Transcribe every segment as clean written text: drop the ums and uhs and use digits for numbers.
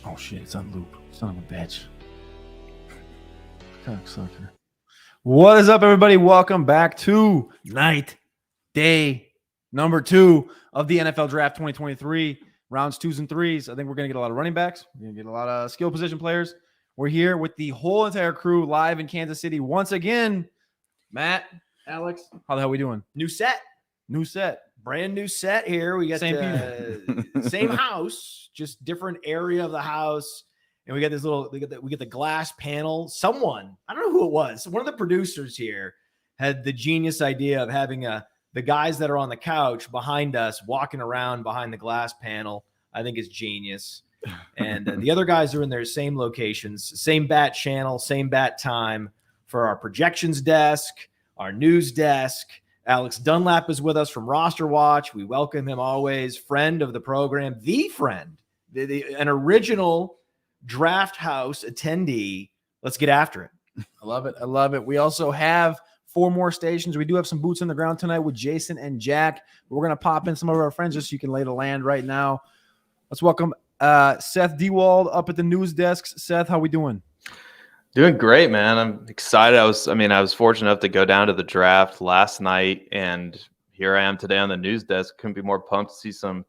Oh shit, it's on loop. Son of a bitch. Cocksucker. What is up, everybody? Welcome back to day number 2 of the NFL Draft 2023. Rounds 2s and 3s. I think we're going to get a lot of running backs. We're going to get a lot of skill position players. We're here with the whole entire crew live in Kansas City once again. Matt, Alex, how the hell we doing? New set. Brand new set here. We got the same house, just different area of the house. And we got this little, we get the glass panel. Someone, I don't know who it was, one of the producers here had the genius idea of having the guys that are on the couch behind us walking around behind the glass panel. I think it's genius. And the other guys are in their same locations, same bat channel, same bat time for our projections desk, our news desk. Alex Dunlap is with us from Roster Watch. We welcome him always. Friend of the program, the friend, an original Draft House attendee. Let's get after it. I love it. I love it. We also have 4 more stations. We do have some boots on the ground tonight with Jason and Jack. We're going to pop in some of our friends just so you can lay the land right now. Let's welcome Seth Diewold up at the news desks. Seth, how we doing? Doing great, man. I'm excited. I was fortunate enough to go down to the draft last night, and here I am today on the news desk. Couldn't be more pumped to see some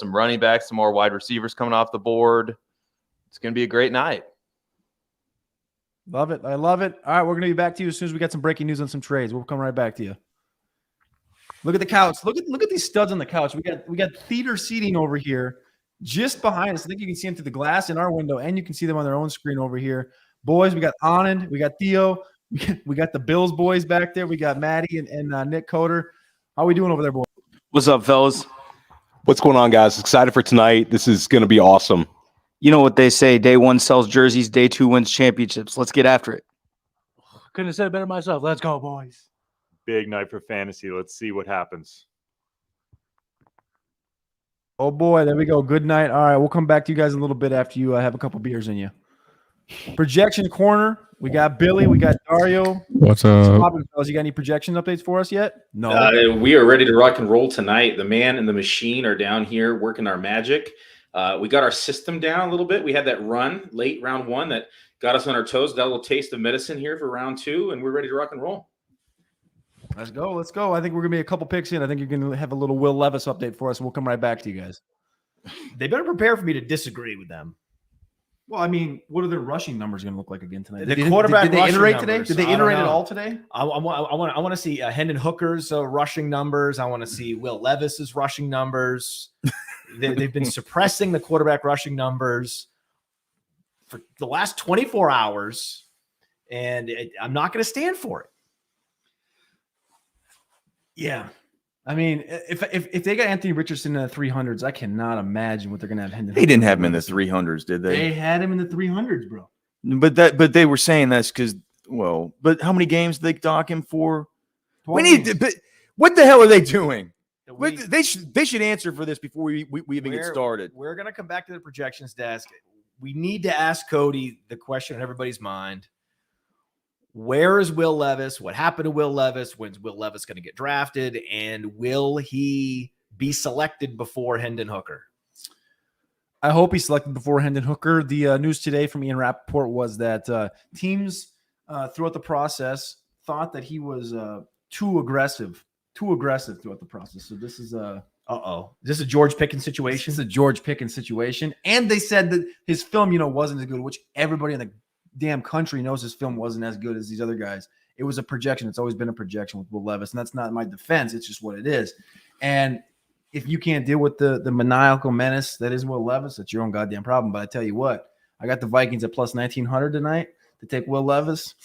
running backs, some more wide receivers coming off the board. It's going to be a great night. Love it. I love it. All right, we're going to be back to you as soon as we get some breaking news on some trades. We'll come right back to you. Look at the couch. Look at these studs on the couch. We got theater seating over here just behind us. I think you can see them through the glass in our window, and you can see them on their own screen over here. Boys, we got Anand, we got Theo, we got the Bills boys back there. We got Maddie and Nick Coder. How are we doing over there, boys? What's up, fellas? What's going on, guys? Excited for tonight. This is going to be awesome. You know what they say, day 1 sells jerseys, day 2 wins championships. Let's get after it. Couldn't have said it better myself. Let's go, boys. Big night for fantasy. Let's see what happens. Oh, boy, there we go. Good night. All right, we'll come back to you guys in a little bit after you have a couple beers in you. Projection corner. We got Billy. We got Dario. What's up? You got any projection updates for us yet? No. We are ready to rock and roll tonight. The man and the machine are down here working our magic. We got our system down a little bit. We had that run late round 1 that got us on our toes. Got a little taste of medicine here for round 2, and we're ready to rock and roll. Let's go. Let's go. I think we're going to be a couple picks in. I think you're going to have a little Will Levis update for us, and we'll come right back to you guys. They better prepare for me to disagree with them. Well, I mean, what are their rushing numbers going to look like again tonight? The quarterback did they iterate numbers, today? Did they iterate at all today? I want to see Hendon Hooker's rushing numbers. I want to see Will Levis's rushing numbers. They've been suppressing the quarterback rushing numbers for the last 24 hours, and I'm not going to stand for it. Yeah. I mean, if they got Anthony Richardson in the 300s, I cannot imagine what they're going to have Hendon. They didn't have him in the 300s, did they? They had him in the 300s, bro. But they were saying that's because, but how many games did they dock him for? 12 We need games. to, but what the hell are they doing? We- They should answer for this before we even get started. We're going to come back to the projections desk. We need to ask Cody the question on everybody's mind. Where is Will Levis? What happened to Will Levis? When's Will Levis going to get drafted? And will he be selected before Hendon Hooker? I hope he's selected before Hendon Hooker. The news today from Ian Rappaport was that teams throughout the process thought that he was too aggressive throughout the process. So this is Is this a George Pickens situation? This is a George Pickens situation. And they said that his film, wasn't as good, which everybody in the damn country knows his film wasn't as good as these other guys. It was a projection. It's always been a projection with Will Levis, and that's not my defense. It's just what it is. And if you can't deal with the maniacal menace that is Will Levis, it's your own goddamn problem. But I tell you what, I got the Vikings at plus 1,900 tonight to take Will Levis.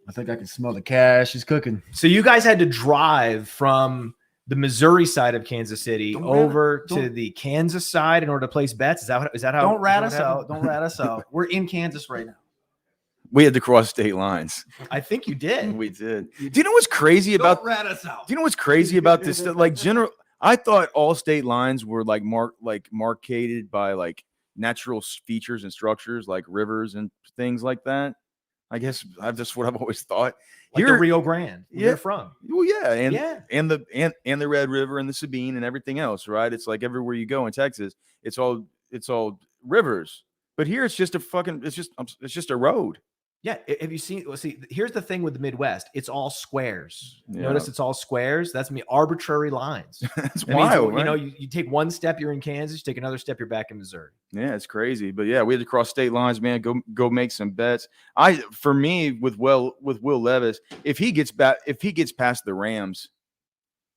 I think I can smell the cash. He's cooking. So you guys had to drive from the Missouri side of Kansas City over to the Kansas side in order to place bets. Is that how? Don't rat us out. Don't rat us out. We're in Kansas right now. We had to cross state lines. I think you did. We did. Do you know what's crazy about? Don't rat us out. Do you know what's crazy about this? I thought all state lines were marked by like natural features and structures like rivers and things like that. I guess that's what I've always thought. Like the Rio Grande, where you're from. Well, yeah, and the Red River and the Sabine and everything else, right? It's like everywhere you go in Texas, it's all Rivers. But here it's just it's just a road. Yeah, have you seen? Well, see, here's the thing with the Midwest: it's all squares. Yeah. Notice it's all squares. That's arbitrary lines. That's That means, wild. you know, Right? you take one step, you're in Kansas. You take another step, you're back in Missouri. Yeah, it's crazy. But yeah, we had to cross state lines, man. Go make some bets. For me, with Will Levis, if he gets past the Rams,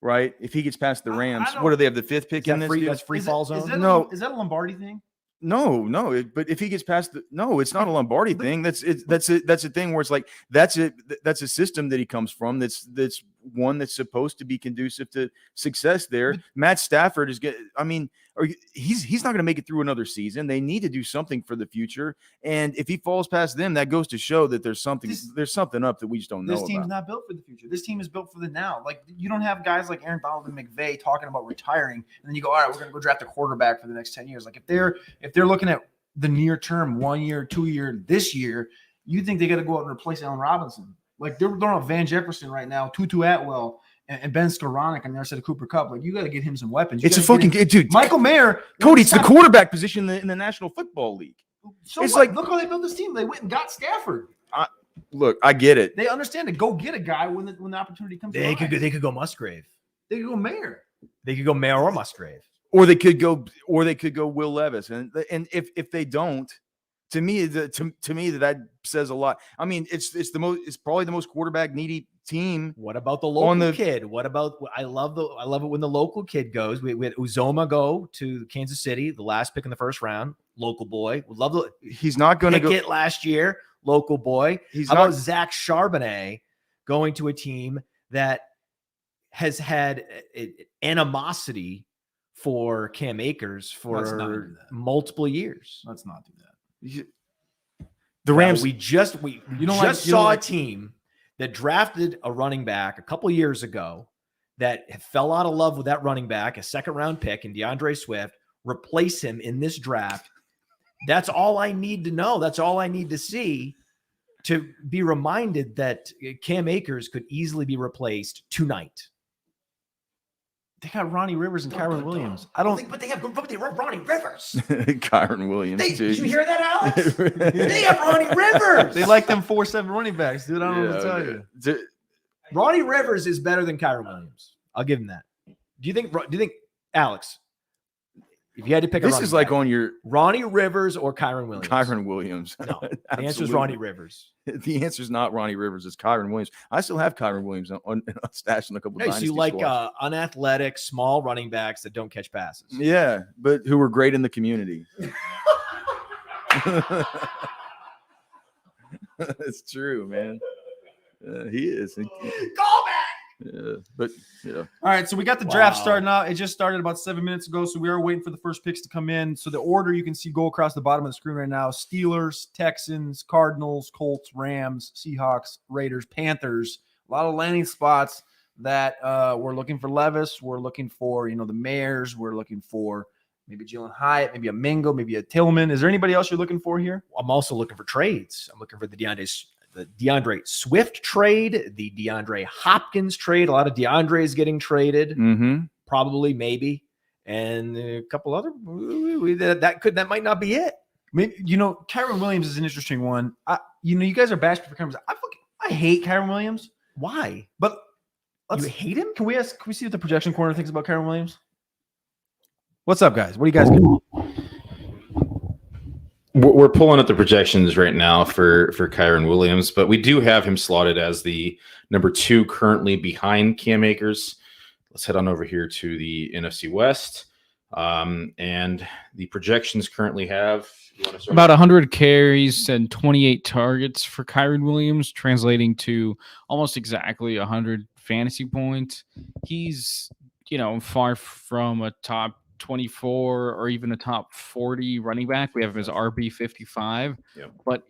right? If he gets past the Rams, what do they have, the 5th pick in this? That's free fall zone. Is that a Lombardi thing? No. But if he gets past it's not a Lombardi thing. That's a thing where it's like that's a system that he comes from. That's one that's supposed to be conducive to success there. Matt Stafford is he's not going to make it through another season. They need to do something for the future. And if he falls past them, that goes to show that there's something up that we just don't know. This team's about. not built for the future. This team is built for the now. Like, you don't have guys like Aaron Donald and McVay talking about retiring, and then you go, all right, we're going to go draft a quarterback for the next 10 years. Like, if they're looking at the near term, 1 year, 2 year, this year, you think they got to go out and replace Allen Robinson. Like, they're throwing out Van Jefferson right now, Tutu Atwell, and Ben Skoranek, and there's Cooper Kupp. Like, you got to get him some weapons. It's a fucking dude. Michael Mayer, Cody, it's the quarterback position in the National Football League. So it's what? like, look how they built this team. They went and got Stafford. Look, I get it. They understand to go get a guy when the opportunity comes. They could go Musgrave. They could go Mayer. They could go Mayer or Musgrave. Or they could go Will Levis. And if they don't, to me that says a lot. I mean, it's probably the most quarterback needy team. What about the local kid? What about I love it when the local kid goes. We had Uzoma go to Kansas City, the last pick in the first round. Local boy. Would love he's not going to go it last year. Local boy. How about Zach Charbonnet going to a team that has had animosity for Cam Akers for multiple years? Let's not do that. The Rams. We just saw a team that drafted a running back a couple years ago that fell out of love with that running back, a second-round pick in DeAndre Swift, replace him in this draft. That's all I need to know. That's all I need to see to be reminded that Cam Akers could easily be replaced tonight. They got Ronnie Rivers and Kyron Williams. But they have Ronnie Rivers. Kyron Williams. Did you hear that, Alex? They have Ronnie Rivers. They like them 4-7 running backs, dude. I don't know what to tell you. Ronnie Rivers is better than Kyron Williams. I'll give him that. Do you think, Alex, if you had to pick this is like on your Ronnie Rivers or Kyron Williams? Kyron Williams. No, the answer is Ronnie Rivers. The answer is not Ronnie Rivers. It's Kyron Williams. I still have Kyron Williams on stashed in a couple. So you like unathletic, small running backs that don't catch passes? Yeah, but who were great in the community. It's true, man. He is. Call back. Yeah, but yeah. All right, so we got the draft starting out. It just started about 7 minutes ago, so we are waiting for the first picks to come in. So the order you can see go across the bottom of the screen right now: Steelers, Texans, Cardinals, Colts, Rams, Seahawks, Raiders, Panthers. A lot of landing spots that we're looking for Levis. We're looking for the Mayers. We're looking for maybe Jalen Hyatt, maybe a Mingo, maybe a Tillman. Is there anybody else you're looking for here? I'm also looking for trades. I'm looking for the DeAndre Swift trade, the DeAndre Hopkins trade. A lot of DeAndre's getting traded, probably, maybe, and a couple other. That might not be it. Maybe, Kyron Williams is an interesting one. You guys are bashing for Kyron. I hate Kyron Williams. Why? But you hate him? Can we see what the projection corner thinks about Kyron Williams? What's up, guys? What do you guys get? We're pulling up the projections right now for Kyron Williams, but we do have him slotted as the number 2 currently behind Cam Akers. Let's head on over here to the NFC West. And the projections currently have about 100 carries and 28 targets for Kyron Williams, translating to almost exactly 100 fantasy points. He's, far from a top 24 or even a top 40 running back. We have him as RB 55, but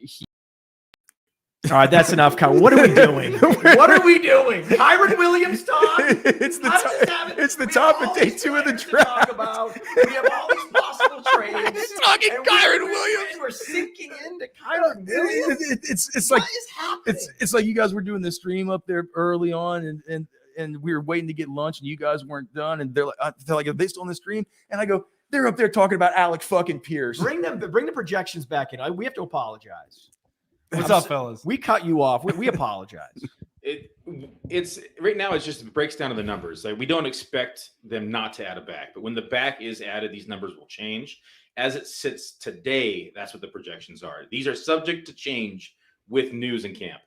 all right, that's enough. What are we doing? What are we doing? Kyron Williams talk. It's the top of day 2 of the draft. We have all these possible trades. Talking Kyron Williams. We're sinking into Kyron Williams. It's like what is happening? It's like you guys were doing the stream up there early on, and we were waiting to get lunch, and you guys weren't done, and they're like, are they still on the stream? And I go, They're up there talking about Alex fucking Pierce. Bring the projections back in. We have to apologize. What's up, fellas? We cut you off. We apologize. It's right now. It's just breaks down to the numbers. Like we don't expect them not to add a back, but when the back is added, these numbers will change. As it sits today, that's what the projections are. These are subject to change with news in camp.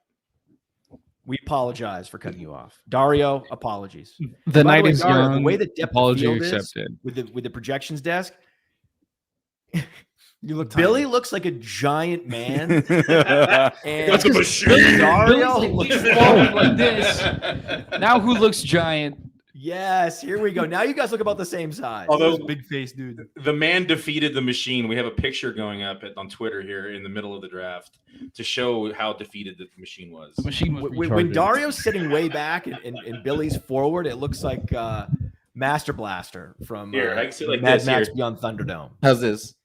We apologize for cutting you off, Dario. Apologies. The By night way, is Dario, young. The way the depth of Apology field is accepted. with the projections desk. You look tiny. Billy looks like a giant man. And That's a machine. Dario Billy's looks like forward like this. Now who looks giant? Yes, here we go. Now you guys look about the same size. Although Big face, dude. the man defeated the machine. We have a picture going up on Twitter here in the middle of the draft to show how defeated the machine was. The machine was When retarded. Dario's sitting way back and Billy's forward, it looks like Master Blaster from Here, I can see like Mad this Max here. Beyond Thunderdome. How's this?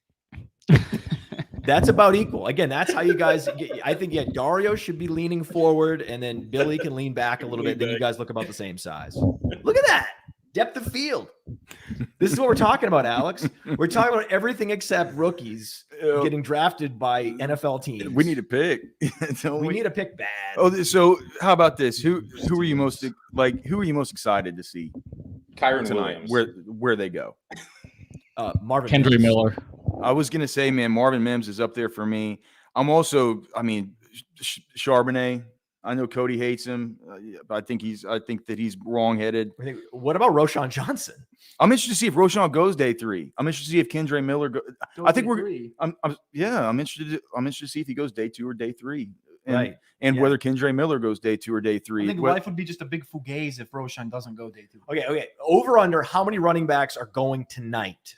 That's about equal. Again, that's how you guys. I think Dario should be leaning forward, and then Billy can lean back a little bit. Then you guys look about the same size. Look at that depth of field. This is what we're talking about, Alex. We're talking about everything except rookies getting drafted by NFL teams. We need a pick. We need a pick bad. Oh, so how about this? Who are you most excited to see Kyron tonight? Williams. Where they go? Marvin Kendry Mims. Miller. I was gonna say, man, Marvin Mims is up there for me. I'm also, Charbonnet. I know Cody hates him, but I think that he's wrong-headed. What about Roshan Johnson? I'm interested to see if Roshan goes day 3. I'm interested to see if Kendra Miller goes. I think I'm interested. I'm interested to see if he goes day 2 or day 3. And whether Kendra Miller goes day 2 or day 3. I think life would be just a big fugazi if Roshan doesn't go day 2. Okay. Over under how many running backs are going tonight?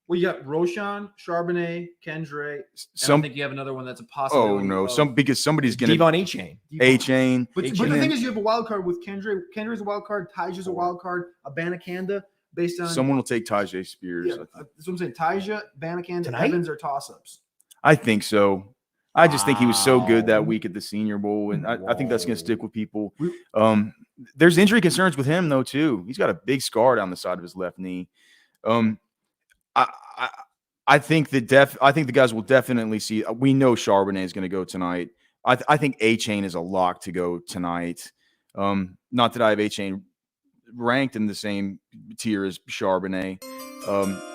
Well, you got Roshan, Charbonnet, Kendre. I think you have another one that's a Oh possibility. no, because somebody's gonna Devon Achane. Achane. But the thing is, you have a wild card with Kendre. Kendre's a wild card. Tajae's a wild card. A Banakanda based on Someone will take Tajae Spears. Yeah, that's what I'm saying. Tajae, Banakanda, Tonight? Evans are toss-ups. I think so. I just think he was so good that week at the Senior Bowl, and I think that's going to stick with people. There's injury concerns with him though too. He's got a big scar down the side of his left knee. I think the guys will definitely see. We know Charbonnet is going to go tonight. I think Achane is a lock to go tonight. Not that I have Achane ranked in the same tier as Charbonnet,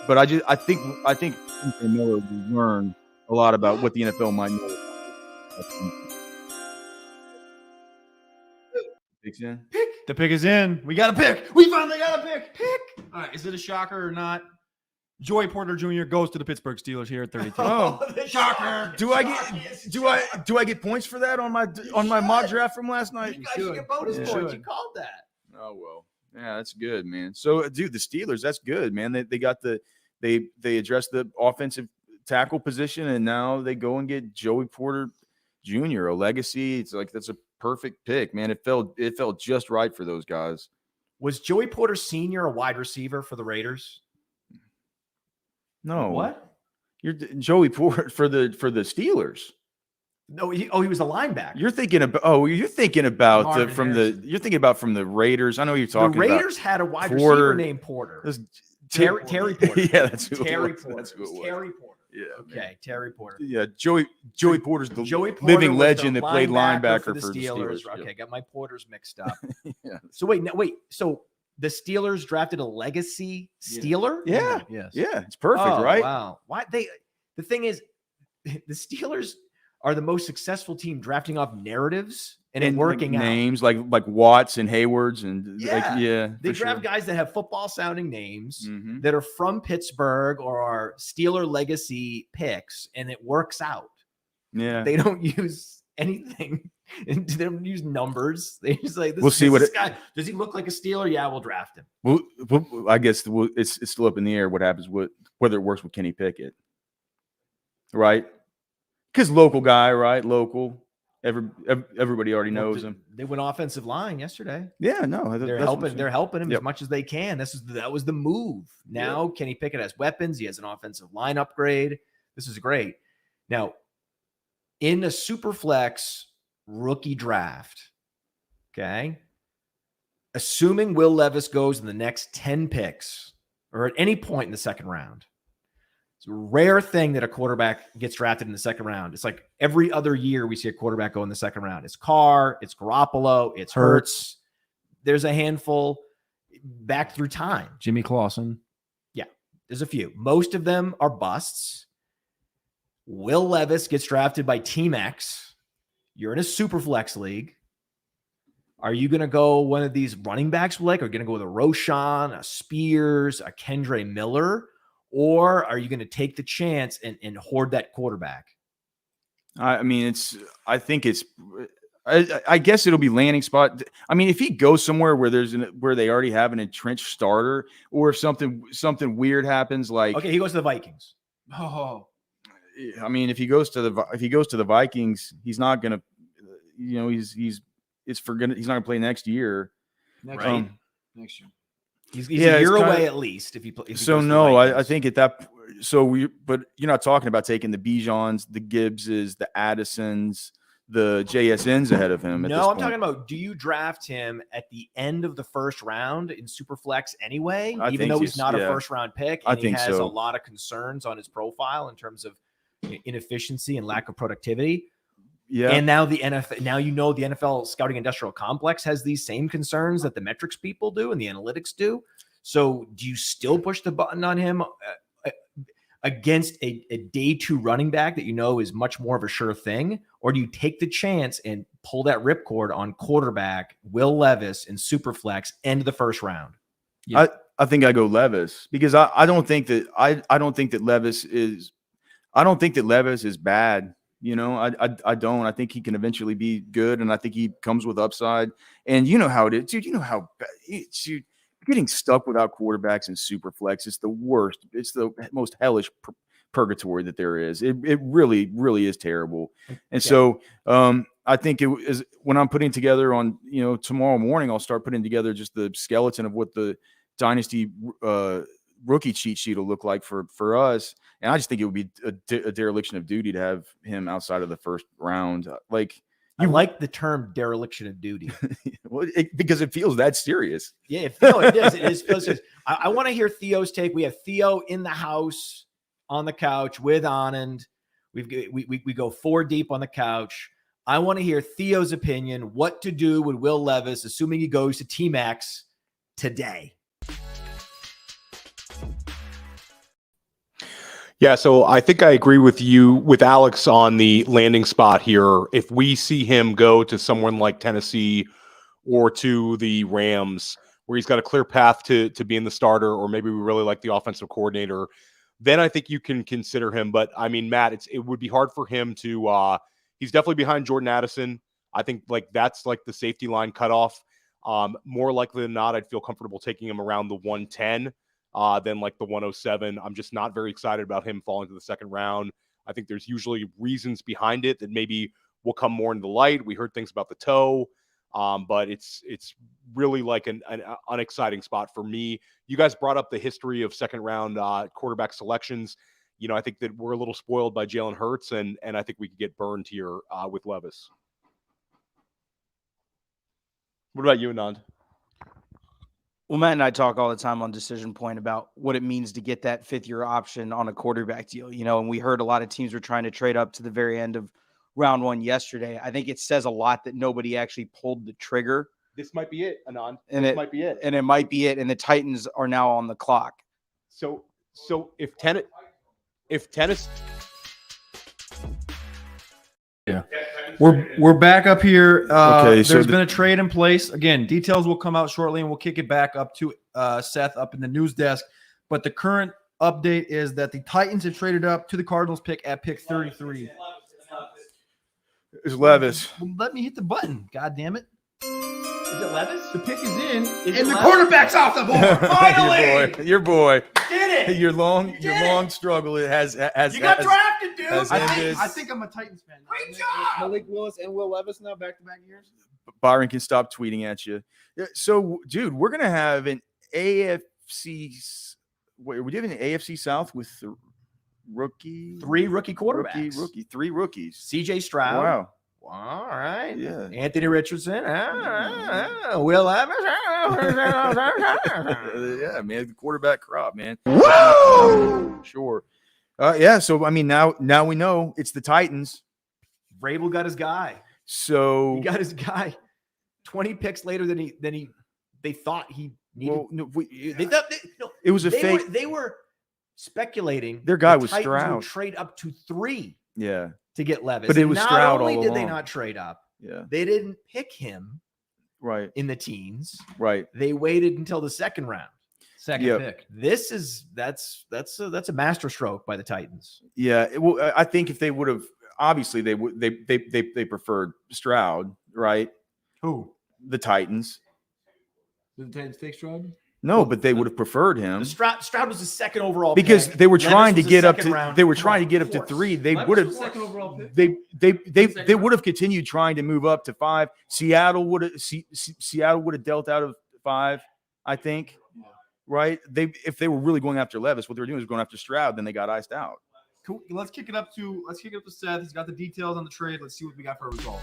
but I think Miller will learn a lot about what the NFL might know. The pick is in. We got a pick. We finally got a pick. All right. Is it a shocker or not? Joey Porter Jr. goes to the Pittsburgh Steelers here at 32. Oh, shocker! Do I get points for that on my mock draft from last night? You guys should get bonus points. You called that. Oh well, yeah, that's good, man. So, dude, the Steelers, that's good, man. They got they addressed the offensive tackle position, and now they go and get Joey Porter Jr. a legacy. It's like that's a perfect pick, man. It felt just right for those guys. Was Joey Porter Sr. a wide receiver for the Raiders? No, What? You're Joey Porter for the Steelers. No, he was a linebacker. You're thinking about Marvin from Harrison. the Raiders. I know you're The talking about. Raiders had a wide Porter. receiver named Porter. This- Terry Porter. Yeah, that's who Terry it was. Porter. That's who it was. Terry Porter. Yeah. Okay, Terry Porter. Yeah, Joey Porter's the Joey Porter living was legend the that played linebacker for the Steelers. Steelers. Okay, got my Porters mixed up. Yeah. So wait. So the Steelers drafted a legacy Steeler? Yeah. Yes. Yeah, it's perfect, Oh, right? Wow. The thing is, the Steelers are the most successful team drafting off narratives and working out. names like Watts and Haywards and They for draft sure. guys that have football sounding names Mhm. that are from Pittsburgh or are Steeler legacy picks, and it works out. Yeah. They don't use anything. And they don't use numbers. They just like, We'll see what this guy, does he look like a Steeler? Yeah, we'll draft him. Well, I guess it's still up in the air what happens with whether it works with Kenny Pickett, right? Because local guy, right? Local. Everybody already knows him. They went offensive line yesterday. Yeah, no, They're helping him Yep. as much as they can. That was the move. Now Kenny Pickett has weapons. He has an offensive line upgrade. This is great. Now, in a super flex rookie draft, okay, assuming Will Levis goes in the next 10 picks or at any point in the second round, It's a rare thing that a quarterback gets drafted in the second round. It's like every other year we see a quarterback go in the second round. It's Carr, it's Garoppolo, it's Hurts. There's a handful back through time. Jimmy Clausen. Yeah, there's a few. Most of them are busts. Will Levis gets drafted by Team X. You're in a super flex league. Are you going to go one of these running backs? Are you going to go with a Roschon, a Spears, a Kendre Miller? Or are you going to take the chance and hoard that quarterback? I guess it'll be landing spot. I mean, if he goes somewhere where where they already have an entrenched starter, or if something weird happens, like okay, he goes to the Vikings. Oh, I mean, if he goes to the Vikings, he's not gonna, he's not gonna play next year. next year. He's a year away at least. If he so no, I think at that. But you're not talking about taking the Bijans, the Gibbses, the Addisons, the JSNs ahead of him. No, I'm talking about, do you draft him at the end of the first round in Superflex anyway, even though he's not a first round pick? And he has a lot of concerns on his profile in terms of inefficiency and lack of productivity. Yeah. And now the NFL scouting industrial complex has these same concerns that the metrics people do and the analytics do. So do you still push the button on him against a day 2 running back that is much more of a sure thing? Or do you take the chance and pull that ripcord on quarterback Will Levis in Superflex end of the first round? Yeah. I think I go Levis because I don't think that Levis is bad. I don't. I think he can eventually be good, and I think he comes with upside. And you know how it is, dude. You know how dude, getting stuck without quarterbacks in Superflex is the worst. It's the most hellish purgatory that there is. It really, really is terrible. And so I think it is when I'm putting together on tomorrow morning, I'll start putting together just the skeleton of what the dynasty rookie cheat sheet will look like for us. And I just think it would be a dereliction of duty to have him outside of the first round. I like the term dereliction of duty. Well, because it feels that serious. Yeah, it is. It is serious. I want to hear Theo's take. We have Theo in the house on the couch with Anand. We go 4 deep on the couch. I want to hear Theo's opinion. What to do with Will Levis, assuming he goes to Team X today. Yeah, so I think I agree with Alex on the landing spot here. If we see him go to someone like Tennessee or to the Rams, where he's got a clear path to being the starter, or maybe we really like the offensive coordinator, then I think you can consider him. But I mean, Matt, it would be hard for him to. He's definitely behind Jordan Addison. I think that's the safety line cutoff. More likely than not, I'd feel comfortable taking him around the 110. Than the 107. I'm just not very excited about him falling to the second round. I think there's usually reasons behind it that maybe will come more into the light. We heard things about the toe, but it's really an unexciting spot for me. You guys brought up the history of second round quarterback selections. I think that we're a little spoiled by Jalen Hurts, and I think we could get burned here with Levis. What about you, Anand? Well, Matt and I talk all the time on Decision Point about what it means to get that 5th-year option on a quarterback deal, and we heard a lot of teams were trying to trade up to the very end of round 1 yesterday. I think it says a lot that nobody actually pulled the trigger. This might be it, Anand. This might be it. And it might be it, and the Titans are now on the clock. So if tennis. Yeah, we're back up here. Okay, so there's been a trade in place. Again, details will come out shortly, and we'll kick it back up to Seth up in the news desk. But the current update is that the Titans have traded up to the Cardinals pick at pick 33. It's Levis. Well, let me hit the button. God damn it! Is it Levis? The pick is in, and the quarterback's off the board. Finally, your boy. Did it? Your long struggle. It has. You got drafted, dude. I think I'm a Titans fan. Great job. Malik Willis and Will Levis now back-to-back years. Byron can stop tweeting at you. So, dude, we're gonna have an AFC. Wait, are we doing an AFC South with 3 rookie quarterbacks. 3 rookies. CJ Stroud. Wow. All right. Yeah. Anthony Richardson. Will Levis. Yeah, man. The quarterback crop, man. Woo! Sure. Yeah. So I mean, now we know it's the Titans. Vrabel got his guy. So He got his guy 20 picks later than they thought he needed. well, no, It was a fake. They were speculating Their guy the was Titans would Stroud. Trade up to 3 yeah, to get Levis. But it And was not Stroud only all did they along. not trade up, yeah, they didn't pick him right, in the teens. right. They waited until the second round. Second Yep. pick. That's a masterstroke by the Titans. Yeah, well, I think if they would have, obviously they preferred Stroud, right? Who? The Titans. Did the Titans take Stroud? No, but they would have preferred him Stroud was the second overall because pick. they were Levis trying to was a get up second to. round. They were Come trying on, to get of up to course. 3. They Levis would was have. second overall pick. They would have continued trying to move up to 5. Seattle would have dealt out of 5, I think. Right? If they were really going after Levis, what they were doing was going after Stroud. Then they got iced out. Cool. Let's kick it up to Seth. He's got the details on the trade. Let's see what we got for a result.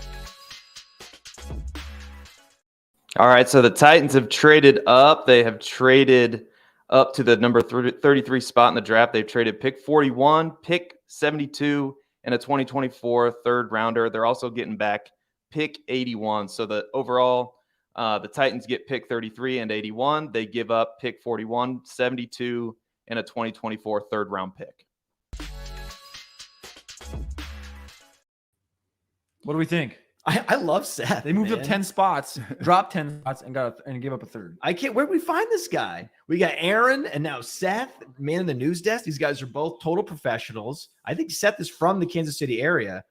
All right, so the Titans have traded up. They have traded up to the number 33 spot in the draft. They've traded pick 41, pick 72, and a 2024 third rounder. They're also getting back pick 81. So the overall, the Titans get pick 33 and 81. They give up pick 41, 72, and a 2024 third round pick. What do we think? I love Seth. They moved up man. 10 spots, dropped 10 spots, and gave up a third. I can't. Where do we find this guy? We got Aaron and now Seth, man in the news desk. These guys are both total professionals. I think Seth is from the Kansas City area,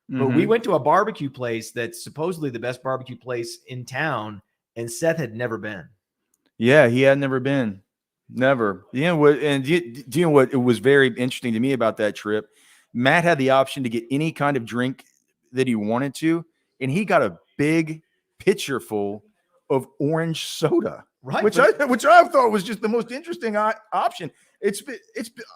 but we went to a barbecue place that's supposedly the best barbecue place in town, and Seth had never been. Yeah, he had never been. Never. You know what? And do you know what? It was very interesting to me about that trip. Matt had the option to get any kind of drink that he wanted to, and he got a big pitcher full of orange soda, Right, which I thought was just the most interesting option. I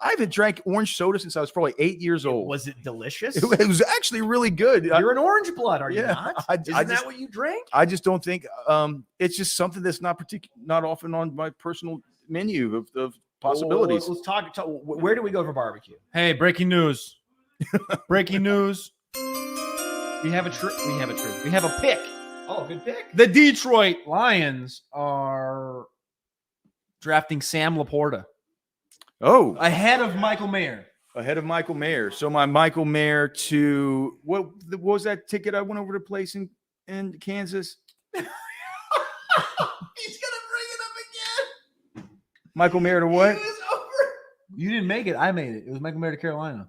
haven't drank orange soda since I was probably 8 years old. Was it delicious? It was actually really good. You're an orange blood, are you Yeah, not? I Isn't that just- what you drink? I just don't think it's just something that's not often on my personal menu of possibilities. Let's talk. Where do we go for barbecue? Hey, breaking news. Breaking news. We have a trade. We have a pick. Oh, good pick. The Detroit Lions are drafting Sam LaPorta Oh, ahead of Michael Mayer. ahead of Michael Mayer. So my Michael Mayer to what was that ticket I went over to place in Kansas? He's gonna bring it up again. Michael Mayer to what? It was over. You didn't make it. I made it. It was Michael Mayer to Carolina.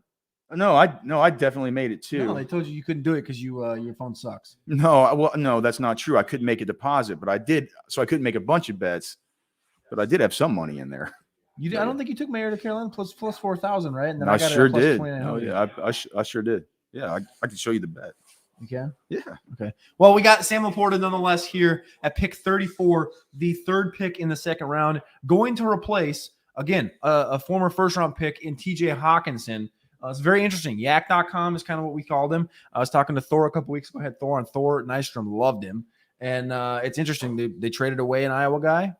No, I definitely made it too. No, they told you couldn't do it because your phone sucks. No, that's not true. I couldn't make a deposit, but I did. So I couldn't make a bunch of bets, but I did have some money in there. You did, I don't think you took Mayer to Carolina plus 4,000, right? And then I got it at sure plus did. 2,900. Oh yeah, I sure did. Yeah, I can show you the bet. You can? Yeah. Okay. Well, we got Sam LaPorta nonetheless here at pick 34, the third pick in the second round, going to replace, again, a former first-round pick in TJ Hawkinson. It's very interesting. Yak.com is kind of what we called him. I was talking to Thor a couple weeks ago. I had Thor on. Thor Nystrom loved him. And it's interesting. They traded away an Iowa guy,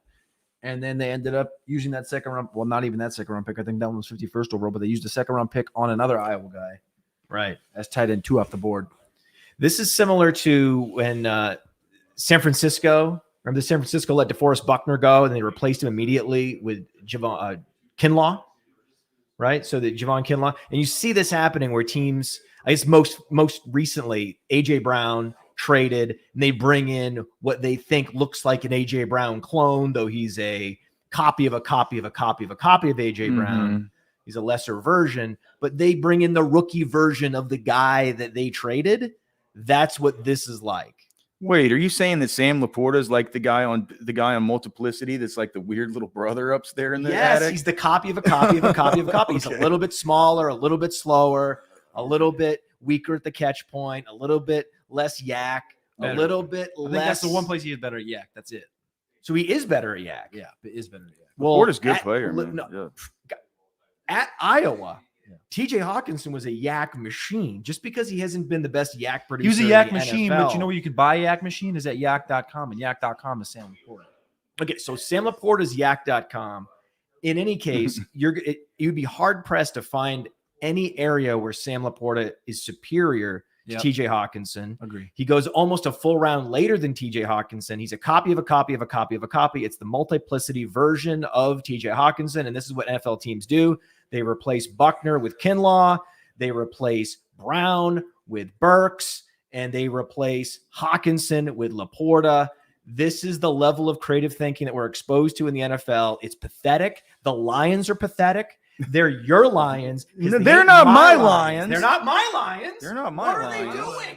and then they ended up using that second round. Well, not even that second round pick. I think that one was 51st overall, but they used a second round pick on another Iowa guy. Right. As tight end 2 off the board. This is similar to when San Francisco. Remember, San Francisco let DeForest Buckner go, and they replaced him immediately with Javon Kinlaw. Right, so that Javon Kinlaw, and you see this happening where teams, I guess most recently, AJ Brown traded, and they bring in what they think looks like an AJ Brown clone, though he's a copy of a copy of a copy of a copy of AJ Brown. He's a lesser version, but they bring in the rookie version of the guy that they traded. That's what this is like. Wait, are you saying that Sam LaPorta is like the guy on Multiplicity? That's like the weird little brother up there in the Yes, attic? he's the copy of a copy of a copy of a copy. He's a little bit smaller, a little bit slower, a little bit weaker at the catch point, a little bit less yak, Better. a little bit I less. think that's the one place he is better at Yak. That's it. So he is better at yak. Yeah, it is better at Yak. Well, LaPorta's a good at- player, li- man. no, Yeah. at Iowa, Yeah. TJ Hawkinson was a yak machine. Just because he hasn't been the best yak He producer, was a in Yak the machine, NFL. but you know where you could buy a Yak machine is at yak.com, and yak.com is Sam LaPorta. Okay, so Sam LaPorta's yak.com. In any case, you'd be hard pressed to find any area where Sam LaPorta is superior to TJ Hawkinson. Agree. He goes almost a full round later than TJ Hawkinson. He's a copy of a copy of a copy of a copy. It's the multiplicity version of TJ Hawkinson. And this is what NFL teams do. They replace Buckner with Kinlaw. They replace Brown with Burks. And they replace Hawkinson with LaPorta. This is the level of creative thinking that we're exposed to in the NFL. It's pathetic. The Lions are pathetic. They're your Lions. They're not my Lions. They're not my Lions. They're not my What Lions. are they doing?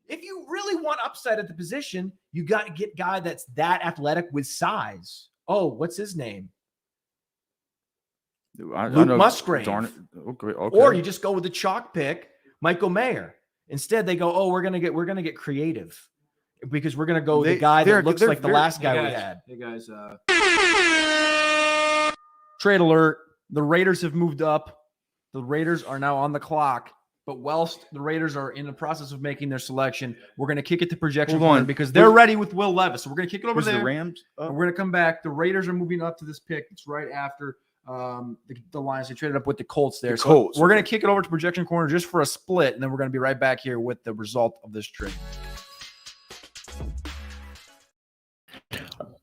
If you really want upside at the position, you got to get a guy that's that athletic with size. Oh, what's his name? Luke Musgrave. Okay. Or you just go with the chalk pick, Michael Mayer. Instead, they go, oh, we're gonna get creative because we're gonna go with the guy that looks like the last guy we had. Hey guys, trade alert. The Raiders have moved up. The Raiders are now on the clock. But whilst the Raiders are in the process of making their selection, we're going to kick it to projection Hold on. corner because they're ready with Will Levis. So we're going to kick it over Was there. the Rams? And we're going to come back. The Raiders are moving up to this pick. It's right after the Lions. They traded up with the Colts there. Colts. We're going to kick it over to projection corner just for a split, and then we're going to be right back here with the result of this trade.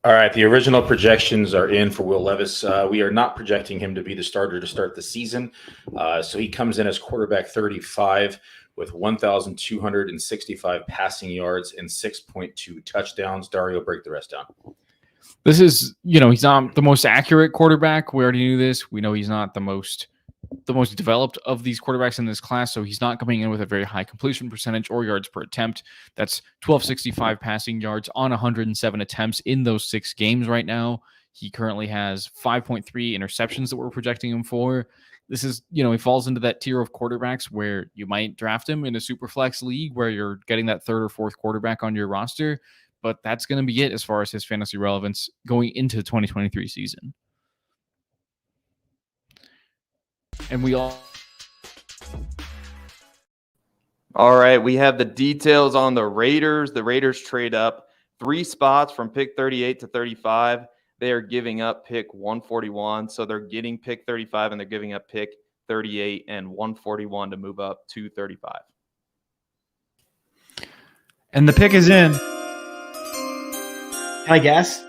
All right, the original projections are in for Will Levis. We are not projecting him to be the starter to start the season. So he comes in as quarterback 35 with 1,265 passing yards and 6.2 touchdowns. Dario, break the rest down. This is, he's not the most accurate quarterback. We already knew this. We know he's not the most developed of these quarterbacks in this class, so he's not coming in with a very high completion percentage or yards per attempt. That's 1,265 passing yards on 107 attempts in those 6 games right now. He currently has 5.3 interceptions that we're projecting him for. This is, he falls into that tier of quarterbacks where you might draft him in a super flex league where you're getting that 3rd or 4th quarterback on your roster, but that's going to be it as far as his fantasy relevance going into the 2023 season. And All right, we have the details on the Raiders. The Raiders trade up 3 spots from pick 38 to 35. They are giving up pick 141. So they're getting pick 35 and they're giving up pick 38 and 141 to move up to 35. And the pick is in. Can I guess?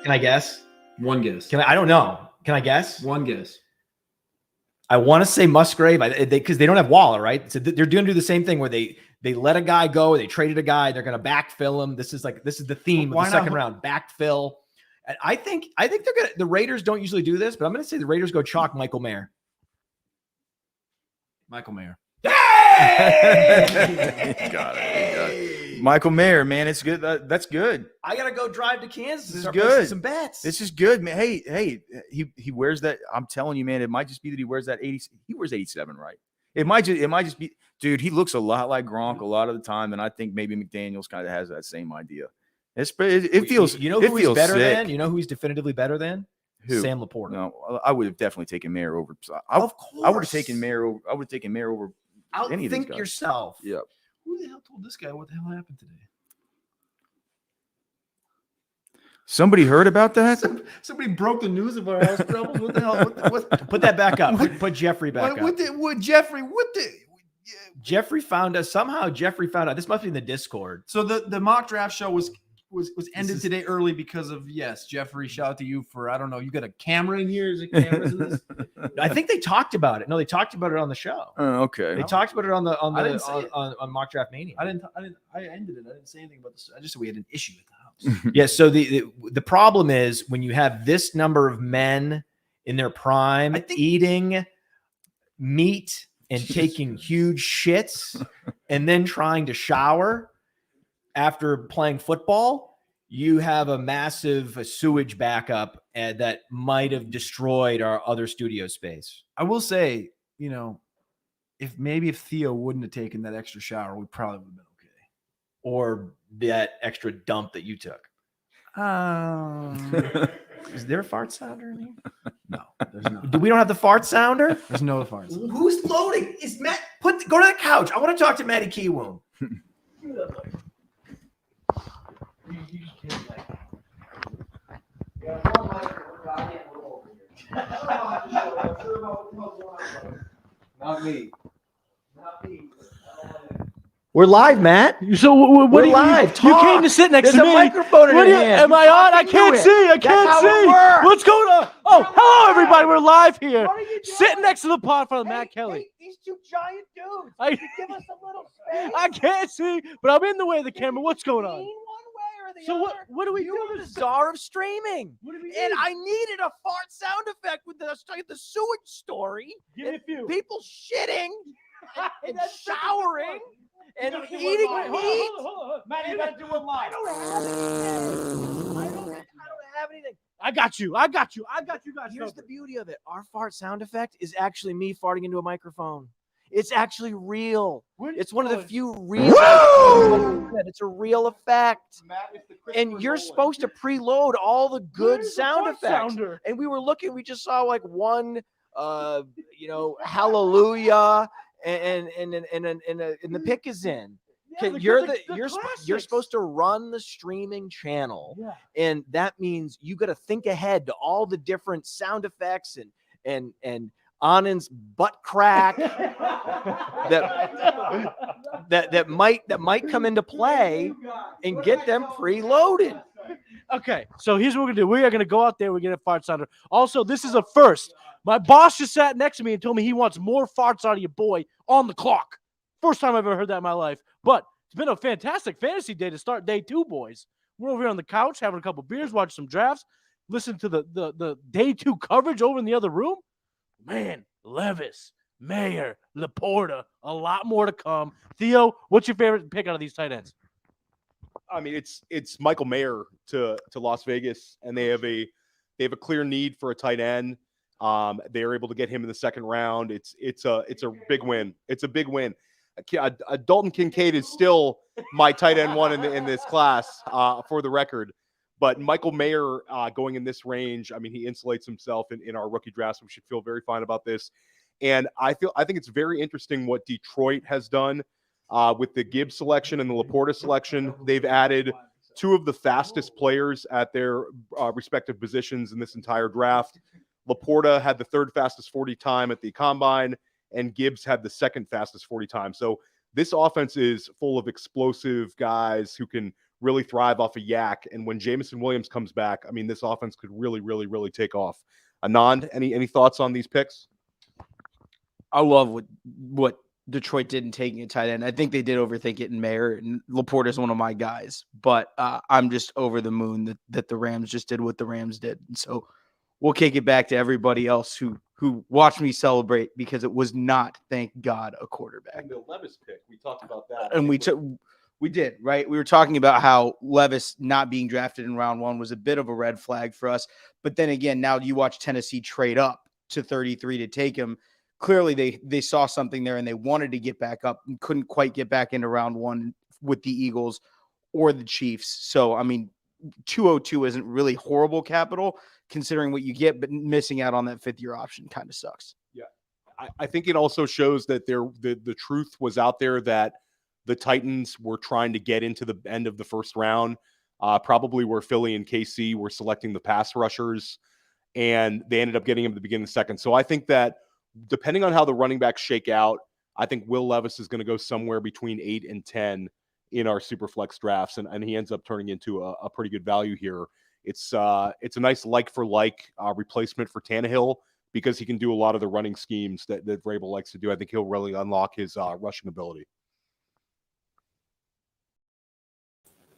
One guess. I don't know. Can I guess? One guess. I want to say Musgrave because they don't have Waller, right? So they're going to do the same thing where they let a guy go, they traded a guy, they're going to backfill him. This is the theme of the second round, backfill. And I think the Raiders don't usually do this, but I'm going to say the Raiders go chalk Michael Mayer. Michael Mayer. Hey! Got it. Michael Mayer, man, it's good. That's good. I gotta go drive to Kansas. This is start good. placing some bets. This is good, man. Hey, he wears that. I'm telling you, man, it might just be that he wears that 80. He wears 87, right? It might just be, dude. He looks a lot like Gronk a lot of the time, and I think maybe McDaniels kind of has that same idea. It feels. You know who he's better sick. than? You know who he's definitively better than? Who? Sam LaPorta. No, I would have definitely taken Mayer over. Of course. I would have taken Mayer over. I would have taken Mayer over any of these Outthink guys. yourself. Yeah. Who the hell told this guy what the hell happened today? Somebody heard about that? Somebody broke the news of our house troubles. What the hell? What Put that back up. Put Jeffrey back up. Jeffrey found us. Somehow Jeffrey found out. This must be in the Discord. So the mock draft show was ended today early because of, yes, Jeffrey, shout out to you for, I don't know, you got a camera in here? Is it cameras in this? I think they talked about it. No, they talked about it on the show. Oh, okay. They talked about it on I didn't see it. on Mock Draft Mania. I ended it. I didn't say anything about this. I just said we had an issue at the house. Yeah. So the problem is when you have this number of men in their prime eating meat and taking huge shits and then trying to shower after playing football, you have a massive sewage backup that might have destroyed our other studio space. I will say, if Theo wouldn't have taken that extra shower, we probably would have been okay. Or that extra dump that you took. Is there a fart sounder in here? No, there's not. We don't have the fart sounder? There's no fart sounder. Who's loading? Is Matt? Go to the couch. I want to talk to Matty Keywoon. Not me. We're live, Matt. So what We're do you live. You Talk. came to sit next There's to a me. microphone in What your do you- hand. Am I on? I can't see. I That's can't how it see. works. What's going on? Oh, hello, everybody. We're live here. Sitting next to the pod for Matt Kelley. These two giant dudes. I, Give us a little space. I can't see, but I'm in the way of the camera. What's going on? One way or the So other. what do we You do? are the czar of streaming. What do we And do? I needed a fart sound effect with the sewage story. Give me a few. People shitting and showering and gotta do one eating live. meat. Hold on. Matt, you gotta do one live. I don't have anything. I got you. I got you guys. Here's the beauty of it. Our fart sound effect is actually me farting into a microphone. It's actually real. It's one of the few real. It's a real effect. And you're supposed to preload all the good sound effects. And we were looking. We just saw like one, hallelujah, and the pick is in. Yeah, You're supposed to run the streaming channel, and that means you got to think ahead to all the different sound effects and Anand's butt crack that might come into play and get them preloaded. Okay, so here's what we're gonna do. We are gonna go out there. We're gonna fart sounder. Also, this is a first. My boss just sat next to me and told me he wants more farts out of your boy on the clock. First time I've ever heard that in my life. But it's been a fantastic fantasy day to start day 2, boys. We're over here on the couch having a couple beers, watching some drafts, listen to the day 2 coverage over in the other room. Man, Levis, Mayer, LaPorta, a lot more to come. Theo, what's your favorite pick out of these tight ends? I mean, it's Michael Mayer to Las Vegas, and they have a clear need for a tight end. They are able to get him in the second round. It's a big win. It's a big win. Dalton Kincaid is still my tight end 1 in this class, for the record. But Michael Mayer going in this range, I mean, he insulates himself in our rookie drafts. So we should feel very fine about this. And I think it's very interesting what Detroit has done with the Gibbs selection and the LaPorta selection. They've added 2 of the fastest players at their respective positions in this entire draft. LaPorta had the 3rd fastest 40 time at the combine, and Gibbs had the 2nd fastest 40 time. So this offense is full of explosive guys who can really thrive off a yak. And when Jameson Williams comes back, I mean, this offense could really, really, really take off. Anand, any thoughts on these picks? I love what Detroit did in taking a tight end. I think they did overthink it in Mayer, and LaPorta is one of my guys. But I'm just over the moon that the Rams just did what the Rams did. And so we'll kick it back to everybody else who watched me celebrate, because it was not, thank God, a quarterback. And the Levis pick, we talked about that. And we did, right? We were talking about how Levis not being drafted in round 1 was a bit of a red flag for us. But then again, now you watch Tennessee trade up to 33 to take him. Clearly, they saw something there and they wanted to get back up and couldn't quite get back into round 1 with the Eagles or the Chiefs. So, I mean, 202 isn't really horrible capital considering what you get, but missing out on that 5th-year option kind of sucks. Yeah. I think it also shows that the truth was out there that the Titans were trying to get into the end of the first round, probably where Philly and KC were selecting the pass rushers, and they ended up getting him at the beginning of the second. So I think that depending on how the running backs shake out, I think Will Levis is going to go somewhere between 8 and 10 in our super flex drafts, and he ends up turning into a pretty good value here. It's a nice like-for-like replacement for Tannehill, because he can do a lot of the running schemes that Vrabel likes to do. I think he'll really unlock his rushing ability.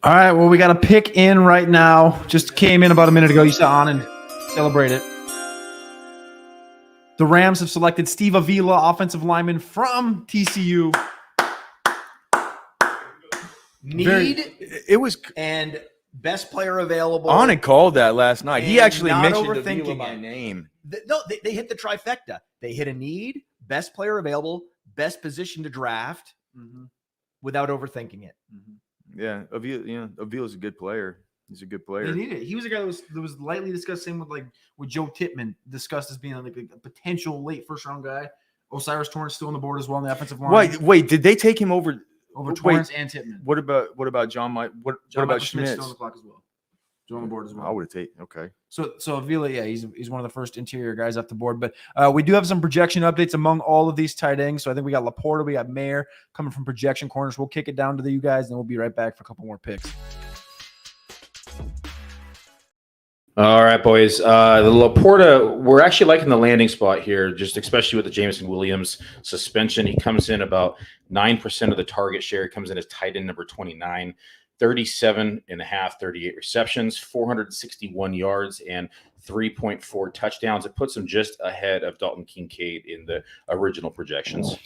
All right, well, we got a pick in right now. Just came in about a minute ago. You saw Anand celebrate it. The Rams have selected Steve Avila, offensive lineman from TCU. It was and best player available. Anand called that last night. He And actually not mentioned overthinking Avila by it. name. They hit the trifecta. They hit a need, best player available, best position to draft, without overthinking it. Yeah, Avila's a good player. He's a good player. They need it. He was a guy that was lightly discussed, same with Joe Tippmann, discussed as being like a potential late first-round guy. O'Cyrus Torrence still on the board as well on the offensive line. Wait, did they take him over Torrence and Tippmann. What about John Mike? What John about Michael Schmidt's Schmitz? still on the clock as well. Still on the board as well. I would have taken. Okay. So Avila, yeah, he's one of the first interior guys off the board. But we do have some projection updates among all of these tight ends. So I think we got LaPorta, we got Mayer coming from projection corners. We'll kick it down to you guys, and we'll be right back for a couple more picks. All right, boys. The LaPorta, we're actually liking the landing spot here, just especially with the Jameson Williams suspension. He comes in about 9% of the target share. He comes in as tight end number 29. 37.5, 38 receptions, 461 yards, and 3.4 touchdowns. It puts him just ahead of Dalton Kincaid in the original projections.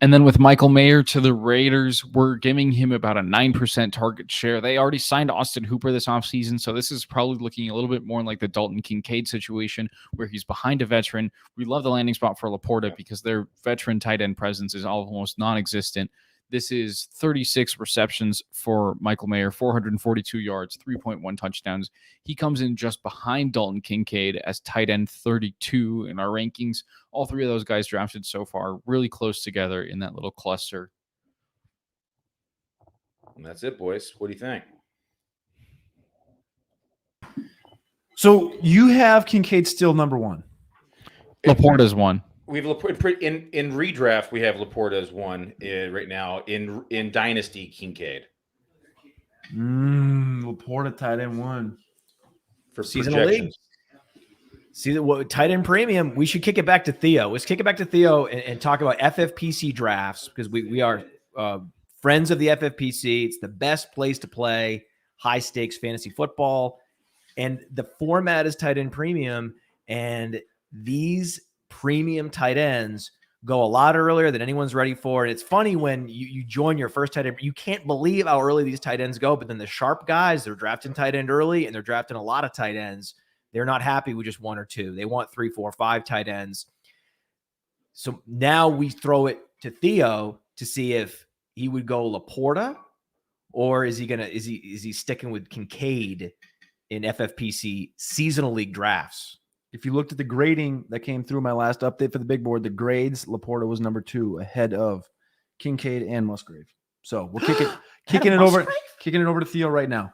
And then with Michael Mayer to the Raiders, we're giving him about a 9% target share. They already signed Austin Hooper this offseason, so this is probably looking a little bit more like the Dalton Kincaid situation where he's behind a veteran. We love the landing spot for LaPorta because their veteran tight end presence is almost non-existent. This is 36 receptions for Michael Mayer, 442 yards, 3.1 touchdowns. He comes in just behind Dalton Kincaid as tight end 32 in our rankings. All three of those guys drafted so far really close together in that little cluster. And that's it, boys. What do you think? So you have Kincaid still number one. LaPorta's one. We've in redraft. We have LaPorta as one right now. In Dynasty, Kincaid LaPorta tight end one for Seasonal league. projections. See what tight end premium. We should kick it back to Theo. Let's kick it back to Theo and talk about FFPC drafts because we are friends of the FFPC. It's the best place to play high stakes fantasy football, and the format is tight end premium. And these premium tight ends go a lot earlier than anyone's ready for. And it's funny when you join your first tight end, you can't believe how early these tight ends go. But then the sharp guys, they're drafting tight end early and they're drafting a lot of tight ends. They're not happy with just one or two. They want 3, 4, 5 tight ends. So now we throw it to Theo to see if he would go LaPorta or is he sticking with Kincaid in FFPC seasonal league drafts? If you looked at the grading that came through my last update for the big board, the grades, LaPorta was number 2 ahead of Kincaid and Musgrave. So we're kicking it over to Theo right now.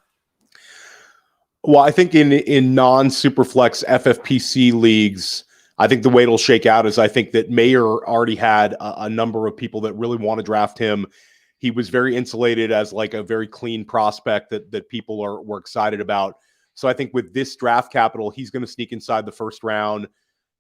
Well, I think in non-Superflex FFPC leagues, I think the way it'll shake out is I think that Mayer already had a number of people that really want to draft him. He was very insulated as like a very clean prospect that people were excited about. So I think with this draft capital, he's going to sneak inside the first round.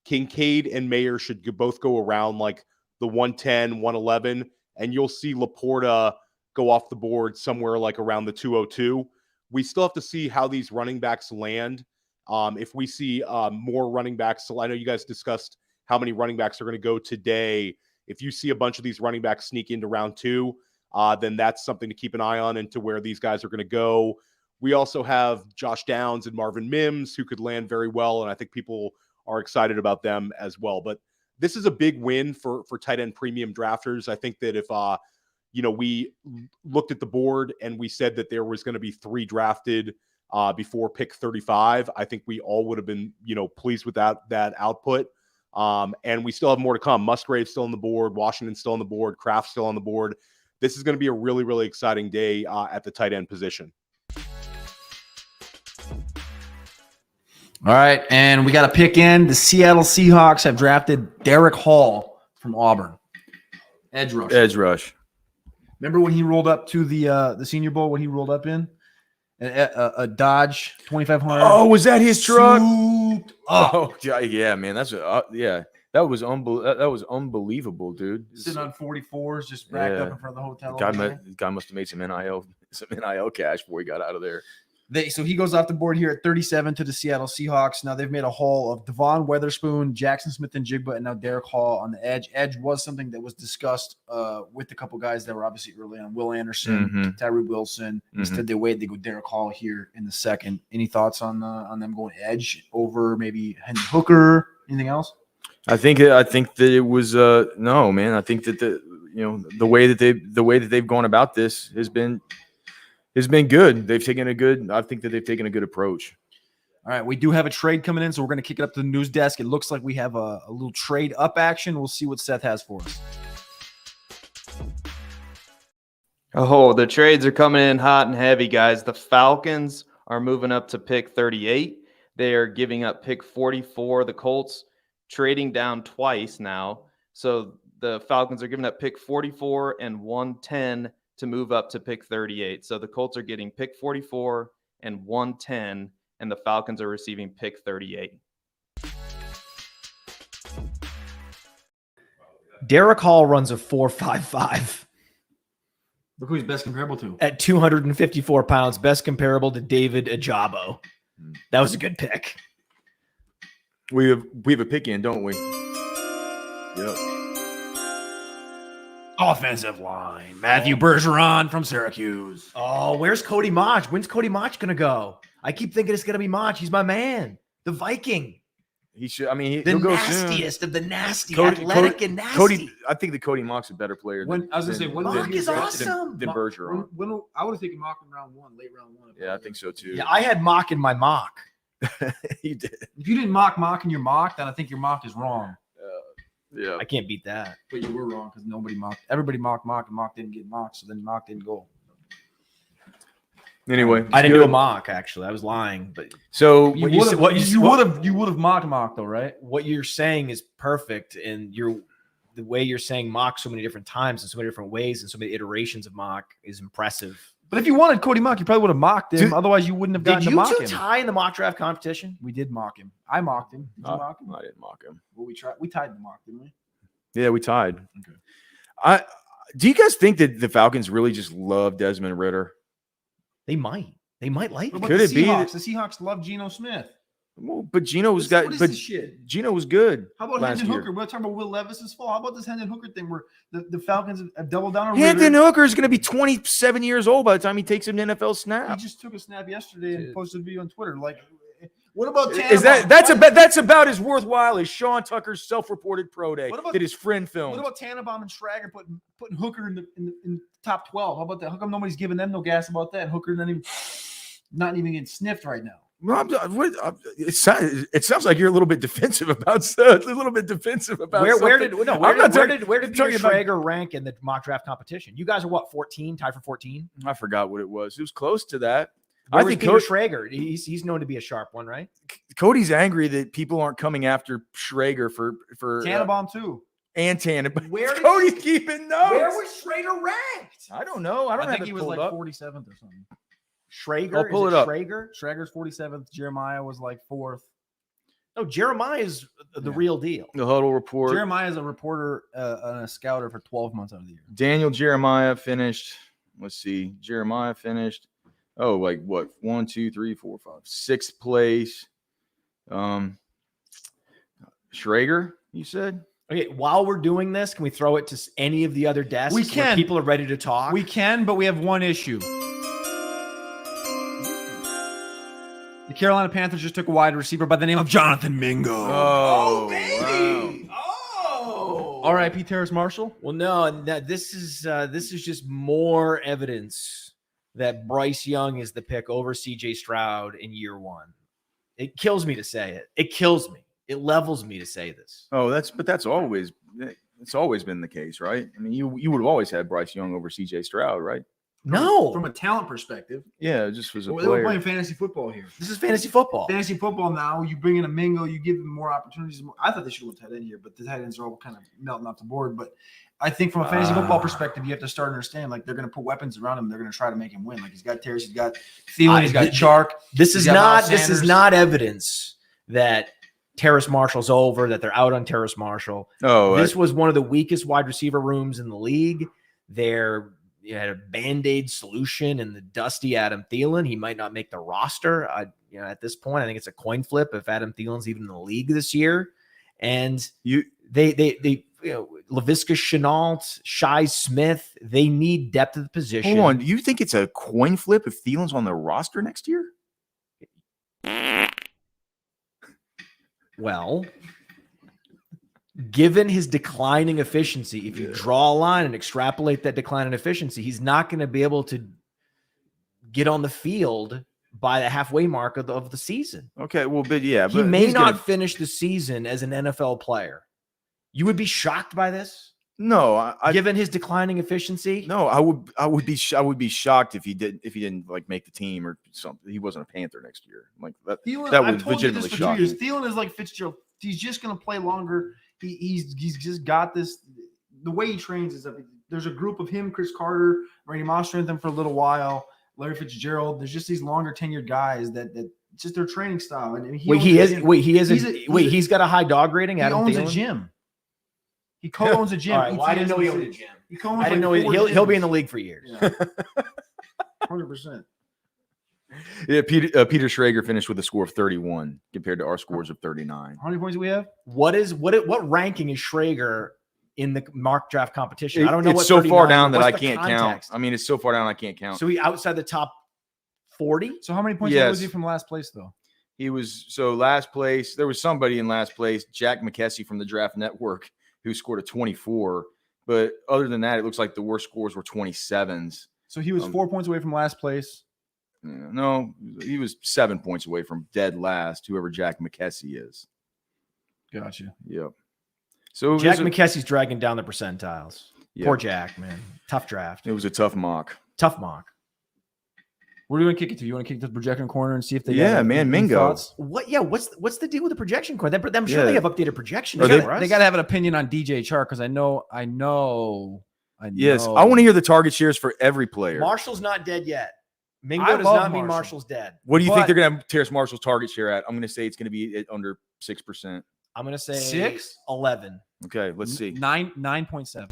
Kincaid and Mayer should both go around like the 110, 111, and you'll see LaPorta go off the board somewhere like around the 202. We still have to see how these running backs land. If we see more running backs, so I know you guys discussed how many running backs are going to go today. If you see a bunch of these running backs sneak into round 2, then that's something to keep an eye on into where these guys are going to go. We also have Josh Downs and Marvin Mims who could land very well, and I think people are excited about them as well. But this is a big win for tight end premium drafters. I think that if we looked at the board and we said that there was going to be 3 drafted before pick 35, I think we all would have been pleased with that output. And we still have more to come. Musgrave still on the board, Washington still on the board, Kraft still on the board. This is going to be a really, really exciting day at the tight end position. All right, and we got to pick in. The Seattle Seahawks have drafted Derek Hall from Auburn. Edge rush. Remember when he rolled up to the Senior Bowl? What he rolled up in? A Dodge 2500. Oh, was that his truck? Oh, yeah, man. That's yeah. That was unbelievable, dude. Sitting on 44s, just backed up in front of the hotel. The guy must have made some NIL cash before he got out of there. So he goes off the board here at 37 to the Seattle Seahawks. Now they've made a haul of Devon Witherspoon, Jackson Smith and Jigba, and now Derek Hall on the edge. Edge was something that was discussed with a couple guys that were obviously early on. Will Anderson, Tyree Wilson. Instead, they waited. They go Derek Hall here in the second. Any thoughts on them going edge over maybe Hendon Hooker? Anything else? I think that it was no, man. I think that the way that they've gone about this has been good. I think that they've taken a good approach. All right, we do have a trade coming in, so we're going to kick it up to the news desk. It looks like we have a little trade up action. We'll see what Seth has for us. Oh, the trades are coming in hot and heavy, guys. The Falcons are moving up to pick 38. They are giving up pick 44. The Colts trading down twice now. So the Falcons are giving up pick 44 and 110 to move up to pick 38. So the Colts are getting pick 44 and 110, and the Falcons are receiving pick 38. Derek Hall runs a 4.55 Look who he's best comparable to. at 254 pounds, best comparable to David Ajabo. That was a good pick. We have a pick in, don't we? Yep. Offensive line. Matthew Bergeron from Syracuse. Oh, where's Cody Mach? When's Cody Mach going to go? I keep thinking it's going to be Mach. He's my man. The Viking. He should. I mean, The he'll go soon. nastiest of the nasty. Cody- athletic Cody- and nasty. Cody, I think the Cody Mock's a better player. When I was gonna say, when Mock was he is drafted? awesome. than Bergeron. When I would have taken Mock in round 1, late round 1. Yeah, I think so too. Yeah, I had Mach in my mock. He did. If you didn't mock in your mock, then I think your mock is wrong. Yeah. I can't beat that. But you were wrong because nobody mocked. Everybody mocked, and Mock didn't get mocked, so then Mock didn't go. Anyway, I didn't do good. a mock, actually. I was lying. But So What you said- what you- You would have mocked though, right? what you're saying is perfect. And the way you're saying mock so many different times in so many different ways and so many iterations of mock is impressive. But if you wanted Cody Mock, you probably would have mocked him. Dude, Otherwise, you wouldn't have gotten Did to you mock two him. tie in the mock draft competition? We did mock him. I mocked him. Did you mock him? I didn't mock him. Well, we tied the mock, didn't we? Yeah, we tied. Okay. Do you guys think that the Falcons really just love Desmond Ridder? They might. They might like What it. about Could the it be Seahawks? that- The Seahawks love Geno Smith. Well, but Geno was What is this shit? Geno was good. How about last Hendon year. Hooker? We're talking about Will Levis's fall. How about this Hendon Hooker thing where the Falcons have doubled down on Hendon Ridder? Hooker is going to be 27 years old by the time he takes an NFL He snap. just took a snap yesterday and posted a video on Twitter. Like, what about Is Tannenbaum? that's about as worthwhile as Sean Tucker's self-reported pro day What about- that his friend What filmed? about Tannenbaum and Schrager putting Hooker in the top 12? How about that? How come nobody's giving them no gas about that? Hooker not even getting sniffed right now. It sounds like you're a little bit defensive about stuff. A little bit defensive about Where something. did I'm not talking- Peter talking about- Schrager rank in the mock draft competition? You guys are what, 14? Tied for 14? I forgot what it was. It was close to that. Where I was think Peter Cody, Schrager. He's known to be a sharp one, right? Cody's angry that people aren't coming after Schrager for Tannenbaum too. and Tannenbaum. Where did- Cody's keeping notes. Where was Schrager ranked? I don't know. I don't I have think it he was pulled like up. 47th or something. Schrager. I'll pull Is it up. Schrager? Schrager's 47th. Jeremiah was like 4th. No, Jeremiah is the Yeah. real deal. The huddle report. Jeremiah is a reporter and a scouter for 12 months out of the year. Daniel Jeremiah finished. Let's see. Jeremiah finished. Oh, like what? 1, 2, 3, 4, 5, 6th place. Schrager, you said? Okay, while we're doing this, can we throw it to any of the other desks? We where can. people are ready to talk. We can, but we have one issue. The Carolina Panthers just took a wide receiver by the name of Jonathan Mingo. Oh, baby! Oh, R.I.P. Terrace Marshall. Well, no, this is just more evidence that Bryce Young is the pick over C.J. Stroud in year one. It kills me to say it. It kills me. It levels me to say this. Oh, that's always been the case, right? I mean, you would have always had Bryce Young over C.J. Stroud, right? No, From a talent perspective, Yeah, it just was a we're player. playing fantasy football here. this is fantasy football. Fantasy football now, you bring in a Mingo, you give them more opportunities. I thought they should have tight end here, but the tight ends are all kind of melting off the board. But I think from a fantasy football perspective, you have to start to understand, like, they're going to put weapons around him. They're going to try to make him win. Like, he's got Terrace, he's got Thielen, he's got Chark. This is got Miles not Sanders. evidence that Terrace Marshall's over, that they're out on Terrace Marshall. Oh, This was one of the weakest wide receiver rooms in the league. You had a Band-Aid solution in the dusty Adam Thielen. He might not make the roster. At this point, I think it's a coin flip if Adam Thielen's even in the league this year. And they Laviska Shenault, Shai Smith, they need depth of the position. hold on. Do you think it's a coin flip if Thielen's on the roster next year? Well, given his declining efficiency, if you draw a line and extrapolate that decline in efficiency, he's not going to be able to get on the field by the halfway mark of the season. Okay, well, but yeah, He but may he's not gonna- finish the season as an NFL player. You would be shocked by this? No, I given his declining efficiency? no, I would be shocked if he didn't like make the team or something. He wasn't a Panther next year. Like that. Thielen, That I've would told you this legitimately for 2 shock years. me. Thielen is like Fitzgerald. He's just going to play longer. He's just got this. The way he trains is that there's a group of him, Chris Carter, Randy Moss trained them for a little while. Larry Fitzgerald. There's just these longer tenured guys that just their training style. And he's got a high dog rating. He Adam owns Thielen? a gym. He co-owns a gym. All right, well, I didn't know he owned a gym. He co-owns I didn't know like he'll be in the league for years. 100%. Yeah, Peter Schrager finished with a score of 31 compared to our scores of 39. How many points do we have? What ranking is Schrager in the mock draft competition? I don't know. It's what so far 39 down that I what's the can't count. context? I mean, it's so far down I can't count. So he outside the top 40. So how many points Yes. was he from last place, though? He was last place. There was somebody in last place, Jack McKessie from the Draft Network, who scored a 24. But other than that, it looks like the worst scores were 27s. So he was 4 points away from last place. No, he was 7 points away from dead last, whoever Jack McKessie is. Gotcha. Yep. So Jack McKessie's dragging down the percentiles. Yeah. Poor Jack, man. Tough draft. It was a tough mock. Tough mock. Where do you want to kick it to? You want to kick to the projection corner and see if they Yeah, got man, any Mingo. thoughts? What? Yeah. What's the deal with the projection cord? I'm sure Yeah. they have updated projections. Are They for us. got to have an opinion on DJ Chark because I know. Yes, I want to hear the target shares for every player. Marshall's not dead yet. Mingo I does love not mean Marshall. Marshall's dead. What do you think But- they're going to have Terrace Marshall's target share at? I'm going to say it's going to be at under 6%. I'm gonna say 6? 11. Okay, let's see. 9.7.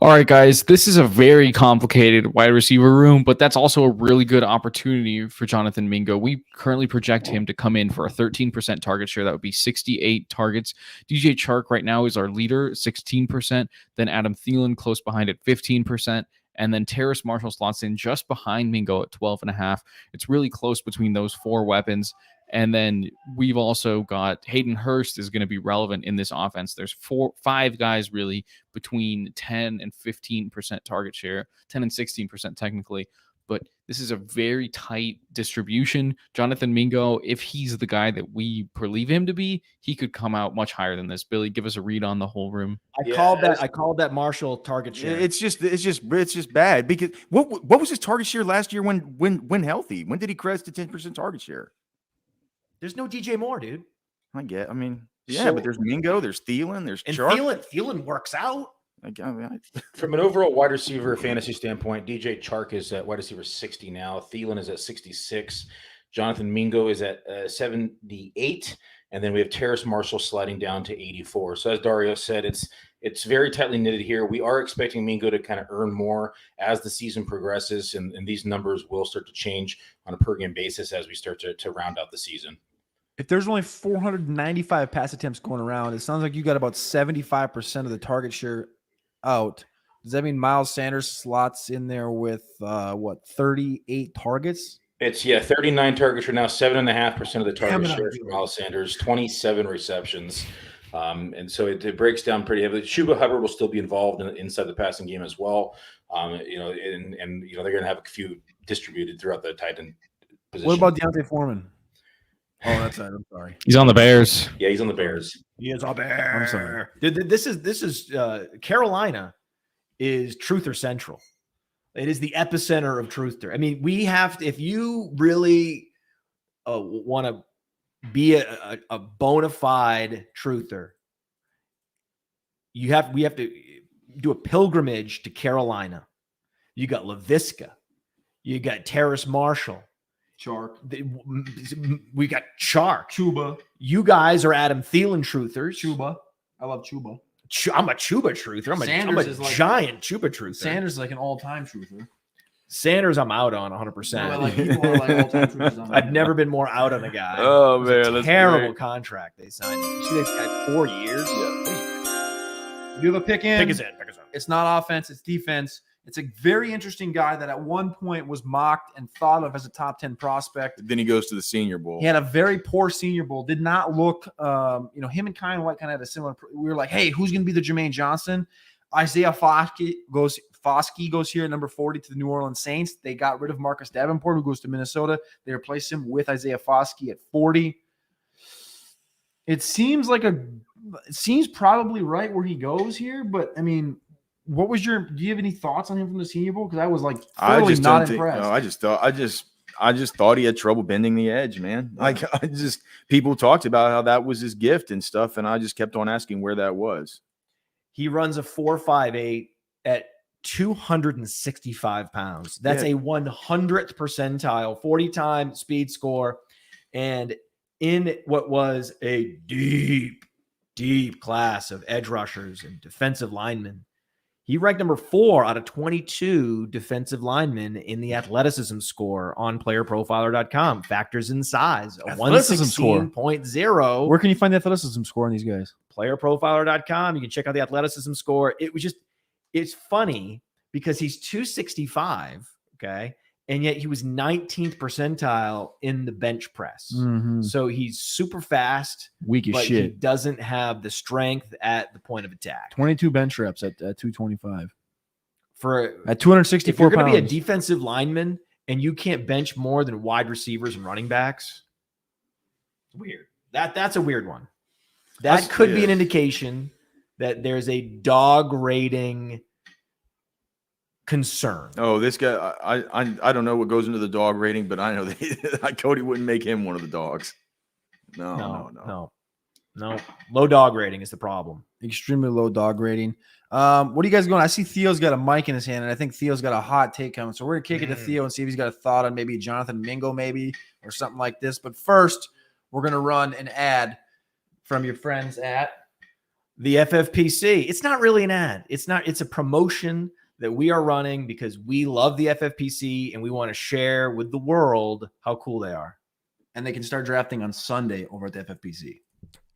All right, guys, this is a very complicated wide receiver room, but that's also a really good opportunity for Jonathan Mingo. We currently project him to come in for a 13% target share. That would be 68 targets. DJ Chark right now is our leader, 16%. Then Adam Thielen close behind at 15%. And then Terrace Marshall slots in just behind Mingo at 12.5. It's really close between those four weapons. And then we've also got Hayden Hurst is going to be relevant in this offense. There's 5 guys really between 10 and 15% target share, 10 and 16% technically. But this is a very tight distribution. Jonathan Mingo, if he's the guy that we believe him to be, he could come out much higher than this. Billy, give us a read on the whole room. I called that Marshall target share. It's just bad because what was his target share last year when healthy? When did he crest to 10% target share? There's no DJ Moore, dude. Yeah, So- but there's Mingo, there's Thielen, there's And Chark. Thielen works out. From an overall wide receiver fantasy standpoint, DJ Chark is at wide receiver 60 now. Thielen is at 66. Jonathan Mingo is at 78. And then we have Terrace Marshall sliding down to 84. So as Dario said, it's very tightly knitted here. We are expecting Mingo to kind of earn more as the season progresses, and these numbers will start to change on a per-game basis as we start to round out the season. If there's only 495 pass attempts going around, it sounds like you got about 75% of the target share out. Does that mean Miles Sanders slots in there with 38 targets? It's 39 targets for now, 7.5% of the target share for Miles Sanders, 27 receptions. And so it breaks down pretty heavily. Chuba Hubbard will still be involved inside the passing game as well. And they're going to have a few distributed throughout the tight end position. What about Deontay Foreman? Oh, that's right. I'm sorry. He's on the Bears. Yeah, he's on the Bears. He is a bear. I'm sorry. This is Carolina is Truther Central. It is the epicenter of Truther. I mean, we have to, if you really want to be a bona fide Truther, we have to do a pilgrimage to Carolina. You got LaVisca. You got Terrace Marshall. Chark. We got Chark. Chuba. You guys are Adam Thielen truthers. Chuba. I love Chuba. I'm a Chuba truther. I'm Sanders a is like- giant Chuba truther. Sanders is like an all-time truther. Sanders, I'm out on 100%. No, like people are like all-time truthers. I'm I've never been more out on a guy. Oh, It was man, a that's terrible great. contract they signed. You see, they've got 4 years. You have a pick in. Pick us in. It's not offense, it's defense. It's a very interesting guy that at one point was mocked and thought of as a top 10 prospect. Then he goes to the Senior Bowl. He had a very poor Senior Bowl. Did not look, him and Keion White kind of had a similar. We were like, hey, who's going to be the Jermaine Johnson? Isaiah Foskey goes here at number 40 to the New Orleans Saints. They got rid of Marcus Davenport, who goes to Minnesota. They replaced him with Isaiah Foskey at 40. It seems like it seems probably right where he goes here. But I mean, do you have any thoughts on him from the Senior Bowl? Because I was like thoroughly not impressed. I just thought he had trouble bending the edge, man. Like people talked about how that was his gift and stuff, and I just kept on asking where that was. He runs a 4.58 at 265 pounds. That's a 100th percentile 40-time speed score. And in what was a deep class of edge rushers and defensive linemen, he ranked number 4 out of 22 defensive linemen in the athleticism score on playerprofiler.com. Factors in size, a 116.0. Where can you find the athleticism score on these guys? Playerprofiler.com. You can check out the athleticism score. It's funny because he's 265, okay? And yet he was 19th percentile in the bench press. Mm-hmm. So he's super fast, weak as but shit. he doesn't have the strength at the point of attack. 22 bench reps at 225. At 264 if you're going to be a pounds. defensive lineman and you can't bench more than wide receivers and running backs, it's weird. That's a weird one. That could be an indication that there's a dog rating concern. Oh, this guy, I don't know what goes into the dog rating, but I know that Cody wouldn't make him one of the dogs. No. Low dog rating is the problem. Extremely low dog rating. What are you guys going? I see Theo's got a mic in his hand, and I think Theo's got a hot take coming. So we're going to kick it to Theo and see if he's got a thought on maybe Jonathan Mingo or something like this. But first, we're going to run an ad from your friends at the FFPC. It's not really an ad. It's a promotion that we are running because we love the FFPC and we want to share with the world how cool they are. And they can start drafting on Sunday over at the FFPC.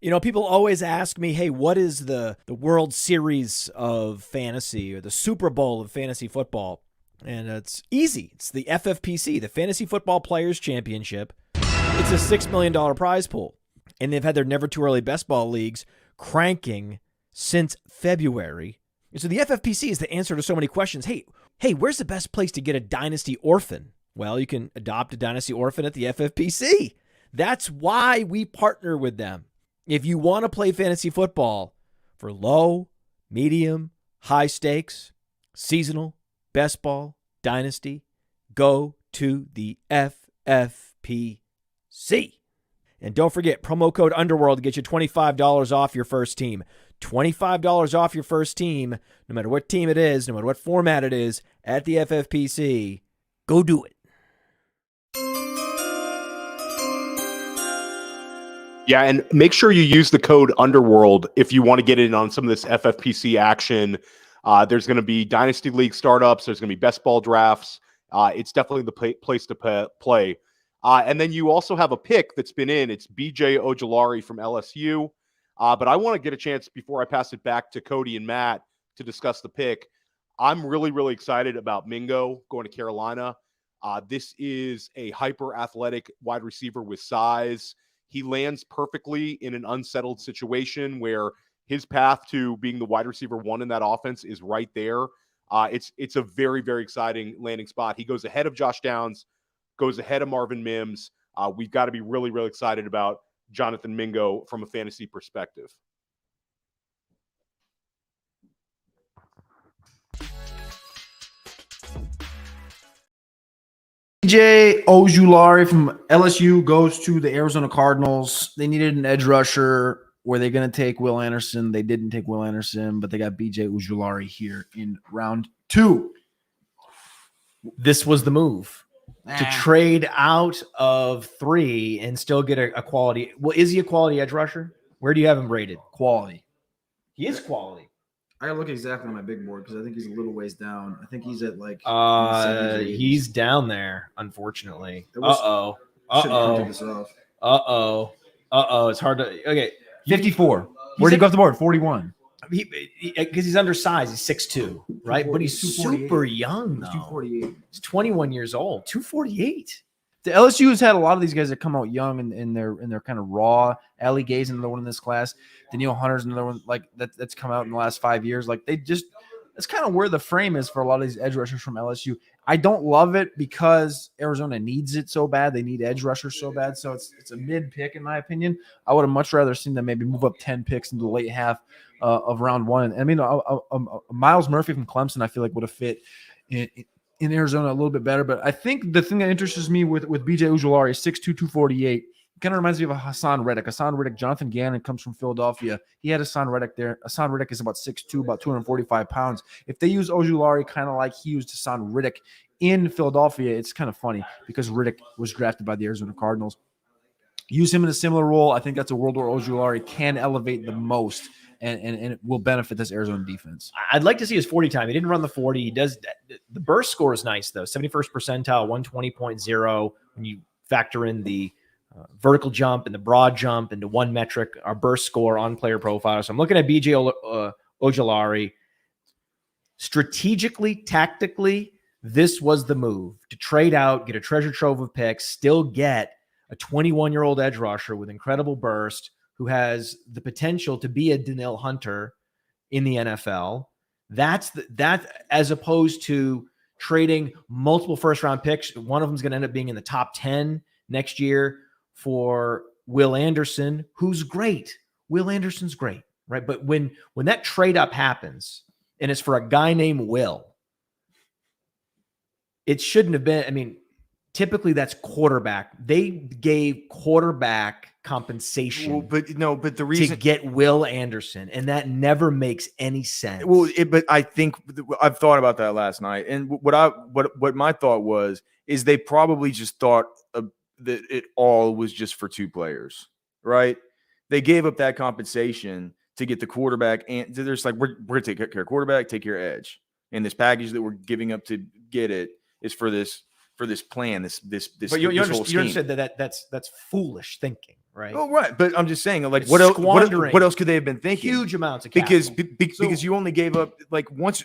You know, people always ask me, hey, what is the World Series of fantasy or the Super Bowl of fantasy football? And it's easy. It's the FFPC, the Fantasy Football Players Championship. It's a $6 million prize pool. And they've had their Never Too Early Best Ball leagues cranking since February. And so the FFPC is the answer to so many questions. Hey, where's the best place to get a Dynasty Orphan? Well, you can adopt a Dynasty Orphan at the FFPC. That's why we partner with them. If you want to play fantasy football for low, medium, high stakes, seasonal, best ball, dynasty, go to the FFPC. And don't forget, promo code Underworld to get you $25 off your first team. $25 off your first team, no matter what team it is, no matter what format it is, at the FFPC. Go do it. Yeah, and make sure you use the code Underworld if you want to get in on some of this FFPC action. There's going to be Dynasty League startups. There's going to be best ball drafts. It's definitely the place to play. And then you also have a pick that's been in. It's BJ Ojulari from LSU. But I want to get a chance before I pass it back to Cody and Matt to discuss the pick. I'm really, really excited about Mingo going to Carolina. This is a hyper-athletic wide receiver with size. He lands perfectly in an unsettled situation where his path to being the wide receiver 1 in that offense is right there. It's a very, very exciting landing spot. He goes ahead of Josh Downs, goes ahead of Marvin Mims. We've got to be really, really excited about Jonathan Mingo from a fantasy perspective. BJ Ojulari from LSU goes to the Arizona Cardinals. They needed an edge rusher. Were they going to take Will Anderson? They didn't take Will Anderson, but they got BJ Ojulari here in round 2. This was the move. To trade out of 3 and still get a quality. Well, is he a quality edge rusher? Where do you have him rated? Quality. He is quality. I gotta look exactly on my big board because I think he's a little ways down. I think he's at like he's down there, unfortunately. Take this off. It's hard to 54. Where did he go off the board? 41. Because he's undersized. He's 6'2", right? But he's super young, though. 248. He's 21 years old. 248. The LSU has had a lot of these guys that come out young and they're kind of raw. Ali Gay's another one in this class. Daniil Hunter's another one like that's come out in the last 5 years. Like they just that's kind of where the frame is for a lot of these edge rushers from LSU. I don't love it because Arizona needs it so bad. They need edge rushers so bad. So it's a mid pick in my opinion. I would have much rather seen them maybe move up 10 picks into the late half of round one. I mean, Miles Murphy from Clemson, I feel like would have fit in Arizona a little bit better. But I think the thing that interests me with BJ Ojulari is 6'2", 248. Kind of reminds me of a Hassan Reddick. Hassan Reddick, Jonathan Gannon comes from Philadelphia. He had Hassan Reddick there. Hassan Reddick is about 6'2", about 245 pounds. If they use Ojulari kind of like he used Hassan Reddick in Philadelphia, it's kind of funny because Reddick was drafted by the Arizona Cardinals. Use him in a similar role. I think that's a world where Ojulari can elevate the most and it will benefit this Arizona defense. I'd like to see his 40 time. He didn't run the 40. He does. The burst score is nice, though. 71st percentile, 120.0. When you factor in the vertical jump and the broad jump into one metric, our burst score on Player Profiler. So I'm looking at BJ Ojulari. Strategically, tactically, this was the move to trade out, get a treasure trove of picks, still get a 21-year-old edge rusher with incredible burst who has the potential to be a Danielle Hunter in the NFL. That as opposed to trading multiple first-round picks. One of them is going to end up being in the top 10 next year for Will Anderson, who's great. Will Anderson's great, right? But when that trade up happens and it's for a guy named Will, it shouldn't have been. I mean, typically that's quarterback. They gave quarterback compensation, but the reason to get Will Anderson, and that never makes any sense. But I think I've thought about that last night, and what my thought was is they probably just thought that it all was just for two players, right? They gave up that compensation to get the quarterback, and they're just like, we're going to take care of quarterback, take care of edge, and this package that we're giving up to get it is for this plan. This. But you this whole understand scheme. that's foolish thinking, right? Oh, right. But I'm just saying, like, It's what else? squandering What else could they have been thinking? Huge amounts of capital. Because you only gave up, like, once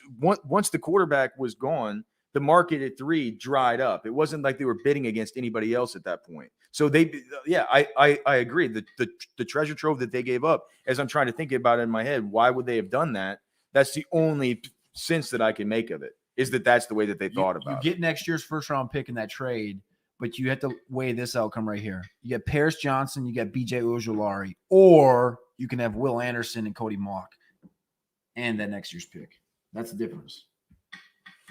the quarterback was gone, the market at 3 dried up. It wasn't like they were bidding against anybody else at that point. So I agree. The treasure trove that they gave up, as I'm trying to think about it in my head, why would they have done that? That's the only sense that I can make of it, is that's the way that they thought about it. You get next year's first-round pick in that trade, but you have to weigh this outcome right here. You get Paris Johnson, you get BJ Ojulari, or you can have Will Anderson and Cody Mock and that next year's pick. That's the difference.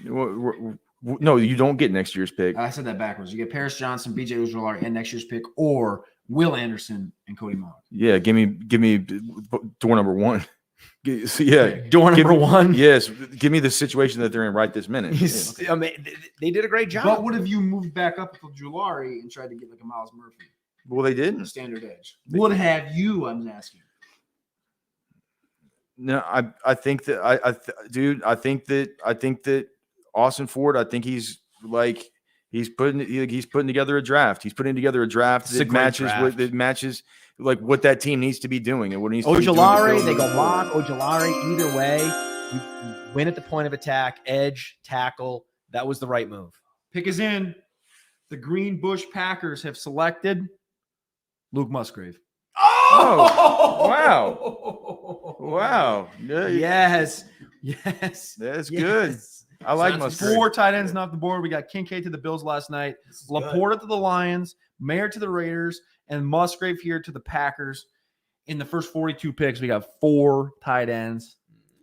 No, you don't get next year's pick. I said that backwards. You get Paris Johnson, BJ Ojulari, and next year's pick, or Will Anderson and Cody Mock. Yeah, give me door number 1. Door number 1. Yes, give me the situation that they're in right this minute. I mean, they did a great job. But what if you moved back up with Ojulari and tried to get like a Miles Murphy? Well, they didn't. Standard edge. Would have you? I'm asking. No, I think that I think that Austin Ford, I think he's putting together a draft. He's putting together a draft that matches like what that team needs to be doing and what needs to be doing. Ojulari, they go Mock, Ojulari, either way, you win at the point of attack, edge, tackle. That was the right move. Pick is in. The Green Bush Packers have selected Luke Musgrave. Oh, wow. Wow. Yes. That's good. I like Musgrave. 4 tight ends off the board. We got Kincaid to the Bills last night, LaPorta to the Lions, Mayer to the Raiders, and Musgrave here to the Packers. In the first 42 picks, we got 4 tight ends,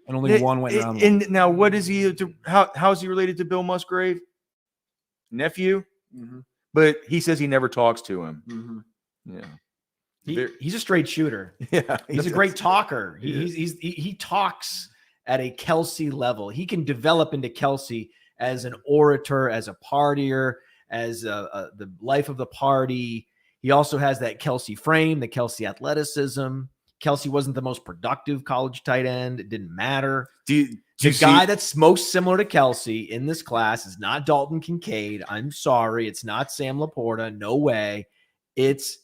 and only one went around. And now, what is he? How is he related to Bill Musgrave? Nephew, but he says he never talks to him. Yeah, he's a straight shooter. Yeah, he's a great talker. He talks at a Kelley level. He can develop into Kelley as an orator, as a partier, as the life of the party. He also has that Kelley frame, the Kelley athleticism. Kelley wasn't the most productive college tight end. It didn't matter. The guy that's most similar to Kelley in this class is not Dalton Kincaid. I'm sorry. It's not Sam LaPorta. No way. It's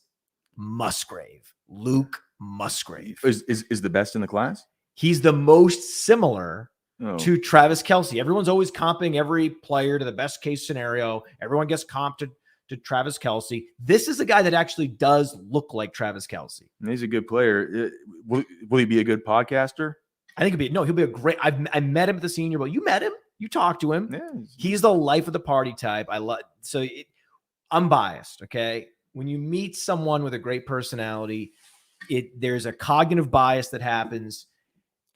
Musgrave. Luke Musgrave. Is the best in the class? He's the most similar to Travis Kelce. Everyone's always comping every player to the best case scenario. Everyone gets comped to Travis Kelce. This is a guy that actually does look like Travis Kelce. And he's a good player. Will he be a good podcaster? I think he'll be a great. I met him at the Senior Bowl. You met him. You talked to him. Yeah. He's the life of the party type. I'm biased. Okay. When you meet someone with a great personality, there's a cognitive bias that happens.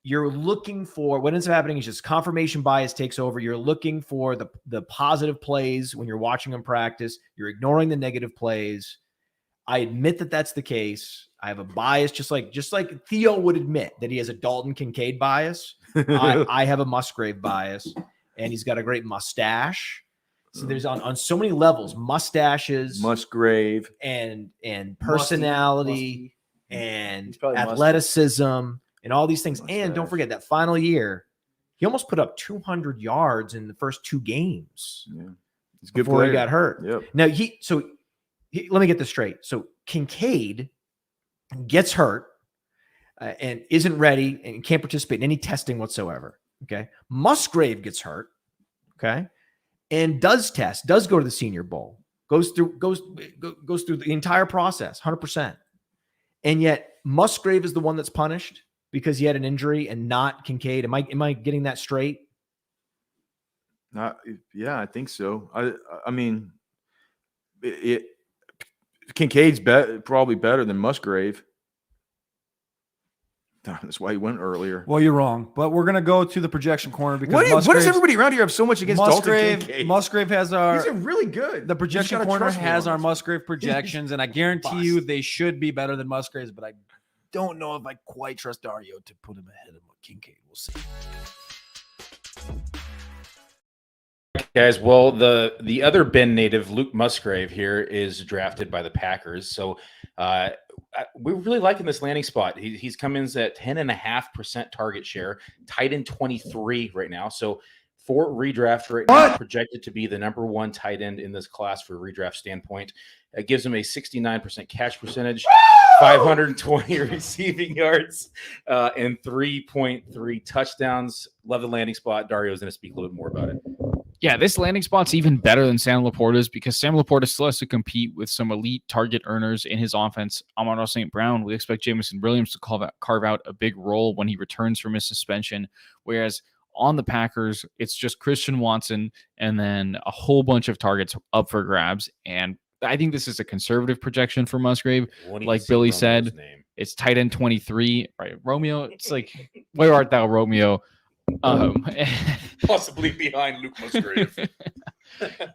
You're looking for what ends up happening is just confirmation bias takes over. You're looking for the positive plays when you're watching them practice. You're ignoring the negative plays. I admit that that's the case. I have a bias, just like Theo would admit that he has a Dalton Kincaid bias. I have a Musgrave bias, and he's got a great mustache. So there's on so many levels, mustaches, Musgrave, and personality, and He's probably athleticism, and all these things. And don't Mustache. forget that final year, he almost put up 200 yards in the first 2 games Yeah. He's a good before player. he got hurt. Yep. Now let me get this straight. So Kincaid gets hurt and isn't ready and can't participate in any testing whatsoever. Okay. Musgrave gets hurt. Okay. And does go to the Senior Bowl, goes through the entire process, 100%. And yet Musgrave is the one that's punished because he had an injury and not Kincaid. Am I getting that straight? Yeah, I think so. I mean, Kincaid's probably better than Musgrave. That's why he went earlier. Well, you're wrong, but we're gonna go to the projection corner because What does everybody around here have so much against Dalton Kincaid? Musgrave has our. He's really good. The projection You just gotta corner trust me has on our this. Musgrave projections, and I guarantee you they should be better than Musgrave's, but I don't know if I quite trust Dario to put him ahead of Kincaid. We'll see. Guys, well, the other Bend native, Luke Musgrave, here is drafted by the Packers. So we're really liking this landing spot. He's come in at 10.5% target share, tight end 23 right now. So for redraft right now, projected to be the number 1 tight end in this class for redraft standpoint. It gives him a 69% catch percentage, 520 receiving yards, and 3.3 touchdowns. Love the landing spot. Dario's going to speak a little bit more about it. Yeah, this landing spot's even better than Sam LaPorta's because Sam LaPorta still has to compete with some elite target earners in his offense. Amon-Ra St. Brown, we expect Jameson Williams to carve out a big role when he returns from his suspension, whereas on the Packers, it's just Christian Watson and then a whole bunch of targets up for grabs. And I think this is a conservative projection for Musgrave. Like Billy said, it's tight end 23, right? Romeo, it's like, where art thou, Romeo? Possibly behind Luke Musgrave.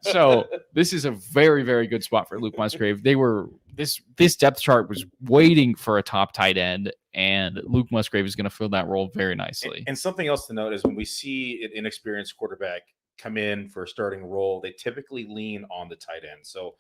So this is a very, very good spot for Luke Musgrave. This depth chart was waiting for a top tight end, and Luke Musgrave is going to fill that role very nicely. And something else to note is when we see an inexperienced quarterback come in for a starting role, they typically lean on the tight end. So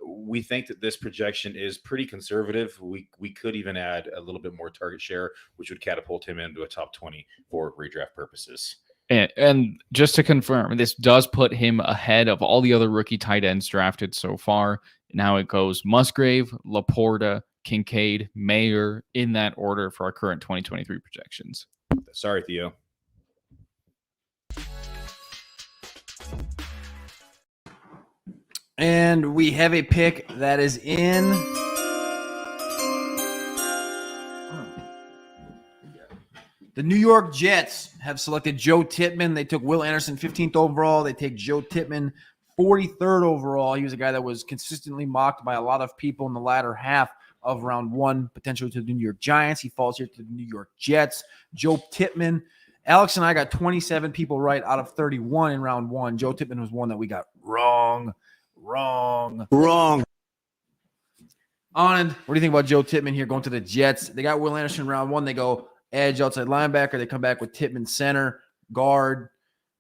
we think that this projection is pretty conservative. We could even add a little bit more target share, which would catapult him into a top 20 for redraft purposes. And just to confirm, this does put him ahead of all the other rookie tight ends drafted so far. Now it goes Musgrave, LaPorta, Kincaid, Mayer in that order for our current 2023 projections. Sorry, Theo. And we have a pick that is in. The New York Jets have selected Joe Tippmann. They took Will Anderson 15th overall. They take Joe Tippmann 43rd overall. He was a guy that was consistently mocked by a lot of people in the latter half of round 1, potentially to the New York Giants. He falls here to the New York Jets. Joe Tippmann. Alex and I got 27 people right out of 31 in round 1. Joe Tippmann was one that we got wrong. Anand, what do you think about Joe Tippmann here going to the Jets? They got Will Anderson round 1. They go edge, outside linebacker. They come back with Tippmann center, guard.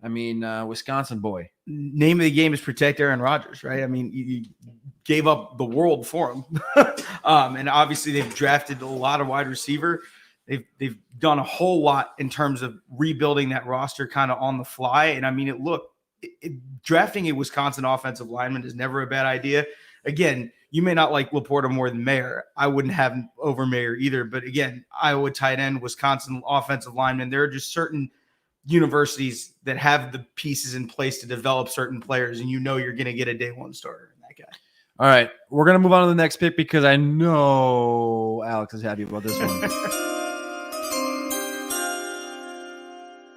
I mean, Wisconsin boy. Name of the game is protect Aaron Rodgers, right? I mean, you gave up the world for him. And obviously they've drafted a lot of wide receiver. They've done a whole lot in terms of rebuilding that roster kind of on the fly. And I mean, drafting a Wisconsin offensive lineman is never a bad idea. Again, you may not like LaPorta more than Mayer. I wouldn't have him over Mayer either. But again, Iowa tight end, Wisconsin offensive lineman, there are just certain universities that have the pieces in place to develop certain players, and you know you're going to get a day 1 starter in that guy. All right, we're going to move on to the next pick because I know Alex is happy about this one.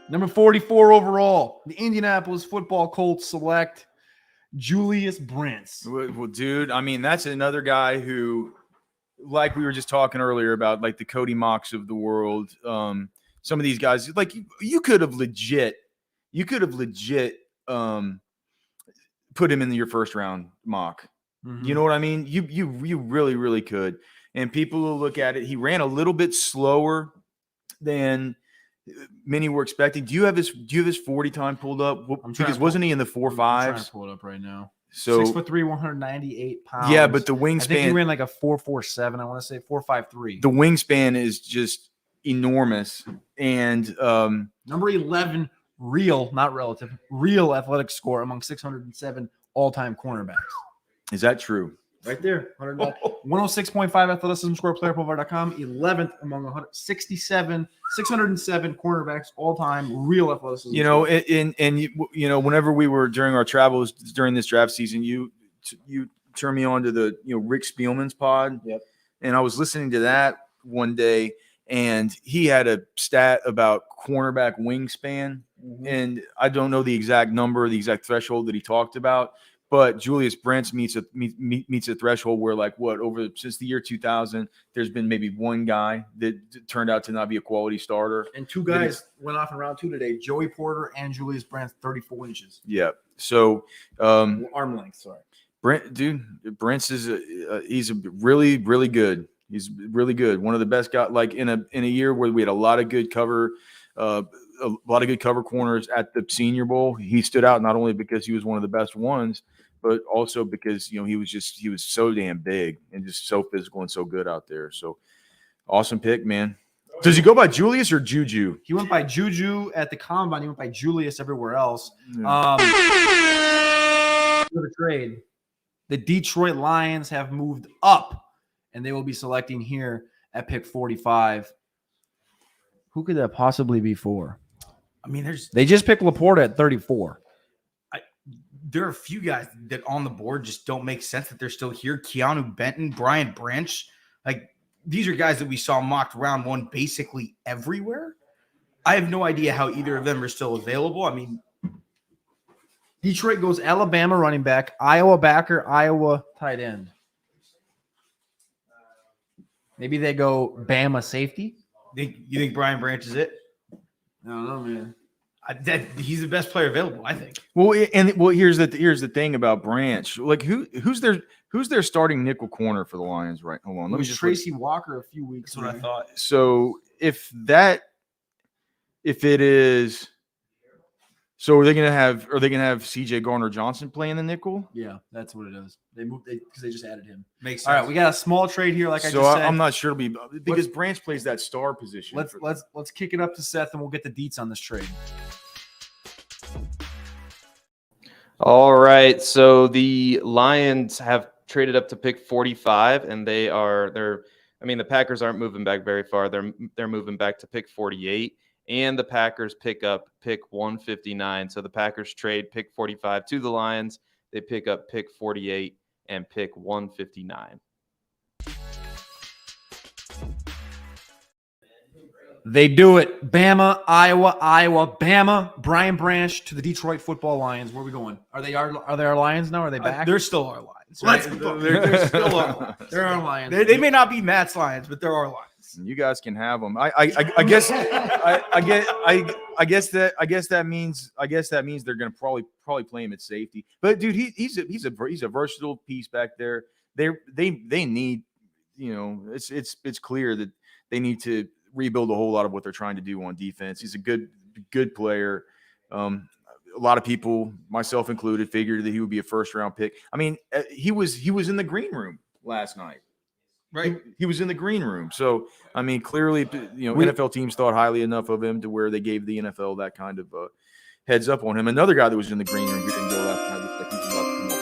Number 44 overall, the Indianapolis Football Colts select Julius Brents. Well, dude, I mean, that's another guy who, like we were just talking earlier about, like the Cody Mocks of the world. Some of these guys, like you could have legit put him in your first round mock. You know what I mean? You really, really could. And people will look at it. He ran a little bit slower than many were expecting. Do you have his 40 time pulled up? Because wasn't he in the 4.5s? I'm trying to pull it up right now. So 6'3", 198 pounds. Yeah, but the I think he wingspan, ran like a 4.47. I want to say 4.53. the wingspan is just enormous. And Number 11, real, not relative, real athletic score among 607 all-time cornerbacks. is that true? Right there. 106.5 athleticism score, playerprofiler.com. 11th among 607 cornerbacks all-time, real athleticism. You know, you know, whenever we were during our travels during this draft season, you turned me on to the Rick Spielman's pod. Yep. And I was listening to that one day, and he had a stat about cornerback wingspan, and I don't know the exact number, the exact threshold that he talked about. But Julius Brents meets a threshold where, like, since the year 2000, there's been maybe one guy that turned out to not be a quality starter. And two guys went off in round 2 today, Joey Porter and Julius Brents, 34 inches. Yeah. So arm length, sorry. Brents is he's really, really good. He's really good. One of the best guys. Like in a year where we had a lot of good cover, corners at the Senior Bowl, he stood out not only because he was one of the best ones, but also because he was so damn big and just so physical and so good out there. So awesome pick, man. Does he go by Julius or Juju? He went by Juju at the combine. He went by Julius everywhere else. Yeah. For the trade, the Detroit Lions have moved up, and they will be selecting here at pick 45. Who could that possibly be for? I mean, They just picked LaPorta at 34. there are a few guys that on the board just don't make sense that they're still here. Keanu Benton, Brian Branch, like these are guys that we saw mocked round 1 basically everywhere. I have no idea how either of them are still available. I mean, Detroit goes Alabama running back, Iowa backer, Iowa tight end. Maybe they go Bama safety. you think Brian Branch is it? I don't know, man. He's the best player available, I think. Well, here's the thing about Branch. Like who's their starting nickel corner for the Lions, right? Hold on, It was Tracy Walker a few weeks That's what ago. I thought. So it is, so are they gonna have CJ Garner-Johnson playing the nickel? Yeah, that's what it is. They moved because they just added him. Makes sense. All right, we got a small trade here, like I So just said. I'm not sure it'll be because Branch plays that star position. Let's kick it up to Seth, and we'll get the deets on this trade. All right. So the Lions have traded up to pick 45, and the Packers aren't moving back very far. They're moving back to pick 48, and the Packers pick up pick 159. So the Packers trade pick 45 to the Lions. They pick up pick 48 and pick 159. They do it. Bama, Iowa, Bama. Brian Branch to the Detroit Football Lions. Where are we going? Are they our Lions now? Are they back? They're still our Lions. Right? They're still our Lions. They're our Lions. They may not be Matt's Lions, but they're our Lions. You guys can have them. I guess that means they're gonna probably play him at safety. But dude, he's a versatile piece back there. They need, it's clear that they need to rebuild a whole lot of what they're trying to do on defense. He's a good player. A lot of people, myself included, figured that he would be a first-round pick. I mean, he was in the green room last night. Right. He was in the green room. So, I mean, clearly, NFL teams thought highly enough of him to where they gave the NFL that kind of heads up on him. Another guy that was in the green room who didn't go last night looks like he's about to come off.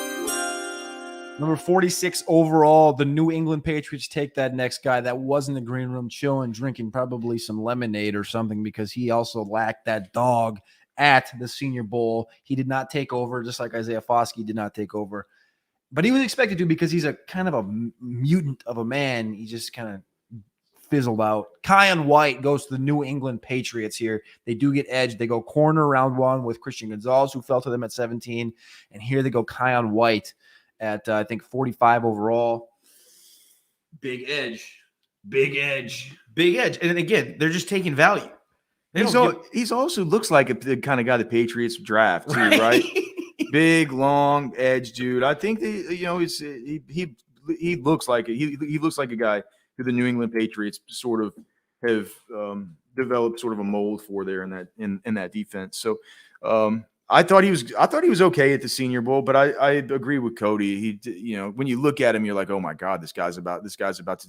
Number 46 overall, the New England Patriots take that next guy that was in the green room chilling, drinking probably some lemonade or something because he also lacked that dog at the Senior Bowl. He did not take over, just like Isaiah Foskey did not take over. But he was expected to because he's a kind of a mutant of a man. He just kind of fizzled out. Keion White goes to the New England Patriots here. They do get edged. They go corner round 1 with Christian Gonzalez, who fell to them at 17. And here they go Keion White at, I think, 45 overall. Big edge. Big edge. Big edge. And again, they're just taking value. He's also looks like the kind of guy the Patriots draft too, right? Big, long edge dude. I think he looks like he looks like a guy who the New England Patriots sort of have developed sort of a mold for there in that defense. So I thought he was okay at the Senior Bowl, but I agree with Cody. When you look at him, you're like, oh my God, this guy's about to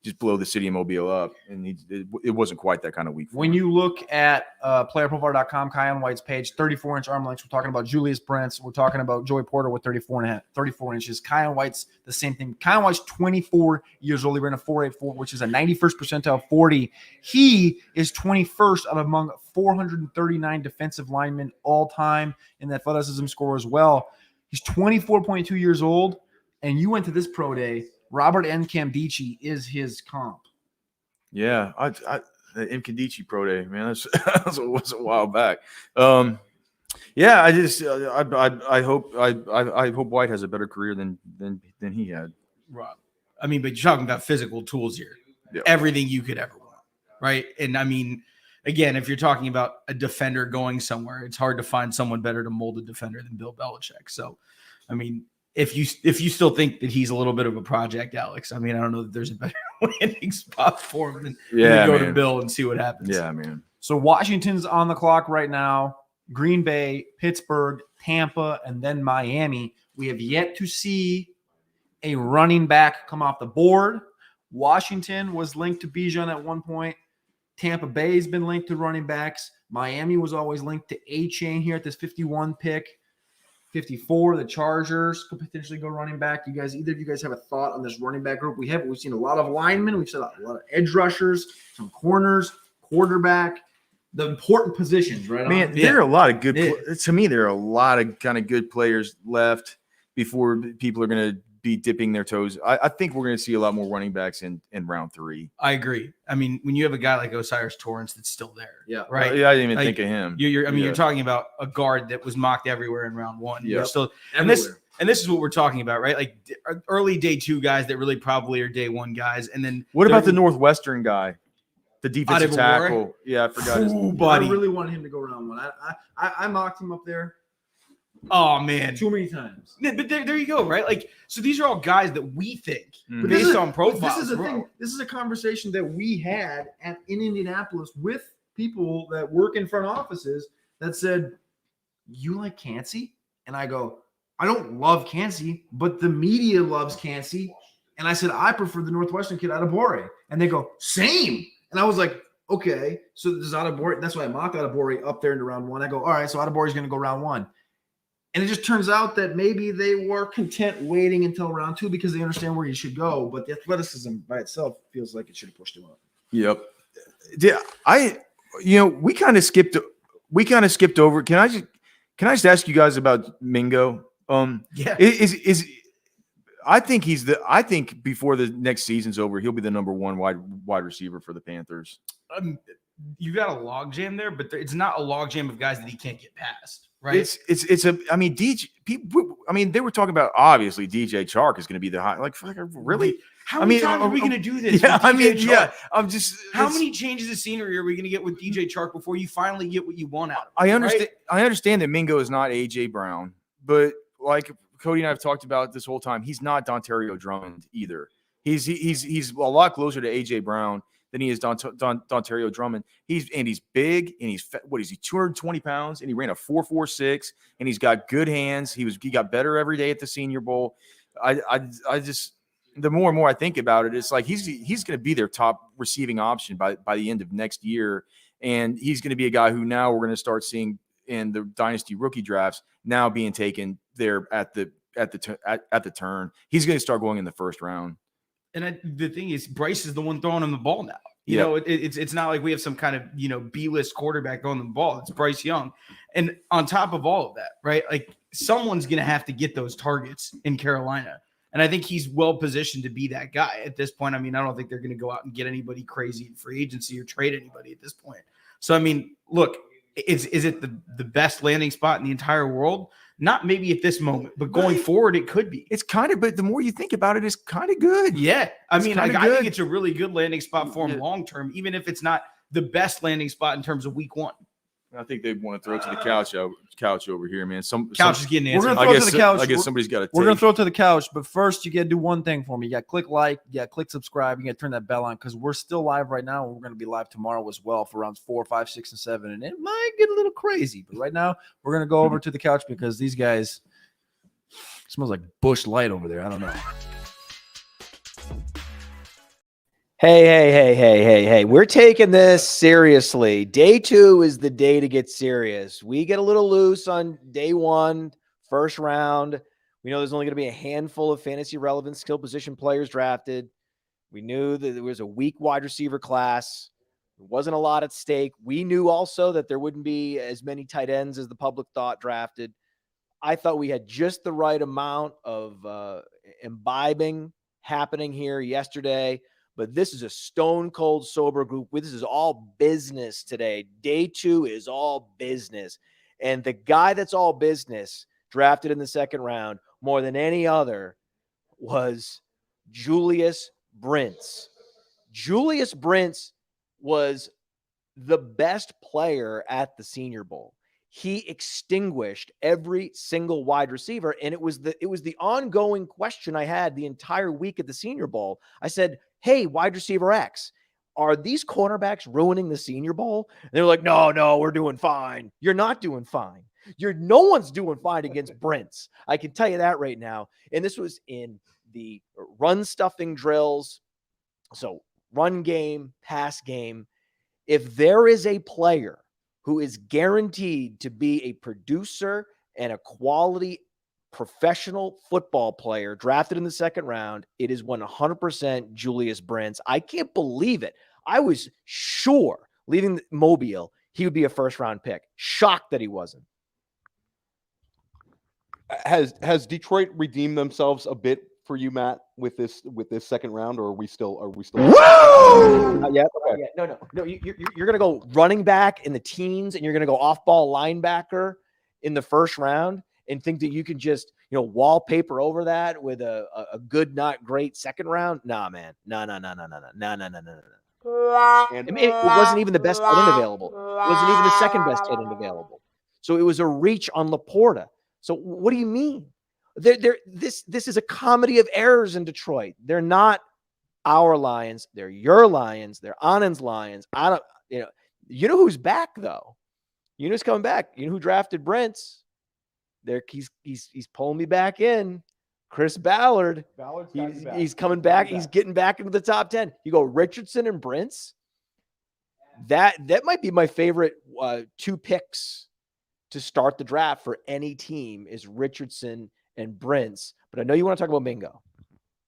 just blow the city of Mobile up, and it wasn't quite that kind of week. When you look at PlayerProfiler.com, Keion White's page, 34-inch arm lengths. We're talking about Julius Brents. We're talking about Joey Porter with 34 inches. Keion White's the same thing. Keion White's 24 years old. He ran a 4.84, which is a 91st percentile 40. He is 21st out of among 439 defensive linemen all time in the athleticism score as well. He's 24.2 years old, and you went to this pro day. Robert Nkemdiche is his comp. Yeah, the Nkemdiche pro day, man. That was a while back. Yeah, I hope White has a better career than he had. Rob, I mean, but you're talking about physical tools here. Yeah. Everything you could ever want, right? And I mean, again, if you're talking about a defender going somewhere, it's hard to find someone better to mold a defender than Bill Belichick. So, I mean, if you still think that he's a little bit of a project, Alex, I mean, I don't know that there's a better landing spot for him than to go to Bill and see what happens. Yeah, man. So Washington's on the clock right now. Green Bay, Pittsburgh, Tampa, and then Miami. We have yet to see a running back come off the board. Washington was linked to Bijan at one point. Tampa Bay has been linked to running backs. Miami was always linked to Achane here at this 51 pick. 54, the Chargers could potentially go running back. Either of you guys have a thought on this running back group? We've seen a lot of linemen. We've seen a lot of edge rushers, some corners, quarterback, the important positions, right? Man, there are a lot of good to me, there are a lot of kind of good players left before people are going to be dipping their toes. I think we're going to see a lot more running backs in round 3. I agree. I mean, when you have a guy like O'Cyrus Torrence that's still there, right? Yeah, I didn't even think of him. You're talking about a guard that was mocked everywhere in round 1. Yeah, still, and this is what we're talking about, right? Like early day 2 guys that really probably are day 1 guys, and then what about the Northwestern guy, the defensive tackle? Yeah, I forgot his name. I really wanted him to go round 1. I mocked him up there. Oh man, too many times. But there you go, right? Like, so these are all guys that we think based on profiles. This is the thing. This is a conversation that we had in Indianapolis with people that work in front offices that said, "You like Cansey?" And I go, "I don't love Cansey, but the media loves Cansey." And I said, "I prefer the Northwestern kid, Adebawore." And they go, "Same." And I was like, "Okay, so does Adebawore?" That's why I mocked Adebawore up there into round 1. I go, "All right, so Adebawore is going to go round 1." And it just turns out that maybe they were content waiting until round 2 because they understand where you should go. But the athleticism by itself feels like it should have pushed him up. Yep. We kind of skipped over. Can I just ask you guys about Mingo? Yeah. I think before the next season's over, he'll be the number 1 wide receiver for the Panthers. You got a logjam there, but it's not a logjam of guys that he can't get past. Right. They were talking about obviously DJ Chark is going to be the high. Like, really? How many times are we going to do this? Yeah, I'm just. How many changes of scenery are we going to get with DJ Chark before you finally get what you want out of him? I understand. Right? I understand that Mingo is not AJ Brown, but like Cody and I have talked about this whole time, he's not Dontario Drummond either. He's a lot closer to AJ Brown than he is Dontario Drummond. He's big, and he's 220 pounds, and he ran a 4.46, and he's got good hands. He got better every day at the Senior Bowl. I just the more and more I think about it, it's like he's going to be their top receiving option by the end of next year, and he's going to be a guy who now we're going to start seeing in the dynasty rookie drafts now being taken there at the turn. He's going to start going in the first round. And the thing is, Bryce is the one throwing him the ball now. You know, it's not like we have some kind of, B-list quarterback throwing the ball. It's Bryce Young. And on top of all of that, right, like someone's going to have to get those targets in Carolina. And I think he's well positioned to be that guy at this point. I mean, I don't think they're going to go out and get anybody crazy in free agency or trade anybody at this point. So, I mean, look, is it the best landing spot in the entire world? Not maybe at this moment, but going forward, it could be. It's kind of, but the more you think about it, it's kind of good. Yeah. I mean, I good. think it's a really good landing spot for him long term, even if it's not the best landing spot in terms of week one. I think they want to throw it to the couch over here, man. Couch is getting We're answered. gonna throw it to the couch. I guess somebody's got to. We're gonna throw it to the couch, but first you gotta do one thing for me. You gotta click like, you gotta click subscribe, you gotta turn that bell on because we're still live right now. And we're gonna be live tomorrow as well for rounds 4, 5, 6, and 7, and it might get a little crazy. But right now we're gonna go over to the couch because these guys smells like Bush Light over there. I don't know. Hey. We're taking this seriously. Day 2 is the day to get serious. We get a little loose on day 1, first round. We know there's only going to be a handful of fantasy relevant skill position players drafted. We knew that there was a weak wide receiver class. There wasn't a lot at stake. We knew also that there wouldn't be as many tight ends as the public thought drafted. I thought we had just the right amount of imbibing happening here yesterday. But this is a stone cold sober group. This is all business today. Day 2 is all business. And the guy that's all business drafted in the second round more than any other was Julius Brents. Julius Brents was the best player at the Senior Bowl. He extinguished every single wide receiver. And it was the ongoing question I had the entire week at the Senior Bowl. I said, hey, wide receiver X, are these cornerbacks ruining the Senior Bowl? And they're like, no, we're doing fine. You're not doing fine. No one's doing fine against Brents. I can tell you that right now. And this was in the run stuffing drills. So run game, pass game. If there is a player who is guaranteed to be a producer and a quality professional football player drafted in the second round, it is 100% Julius Brents. I can't believe it. I was sure leaving Mobile, he would be a first round pick. Shocked that he wasn't. Has Detroit redeemed themselves a bit for you, Matt, with this second round, or are we still? Woo! Not yet. Okay. No. You're gonna go running back in the teens, and you're gonna go off ball linebacker in the first round, and think that you can just wallpaper over that with a good, not great second round. Nah, man. No. It wasn't even the best tight end available. It wasn't even the second best tight end available. So it was a reach on LaPorta. So what do you mean? This is a comedy of errors in Detroit. They're not our Lions. They're your Lions. They're Anand's Lions. You know who's back though? You know who's coming back? You know who drafted Brents? He's pulling me back in. Chris Ballard. He's coming back. He's getting back into the top 10. You go Richardson and Brents. That might be my favorite 2 picks to start the draft for any team is Richardson and Brents. But I know you want to talk about Mingo.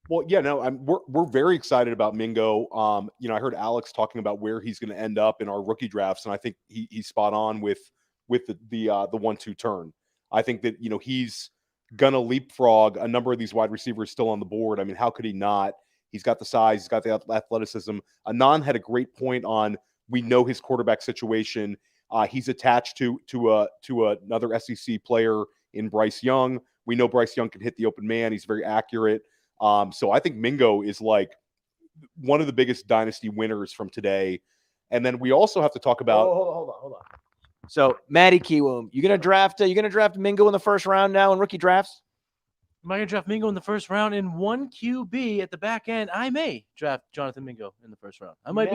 Well, yeah, no, we're very excited about Mingo. I heard Alex talking about where he's going to end up in our rookie drafts, and I think he's spot on with the 1-2 turn. I think that he's going to leapfrog a number of these wide receivers still on the board. I mean, how could he not? He's got the size, he's got the athleticism. Anand had a great point on we know his quarterback situation. He's attached to another SEC player in Bryce Young. We know Bryce Young can hit the open man. He's very accurate. So I think Mingo is like one of the biggest dynasty winners from today. And then we also have to talk about. Hold on. So Matty Kiwoom, you gonna draft Mingo in the first round now in rookie drafts? Am I gonna draft Mingo in the first round in 1 QB at the back end? I may draft Jonathan Mingo in the first round. I might.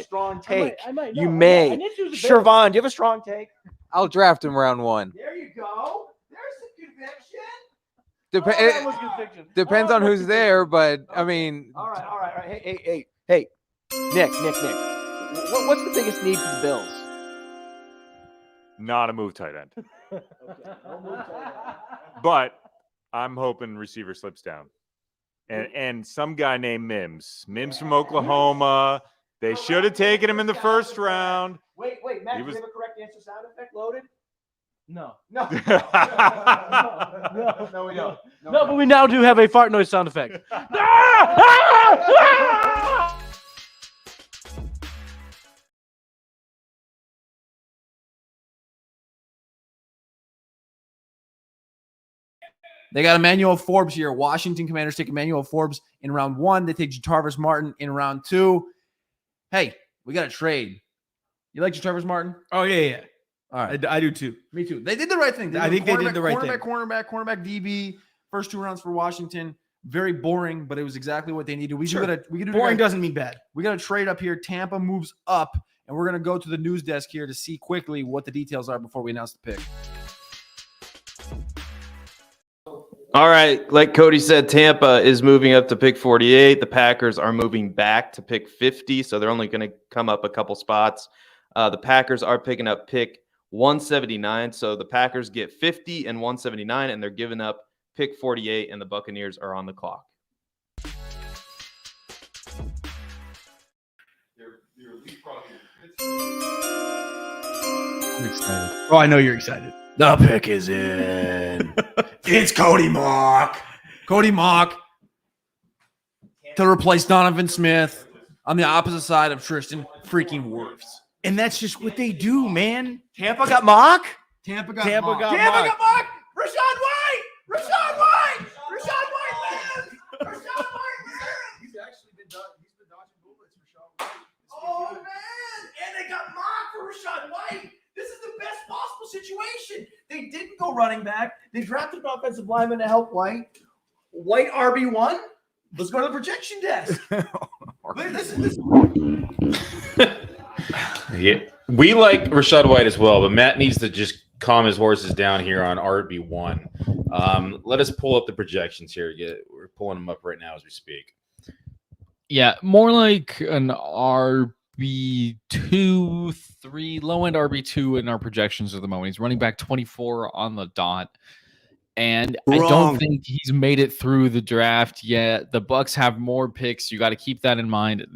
Strong take. I might. You may. Gervon, do you have a strong take? I'll draft him round 1. There you go. There's some conviction. That was good fiction. Depends on who's there, but I mean. All right. Hey, Nick. What's the biggest need for the Bills? Not a move tight end. But I'm hoping receiver slips down. And some guy named Mims. Mims from Oklahoma. They should have taken him in the first round. Wait, Matt, do you have a correct answer sound effect loaded? No. No. No, we don't. No, but we now do have a fart noise sound effect. They got Emmanuel Forbes here. Washington Commanders take Emmanuel Forbes in round 1. They take Jarvis Martin in round 2. Hey, we got a trade. You like Jarvis Martin? Oh, yeah. All right. I do too. Me too. They did the right thing. I think they did the right thing. Cornerback, DB. First 2 rounds for Washington. Very boring, but it was exactly what they needed. Boring doesn't mean bad. We got to trade up here. Tampa moves up, and we're going to go to the news desk here to see quickly what the details are before we announce the pick. All right, like Cody said, Tampa is moving up to pick 48. The Packers are moving back to pick 50, so they're only going to come up a couple spots. The Packers are picking up pick 179, so the Packers get 50 and 179, and they're giving up pick 48, and the Buccaneers are on the clock. I'm excited. Oh, I know you're excited. The pick is in. It's Cody Mock. Cody Mock to replace Donovan Smith on the opposite side of Tristan freaking Wirfs. And that's just what they do, man. Tampa got Mock. Tampa got Tampa Mock. got Mock. Rashee White. Lives. He's actually been dodging bullets for Rashee White. Oh, man. And they got Mock for Rashee White. This is the best possible situation. They didn't go running back. They drafted an offensive lineman to help White. White RB1. Let's go to the projection desk. Yeah, we like Rashee White as well, but Matt needs to just calm his horses down here on RB1. Let us pull up the projections here. We're pulling them up right now as we speak. Yeah, more like an RB2, 3, low end RB2 in our projections at the moment. He's running back 24 on the dot. And I don't think he's made it through the draft yet. The Bucks have more picks. You got to keep that in mind.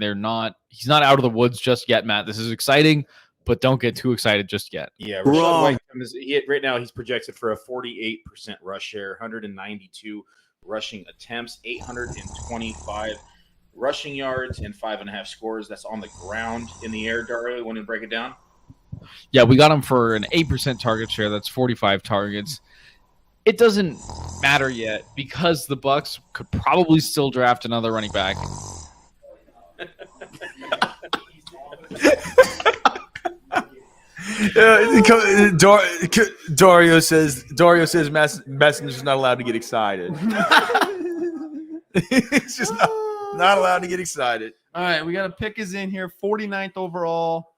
He's not out of the woods just yet, Matt. This is exciting, but don't get too excited just yet. Yeah, Rashee White right now he's projected for a 48% rush share, 192 rushing attempts, 825 rushing yards, and 5.5 scores. That's on the ground. In the air, Dario, you want to break it down? Yeah, we got him for an 8% target share. That's 45 targets. It doesn't matter yet because the Bucks could probably still draft another running back. Dario says Messenger's not allowed to get excited. He's just not allowed to get excited. All right, we got a pick is in here, 49th overall.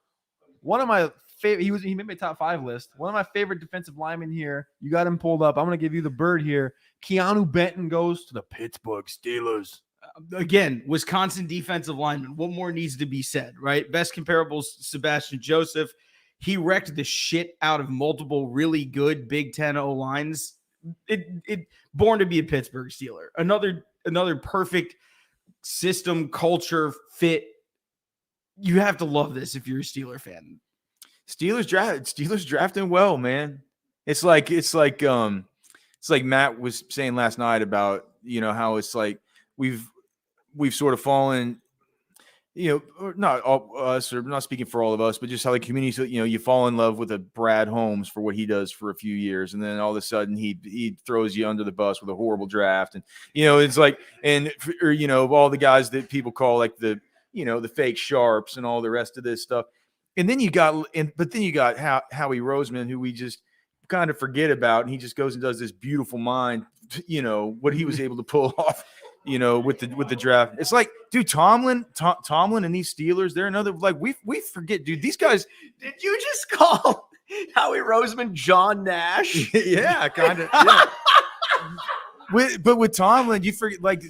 One of my favorite, he made my top 5 list. One of my favorite defensive linemen here. You got him pulled up. I'm going to give you the bird here. Keanu Benton goes to the Pittsburgh Steelers. Again, Wisconsin defensive lineman. What more needs to be said, right? Best comparables, Sebastian Joseph. He wrecked the shit out of multiple really good Big Ten O-lines. It born to be a Pittsburgh Steeler. Another perfect system, culture, fit. You have to love this if you're a Steeler fan. Steelers drafting well, man. It's like Matt was saying last night about, how it's like we've sort of fallen, not all us, or not speaking for all of us, but just how the community, you fall in love with a Brad Holmes for what he does for a few years, and then all of a sudden he throws you under the bus with a horrible draft, and it's like, all the guys that people call like the fake sharps and all the rest of this stuff. And then you got Howie Roseman, who we just kind of forget about, and he just goes and does this beautiful mind, what he was able to pull off, with the draft. It's like, dude, Tomlin and these Steelers, they're another, like, we forget, dude. These guys. Did you just call Howie Roseman John Nash? Yeah, kind of. Yeah. But with Tomlin, you forget, like,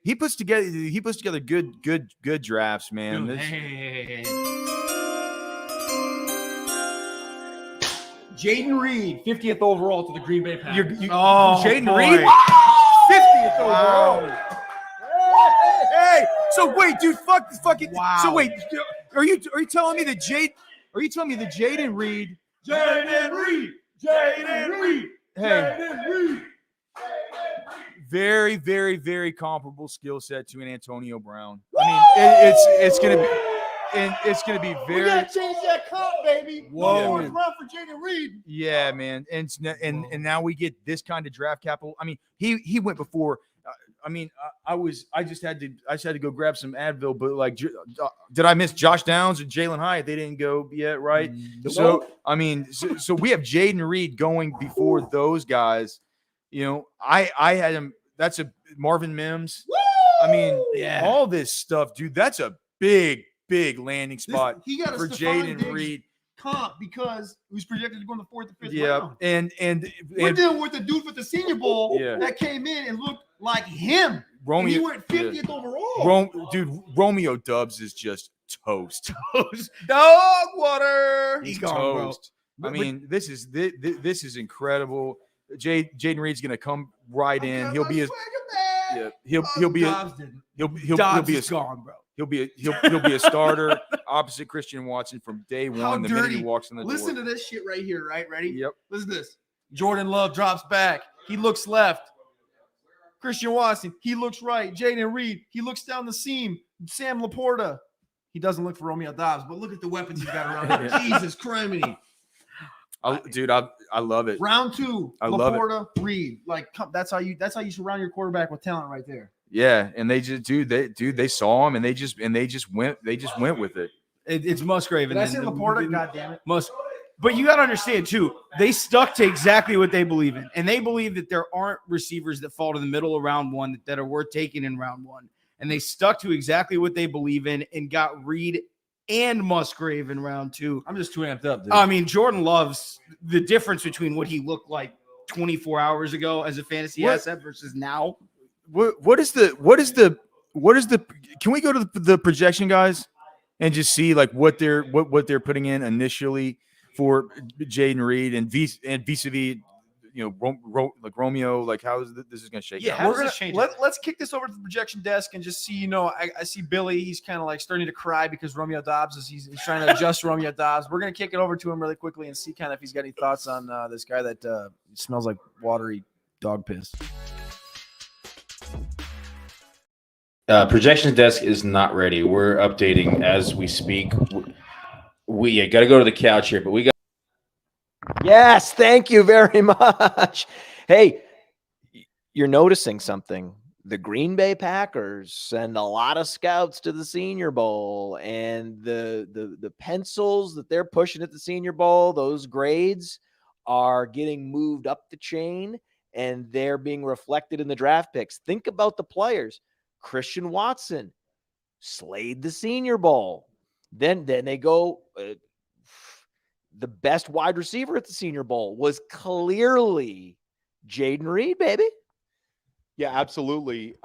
he puts together good drafts, man. Jaden Reed, 50th overall to the Green Bay Packers. Jaden Reed, 50th overall. Hey, so wait, dude, fucking. Wow. So wait, are you telling me that Jaden Reed Jaden Reed. Hey. Very, very, very comparable skill set to an Antonio Brown. I mean, it's gonna be, and it's gonna be very. We gotta change that comp, baby. Whoa. Run for Jaden Reed. Yeah, man, and now we get this kind of draft capital. I mean, he went before. I just had to go grab some Advil, but like, did I miss Josh Downs and Jalen Hyatt? They didn't go yet, right? So I mean, so we have Jaden Reed going before those guys. You know, I had him. That's a Marvin Mims. Woo! I mean, all this stuff, dude. That's a big landing spot He got for Jaden Reed. Comp because he was projected to go in the 4th or 5th round. and We're dealing with the dude with the Senior Bowl Yeah. that came in and looked like him. Romeo, And he went 50th overall. Romeo Dubs is just toast. Dog water. He's gone, toast. I mean, this is incredible. Jaden Reed's gonna come right in. He'll be gone, bro. He'll be a starter opposite Christian Watson from day one. How The minute dirty. he walks in the Listen door. to this shit right here, right? Ready? Yep. Listen to this. Jordan Love drops back. He looks left. Christian Watson, he looks right. Jaden Reed, he looks down the seam. Sam LaPorta, he doesn't look for Romeo Dobbs, but look at the weapons he's got around him. Jesus criminy. I love it. Round 2, I love it. LaPorta, Reed. Like that's how you surround your quarterback with talent right there. Yeah, and they just they saw him and they just went with it. It's Musgrave. Did I say LaPorta? God damn it. But you got to understand, too, they stuck to exactly what they believe in. And they believe that there aren't receivers that fall to the middle of round 1 that are worth taking in round 1. And they stuck to exactly what they believe in and got Reed and Musgrave in round 2. I'm just too amped up, dude. I mean, Jordan loves the difference between what he looked like 24 hours ago as a fantasy asset versus now. What is the can we go to the projection, guys, and just see like what they're putting in initially for Jaden Reed and vis-a-vis, you know, like Romeo, like how is this is going to shake out? We're gonna let's kick this over to the projection desk and just see. You know, I see Billy. He's kind of like starting to cry because Romeo Dobbs he's trying to adjust Romeo Dobbs. We're gonna kick it over to him really quickly and see kind of if he's got any thoughts on this guy that smells like watery dog piss. Projection desk is not ready. We're updating as we speak. We got to go to the couch here, but we got. Yes, thank you very much. Hey, you're noticing something. The Green Bay Packers send a lot of scouts to the Senior Bowl, and the pencils that they're pushing at the Senior Bowl, those grades are getting moved up the chain, and they're being reflected in the draft picks. Think about the players. Christian Watson slayed the Senior Bowl. Then they go. The best wide receiver at the Senior Bowl was clearly Jaden Reed, baby. Yeah, absolutely.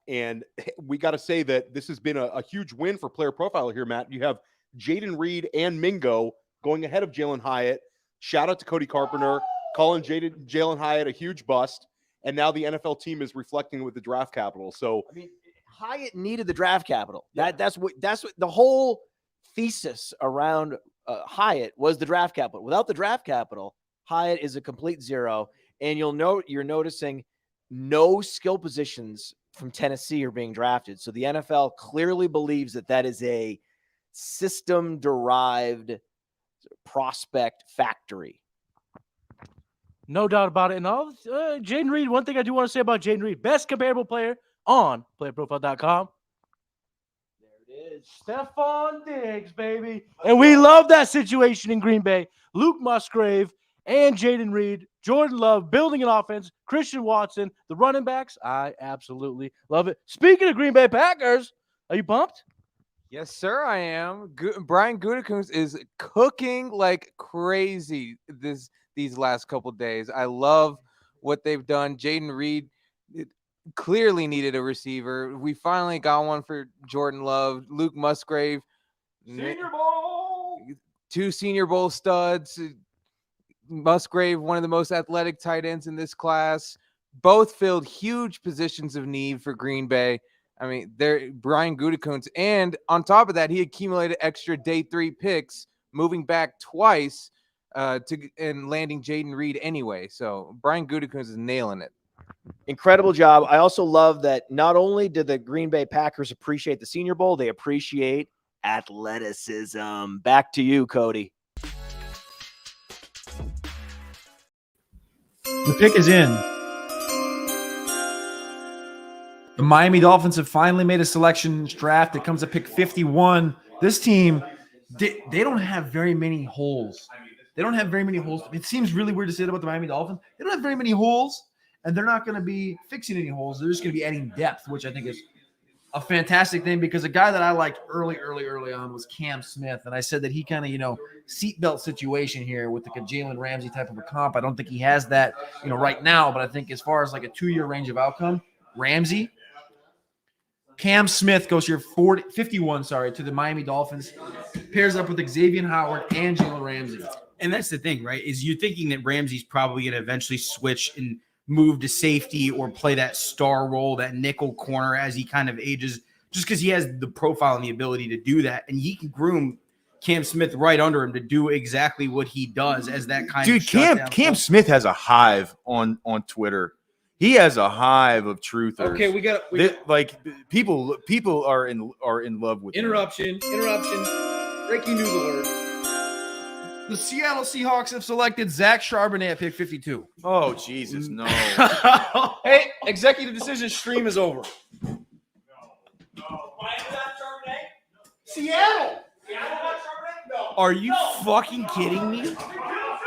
And we got to say that this has been a huge win for Player Profiler here, Matt. You have Jaden Reed and Mingo going ahead of Jalen Hyatt. Shout out to Cody Carpentier, calling Jalen Hyatt a huge bust. And now the NFL team is reflecting with the draft capital. So, I mean, Hyatt needed the draft capital. That's what the whole thesis around Hyatt was the draft capital. Without the draft capital, Hyatt is a complete zero. And you're noticing no skill positions from Tennessee are being drafted. So the NFL clearly believes that is a system-derived prospect factory. No doubt about it. And all Jaden Reed, one thing I do want to say about Jaden Reed, best comparable player on PlayerProfile.com. There it is. Stephon Diggs, baby. And we love that situation in Green Bay. Luke Musgrave and Jaden Reed, Jordan Love building an offense, Christian Watson, the running backs. I absolutely love it. Speaking of Green Bay Packers, are you pumped? Yes, sir, I am. Brian Gutekunst is cooking like crazy these last couple days. I love what they've done. Jaden Reed clearly needed a receiver. We finally got one for Jordan Love. Luke Musgrave. Senior Bowl. 2 Senior Bowl studs. Musgrave, one of the most athletic tight ends in this class. Both filled huge positions of need for Green Bay. I mean, they're Brian Gutekunst. And on top of that, he accumulated extra day 3 picks, moving back twice and landing Jaden Reed anyway. So Brian Gutekunst is nailing it. Incredible job. I also love that not only did the Green Bay Packers appreciate the Senior Bowl, they appreciate athleticism. Back to you, Cody. The pick is in. The Miami Dolphins have finally made a selection draft. It comes at pick 51. This team, they don't have very many holes. They don't have very many holes. It seems really weird to say that about the Miami Dolphins. They don't have very many holes, and they're not going to be fixing any holes. They're just going to be adding depth, which I think is a fantastic thing, because a guy that I liked early on was Cam Smith. And I said that he kind of, seatbelt situation here with the Jalen Ramsey type of a comp. I don't think he has that, right now, but I think as far as like a 2-year range of outcome, Cam Smith goes here 51 to the Miami Dolphins, pairs up with Xavier Howard and Jalen Ramsey. And that's the thing, right? Is you're thinking that Ramsey's probably going to eventually switch and move to safety or play that star role, that nickel corner as he kind of ages, just because he has the profile and the ability to do that. And he can groom Cam Smith right under him to do exactly what he does as that kind of shutdown. Cam Smith has a hive on Twitter. He has a hive of truthers. Okay, we got people are in love with him. Interruption. Breaking news alert. The Seattle Seahawks have selected Zach Charbonnet at pick 52. Oh, Jesus, no. Hey, executive decision stream is over. Seattle! Are you fucking kidding me?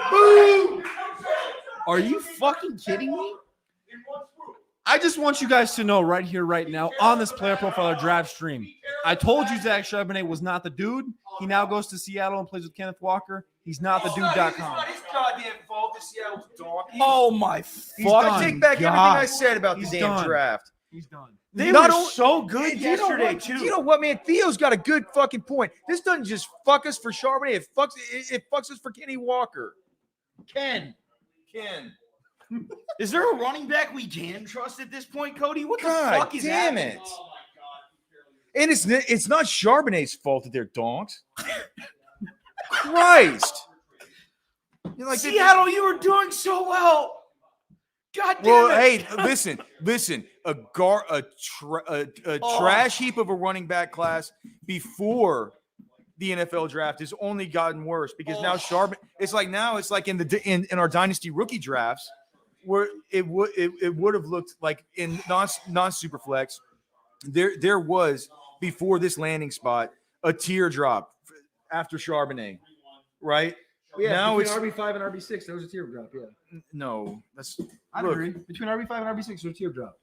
Boo! Are you fucking kidding me? I just want you guys to know right here, right now, on this Player Profiler draft stream, I told you Zach Charbonnet was not the dude. He now goes to Seattle and plays with Kenneth Walker. He's not the dude.com. It's not his goddamn fault that Seattle's donkey. Oh, my I take back everything I said about He's the damn done. Draft. He's done. They were so good yesterday, too. You know what, man? Theo's got a good fucking point. This doesn't just fuck us for Charbonnet. It fucks us for Kenny Walker. Ken. Ken. Is there a running back we can trust at this point, Cody? What the God fuck is damn happening? it. And it's not Charbonnet's fault that they're donks. Christ. You're like, Seattle, you were doing so well. God damn well, it. hey, listen. A trash heap of a running back class before the NFL draft has only gotten worse, because now Charbonnet. It's like in our dynasty rookie drafts where it would have looked like in non super flex. There was, before this landing spot, a teardrop after Charbonnet, right? Yeah, now between RB5 and RB6, there was a teardrop. Yeah, no, that's I agree. Between RB5 and RB6, there's a teardrop.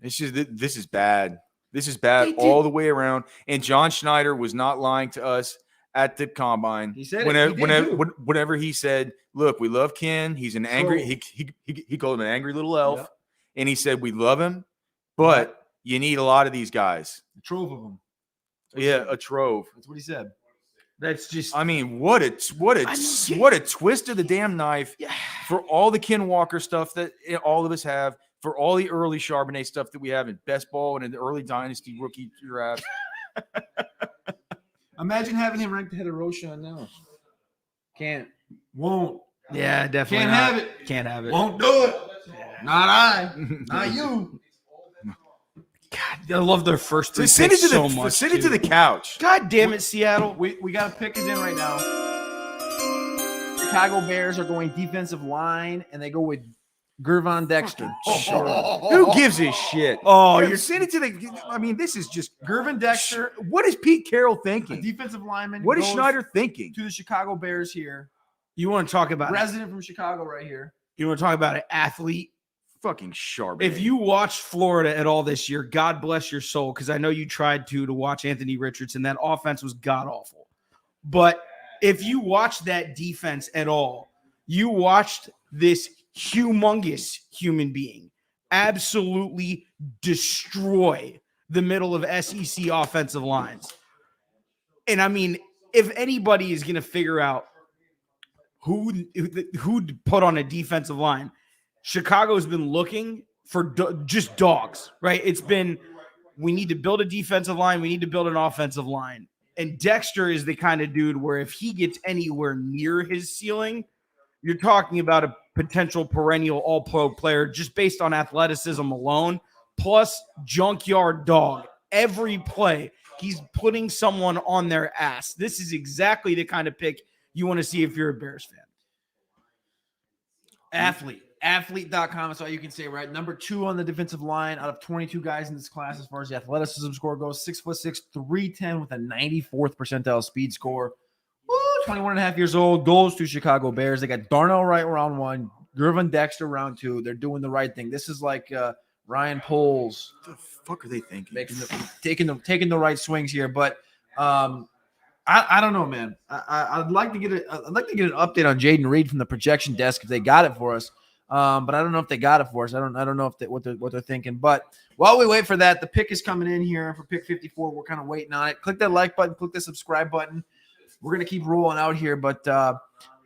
It's just this is bad. This is bad all the way around. And John Schneider was not lying to us at the combine. He said whenever he said, "Look, we love Ken. He's an angry." He called him an angry little elf, and he said, "We love him, but you need a lot of these guys." A trove of them. Yeah, a trove. That's what he said. That's just. I mean, what a twist of the damn knife for all the Ken Walker stuff that all of us have, for all the early Charbonnet stuff that we have in best ball and in the early dynasty rookie draft. Imagine having him ranked ahead of Roshan now. Can't. Won't. Yeah, definitely. Can't have it. Can't have it. Won't do it. Not I. Not you. God, I love their first three Send picks it to so much. Send it to the couch. God damn it, Seattle. We got a pick is in right now. Chicago Bears are going defensive line, and they go with Gervon Dexter. Who gives a shit? Oh, you're sending it to the. I mean, this is just Gervon Dexter. What is Pete Carroll A thinking? defensive lineman. What is goes Schneider thinking? to the Chicago Bears here? You want to talk about Resident from Chicago right here. You want to talk about an athlete? Fucking Charbonnet. If you watched Florida at all this year, God bless your soul, because I know you tried to watch Anthony Richardson. That offense was god awful. But if you watched that defense at all, you watched this humongous human being absolutely destroy the middle of SEC offensive lines. And I mean, if anybody is going to figure out who to put on a defensive line, Chicago's been looking for just dogs, right? It's been, we need to build a defensive line. We need to build an offensive line. And Dexter is the kind of dude where if he gets anywhere near his ceiling, you're talking about a potential perennial all-pro player just based on athleticism alone, plus junkyard dog. Every play, he's putting someone on their ass. This is exactly the kind of pick you want to see if you're a Bears fan. Athlete.com. That's all you can say, right? Number 2 on the defensive line out of 22 guys in this class as far as the athleticism score goes. 6'6", 310 with a 94th percentile speed score. 21 and a half years old, goes to Chicago Bears. They got Darnell Wright round 1, Gervon Dexter round 2. They're doing the right thing. This is like Ryan Poles. What the fuck are they thinking? Taking the right swings here, but I don't know, man. I'd like to get an update on Jayden Reed from the projection desk if they got it for us. But I don't know if they got it for us. I don't know if what they're thinking. But while we wait for that, the pick is coming in here for pick 54. We're kind of waiting on it. Click that like button. Click the subscribe button. We're gonna keep rolling out here, but I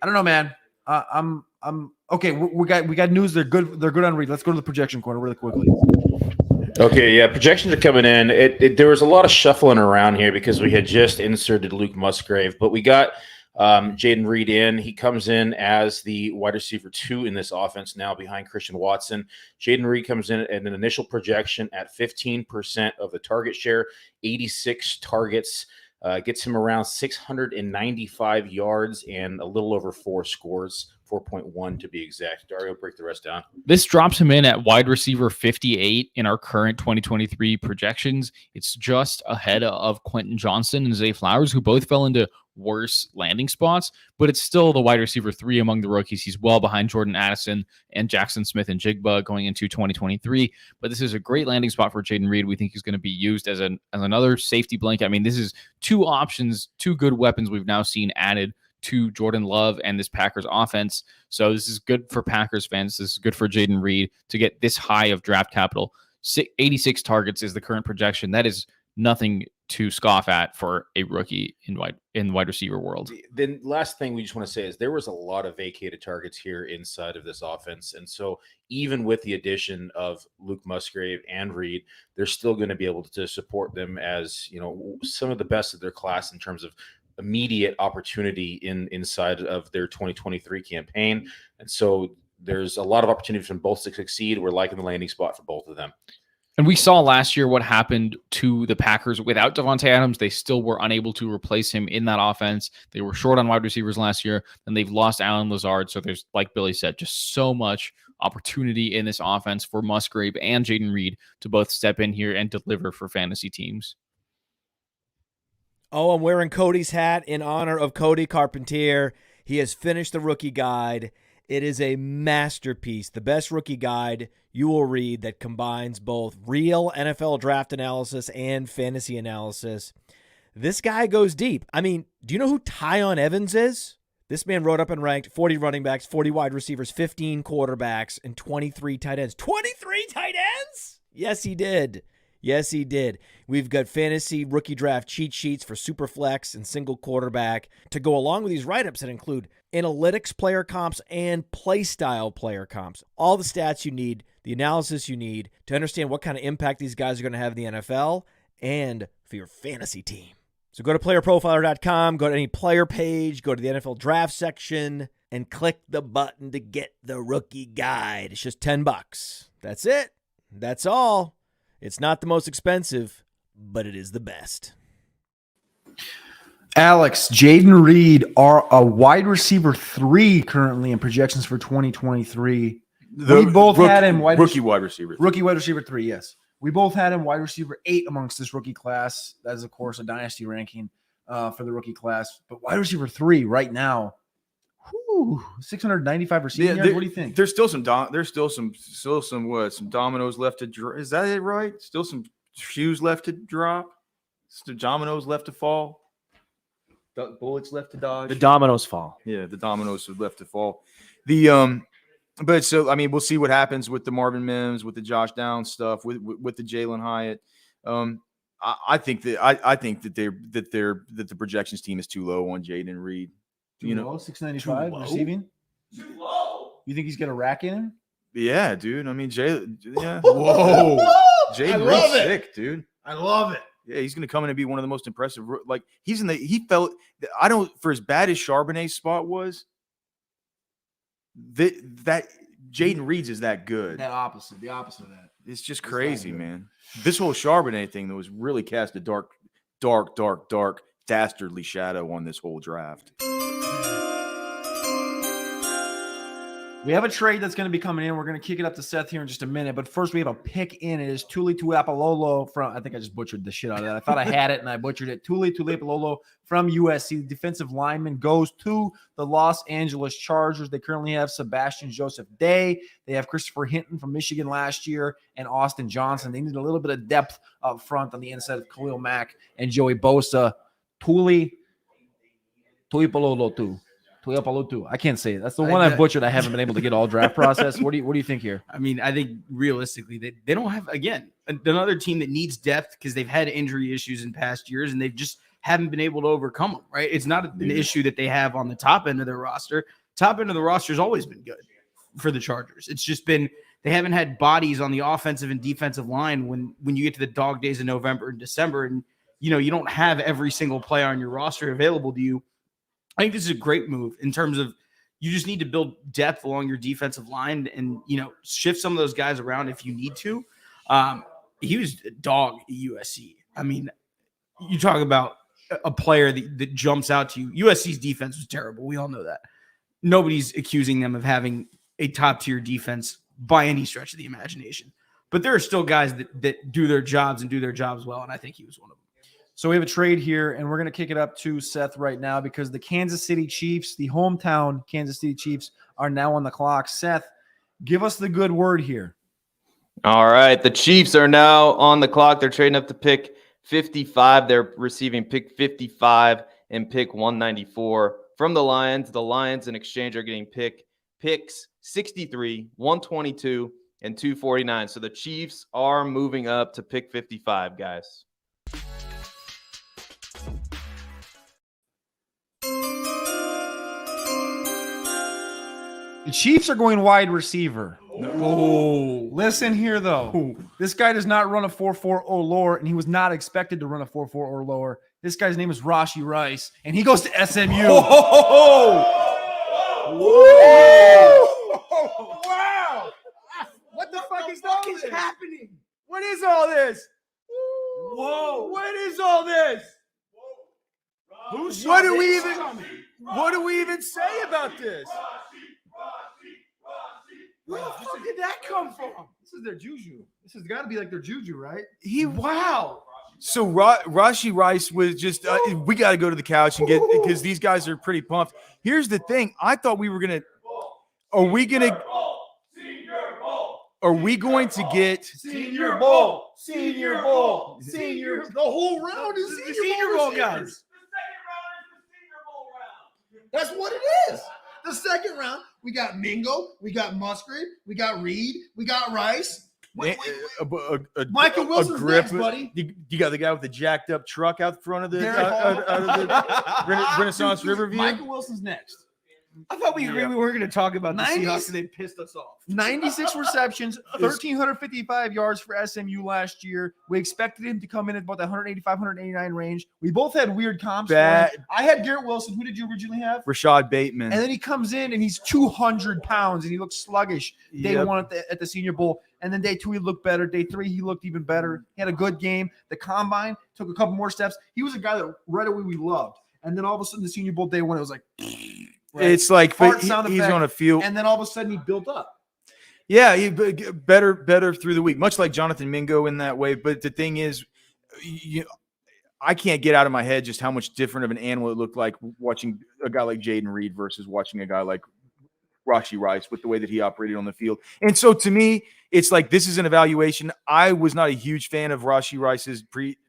don't know, man. I'm okay. We got news. They're good. They're good on Reed. Let's go to the projection corner really quickly. Okay, yeah, projections are coming in. There was a lot of shuffling around here because we had just inserted Luke Musgrave, but we got Jayden Reed in. He comes in as the wide receiver 2 in this offense now behind Christian Watson. Jayden Reed comes in at an initial projection at 15% of the target share, 86 targets. Gets him around 695 yards and a little over 4 scores, 4.1 to be exact. Dario, break the rest down. This drops him in at wide receiver 58 in our current 2023 projections. It's just ahead of Quentin Johnson and Zay Flowers, who both fell into worse landing spots, but it's still the wide receiver 3 among the rookies. He's well behind Jordan Addison and Jackson Smith and Jigba going into 2023. But this is a great landing spot for Jayden Reed. We think he's going to be used as another safety blanket. I mean, this is 2 options, 2 good weapons we've now seen added to Jordan Love and this Packers offense. So this is good for Packers fans. This is good for Jayden Reed to get this high of draft capital. 86 targets is the current projection. That is nothing to scoff at for a rookie in wide receiver world. The last thing we just want to say is there was a lot of vacated targets here inside of this offense. And so even with the addition of Luke Musgrave and Reed, they're still going to be able to support them as, some of the best of their class in terms of immediate opportunity inside of their 2023 campaign. And so there's a lot of opportunity for them both to succeed. We're liking the landing spot for both of them. And we saw last year what happened to the Packers without Davante Adams. They still were unable to replace him in that offense. They were short on wide receivers last year, and they've lost Allen Lazard. So there's, like Billy said, just so much opportunity in this offense for Musgrave and Jayden Reed to both step in here and deliver for fantasy teams. Oh, I'm wearing Cody's hat in honor of Cody Carpentier. He has finished the rookie guide. It is a masterpiece, the best rookie guide you will read that combines both real NFL draft analysis and fantasy analysis. This guy goes deep. I mean, do you know who Tyon Evans is? This man wrote up and ranked 40 running backs, 40 wide receivers, 15 quarterbacks, and 23 tight ends. 23 tight ends? Yes, he did. Yes, he did. We've got fantasy rookie draft cheat sheets for Superflex and single quarterback to go along with these write-ups that include analytics player comps and play style player comps. All the stats you need, the analysis you need to understand what kind of impact these guys are going to have in the NFL and for your fantasy team. So go to playerprofiler.com, go to any player page, go to the NFL draft section, and click the button to get the rookie guide. It's just $10. That's it. That's all. It's not the most expensive, but it is the best. Alex, Jayden Reed are a wide receiver 3 currently in projections for 2023. We both had him rookie wide receiver 3, yes. We both had him wide receiver 8 amongst this rookie class. That is, of course, a dynasty ranking for the rookie class. But wide receiver 3 right now, 695 receiving yards. What do you think? There's still some dominoes left to drop. Is that it, right? Still some shoes left to drop. Some dominoes left to fall. Bullets left to dodge. The dominoes fall. Yeah, the dominoes are left to fall. But so I mean, we'll see what happens with the Marvin Mims, with the Josh Downs stuff, with the Jalen Hyatt. I think that the projections team is too low on Jayden Reed. Too low, 695 receiving. Too low. You think he's got a rack in him? Yeah, dude. I mean, Whoa. Jayden Reed's sick, dude. I love it. Yeah, he's going to come in and be one of the most impressive. Like he felt. I don't, for as bad as Charbonnet's spot was, that Jaden Reed's is that good. The opposite of that. It's just crazy, man. This whole Charbonnet thing that was really cast a dark, dastardly shadow on this whole draft. We have a trade that's going to be coming in. We're going to kick it up to Seth here in just a minute. But first, we have a pick in. It is Tuli Tuapololo from – I think I just butchered the shit out of that. I thought I had it, and I butchered it. Tuli Tuapololo from USC. The defensive lineman goes to the Los Angeles Chargers. They currently have Sebastian Joseph Day. They have Christopher Hinton from Michigan last year and Austin Johnson. They need a little bit of depth up front on the inside of Khalil Mack and Joey Bosa. Tuapololo too. I can't say it. That's the one I butchered. I haven't been able to get all draft process. What do you think here? I mean, I think realistically they don't have, again, another team that needs depth because they've had injury issues in past years and they've just haven't been able to overcome them, right? It's not an issue that they have on the top end of their roster. Top end of the roster has always been good for the Chargers. It's just been they haven't had bodies on the offensive and defensive line when you get to the dog days of November and December and you don't have every single player on your roster available to you. I think this is a great move in terms of you just need to build depth along your defensive line and, shift some of those guys around if you need to. He was a dog at USC. I mean, you talk about a player that jumps out to you. USC's defense was terrible. We all know that. Nobody's accusing them of having a top-tier defense by any stretch of the imagination. But there are still guys that do their jobs and do their jobs well, and I think he was one of them. So we have a trade here, and we're going to kick it up to Seth right now because the Kansas City Chiefs, the hometown Kansas City Chiefs, are now on the clock. Seth, give us the good word here. All right. The Chiefs are now on the clock. They're trading up to pick 55. They're receiving pick 55 and pick 194 from the Lions. The Lions in exchange are getting picks 63, 122, and 249. So the Chiefs are moving up to pick 55, guys. The Chiefs are going wide receiver. Oh, listen here, though. This guy does not run a 4.4 or lower, and he was not expected to run a 4.4 or lower. This guy's name is Rashee Rice, and he goes to SMU. Wow. What the fuck is happening? What is all this? Whoa. What is all this? What do we even say about this? Where the fuck did that come from? This is their juju. This has got to be like their juju, right? Wow. So Rashee Rice was just we got to go to the couch and get because these guys are pretty pumped. Here's the thing. I thought we were going to Are we going to get Senior Bowl? The whole round is Senior Bowl, guys. That's what it is. The second round, we got Mingo, we got Musgrave, we got Reed, we got Rice. Michael Wilson's next, buddy. You got the guy with the jacked up truck out front of the Renaissance Riverview. Michael Wilson's next. I thought we agreed we weren't going to talk about the Seahawks and they pissed us off. 96 receptions, 1,355 yards for SMU last year. We expected him to come in at about the 185, 189 range. We both had weird comps. I had Garrett Wilson. Who did you originally have? Rashad Bateman. And then he comes in and he's 200 pounds and he looks sluggish. Day one at the Senior Bowl. And then day two, he looked better. Day three, he looked even better. He had a good game. The combine took a couple more steps. He was a guy that right away we loved. And then all of a sudden, the Senior Bowl day one, it was like, right? It's like he's on a field. And then all of a sudden, he built up. Yeah, he better through the week, much like Jonathan Mingo in that way. But the thing is, I can't get out of my head just how much different of an animal it looked like watching a guy like Jaden Reed versus watching a guy like Rashee Rice with the way that he operated on the field. And so to me, it's like this is an evaluation. I was not a huge fan of Rashee Rice's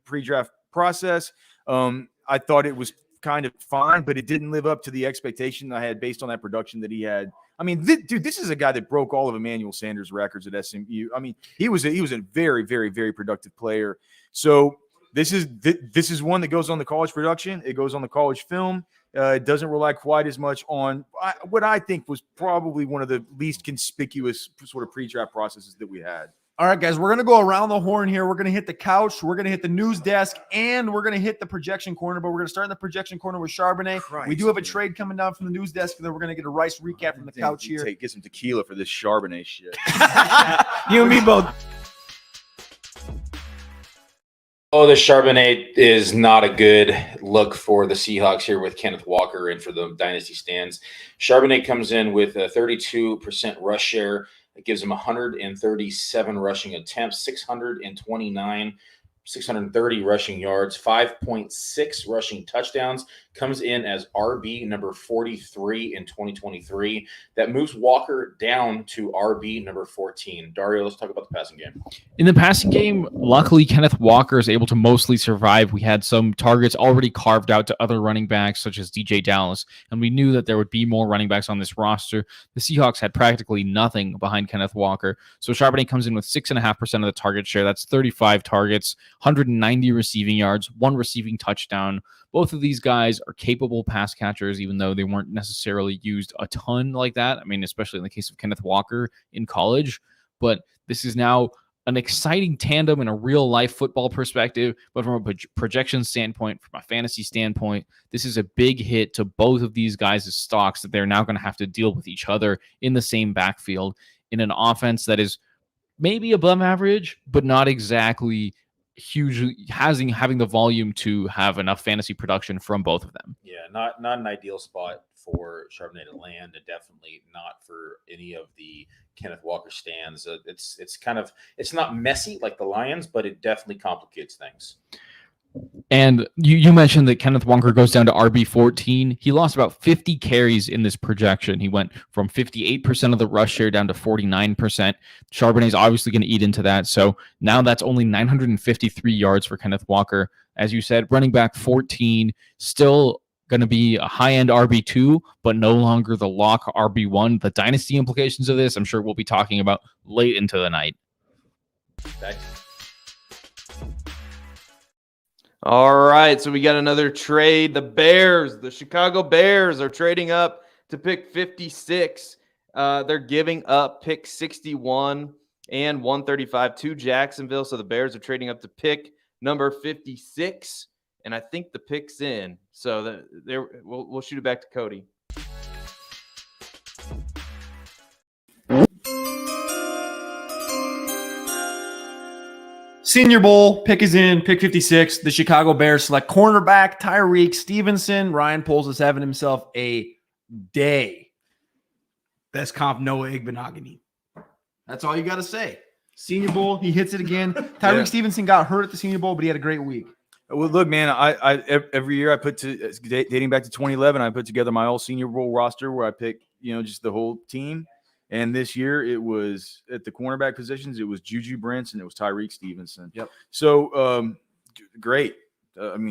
pre-draft process. I thought it was kind of fine, but it didn't live up to the expectation I had based on that production that he had. I mean, this is a guy that broke all of Emmanuel Sanders' records at SMU. I mean, he was a very, very, very productive player. So this is one that goes on the college production. It goes on the college film. It doesn't rely quite as much on what I think was probably one of the least conspicuous sort of pre-draft processes that we had. All right, guys, we're going to go around the horn here. We're going to hit the couch. We're going to hit the news desk, and we're going to hit the projection corner. But we're going to start in the projection corner with Charbonnet. We do have a trade coming down from the news desk, and then we're going to get a Rice recap from the couch here. Get some tequila for this Charbonnet shit. You and me both. Oh, the Charbonnet is not a good look for the Seahawks here with Kenneth Walker and for the dynasty stands. Charbonnet comes in with a 32% rush share. It gives him 137 rushing attempts, 630 rushing yards, 5.6 rushing touchdowns. Comes in as RB number 43 in 2023. That moves Walker down to RB number 14. Dario, let's talk about the passing game. In the passing game, luckily, Kenneth Walker is able to mostly survive. We had some targets already carved out to other running backs, such as DJ Dallas, and we knew that there would be more running backs on this roster. The Seahawks had practically nothing behind Kenneth Walker, so Charbonnet comes in with 6.5% of the target share. That's 35 targets, 190 receiving yards, 1 receiving touchdown. Both of these guys are capable pass catchers, even though they weren't necessarily used a ton like that. I mean, especially in the case of Kenneth Walker in college. But this is now an exciting tandem in a real-life football perspective. But from a projection standpoint, from a fantasy standpoint, this is a big hit to both of these guys' stocks that they're now going to have to deal with each other in the same backfield in an offense that is maybe above average, but not exactly hugely having the volume to have enough fantasy production from both of them. Yeah, not an ideal spot for Charbonnet to land, and definitely not for any of the Kenneth Walker stands. It's not messy like the Lions, but it definitely complicates things. And you mentioned that Kenneth Walker goes down to RB14. He lost about 50 carries in this projection. He went from 58% of the rush share down to 49%. Charbonnet is obviously going to eat into that. So now that's only 953 yards for Kenneth Walker. As you said, running back 14, still going to be a high-end RB2, but no longer the lock RB1. The dynasty implications of this, I'm sure we'll be talking about late into the night. Thanks. All right, so we got another trade. The Chicago Bears are trading up to pick 56. They're giving up pick 61 and 135 to Jacksonville. So the Bears are trading up to pick number 56, and I think the pick's in. So we'll shoot it back to Cody. Senior Bowl, pick is in, pick 56. The Chicago Bears select cornerback Tyreek Stevenson. Ryan Poles is having himself a day. Best comp, Noah Igbenogany. That's all you got to say. Senior Bowl, he hits it again. Tyreek Stevenson got hurt at the Senior Bowl, but he had a great week. Well, look, man, I every year I dating back to 2011, I put together my all Senior Bowl roster where I pick, just the whole team. And this year it was at the cornerback positions. It was Juju Brents and it was Tyreek Stevenson. Yep. So great. They're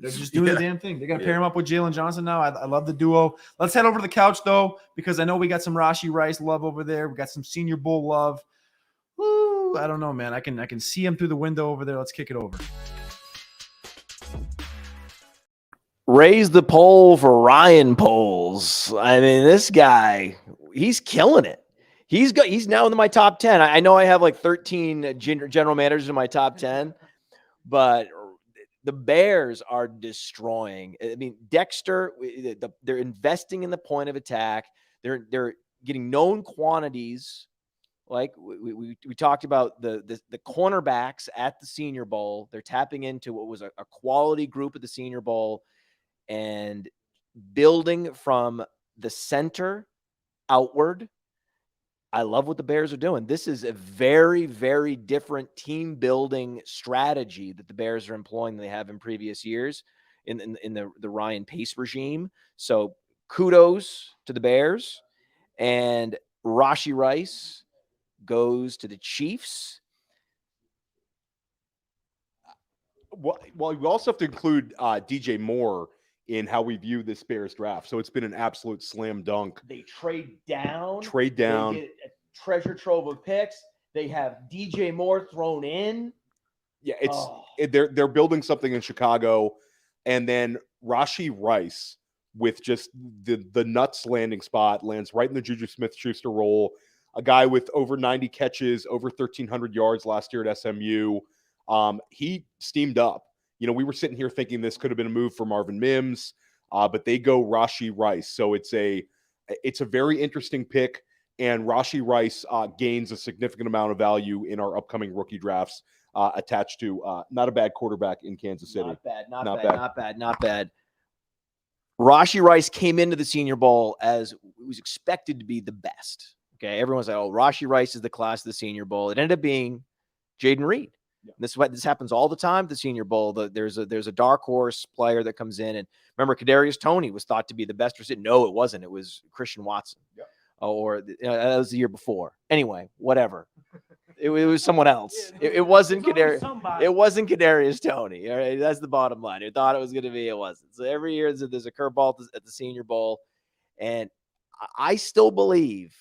just doing the damn thing. They got to pair him up with Jalen Johnson now. I love the duo. Let's head over to the couch though, because I know we got some Rashee Rice love over there. We got some Senior Bowl love. Woo, I don't know, man. I can see him through the window over there. Let's kick it over. Raise the poll for Ryan Poles. I mean, this guy, he's killing it. He's now in my top 10. I know I have like 13 general managers in my top 10, but the Bears are destroying. I mean, Dexter, they're investing in the point of attack. They're getting known quantities. Like we talked about the cornerbacks at the Senior Bowl. They're tapping into what was a quality group at the Senior Bowl and building from the center outward. I love what the Bears are doing. This is a very, very different team building strategy that the Bears are employing than they have in previous years in the Ryan Pace regime. So kudos to the Bears. And Rashee Rice goes to the Chiefs. Well, we also have to include DJ Moore in how we view this Bears draft. So it's been an absolute slam dunk. They trade down. They get a treasure trove of picks. They have DJ Moore thrown in. Yeah, they're building something in Chicago, and then Rashee Rice with just the nuts landing spot lands right in the Juju Smith-Schuster role. a guy with over 90 catches, over 1,300 yards last year at SMU. He steamed up. We were sitting here thinking this could have been a move for Marvin Mims, but they go Rashee Rice. So it's a very interesting pick, and Rashee Rice gains a significant amount of value in our upcoming rookie drafts attached to not a bad quarterback in Kansas City. Not bad. Rashee Rice came into the Senior Bowl as it was expected to be the best. Okay, everyone's like, "Oh, Rashee Rice is the class of the Senior Bowl." It ended up being Jaden Reed. Yeah. This happens all the time at the Senior Bowl. There's a dark horse player that comes in, and remember, Kadarius Toney was thought to be the best receiver. No, it wasn't. It was Christian Watson, that was the year before. Anyway, whatever. It was someone else. It wasn't Kadarius. It wasn't Kadarius Toney. All right, that's the bottom line. You thought it was going to be. It wasn't. So every year there's a curveball at the Senior Bowl, and I still believe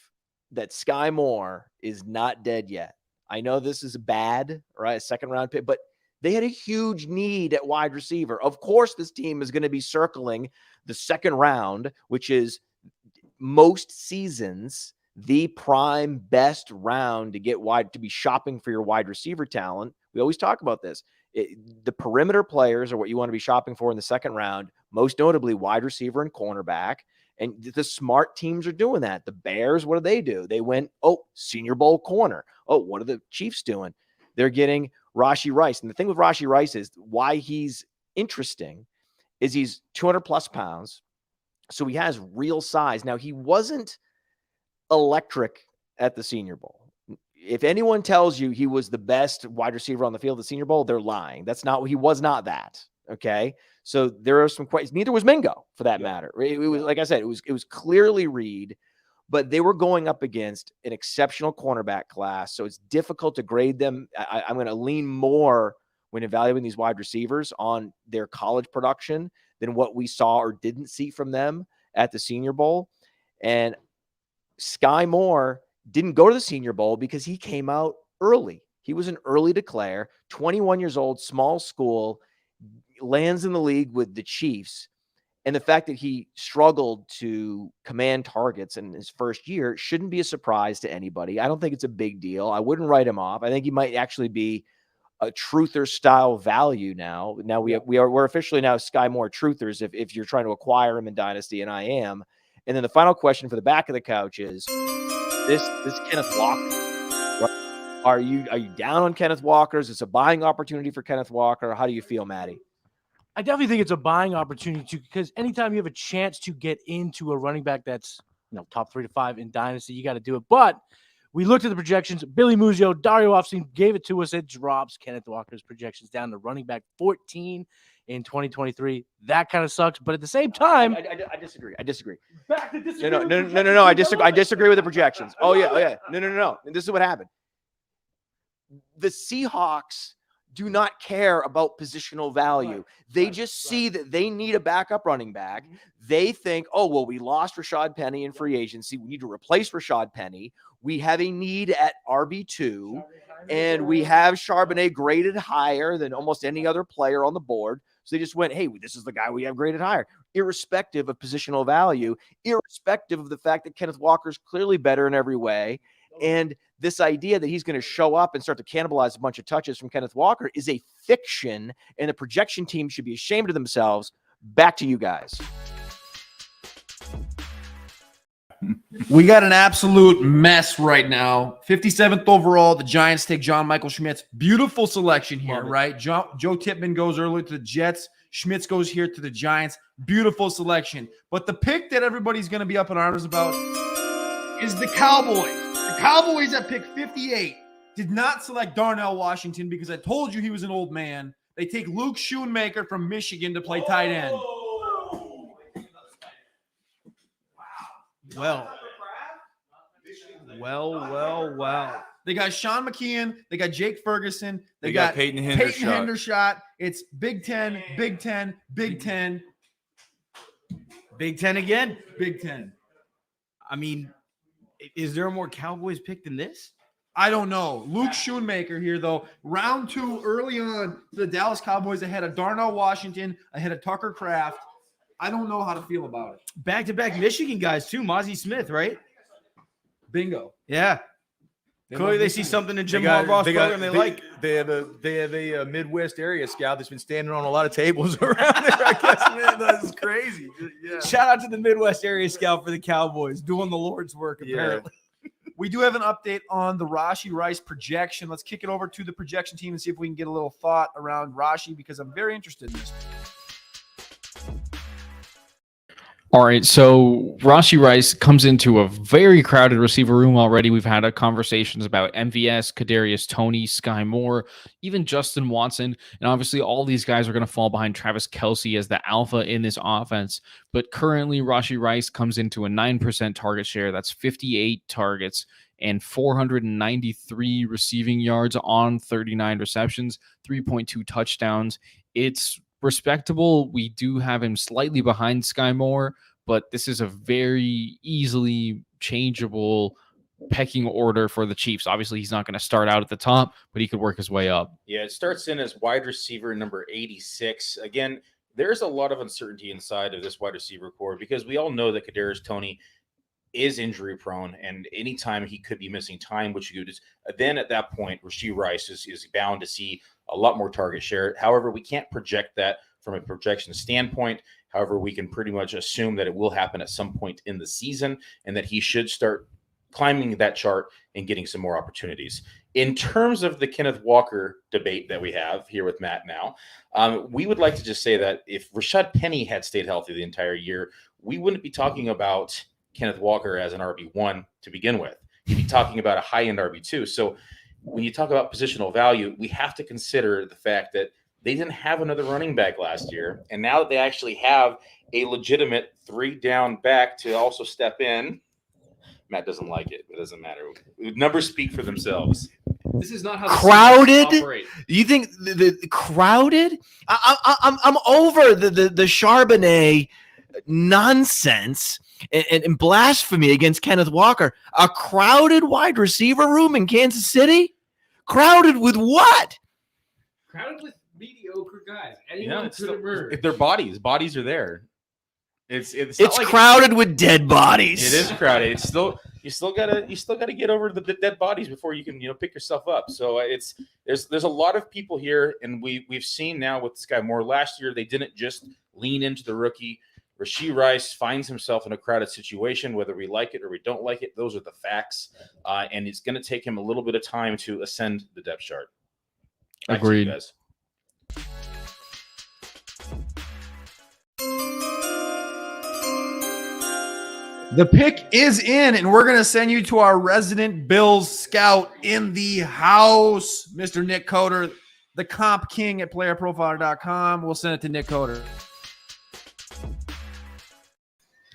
that Sky Moore is not dead yet. I know this is bad, right? A second round pick, but they had a huge need at wide receiver. Of course, this team is going to be circling the second round, which is most seasons the prime best round to get to be shopping for your wide receiver talent. We always talk about this. The perimeter players are what you want to be shopping for in the second round, most notably wide receiver and cornerback. And the smart teams are doing that. The Bears, what do? They went, Senior Bowl corner. What are the Chiefs doing? They're getting Rashee Rice. And the thing with Rashee Rice is why he's interesting is he's 200 plus pounds. So he has real size. Now, he wasn't electric at the Senior Bowl. If anyone tells you he was the best wide receiver on the field at the Senior Bowl, they're lying. He was not that. Okay. So there are some questions. Neither was Mingo for that matter. It was, like I said, it was clearly Reed, but they were going up against an exceptional cornerback class. So it's difficult to grade them. I'm going to lean more when evaluating these wide receivers on their college production than what we saw or didn't see from them at the Senior Bowl. And Sky Moore didn't go to the Senior Bowl because he came out early. He was an early declare, 21 years old, small school, lands in the league with the Chiefs. And the fact that he struggled to command targets in his first year shouldn't be a surprise to anybody. I don't think it's a big deal. I wouldn't write him off. I think he might actually be a truther style value now. Now we're officially now Sky Moore truthers if you're trying to acquire him in Dynasty, and I am. And then the final question for the back of the couch is this Kenneth Walker. Are you down on Kenneth Walker? Is this a buying opportunity for Kenneth Walker? How do you feel, Maddie? I definitely think it's a buying opportunity too, because anytime you have a chance to get into a running back that's top 3 to 5 in Dynasty, you got to do it. But we looked at the projections. Billy Muzio, Dario Offstein gave it to us. It drops Kenneth Walker's projections down to running back 14 in 2023. That kind of sucks. But at the same time, I disagree. Back to disagree. No. I disagree with the projections. Oh yeah. No. And this is what happened. The Seahawks do not care about positional value. They just see that they need a backup running back. They think, we lost Rashad Penny in free agency. We need to replace Rashad Penny. We have a need at RB2, and we have Charbonnet graded higher than almost any other player on the board. So they just went, hey, this is the guy we have graded higher, irrespective of positional value, irrespective of the fact that Kenneth Walker's clearly better in every way. And this idea that he's going to show up and start to cannibalize a bunch of touches from Kenneth Walker is a fiction, and the projection team should be ashamed of themselves. Back to you guys. We got an absolute mess right now. 57th overall, the Giants take John Michael Schmitz. Beautiful selection here, right? Joe Tippmann goes early to the Jets. Schmitz goes here to the Giants. Beautiful selection. But the pick that everybody's going to be up in arms about is the Cowboys. The Cowboys at pick 58 did not select Darnell Washington because I told you he was an old man. They take Luke Schoonmaker from Michigan to play tight end. Well. They got Sean McKeon. They got Jake Ferguson. They got Peyton Hendershot. It's Big Ten, Big Ten, Big Ten. Big Ten again. Big Ten. I mean, is there a more Cowboys pick than this? I don't know. Luke Schoonmaker here, though. Round 2, early on, the Dallas Cowboys ahead of Darnell Washington, ahead of Tucker Kraft. I don't know how to feel about it. Back-to-back Michigan guys, too. Mozzie Smith, right? Bingo. Yeah. Clearly, they see something in Jim Harbaugh's program they like. They have a Midwest area scout that's been standing on a lot of tables around there. I guess, man, that's crazy. Yeah. Shout out to the Midwest area scout for the Cowboys doing the Lord's work, apparently. We do have an update on the Rashee Rice projection. Let's kick it over to the projection team and see if we can get a little thought around Rashee, because I'm very interested in this. All right, so Rashee Rice comes into a very crowded receiver room already. We've had conversations about MVS, Kadarius Toney, Sky Moore, even Justin Watson, and obviously all these guys are going to fall behind Travis Kelce as the alpha in this offense. But currently, Rashee Rice comes into a 9% target share. That's 58 targets and 493 receiving yards on 39 receptions, 3.2 touchdowns. It's respectable. We do have him slightly behind Sky Moore, but this is a very easily changeable pecking order for the Chiefs. Obviously, he's not going to start out at the top, but he could work his way up. Yeah, it starts in as wide receiver number 86. Again, there's a lot of uncertainty inside of this wide receiver core because we all know that Kadarius Toney is injury prone, and anytime he could be missing time, which you just then at that point, Rashee Rice is bound to see a lot more target share. However, we can't project that from a projection standpoint. However, we can pretty much assume that it will happen at some point in the season and that he should start climbing that chart and getting some more opportunities. In terms of the Kenneth Walker debate that we have here with Matt now, we would like to just say that if Rashad Penny had stayed healthy the entire year, we wouldn't be talking about Kenneth Walker as an RB1 to begin with. You'd be talking about a high-end RB2. So when you talk about positional value, we have to consider the fact that they didn't have another running back last year. And now that they actually have a legitimate 3-down back to also step in, Matt doesn't like it. It doesn't matter. Numbers speak for themselves. This is not how the Crowded? Seahawks operate. You think the crowded? I'm over the Charbonnet nonsense and blasphemy against Kenneth Walker. A crowded wide receiver room in Kansas City? Crowded with what? Crowded with mediocre guys. If their bodies are there. It's It's crowded with dead bodies. It is crowded. It's still you still gotta get over the dead bodies before you can pick yourself up. So there's a lot of people here, and we've seen now with Sky Moore last year they didn't just lean into the rookie. Rashee Rice finds himself in a crowded situation, whether we like it or we don't like it. Those are the facts, and it's going to take him a little bit of time to ascend the depth chart. Back to you Agreed. guys. The pick is in, and we're going to send you to our resident Bills scout in the house, Mr. Nick Coder, the comp king at PlayerProfiler.com. We'll send it to Nick Coder.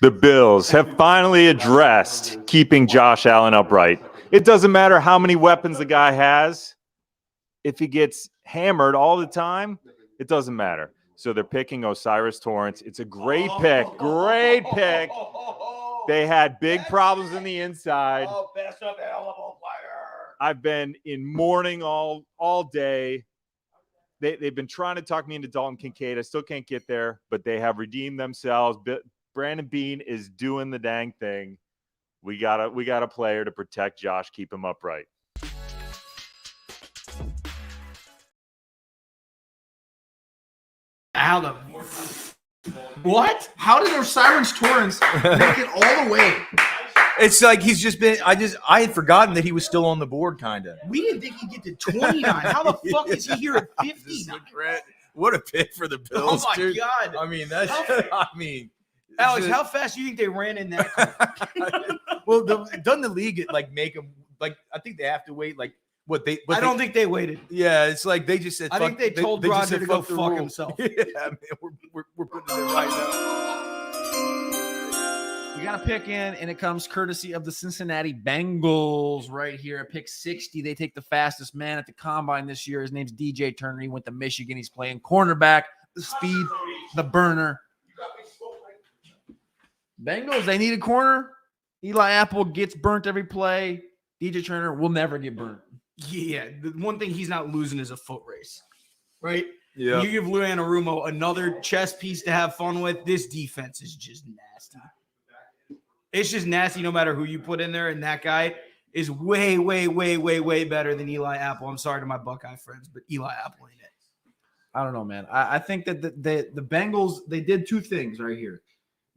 The Bills have finally addressed keeping Josh Allen upright. It doesn't matter how many weapons the guy has. If he gets hammered all the time, it doesn't matter. So they're picking O'Cyrus Torrence. It's a great pick. Great pick. They had big problems in the inside. Best available player. I've been in mourning all day. They've been trying to talk me into Dalton Kincaid. I still can't get there, but they have redeemed themselves. Brandon Beane is doing the dang thing. We got a player to protect Josh, keep him upright. What? How did O'Cyrus Torrence make it all the way? It's like he's just been. I had forgotten that he was still on the board, kind of. We didn't think he'd get to 29. How the fuck is he here at 59? What a pick for the Bills! Oh my dude. God! I mean, that's. Alex, how fast do you think they ran in that? Well, doesn't the league make them like? I think they have to wait. Like what they? I don't think they waited. Yeah, it's like they just said. I think they told just Roger said, to go the fuck rule. himself. Yeah, man, we're putting it in right now. We got a pick in, and it comes courtesy of the Cincinnati Bengals right here at pick 60. They take the fastest man at the combine this year. His name's DJ Turner. He went to Michigan. He's playing cornerback, the speed, the burner. Bengals, they need a corner. Eli Apple gets burnt every play. DJ Turner will never get burnt. Yeah, the one thing he's not losing is a foot race, right? Yeah. You give Lou Anarumo another chess piece to have fun with. This defense is just nasty. It's just nasty no matter who you put in there, and that guy is way, way, way, way, way better than Eli Apple. I'm sorry to my Buckeye friends, but Eli Apple ain't it. I don't know, man. I think that the Bengals, they did two things right here.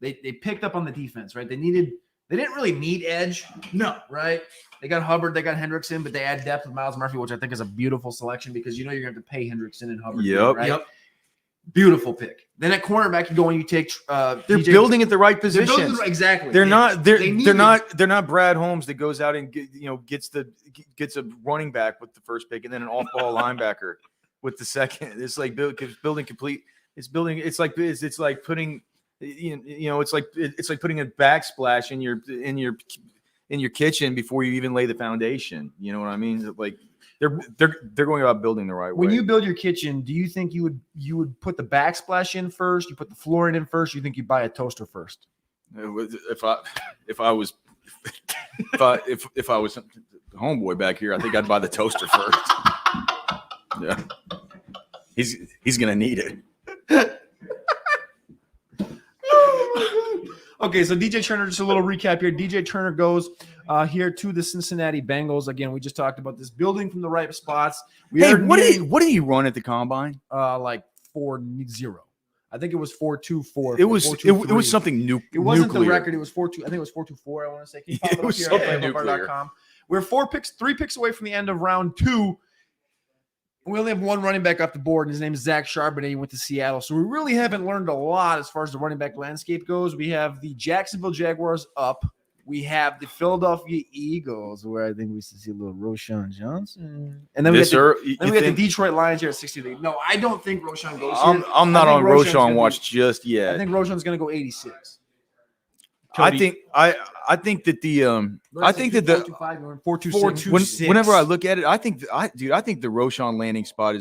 They picked up on the defense, right? They didn't really need edge. No, right? They got Hubbard, they got Hendrickson, but they add depth with Miles Murphy, which I think is a beautiful selection because you're going to have to pay Hendrickson and Hubbard. Right? Yep. Beautiful pick. Then at cornerback, you go and you take they're building at the right position. Exactly. They're not Brad Holmes that goes out and gets a running back with the first pick and then an off-ball linebacker with the second. It's like building complete. It's building. It's like putting it's like putting a backsplash in your kitchen before you even lay the foundation. You know what I mean? Like they're going about building the right way. When you build your kitchen, do you think you would put the backsplash in first? You put the flooring in first? You think you buy a toaster first? If I was homeboy back here, I think I'd buy the toaster first. Yeah, he's gonna need it. Okay, so DJ Turner, just a little recap here. DJ Turner goes here to the Cincinnati Bengals. Again, we just talked about this building from the right spots. What did he run at the combine? Like 4.0. I think it was 4.24. It was something new. It wasn't the record. It was 4.2. I think it was 4.24. I want to say. It was something nuclear. We're 3 picks away from the end of round 2. We only have one running back off the board, and his name is Zach Charbonnet. He went to Seattle. So we really haven't learned a lot as far as the running back landscape goes. We have the Jacksonville Jaguars up. We have the Philadelphia Eagles, where I think we should see a little Roschon Johnson. And then we got the Detroit Lions here at 63. No, I don't think Roschon goes here. I'm not on Roschon watch just yet. I think Roschon's going to go 86. Cody. I think that the 4.26. Whenever I look at it, I think the Roschon landing spot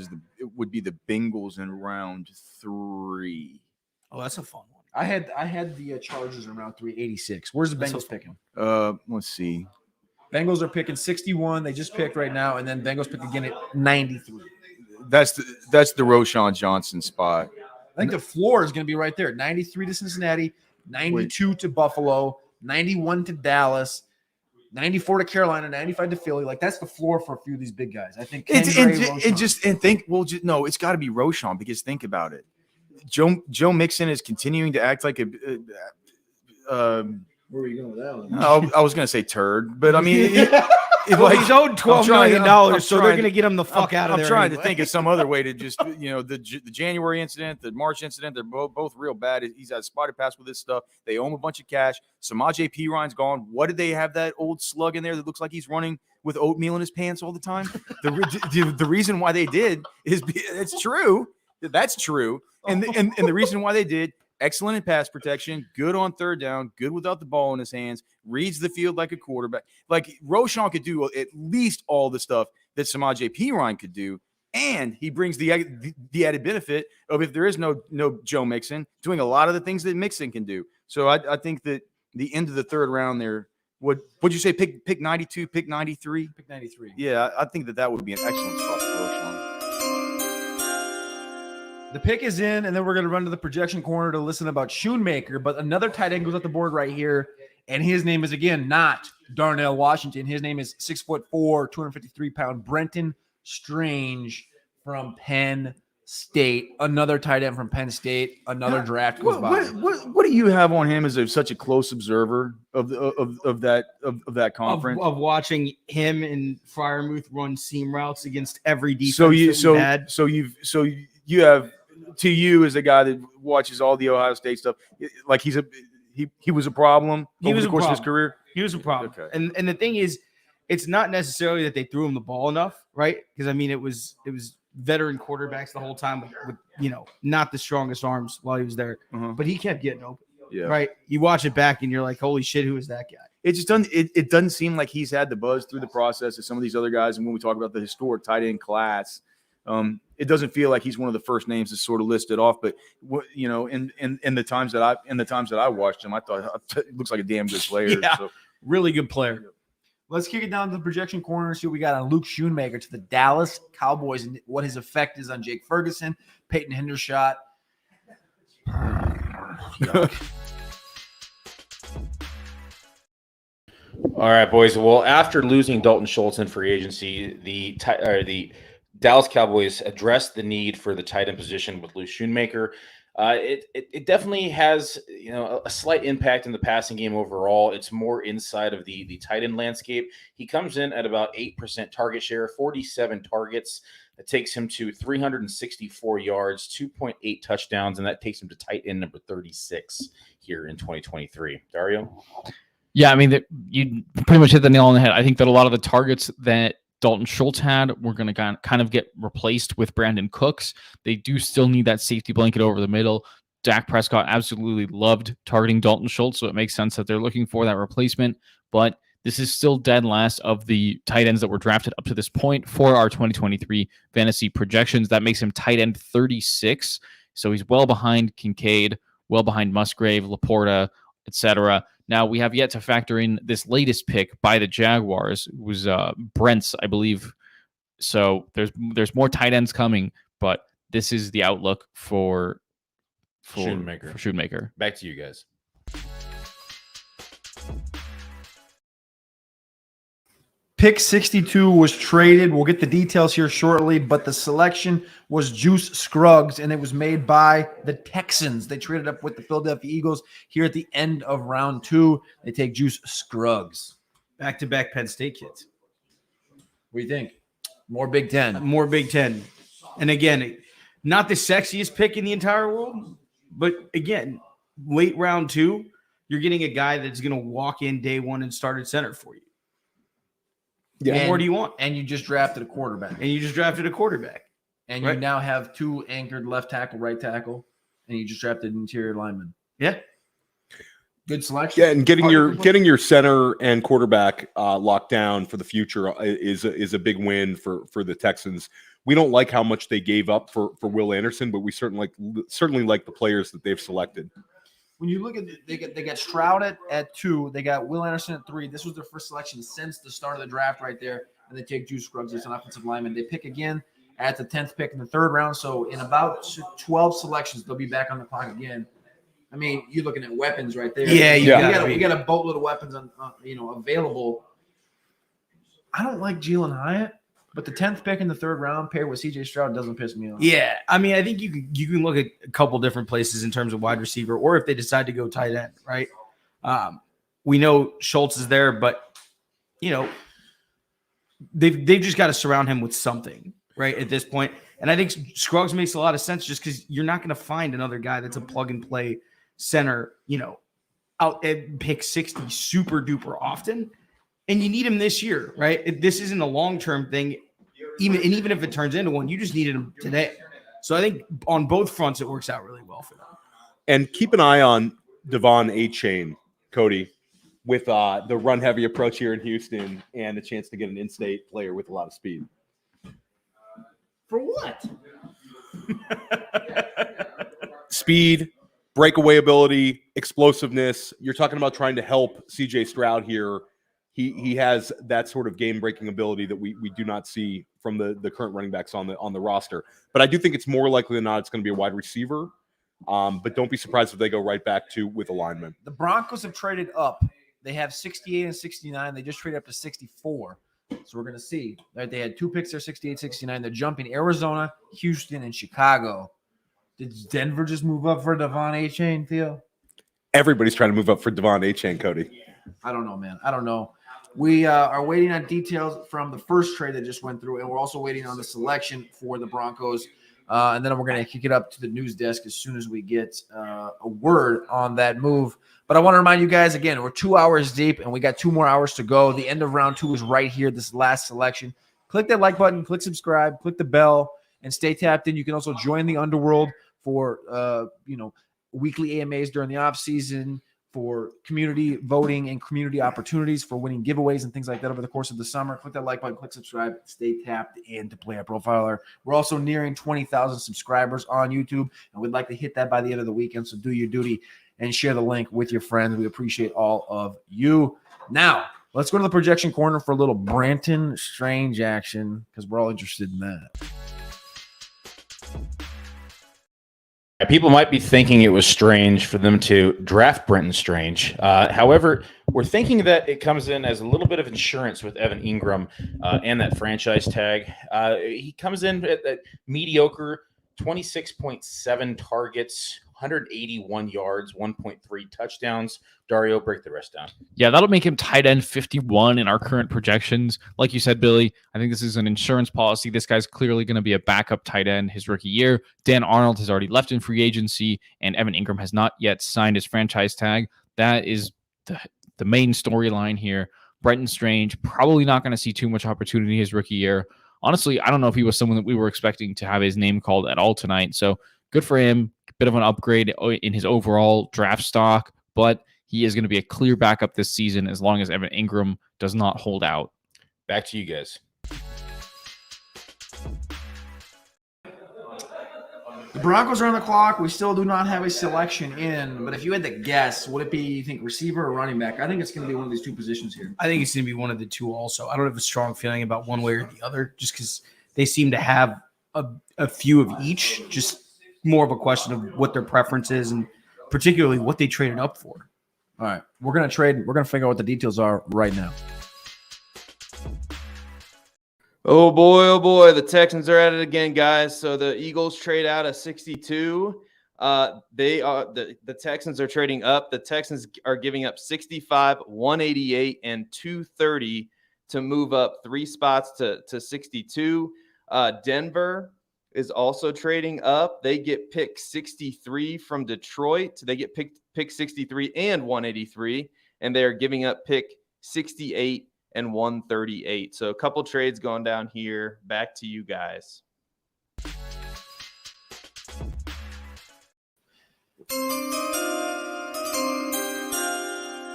would be the Bengals in round 3. Oh, that's a fun one. I had the Chargers in round 3, 86. Where's the Bengals picking? Let's see. Bengals are picking 61. They just picked right now, and then Bengals pick again at 93. That's the Roschon Johnson spot. I think the floor is going to be right there. 93 to Cincinnati, 92 to Buffalo, 91 to Dallas, 94 to Carolina, 95 to Philly. Like that's the floor for a few of these big guys. I think. It's got to be Roschon because think about it. Joe Mixon is continuing to act like a. Where are you going with that one? I was going to say turd, but I mean, he's owed $12 million, so they're going to get him the fuck out of there. I'm trying to think of some other way to just, the January incident, the March incident, they're both real bad. He's had a spotted pass with this stuff. They owe him a bunch of cash. Samaje Perine's gone. What did they have that old slug in there that looks like he's running with oatmeal in his pants all the time? The reason why they did is it's true. That's true. And the reason why they did, excellent in pass protection, good on third down, good without the ball in his hands, reads the field like a quarterback. Like Roschon could do at least all the stuff that Samaje Perine could do, and he brings the added benefit of if there is no Joe Mixon, doing a lot of the things that Mixon can do. So I think that the end of the third round there, would you say pick 92, pick 93? Pick 93. Yeah, I think that would be an excellent spot for Roschon. The pick is in, and then we're going to run to the projection corner to listen about Schoonmaker. But another tight end goes at the board right here, and his name is, again, not Darnell Washington. His name is 6'4", 253-pound Brenton Strange from Penn State. Another tight end from Penn State. Another draft goes by. What do you have on him as such a close observer of that conference? Of watching him and Freiermuth run seam routes against every defense you have. To you as a guy that watches all the Ohio State stuff, like he was a problem over the course of his career. He was a problem. Okay. And the thing is, it's not necessarily that they threw him the ball enough, right? Because I mean, it was veteran quarterbacks the whole time with not the strongest arms while he was there, but he kept getting open. Yeah. Right. You watch it back and you're like, holy shit, who is that guy? It just doesn't. It doesn't seem like he's had the buzz through the process of some of these other guys. And when we talk about the historic tight end class. It doesn't feel like he's one of the first names that's sort of listed off, but in the times that I watched him, I thought it looks like a damn good player. Yeah, so. Really good player. Let's kick it down to the projection corner. See what we got on Luke Schoonmaker to the Dallas Cowboys and what his effect is on Jake Ferguson, Peyton Hendershot. All right, boys. Well, after losing Dalton Schultz in free agency, the Dallas Cowboys addressed the need for the tight end position with Luke Schoonmaker. It definitely has a slight impact in the passing game overall. It's more inside of the tight end landscape. He comes in at about 8% target share, 47 targets. That takes him to 364 yards, 2.8 touchdowns, and that takes him to tight end number 36 here in 2023. Dario? Yeah, I mean, you pretty much hit the nail on the head. I think that a lot of the targets that Dalton Schultz had were going to kind of get replaced with Brandon Cooks. They do still need that safety blanket over the middle. Dak Prescott absolutely loved targeting Dalton Schultz, so it makes sense that they're looking for that replacement. But this is still dead last of the tight ends that were drafted up to this point for our 2023 fantasy projections. That makes him tight end 36. So he's well behind Kincaid, well behind Musgrave, LaPorta, etc. Now, we have yet to factor in this latest pick by the Jaguars. It was Brent's, I believe. So there's more tight ends coming, but this is the outlook for Schoonmaker. Back to you guys. Pick 62 was traded. We'll get the details here shortly, but the selection was Juice Scruggs, and it was made by the Texans. They traded up with the Philadelphia Eagles here at the end of round 2. They take Juice Scruggs. Back-to-back Penn State kids. What do you think? More Big Ten. More Big Ten. And again, not the sexiest pick in the entire world, but again, late round 2, you're getting a guy that's going to walk in day 1 and start at center for you. Yeah. What more do you want? And you just drafted a quarterback. And And you now have 2 anchored left tackle, right tackle, and you just drafted an interior lineman. Yeah. Good selection. Yeah, and getting your center and quarterback locked down for the future is a big win for the Texans. We don't like how much they gave up for Will Anderson, but we certainly like the players that they've selected. When you look at it, they got Stroud at 2, they got Will Anderson at 3. This was their first selection since the start of the draft right there, and they take Juice Scruggs as an offensive lineman. They pick again at the 10th pick in the 3rd round, so in about 12 selections, they'll be back on the clock again. I mean, you're looking at weapons right there. Yeah, you got a boatload of weapons available. I don't like Jalen Hyatt, but the 10th pick in the 3rd round paired with CJ Stroud doesn't piss me off. Yeah, I mean, I think you can look at a couple different places in terms of wide receiver, or if they decide to go tight end, right? We know Schultz is there, but they've just got to surround him with something, right? At this point, and I think Scruggs makes a lot of sense just because you're not going to find another guy that's a plug and play center, out at pick 60 super duper often. And you need him this year, right? This isn't a long-term thing. Even if it turns into one, you just needed him today. So I think on both fronts, it works out really well for them. And keep an eye on Devon Achane, Cody, with the run-heavy approach here in Houston and a chance to get an in-state player with a lot of speed. For what? Speed, breakaway ability, explosiveness. You're talking about trying to help CJ Stroud here. He has that sort of game-breaking ability that we do not see from the current running backs on the roster. But I do think it's more likely than not it's going to be a wide receiver. But don't be surprised if they go right back with a lineman. The Broncos have traded up. They have 68 and 69. They just traded up to 64. So we're going to see. Right? They had 2 picks there, 68, 69. They're jumping Arizona, Houston, and Chicago. Did Denver just move up for Devon Achane, Theo? Everybody's trying to move up for Devon Achane, Cody. I don't know, man. I don't know. We are waiting on details from the first trade that just went through, and we're also waiting on the selection for the Broncos. And then we're going to kick it up to the news desk as soon as we get a word on that move. But I want to remind you guys, again, we're 2 hours deep, and we got 2 more hours to go. The end of round 2 is right here, this last selection. Click that like button, click subscribe, click the bell, and stay tapped in. You can also join the underworld for weekly AMAs during the off season, for community voting and community opportunities for winning giveaways and things like that over the course of the summer. Click that like button, click subscribe, stay tapped in to Player Profiler. We're also nearing 20,000 subscribers on YouTube, and we'd like to hit that by the end of the weekend. So do your duty and share the link with your friends. We appreciate all of you. Now, let's go to the projection corner for a little Branton Strange action because we're all interested in that. People might be thinking it was strange for them to draft Brenton Strange. However, we're thinking that it comes in as a little bit of insurance with Evan Ingram and that franchise tag. He comes in at mediocre, 26.7 targets, 181 yards, 1.3 touchdowns. Dario, break the rest down. Yeah, that'll make him tight end 51 in our current projections. Like you said, Billy, I think this is an insurance policy. This guy's clearly going to be a backup tight end his rookie year. Dan Arnold has already left in free agency, and Evan Ingram has not yet signed his franchise tag. That is the main storyline here. Brenton Strange, probably not going to see too much opportunity his rookie year. Honestly, I don't know if he was someone that we were expecting to have his name called at all tonight. So good for him. Bit of an upgrade in his overall draft stock, but he is going to be a clear backup this season as long as Evan Ingram does not hold out. Back to you guys. The Broncos are on the clock. We still do not have a selection in, but if you had to guess, would it be, you think, receiver or running back? I think it's going to be one of these two positions here. I think it's going to be one of the two also. I don't have a strong feeling about one way or the other just because they seem to have a few of each, just more of a question of what their preference is and particularly what they traded up for. All right, we're going to trade. We're going to figure out what the details are right now. Oh boy, the Texans are at it again, guys. So the Eagles trade out a 62. The Texans are trading up. The Texans are giving up 65, 188, and 230 to move up 3 spots to 62. Denver is also trading up. They get pick 63 from Detroit. They get pick 63 and 183, and they are giving up pick 68 and 138. So a couple trades going down here. Back to you guys.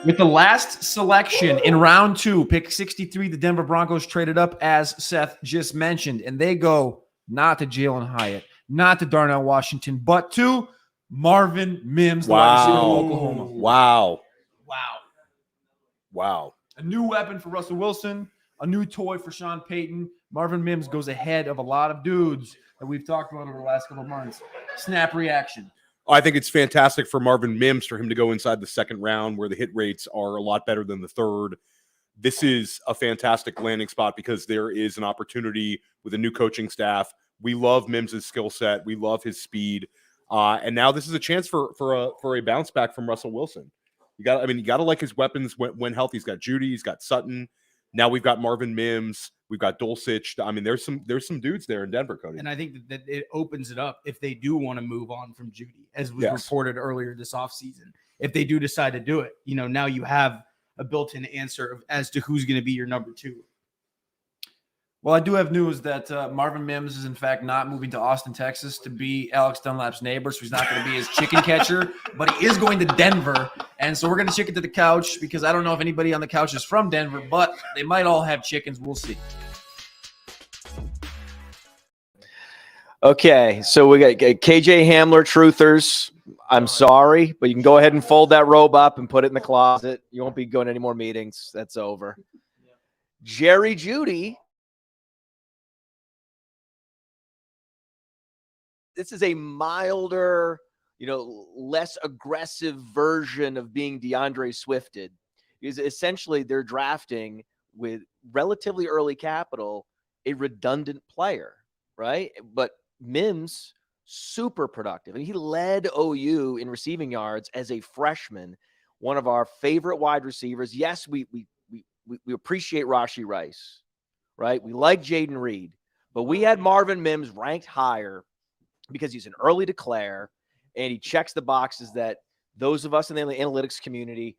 With the last selection in round 2, pick 63, the Denver Broncos traded up, as Seth just mentioned, and they go not to Jalen Hyatt, not to Darnell Washington, but to Marvin Mims, the wide receiver of Oklahoma. Wow. A new weapon for Russell Wilson, a new toy for Sean Payton. Marvin Mims goes ahead of a lot of dudes that we've talked about over the last couple of months. Snap reaction. I think it's fantastic for Marvin Mims for him to go inside the second round where the hit rates are a lot better than the third. This is a fantastic landing spot because there is an opportunity with a new coaching staff. We love Mims' skill set. We love his speed. And now this is a chance for a bounce back from Russell Wilson. You got to like his weapons when healthy. He's got Judy, he's got Sutton. Now we've got Marvin Mims, we've got Dulcich. I mean, there's some dudes there in Denver, Cody. And I think that it opens it up if they do want to move on from Judy, as was reported earlier this offseason. If they do decide to do it, now you have a built-in answer as to who's going to be your number 2. Well, I do have news that Marvin Mims is, in fact, not moving to Austin, Texas to be Alex Dunlap's neighbor, so he's not going to be his chicken catcher, but he is going to Denver, and so we're going to chicken to the couch because I don't know if anybody on the couch is from Denver, but they might all have chickens. We'll see. Okay, so we got KJ Hamler truthers. I'm sorry, but you can go ahead and fold that robe up and put it in the closet. You won't be going to any more meetings. That's over. Jerry Jeudy. This is a milder, less aggressive version of being DeAndre Swifted. Because essentially they're drafting with relatively early capital a redundant player, right? But Mims, super productive. And he led OU in receiving yards as a freshman, one of our favorite wide receivers. Yes, we appreciate Rashee Rice, right? We like Jaden Reed, but we had Marvin Mims ranked higher because he's an early declare and he checks the boxes that those of us in the analytics community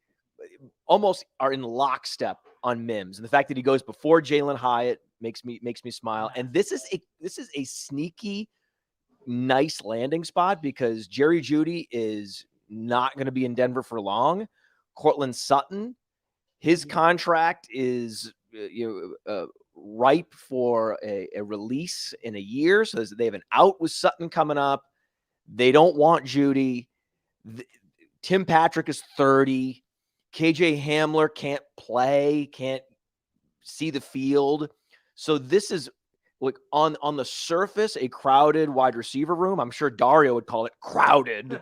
almost are in lockstep on Mims. And the fact that he goes before Jalen Hyatt makes me smile. And this is a sneaky, nice landing spot because Jerry Jeudy is not going to be in Denver for long. Cortland Sutton, his contract is ripe for a release in a year. So they have an out with Sutton coming up. They don't want Jeudy. Tim Patrick is 30. KJ Hamler can't play, can't see the field. So this is Look, on the surface, a crowded wide receiver room. I'm sure Dario would call it crowded,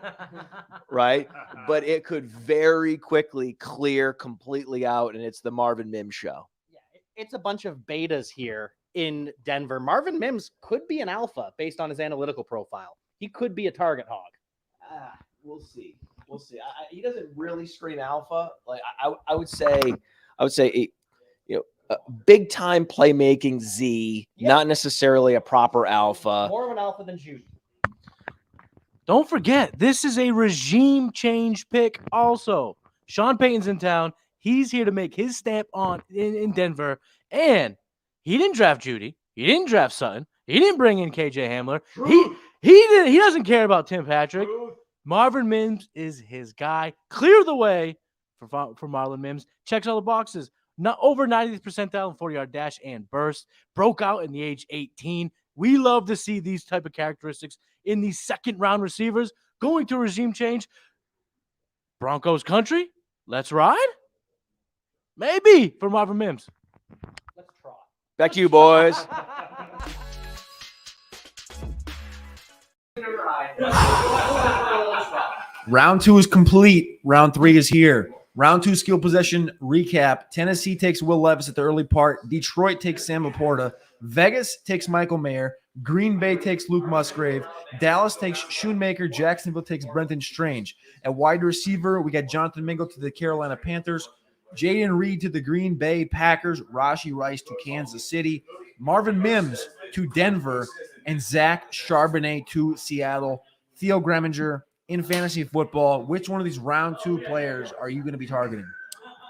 right? But it could very quickly clear completely out, and it's the Marvin Mims show. Yeah, it's a bunch of betas here in Denver. Marvin Mims could be an alpha based on his analytical profile. He could be a target hog. We'll see. We'll see. He doesn't really scream alpha. Like I would say, big time playmaking Z, not necessarily a proper alpha. More of an alpha than Judy. Don't forget, this is a regime change pick also. Sean Payton's in town. He's here to make his stamp on in Denver. And he didn't draft Judy. He didn't draft Sutton. He didn't bring in KJ Hamler. He doesn't care about Tim Patrick. Marvin Mims is his guy. Clear the way for Marlon Mims. Checks all the boxes. Not over 90th percentile in 40-yard dash and burst. Broke out in the age 18. We love to see these type of characteristics in these second-round receivers going to regime change. Broncos country, let's ride? Maybe for Marvin Mims. Let's try. Back to you, boys. Round 2 is complete. Round 3 is here. Round 2 skill possession recap. Tennessee takes Will Levis at the early part. Detroit takes Sam LaPorta. Vegas takes Michael Mayer. Green Bay takes Luke Musgrave. Dallas takes Schoonmaker. Jacksonville takes Brenton Strange. At wide receiver, we got Jonathan Mingo to the Carolina Panthers. Jayden Reed to the Green Bay Packers. Rashee Rice to Kansas City. Marvin Mims to Denver. And Zach Charbonnet to Seattle. Theo Gremminger. In fantasy football, which one of these round 2 players are you going to be targeting?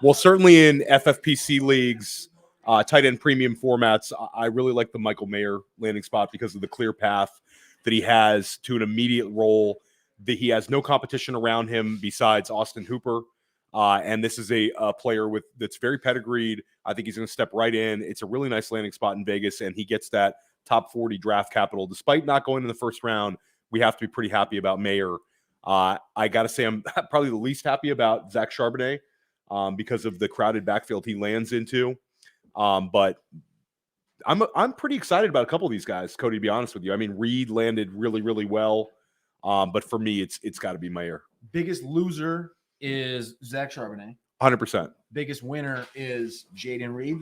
Well, certainly in FFPC leagues, tight end premium formats, I really like the Michael Mayer landing spot because of the clear path that he has to an immediate role. That he has no competition around him besides Austin Hooper. And this is a player that's very pedigreed. I think he's going to step right in. It's a really nice landing spot in Vegas, and he gets that top 40 draft capital. Despite not going in the first round, we have to be pretty happy about Mayer. I got to say I'm probably the least happy about Zach Charbonnet because of the crowded backfield he lands into. But I'm pretty excited about a couple of these guys, Cody, to be honest with you. I mean, Reed landed really, really well. But for me, it's got to be Mayer. Biggest loser is Zach Charbonnet. 100%. Biggest winner is Jayden Reed.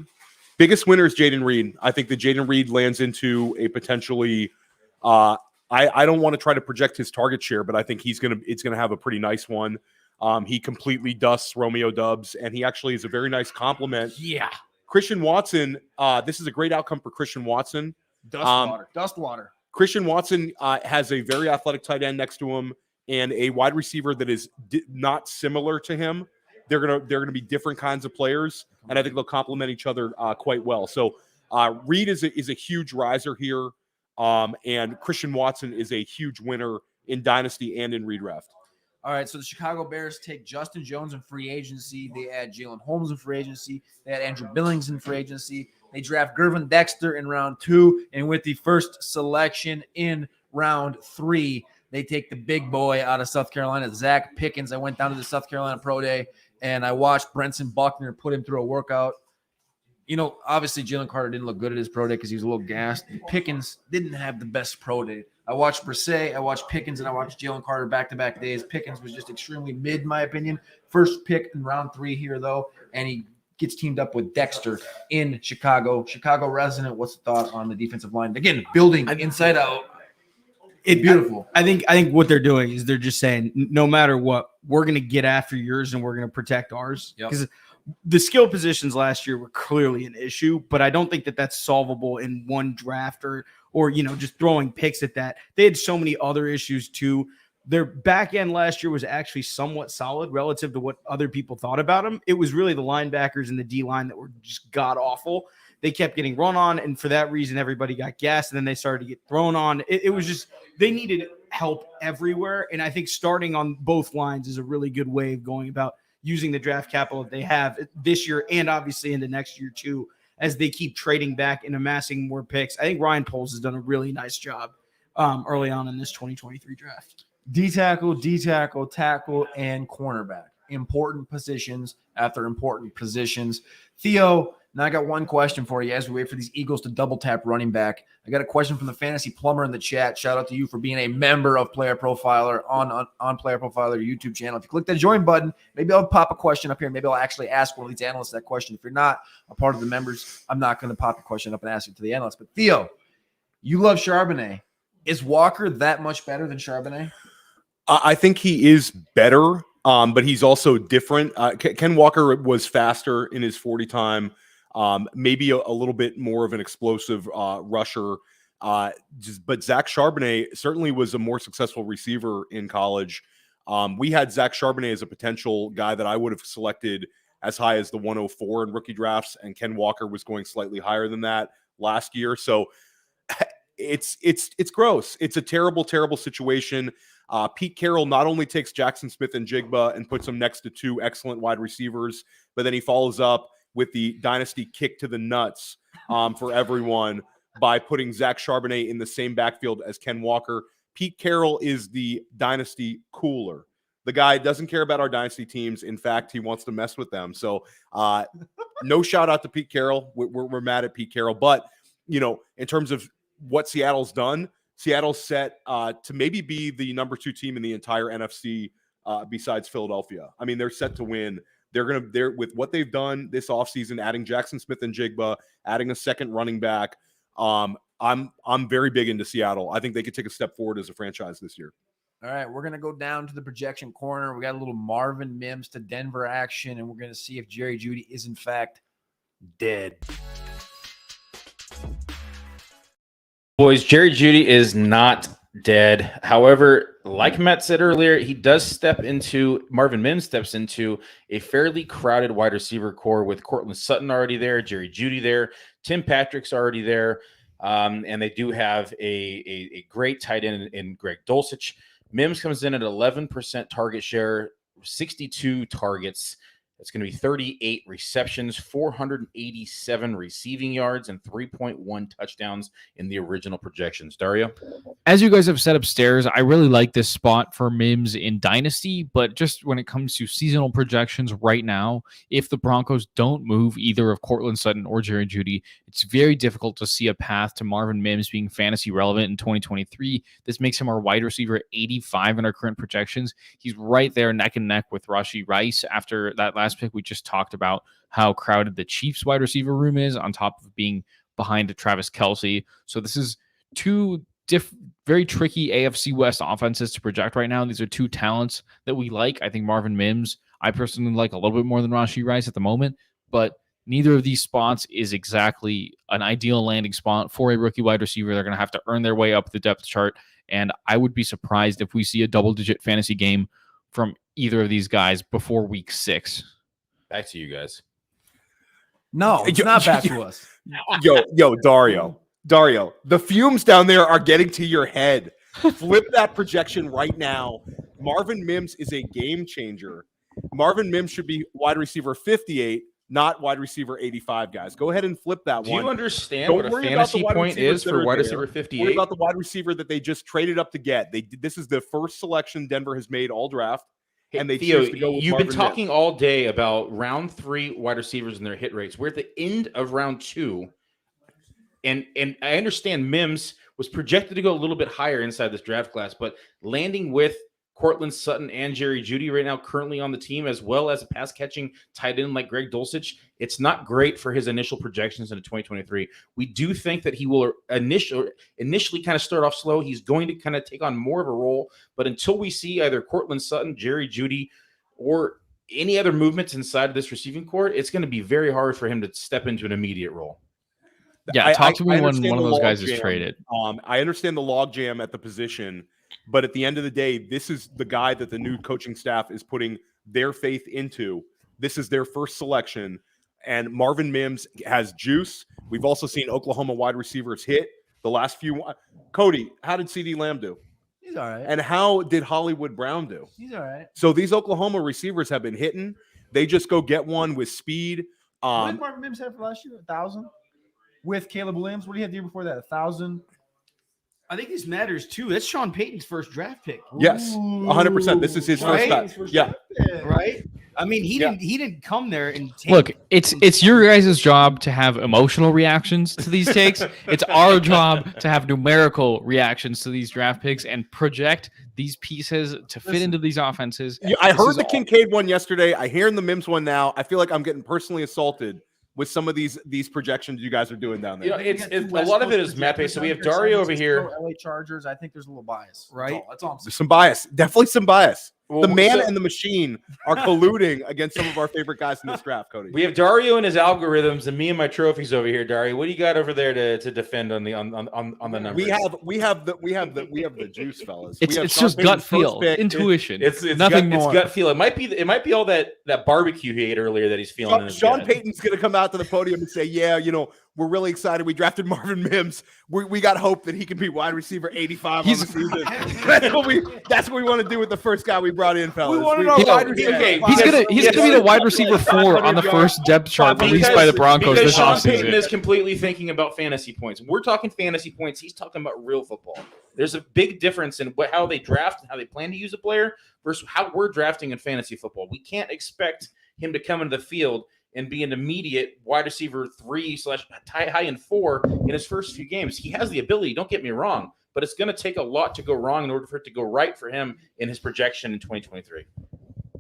Biggest winner is Jayden Reed. I think that Jayden Reed lands into a potentially I don't want to try to project his target share, but I think it's gonna have a pretty nice one. He completely dusts Romeo Doubs, and he actually is a very nice compliment. Yeah. Christian Watson, this is a great outcome for Christian Watson. Dust water. Christian Watson has a very athletic tight end next to him and a wide receiver that is not similar to him. They're gonna be different kinds of players, and I think they'll complement each other quite well. So Reed is a huge riser here. And Christian Watson is a huge winner in Dynasty and in redraft. All right, so the Chicago Bears take Justin Jones in free agency. They add Jalen Holmes in free agency. They add Andrew Billings in free agency. They draft Gervon Dexter in round 2. And with the first selection in round 3, they take the big boy out of South Carolina, Zach Pickens. I went down to the South Carolina Pro Day, and I watched Brenson Buckner put him through a workout. You know, obviously Jalen Carter didn't look good at his pro day because he was a little gassed. Pickens didn't have the best pro day. I watched Brisset, I watched Pickens, and I watched Jalen Carter back-to-back days. Pickens was just extremely mid, in my opinion. First pick in round 3 here, though, and he gets teamed up with Dexter in Chicago. Chicago resident, what's the thought on the defensive line? Again, building inside out. Beautiful. I think what they're doing is they're just saying, no matter what, we're going to get after yours and we're going to protect ours. Because the skill positions last year were clearly an issue, but I don't think that that's solvable in one draft or just throwing picks at that. They had so many other issues too. Their back end last year was actually somewhat solid relative to what other people thought about them. It was really the linebackers and the D line that were just god awful. They kept getting run on, and for that reason, everybody got gassed, and then they started to get thrown on. It was just they needed help everywhere, and I think starting on both lines is a really good way of going about using the draft capital that they have this year and obviously into next year too, as they keep trading back and amassing more picks. I think Ryan Poles has done a really nice job early on in this 2023 draft. D tackle, tackle, and cornerback. important positions after important positions. Theo, now I got one question for you as we wait for these Eagles to double tap running back. I got a question from the Fantasy Plumber in the chat. Shout out to you for being a member of Player Profiler on Player Profiler YouTube channel. If you click that join button, maybe I'll pop a question up here. Maybe I'll actually ask one of these analysts that question. If you're not a part of the members, I'm not going to pop a question up and ask it to the analyst. But Theo, you love Charbonnet. Is Walker that much better than Charbonnet? I think he is better, but he's also different. Ken Walker was faster in his 40 time. Maybe a little bit more of an explosive rusher. But Zach Charbonnet certainly was a more successful receiver in college. We had Zach Charbonnet as a potential guy that I would have selected as high as the 104 in rookie drafts, and Ken Walker was going slightly higher than that last year. So it's gross. It's a terrible, terrible situation. Pete Carroll not only takes Jackson Smith and Jigba and puts him next to two excellent wide receivers, but then he follows up with the dynasty kick to the nuts for everyone by putting Zach Charbonnet in the same backfield as Ken Walker. Pete Carroll is the dynasty cooler. The guy doesn't care about our dynasty teams. In fact, he wants to mess with them. So no shout out to Pete Carroll. We're mad at Pete Carroll. But, you know, in terms of what Seattle's done, Seattle's set to maybe be the number 2 team in the entire NFC besides Philadelphia. I mean, they're set to win. They're with what they've done this offseason, adding Jackson Smith and Jigba, adding a second running back. I'm very big into Seattle. I think they could take a step forward as a franchise this year. All right, we're going to go down to the projection corner. We got a little Marvin Mims to Denver action, and we're going to see if Jerry Jeudy is, in fact, dead. Boys, Jerry Jeudy is not dead. However, like Matt said earlier, Marvin Mims steps into a fairly crowded wide receiver core with Cortland Sutton already there, Jerry Jeudy there, Tim Patrick's already there, and they do have a great tight end in Greg Dulcich. Mims comes in at 11% target share, 62 targets. It's going to be 38 receptions, 487 receiving yards, and 3.1 touchdowns in the original projections. Dario? As you guys have said upstairs, I really like this spot for Mims in Dynasty, but just when it comes to seasonal projections right now, if the Broncos don't move either of Cortland Sutton or Jerry Jeudy, it's very difficult to see a path to Marvin Mims being fantasy relevant in 2023. This makes him our wide receiver 85 in our current projections. He's right there neck and neck with Rashee Rice after that last pick. We just talked about how crowded the Chiefs wide receiver room is on top of being behind Travis Kelce. So this is two very tricky AFC West offenses to project right now. These are two talents that we like. I think Marvin Mims, I personally like a little bit more than Rashee Rice at the moment, but neither of these spots is exactly an ideal landing spot for a rookie wide receiver. They're going to have to earn their way up the depth chart, and I would be surprised if we see a double-digit fantasy game from either of these guys before week 6. Back to you guys. No, it's not back to us. Yo, Dario, the fumes down there are getting to your head. Flip that projection right now. Marvin Mims is a game changer. Marvin Mims should be wide receiver 58, not wide receiver 85, guys. Go ahead and flip that Do one. you understand what a fantasy point is for wide receiver 58? Worry about the wide receiver that they just traded up to get. This is the first selection Denver has made all draft. And they Theo, choose to go with you've Marvin been talking Mims. all day about round 3 wide receivers and their hit rates. We're at the end of round 2. And I understand Mims was projected to go a little bit higher inside this draft class, but landing with Cortland Sutton and Jerry Jeudy right now currently on the team, as well as a pass-catching tight end like Greg Dulcich, it's not great for his initial projections into 2023. We do think that he will initially kind of start off slow. He's going to kind of take on more of a role, but until we see either Cortland Sutton, Jerry Jeudy, or any other movements inside of this receiving core, it's going to be very hard for him to step into an immediate role. Yeah, talk to me when one of those guys jam. is traded. I understand the log jam at the position, but at the end of the day, this is the guy that the new coaching staff is putting their faith into. This is their first selection, and Marvin Mims has juice. We've also seen Oklahoma wide receivers hit the last few. Cody, how did CeeDee Lamb do? He's all right. And how did Hollywood Brown do? He's all right. So these Oklahoma receivers have been hitting. They just go get one with speed. What did Marvin Mims have for last year? 1,000? With Caleb Williams, what did he have the year before that? 1,000. I think this matters too. That's Sean Payton's first draft pick. Yes, 100%. This is his first Right? time. Yeah, Right? I mean, he didn't come there and Look, it's your guys' job to have emotional reactions to these takes. It's our job to have numerical reactions to these draft picks and project these pieces to fit into these offenses. Yeah, I heard the Kincaid one yesterday. I hear the Mims one now. I feel like I'm getting personally assaulted with some of these projections you guys are doing down there. It's a lot of it is map based. So we have Dario over here. LA Chargers. I think there's a little bias, right? That's all I'm saying. There's some bias, definitely some bias. Well, the man and the machine are colluding against some of our favorite guys in this draft, Cody. We have Dario and his algorithms, and me and my trophies over here. Dario, what do you got over there to defend on the numbers? We have the juice, fellas. It's just gut feel, intuition. It's nothing gut, more. It's gut feel. It might be all that barbecue he ate earlier that he's feeling. in his Sean gut. Payton's going to come out to the podium and say, "Yeah, we're really excited. We drafted Marvin Mims. We got hope that he can be wide receiver 85 on the season. That's what we want to do with the first guy we brought in, fellas. We want to know wide receiver. Okay, He's gonna be the wide receiver 4 on the first depth chart released by the Broncos because this Sean Payton offseason. is completely thinking about fantasy points. We're talking fantasy points. He's talking about real football. There's a big difference in how they draft and how they plan to use a player versus how we're drafting in fantasy football. We can't expect him to come into the field and be an immediate wide receiver 3/high end 4 in his first few games. He has the ability, don't get me wrong, but it's going to take a lot to go wrong in order for it to go right for him in his projection in 2023.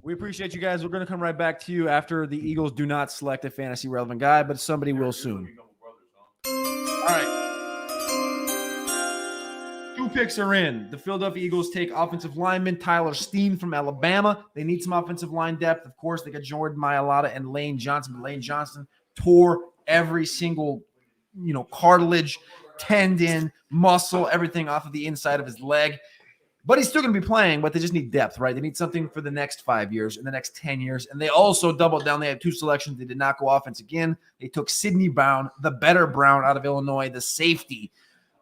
We appreciate you guys. We're going to come right back to you after the Eagles do not select a fantasy relevant guy, but somebody will soon. All right. 2 picks are in. The Philadelphia Eagles take offensive lineman Tyler Steen from Alabama. They need some offensive line depth. Of course, they got Jordan Mailata and Lane Johnson. But Lane Johnson tore every single, cartilage, tendon, muscle, everything off of the inside of his leg. But he's still going to be playing, but they just need depth, right? They need something for the next 5 years and the next 10 years. And they also doubled down. They had 2 selections. They did not go offense again. They took Sidney Brown, the better Brown out of Illinois, the safety.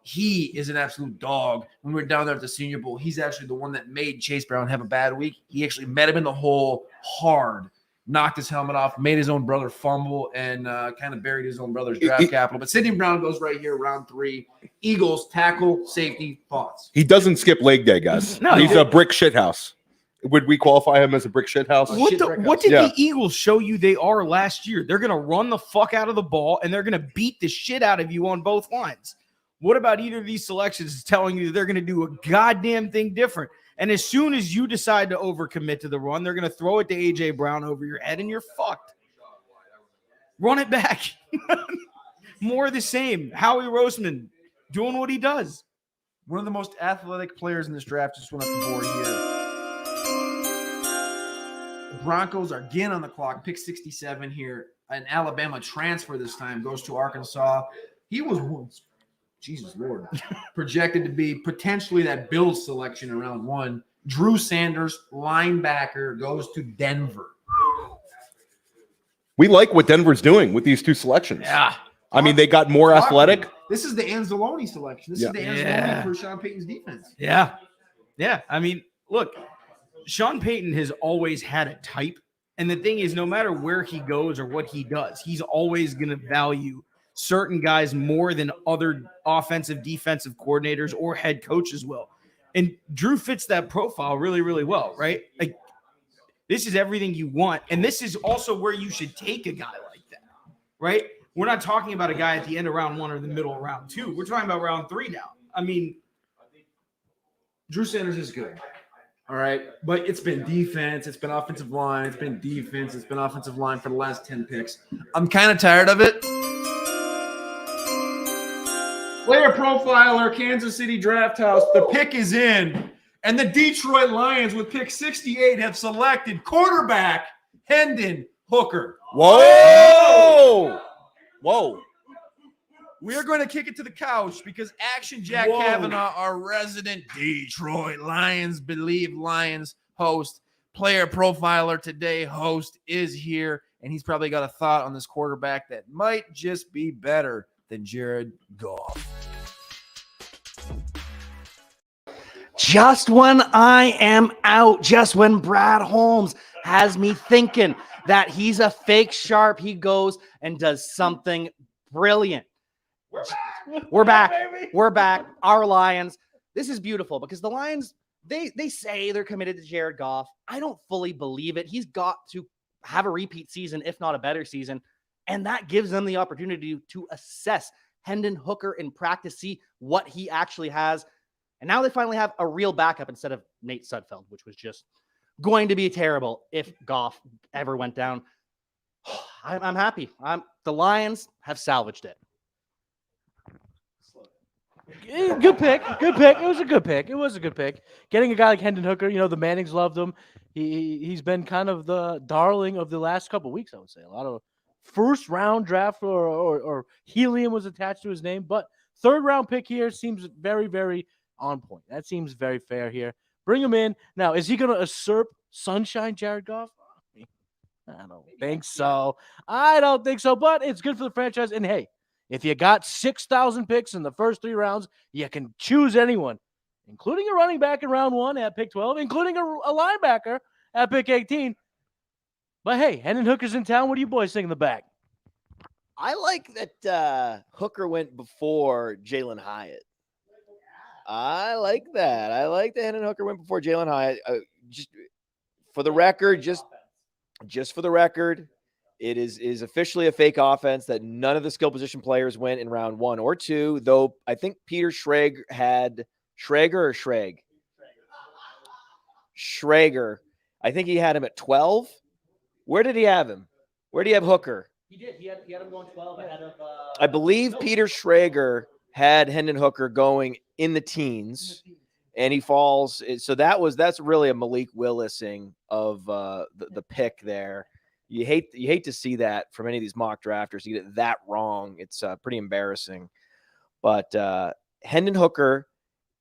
He is an absolute dog. When we were down there at the Senior Bowl, he's actually the one that made Chase Brown have a bad week. He actually met him in the hole hard, knocked his helmet off, made his own brother fumble, and kind of buried his own brother's draft capital. But Sidney Brown goes right here, round 3. Eagles, tackle, safety, thoughts. He doesn't skip leg day, guys. No, he's a brick shithouse. Would we qualify him as a brick shithouse? What did the Eagles show you they are last year? They're going to run the fuck out of the ball, and they're going to beat the shit out of you on both lines. What about either of these selections is telling you they're going to do a goddamn thing different? And as soon as you decide to overcommit to the run, they're going to throw it to A.J. Brown over your head, and you're fucked. Run it back. More of the same. Howie Roseman doing what he does. One of the most athletic players in this draft just went up the board here. The Broncos are again on the clock. Pick 67 here. An Alabama transfer this time goes to Arkansas. He was once, Jesus Lord, projected to be potentially that Bills selection in round 1. Drew Sanders, linebacker, goes to Denver. We like what Denver's doing with these 2 selections. Yeah. I mean, they got more athletic. This is the Anzalone selection. This is the Anzalone for Sean Payton's defense. Yeah. Yeah. I mean, look, Sean Payton has always had a type. And the thing is, no matter where he goes or what he does, he's always going to value certain guys more than other offensive, defensive coordinators or head coaches will. And Drew fits that profile really, really well, right? Like, this is everything you want. And this is also where you should take a guy like that, right? We're not talking about a guy at the end of round 1 or the middle of round 2. We're talking about round 3 now. I mean, Drew Sanders is good. All right. But it's been defense. It's been offensive line. It's been defense. It's been offensive line for the last 10 picks. I'm kind of tired of it. Player Profiler, Kansas City Draft House. The pick is in. And the Detroit Lions with pick 68 have selected quarterback Hendon Hooker. Whoa! Whoa. We are going to kick it to the couch because Action Jack Cavanagh, our resident Detroit Lions, Believe Lions host, Player Profiler Today host, is here. And he's probably got a thought on this quarterback that might just be better than Jared Goff. Just when I am out, just when Brad Holmes has me thinking that he's a fake sharp, he goes and does something brilliant. We're back. We're back. Our Lions. This is beautiful because the Lions, they say they're committed to Jared Goff. I don't fully believe it. He's got to have a repeat season, if not a better season. And that gives them the opportunity to assess Hendon Hooker in practice, see what he actually has. And now they finally have a real backup instead of Nate Sudfeld, which was just going to be terrible if Goff ever went down. I'm happy. The Lions have salvaged it. Good pick. Good pick. It was a good pick. It was a good pick. Getting a guy like Hendon Hooker, the Mannings loved him. He's been kind of the darling of the last couple of weeks, I would say. A lot of first round draft or helium was attached to his name, but third round pick here seems very, very on point. That seems very fair here. Bring him in. Now, is he going to usurp Sunshine Jared Goff? I don't think so. I don't think so, but it's good for the franchise. And hey, if you got 6,000 picks in the first 3 rounds, you can choose anyone, including a running back in round 1 at pick 12, including a linebacker at pick 18. But hey, Hendon Hooker's in town. What do you boys think in the back? I like that Hooker went before Jalen Hyatt. I like that. I like that Hendon Hooker went before Jalen Hyatt. Just for the record, just for the record, it is officially a fake offense that none of the skill position players went in round 1 or 2, though I think Peter Schrager had Schrager. I think he had him at 12. Where did he have him? Where did he have Hooker? He did. He had him going 12 ahead of. I believe Peter Schrager had Hendon Hooker going in the teens, and he falls. So that's really a Malik Willising of the pick there. You hate to see that from any of these mock drafters. You get it that wrong. It's pretty embarrassing. But Hendon Hooker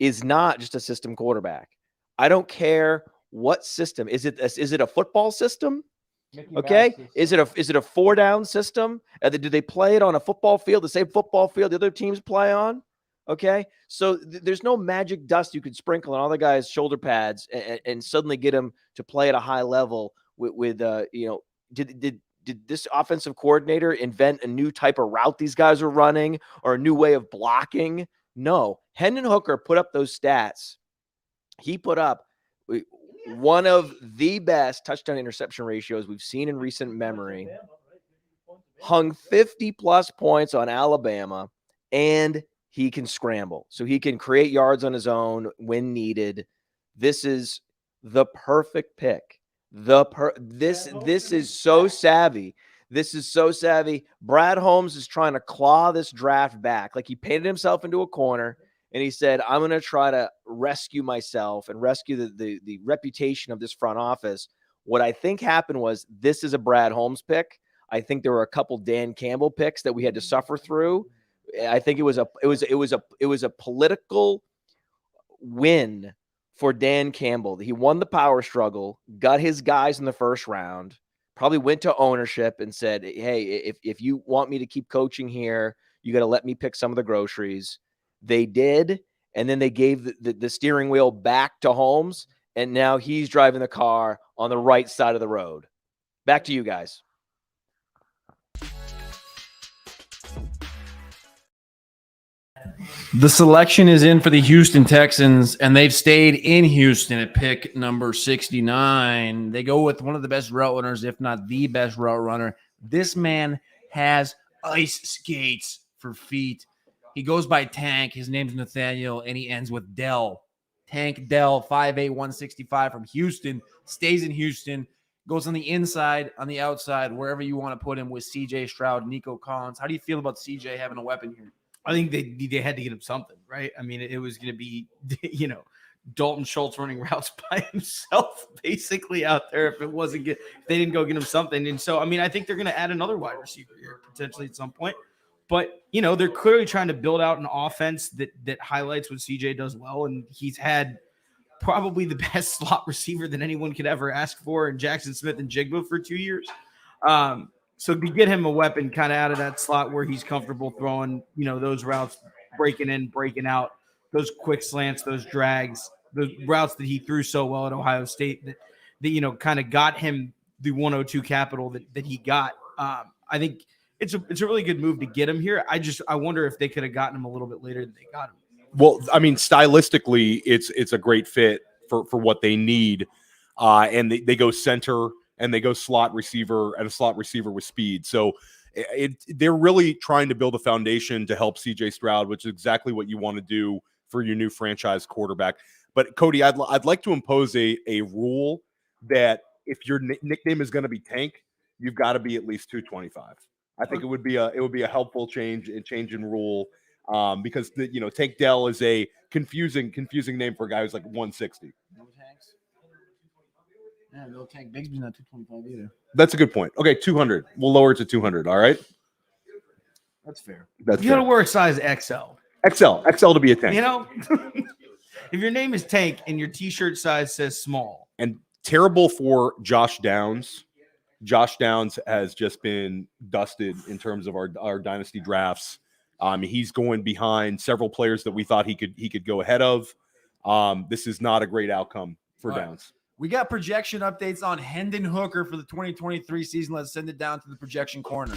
is not just a system quarterback. I don't care what system. Is it a football system? Okay. Is it a 4-down system? Do they play it on a football field, the same football field the other teams play on? Okay. So there's no magic dust you could sprinkle on all the guys' shoulder pads and suddenly get them to play at a high level with did this offensive coordinator invent a new type of route these guys are running or a new way of blocking? No. Hendon Hooker put up those stats. He put up one of the best touchdown interception ratios we've seen in recent memory, hung 50-plus points on Alabama, and he can scramble. So he can create yards on his own when needed. This is the perfect pick. This is so savvy. This is so savvy. Brad Holmes is trying to claw this draft back. Like he painted himself into a corner, and he said, I'm going to try to rescue myself and rescue the reputation of this front office. What I think happened was this is a Brad Holmes pick. I think there were a couple Dan Campbell picks that we had to suffer through. I think it was a political win for Dan Campbell. He won the power struggle, got his guys in the first round, probably went to ownership and said, hey, if you want me to keep coaching here, you got to let me pick some of the groceries. They did, and then they gave the steering wheel back to Holmes, and now he's driving the car on the right side of the road. Back to you guys. The selection is in for the Houston Texans, and they've stayed in Houston at pick number 69. They go with one of the best route runners, if not the best route runner. This man has ice skates for feet. He goes by Tank. His name's Nathaniel, and he ends with Dell. Tank Dell, 5'8", 165 from Houston, stays in Houston, goes on the inside, on the outside, wherever you want to put him with C.J. Stroud, Nico Collins. How do you feel about C.J. having a weapon here? I think they had to get him something, right? I mean, it was going to be, Dalton Schultz running routes by himself, basically out there. If it wasn't good, if they didn't go get him something, and so I mean, I think they're going to add another wide receiver here potentially at some point. But they're clearly trying to build out an offense that highlights what CJ does well, and he's had probably the best slot receiver that anyone could ever ask for in Jackson Smith and Jigba for 2 years. So to get him a weapon kind of out of that slot where he's comfortable throwing, those routes, breaking in, breaking out, those quick slants, those drags, those routes that he threw so well at Ohio State that kind of got him the 102 capital that he got. I think it's a really good move to get him here. I wonder if they could have gotten him a little bit later than they got him. Well, I mean, stylistically, it's a great fit for what they need. And they go center and they go slot receiver and a slot receiver with speed. So they're really trying to build a foundation to help CJ Stroud, which is exactly what you want to do for your new franchise quarterback. But Cody, I'd like to impose a rule that if your nickname is going to be Tank, you've got to be at least 225. I think it would be a helpful change in rule, because Tank Dell is a confusing name for a guy who's like 160. No tanks. Yeah, no Tank Bigsby's not 225 either. That's a good point. Okay, 200. We'll lower it to 200. All right. That's fair. You got to wear size XL. XL to be a Tank. If your name is Tank and your T-shirt size says small. And terrible for Josh Downs. Josh Downs has just been dusted in terms of our dynasty drafts. He's going behind several players that we thought he could go ahead of. This is not a great outcome for Downs. We got projection updates on Hendon Hooker for the 2023 season. Let's send it down to the projection corner.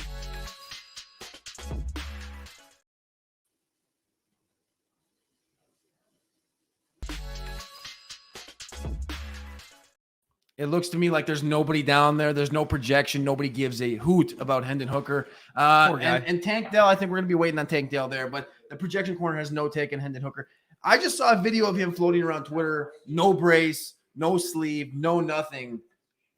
It looks to me like there's nobody down there. There's no projection. Nobody gives a hoot about Hendon Hooker. Poor guy. And Tank Dell, I think we're going to be waiting on Tank Dell there, but the projection corner has no take on Hendon Hooker. I just saw a video of him floating around Twitter, no brace, no sleeve, no nothing,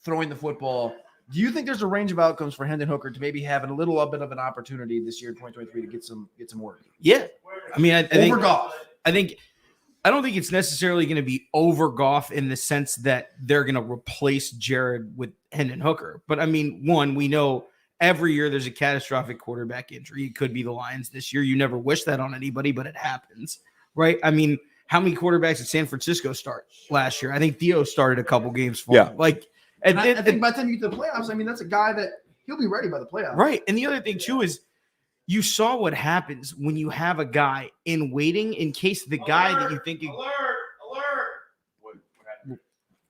throwing the football. Do you think there's a range of outcomes for Hendon Hooker to maybe have a little bit of an opportunity this year, 2023, to get some work? Yeah. I mean, I think over Goff. I don't think it's necessarily going to be over Goff in the sense that they're going to replace Jared with Hendon Hooker. But I mean, one, we know every year there's a catastrophic quarterback injury. It could be the Lions this year. You never wish that on anybody, but it happens, right? I mean, how many quarterbacks did San Francisco start last year? I think Theo started a couple games for him. I think by the time you get to the playoffs, I mean, that's a guy that he'll be ready by the playoffs. Right. And the other thing, too, is you saw what happens when you have a guy in waiting in case the guy that you think Alert!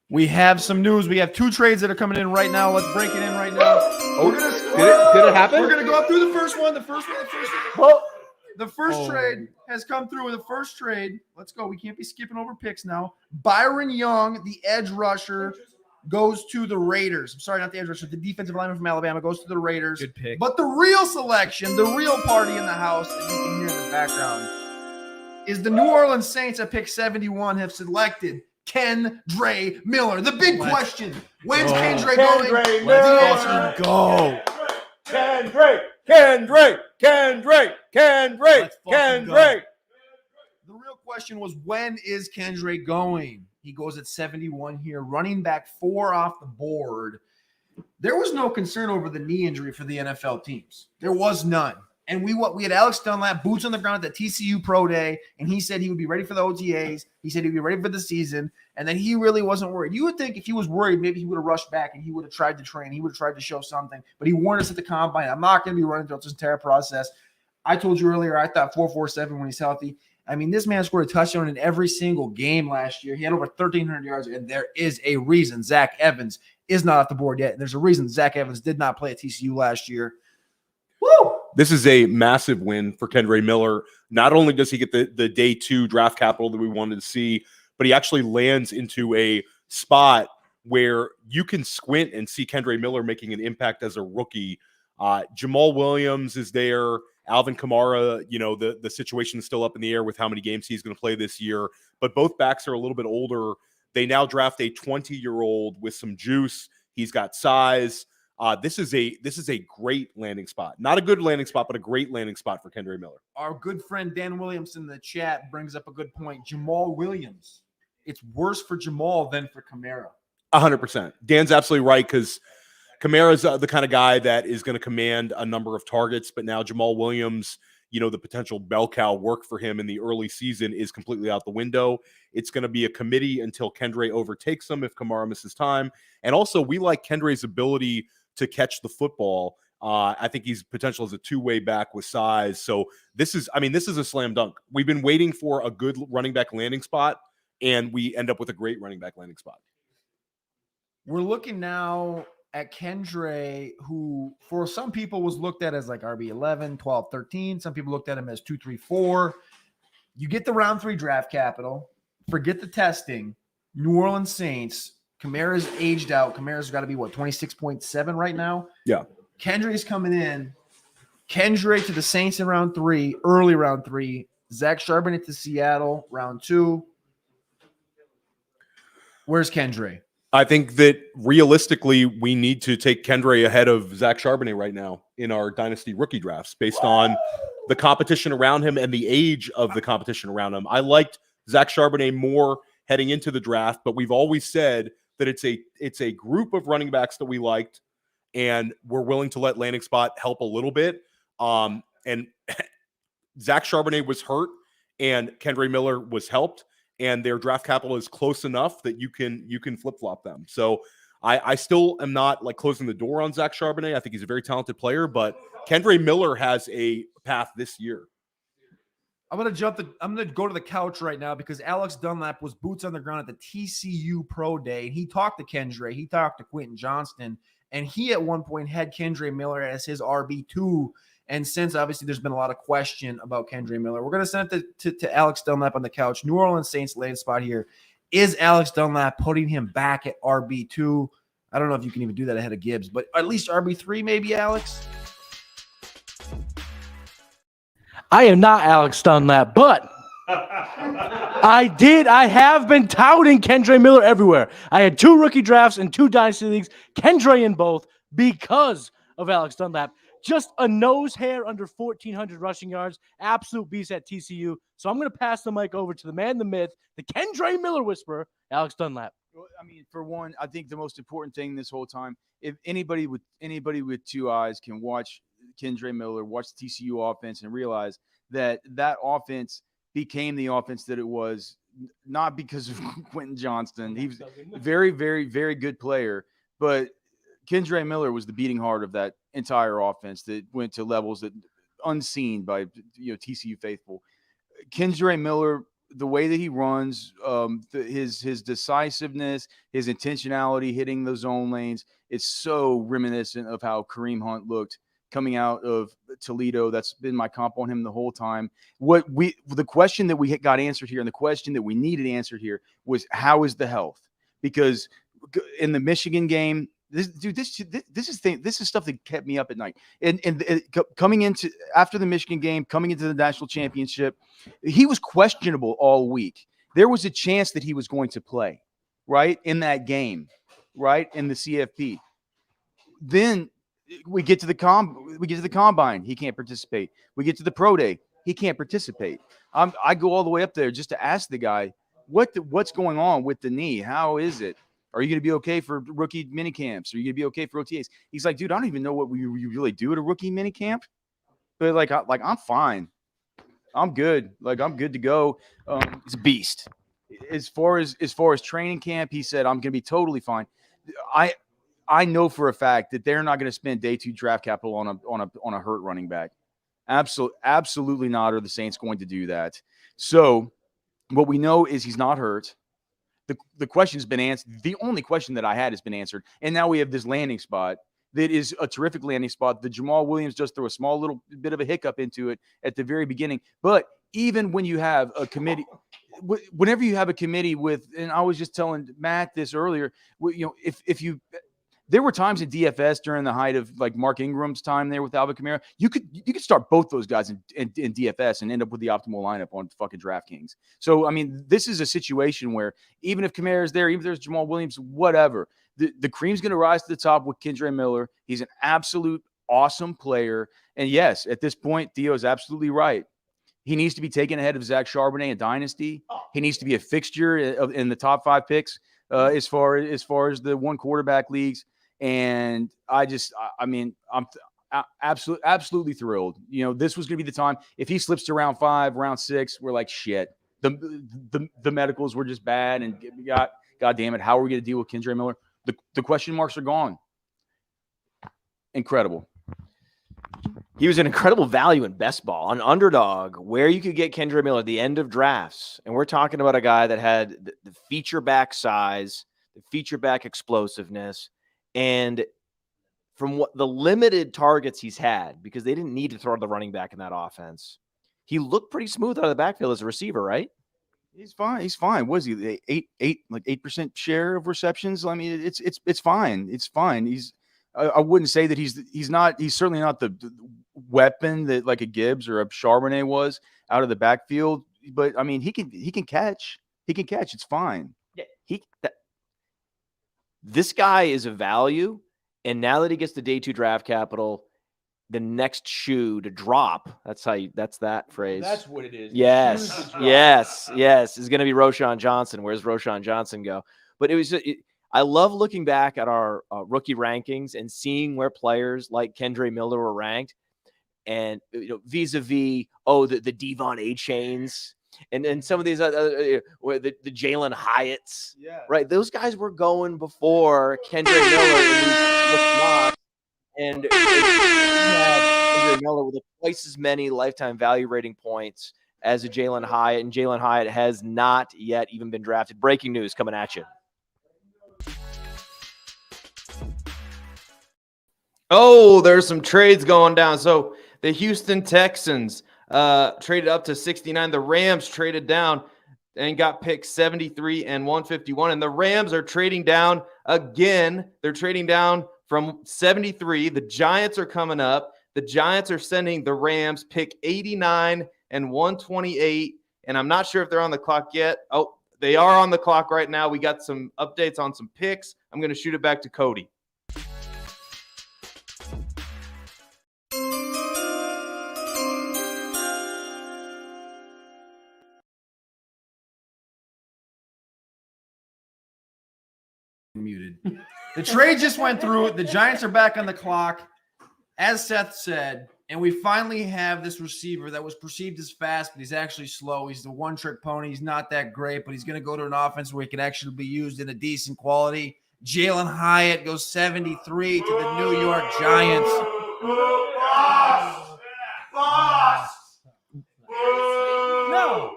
We have some news. We have two trades that are coming in right now. Let's break it in right now. Did it happen? We're going to go up through the first one. The first trade has come through. The first trade. Let's go. We can't be skipping over picks now. Byron Young, the edge rusher, goes to the Raiders. I'm sorry, not the edge rusher. The defensive lineman from Alabama goes to the Raiders. Good pick. But the real selection, the real party in the house that you can hear in the background is the New Orleans Saints at pick 71 have selected Kendre Miller. The big question, when's Kendre going? Let's go. Kendre. The real question was, when is Kendre going? He goes at 71 here, running back 4 off the board. There was no concern over the knee injury for the NFL teams. There was none. And we had Alex Dunlap, boots on the ground at the TCU Pro Day, and he said he would be ready for the OTAs. He said he'd be ready for the season, and then he really wasn't worried. You would think if he was worried, maybe he would have rushed back and he would have tried to train. He would have tried to show something, but he warned us at the combine, I'm not going to be running throughout this entire process. I told you earlier, I thought 4.47 when he's healthy. I mean, this man scored a touchdown in every single game last year. He had over 1,300 yards, and there is a reason Zach Evans is not off the board yet. And there's a reason Zach Evans did not play at TCU last year. Woo! This is a massive win for Kendre Miller. Not only does he get the day 2 draft capital that we wanted to see, but he actually lands into a spot where you can squint and see Kendre Miller making an impact as a rookie. Jamal Williams is there. Alvin Kamara, the situation is still up in the air with how many games he's going to play this year. But both backs are a little bit older. They now draft a 20-year-old with some juice. He's got size. This is a great landing spot. Not a good landing spot, but a great landing spot for Kendre Miller. Our good friend Dan Williams in the chat brings up a good point. Jamal Williams. It's worse for Jamal than for Kamara. 100%. Dan's absolutely right, because Kamara's the kind of guy that is going to command a number of targets, but now Jamal Williams, the potential bell cow work for him in the early season is completely out the window. It's going to be a committee until Kendre overtakes him if Kamara misses time. And also, we like Kendre's ability to catch the football. I think he's potential as a two-way back with size. So this is a slam dunk. We've been waiting for a good running back landing spot, and we end up with a great running back landing spot. We're looking now at Kendre, who for some people was looked at as like RB 11, 12, 13. Some people looked at him as 2, 3, 4. You get the round 3 draft capital, forget the testing. New Orleans Saints Kamara's aged out. Kamara's got to be, 26.7 right now? Yeah. Kendray's coming in. Kendray to the Saints in round 3, early round 3. Zach Charbonnet to Seattle, round 2. Where's Kendray? I think that realistically, we need to take Kendray ahead of Zach Charbonnet right now in our dynasty rookie drafts based on the competition around him and the age of the competition around him. I liked Zach Charbonnet more heading into the draft, but we've always said that it's a group of running backs that we liked, and we're willing to let landing spot help a little bit. And Zach Charbonnet was hurt, and Kendre Miller was helped, and their draft capital is close enough that you can flip-flop them. So I still am not like closing the door on Zach Charbonnet. I think he's a very talented player, but Kendre Miller has a path this year. I'm gonna go to the couch right now because Alex Dunlap was boots on the ground at the TCU Pro Day, and he talked to Kendray, he talked to Quentin Johnston, and he at one point had Kendre Miller as his RB2. And since obviously there's been a lot of question about Kendre Miller, we're going to send it to Alex Dunlap on the couch. New Orleans Saints landing spot here. Is Alex Dunlap putting him back at RB2? I don't know if you can even do that ahead of Gibbs, but at least RB3 maybe, Alex? I am not Alex Dunlap, but I have been touting Kendre Miller everywhere. I had 2 rookie drafts and 2 dynasty leagues, Kendre in both, because of Alex Dunlap. Just a nose hair under 1,400 rushing yards. Absolute beast at TCU. So I'm going to pass the mic over to the man, the myth, the Kendre Miller whisperer, Alex Dunlap. Well, I mean, for one, I think the most important thing this whole time, if anybody with 2 eyes can watch Kendre Miller, watch the TCU offense, and realize that offense became the offense that it was, not because of Quentin Johnston. He was a very, very, very good player, but Kendre Miller was the beating heart of that entire offense that went to levels that unseen by TCU faithful. Kendre Miller, the way that he runs, his decisiveness, his intentionality, hitting the zone lanes, it's so reminiscent of how Kareem Hunt looked coming out of Toledo. That's been my comp on him the whole time. The question that we got answered here, and the question that we needed answered here, was how is the health? Because in the Michigan game, this is stuff that kept me up at night. And coming into after the Michigan game, coming into the national championship, he was questionable all week. There was a chance that he was going to play, right, in that game, right, in the CFP. Then we get to the combine, he can't participate. We get to the pro day, he can't participate. I go all the way up there just to ask the guy, what's going on with the knee? How is it? Are you going to be okay for rookie mini camps? Are you going to be okay for OTAs? He's like, dude, I don't even know what we really do at a rookie mini camp. But I'm fine. I'm good. I'm good to go. He's a beast. As far as training camp, he said, I'm going to be totally fine. I know for a fact that they're not going to spend day 2 draft capital on a hurt running back. Absolutely not. Are the Saints going to do that? So what we know is he's not hurt. The question's been answered. The only question that I had has been answered. And now we have this landing spot that is a terrific landing spot. The Jamal Williams just threw a small little bit of a hiccup into it at the very beginning. But even when you have a committee, whenever you have a committee with, and I was just telling Matt this earlier, there were times in DFS during the height of Mark Ingram's time there with Alvin Kamara. You could start both those guys in DFS and end up with the optimal lineup on fucking DraftKings. So I mean, this is a situation where even if Kamara is there, even if there's Jamal Williams, whatever, the cream's going to rise to the top with Kendre Miller. He's an absolute awesome player, and yes, at this point, Theo is absolutely right. He needs to be taken ahead of Zach Charbonnet in Dynasty. He needs to be a fixture in the top 5 picks as far as the 1 quarterback leagues. And I'm absolutely thrilled. This was going to be the time. If he slips to round 5, round 6, we're like, shit. The medicals were just bad, and God damn it, how are we going to deal with Kendre Miller? The question marks are gone. Incredible. He was an incredible value in best ball on Underdog, where you could get Kendre Miller at the end of drafts. And we're talking about a guy that had the feature back size, the feature back explosiveness. And from what the limited targets he's had, because they didn't need to throw the running back in that offense, he looked pretty smooth out of the backfield as a receiver, right? He's fine. He's fine. What is he? 8% share of receptions. I mean, it's fine. It's fine. I wouldn't say that he's certainly not the weapon that like a Gibbs or a Charbonnet was out of the backfield. But I mean, he can catch. He can catch. It's fine. Yeah, this guy is a value, and now that he gets the day 2 draft capital, the next shoe to drop. That's that phrase. That's what it is. Yes. Is going to be Roschon Johnson. Where's Roschon Johnson go? But I love looking back at our rookie rankings and seeing where players like Kendre Miller were ranked, and vis-a-vis the Devon Achanes and some of these the Jalen Hyatts. Yeah. Right. Those guys were going before Kendre Miller and Kendre Miller with twice as many lifetime value rating points as a Jalen Hyatt, and Jalen Hyatt has not yet even been drafted. Breaking news coming at you. Oh, there's some trades going down. So the Houston Texans traded up to 69. The Rams traded down and got picked 73 and 151. And the Rams are trading down again. They're trading down from 73. The Giants are coming up. The Giants are sending the Rams pick 89 and 128. And I'm not sure if they're on the clock yet. Oh, they are on the clock right now. We got some updates on some picks. I'm going to shoot it back to Cody. Muted. The trade just went through. The Giants are back on the clock, as Seth said, and we finally have this receiver that was perceived as fast, but he's actually slow. He's the one-trick pony. He's not that great, but he's going to go to an offense where he can actually be used in a decent quality. Jalen Hyatt goes 73 to the New York Giants. No.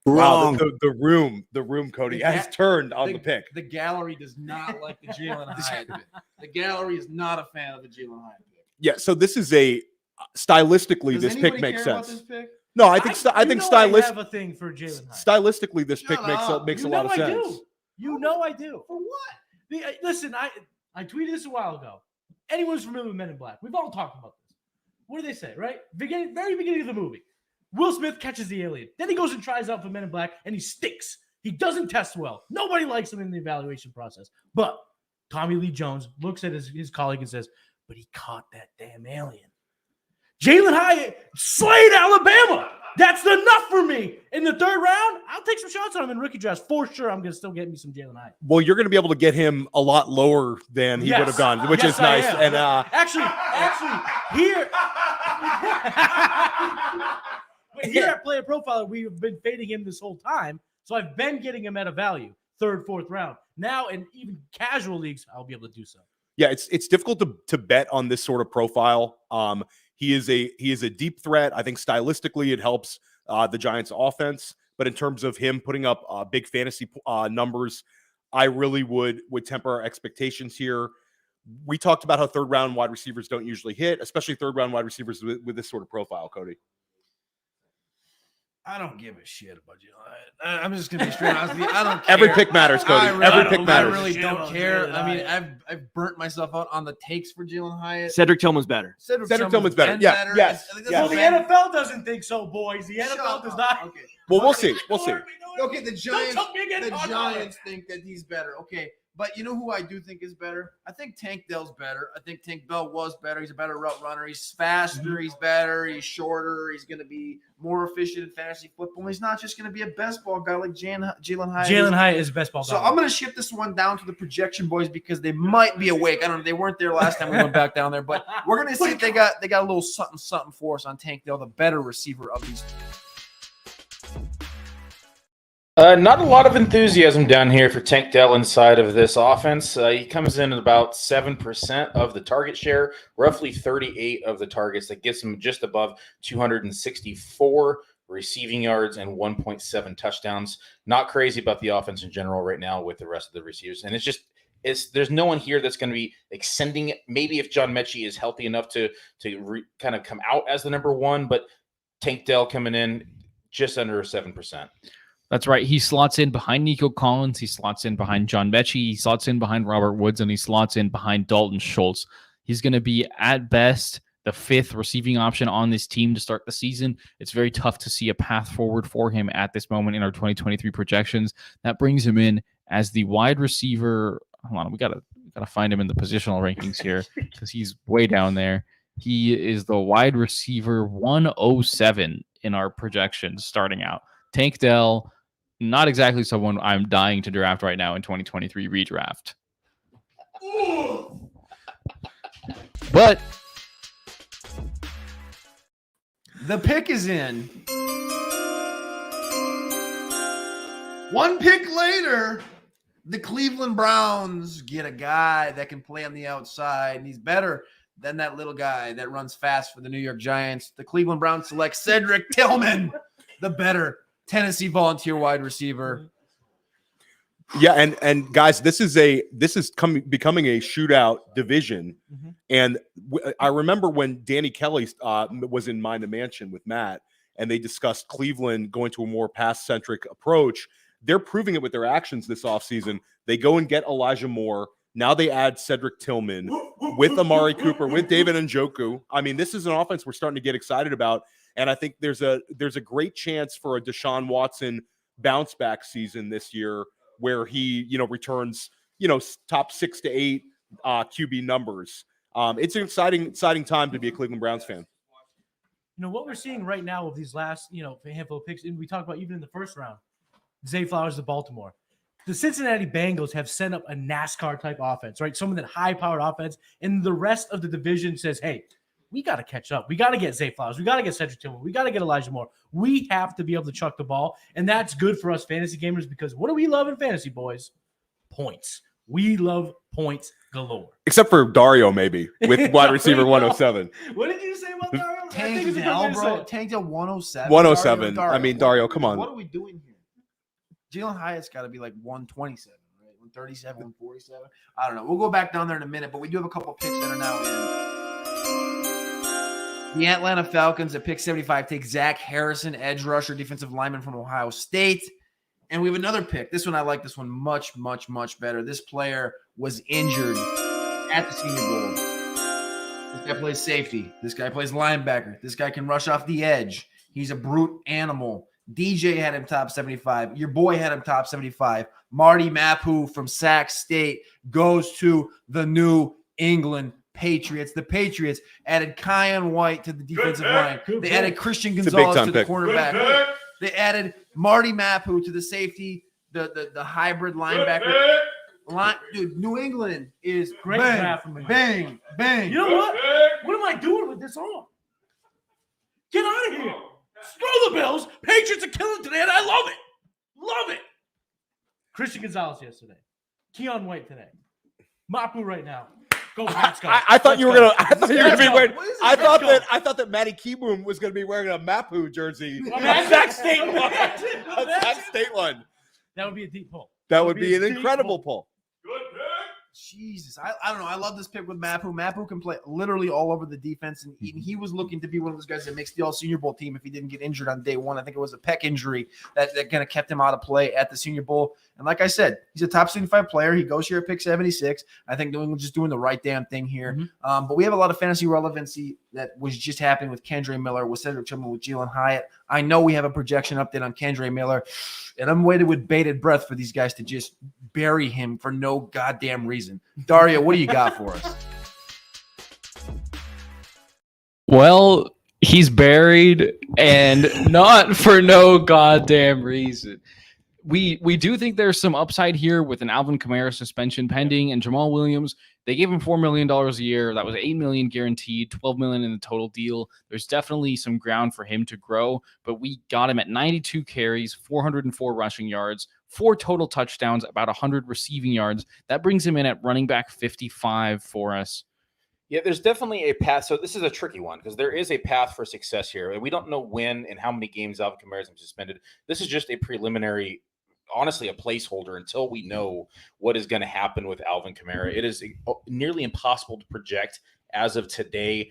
Wow, the room, Cody, has turned on the pick. The gallery does not like the Jalen Hyatt pick. The gallery is not a fan of the Jalen Hyatt pick. Yeah, so this is stylistically, this pick makes sense. No, I think I have a thing for Jalen Hyatt. Stylistically, this pick makes a lot of sense. Do. You know I do. For what? Listen, I tweeted this a while ago. Anyone's familiar with Men in Black? We've all talked about this. What do they say, right? Very beginning of the movie. Will Smith catches the alien. Then he goes and tries out for Men in Black, and he stinks. He doesn't test well. Nobody likes him in the evaluation process. But Tommy Lee Jones looks at his colleague and says, but he caught that damn alien. Jalen Hyatt slayed Alabama. That's enough for me. In the 3rd round, I'll take some shots on him in rookie drafts. For sure, I'm going to still get me some Jalen Hyatt. Well, you're going to be able to get him a lot lower than he would have done, which is nice. And actually, here... But here at Player Profiler, we've been fading him this whole time. So I've been getting him at a value, 3rd, 4th round. Now, in even casual leagues, I'll be able to do so. Yeah, it's difficult to bet on this sort of profile. He is a deep threat. I think stylistically it helps the Giants' offense, but in terms of him putting up big fantasy numbers, I really would temper our expectations here. We talked about how 3rd round wide receivers don't usually hit, especially 3rd round wide receivers with this sort of profile, Cody. I don't give a shit about you. I'm just gonna be straight honest with you. I don't care. Every pick matters, Cody. Every pick matters. I really don't care. I mean, I've burnt myself out on the takes for Jalen Hyatt. Cedric Tillman's better. Cedric Tillman's better. Yeah. Yes. Well, the NFL doesn't think so, boys. The NFL does not. Okay. Well, we'll see. We'll see. Okay, the Giants think that he's better. Okay. But you know who I do think is better? I think Tank Dell's better. I think Tank Dell was better. He's a better route runner. He's faster. He's better. He's shorter. He's going to be more efficient in fantasy football. He's not just going to be a best ball guy like Jalen Hyatt. Jalen Hyatt is best ball guy. So I'm going to shift this one down to the projection boys because they might be awake. I don't know. They weren't there last time we went back down there. But we're going to see if they got a little something for us on Tank Dell, the better receiver of these. Not a lot of enthusiasm down here for Tank Dell inside of this offense. He comes in at about 7% of the target share, roughly 38 of the targets. That gets him just above 264 receiving yards and 1.7 touchdowns. Not crazy about the offense in general right now with the rest of the receivers. And there's no one here that's going to be extending it. Maybe if John Mechie is healthy enough to kind of come out as the number one, but Tank Dell coming in just under 7%. That's right. He slots in behind Nico Collins. He slots in behind John Mechie. He slots in behind Robert Woods, and he slots in behind Dalton Schultz. He's going to be, at best, the 5th receiving option on this team to start the season. It's very tough to see a path forward for him at this moment in our 2023 projections. That brings him in as the wide receiver. Hold on, we gotta find him in the positional rankings here because he's way down there. He is the wide receiver 107 in our projections starting out. Tank Dell, not exactly someone I'm dying to draft right now in 2023 redraft. But the pick is in. One pick later, the Cleveland Browns get a guy that can play on the outside, and he's better than that little guy that runs fast for the New York Giants. The Cleveland Browns select Cedric Tillman, the better Tennessee Volunteer wide receiver. Yeah, and guys, this is becoming a shootout division. Mm-hmm. And I remember when Danny Kelley was in Mind the Mansion with Matt, and they discussed Cleveland going to a more pass-centric approach. They're proving it with their actions this offseason. They go and get Elijah Moore. Now they add Cedric Tillman with Amari Cooper, with David Njoku. I mean, this is an offense we're starting to get excited about. And I think there's a great chance for a Deshaun Watson bounce back season this year, where he, returns, top 6 to 8 QB numbers. It's an exciting time to be a Cleveland Browns fan. What we're seeing right now with these last, handful of picks, and we talked about even in the first round, Zay Flowers of Baltimore. The Cincinnati Bengals have set up a NASCAR-type offense, right? Some of that high-powered offense, and the rest of the division says, hey, we got to catch up. We got to get Zay Flowers. We got to get Cedric Tillman. We got to get Elijah Moore. We have to be able to chuck the ball, and that's good for us fantasy gamers because what do we love in fantasy, boys? Points. We love points galore. Except for Dario, maybe, with wide receiver 107. What did you say about Dario? Tank Dell, bro. Tank Dell 107. 107. Dario. I mean, Dario, come on. What are we doing here? Jalen Hyatt's got to be like 127, right? 137, 147. I don't know. We'll go back down there in a minute, but we do have a couple picks that are now in. The Atlanta Falcons at pick 75 take Zach Harrison, edge rusher, defensive lineman from Ohio State. And we have another pick. This one, I like this one much, much, much better. This player was injured at the Senior Bowl. This guy plays safety. This guy plays linebacker. This guy can rush off the edge. He's a brute animal. DJ had him top 75. Your boy had him top 75. Marty Mapu from Sac State goes to the New England Patriots. The Patriots added Keion White to the defensive line. They added Christian Gonzalez to the cornerback. They added Marty Mapu to the safety, the hybrid linebacker. Dude, New England is Great bang, draft from me. bang, bang. You know what? What am I doing with this on? Get out of here. Screw the Bills. Patriots are killing today, and I love it. Love it. Christian Gonzalez yesterday. Keion White today. Mapu right now. Go, Pats, go. I thought you were gonna. I thought you were gonna be wearing. I Let's thought that Matty Keyboom was gonna be wearing a Mapu jersey. Zach State one. Zach State one. That would be a deep pull. That would be an a deep incredible pull. Jesus, I don't know. I love this pick with Mapu. Mapu can play literally all over the defense, and he was looking to be one of those guys that makes the All-Senior Bowl team if he didn't get injured on day one. I think it was a pec injury that kind of kept him out of play at the Senior Bowl. And like I said, he's a top 75 player. He goes here at pick 76. I think New England's just doing the right damn thing here. But we have a lot of fantasy relevancy that was just happening with Kendre Miller, with Cedric Tillman, with Jalen Hyatt. I know we have a projection update on Kendre Miller, and I'm waiting with bated breath for these guys to just bury him for no goddamn reason. Dario, what do you got for us? Well, he's buried, and not for no goddamn reason. We do think there's some upside here with an Alvin Kamara suspension pending, and Jamal Williams. They gave him $4 million a year. That was $8 million guaranteed, $12 million in the total deal. There's definitely some ground for him to grow, but we got him at 92 carries, 404 rushing yards, 4 total touchdowns, about 100 receiving yards. That brings him in at running back 55 for us. Yeah, there's definitely a path. So this is a tricky one because there is a path for success here. And we don't know when and how many games Alvin Kamara is suspended. This is just a preliminary, honestly, a placeholder until we know what is going to happen with Alvin Kamara. It is nearly impossible to project as of today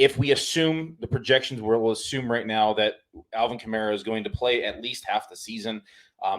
if we assume the projections, we'll assume right now that Alvin Kamara is going to play at least half the season.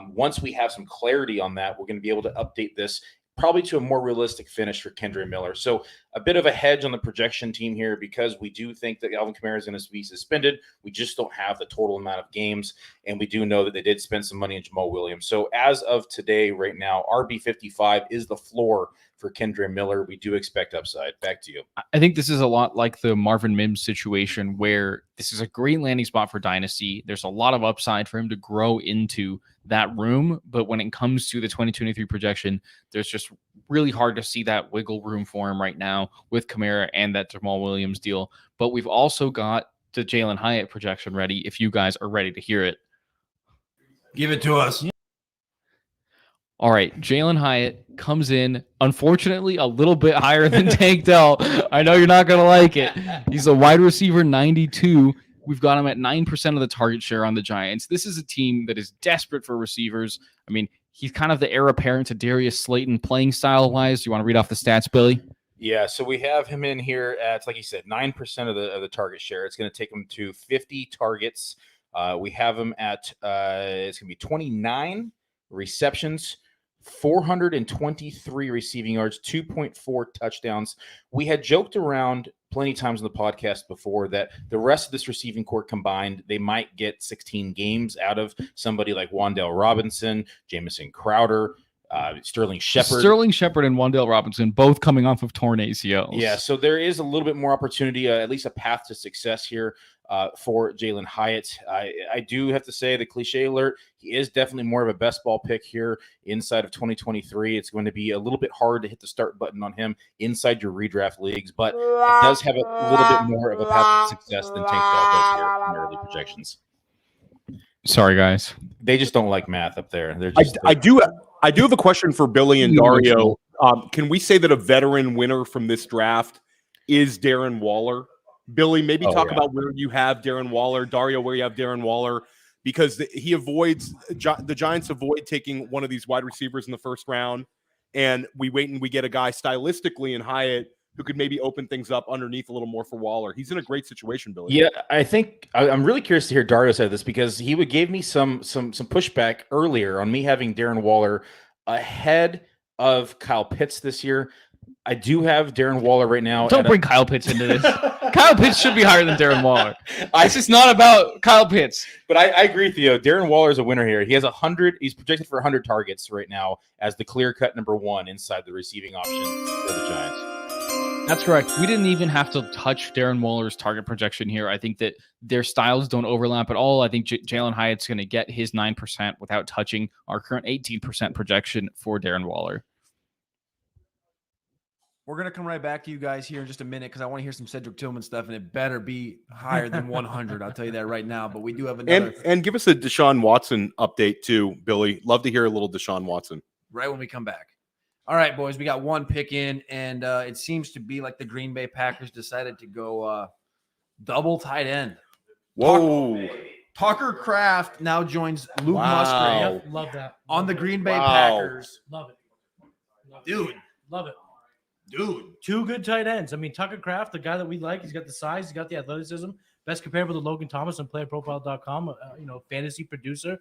Once we have some clarity on that, we're going to be able to update this probably to a more realistic finish for Kendre Miller. So a bit of a hedge on the projection team here because we do think that Alvin Kamara is going to be suspended. We just don't have the total amount of games, and we do know that they did spend some money on Jamal Williams. So as of today, right now, RB55 is the floor for Kendre Miller. We do expect upside. Back to you. I think this is a lot like the Marvin Mims situation where this is a great landing spot for Dynasty. There's a lot of upside for him to grow into that room. But when it comes to the 2023 projection, there's just really hard to see that wiggle room for him right now with Kamara and that Jamal Williams deal. But we've also got the Jalen Hyatt projection ready if you guys are ready to hear it. Give it to us. All right, Jalen Hyatt comes in, unfortunately, a little bit higher than Tank Dell. I know you're not going to like it. He's a wide receiver 92. We've got him at 9% of the target share on the Giants. This is a team that is desperate for receivers. I mean, he's kind of the heir apparent to Darius Slayton playing style-wise. Do you want to read off the stats, Billy? Yeah, so we have him in here at, like you said, 9% of the target share. It's going to take him to 50 targets. We have him at, it's going to be 29 receptions, 423 receiving yards, 2.4 touchdowns. We had joked around plenty of times in the podcast before that the rest of this receiving corps combined, they might get 16 games out of somebody like Wan'Dale Robinson, Jamison Crowder, Sterling Shepard. Sterling Shepard and Wan'Dale Robinson, both coming off of torn ACLs. Yeah, so there is a little bit more opportunity, at least a path to success here for Jalen Hyatt. I do have to say, the cliche alert, he is definitely more of a best ball pick here inside of 2023. It's going to be a little bit hard to hit the start button on him inside your redraft leagues, but it does have a little bit more of a path to success than Tank Dell does here in early projections. Sorry, guys. They just don't like math up there. They're just, I do have a question for Billy and Dario. Can we say that a veteran winner from this draft is Darren Waller? Billy, maybe talk about where you have Darren Waller. Dario, where you have Darren Waller, because the Giants avoid taking one of these wide receivers in the first round, and we wait and we get a guy stylistically in Hyatt who could maybe open things up underneath a little more for Waller. He's in a great situation, Billy. Yeah, I think I'm really curious to hear Dario say this because he gave me some pushback earlier on me having Darren Waller ahead of Kyle Pitts this year. I do have Darren Waller right now. Don't bring Kyle Pitts into this. Kyle Pitts should be higher than Darren Waller. It's just not about Kyle Pitts. But I agree with you. Darren Waller is a winner here. He has 100. He's projected for 100 targets right now as the clear-cut number one inside the receiving option for the Giants. That's correct. We didn't even have to touch Darren Waller's target projection here. I think that their styles don't overlap at all. I think Jalen Hyatt's going to get his 9% without touching our current 18% projection for Darren Waller. We're going to come right back to you guys here in just a minute because I want to hear some Cedric Tillman stuff, and it better be higher than 100. I'll tell you that right now. But we do have another. And give us a Deshaun Watson update too, Billy. Love to hear a little Deshaun Watson. Right when we come back. All right, boys, we got one pick in, and it seems to be like the Green Bay Packers decided to go double tight end. Whoa. Tucker Kraft now joins Luke Musgrave. Yep, love that. On the Green Bay Packers. Love it. Dude. Love it. Dude. Two good tight ends. I mean, Tucker Kraft, the guy that we like, he's got the size, he's got the athleticism. Best comparable to Logan Thomas on PlayerProfiler.com, fantasy producer.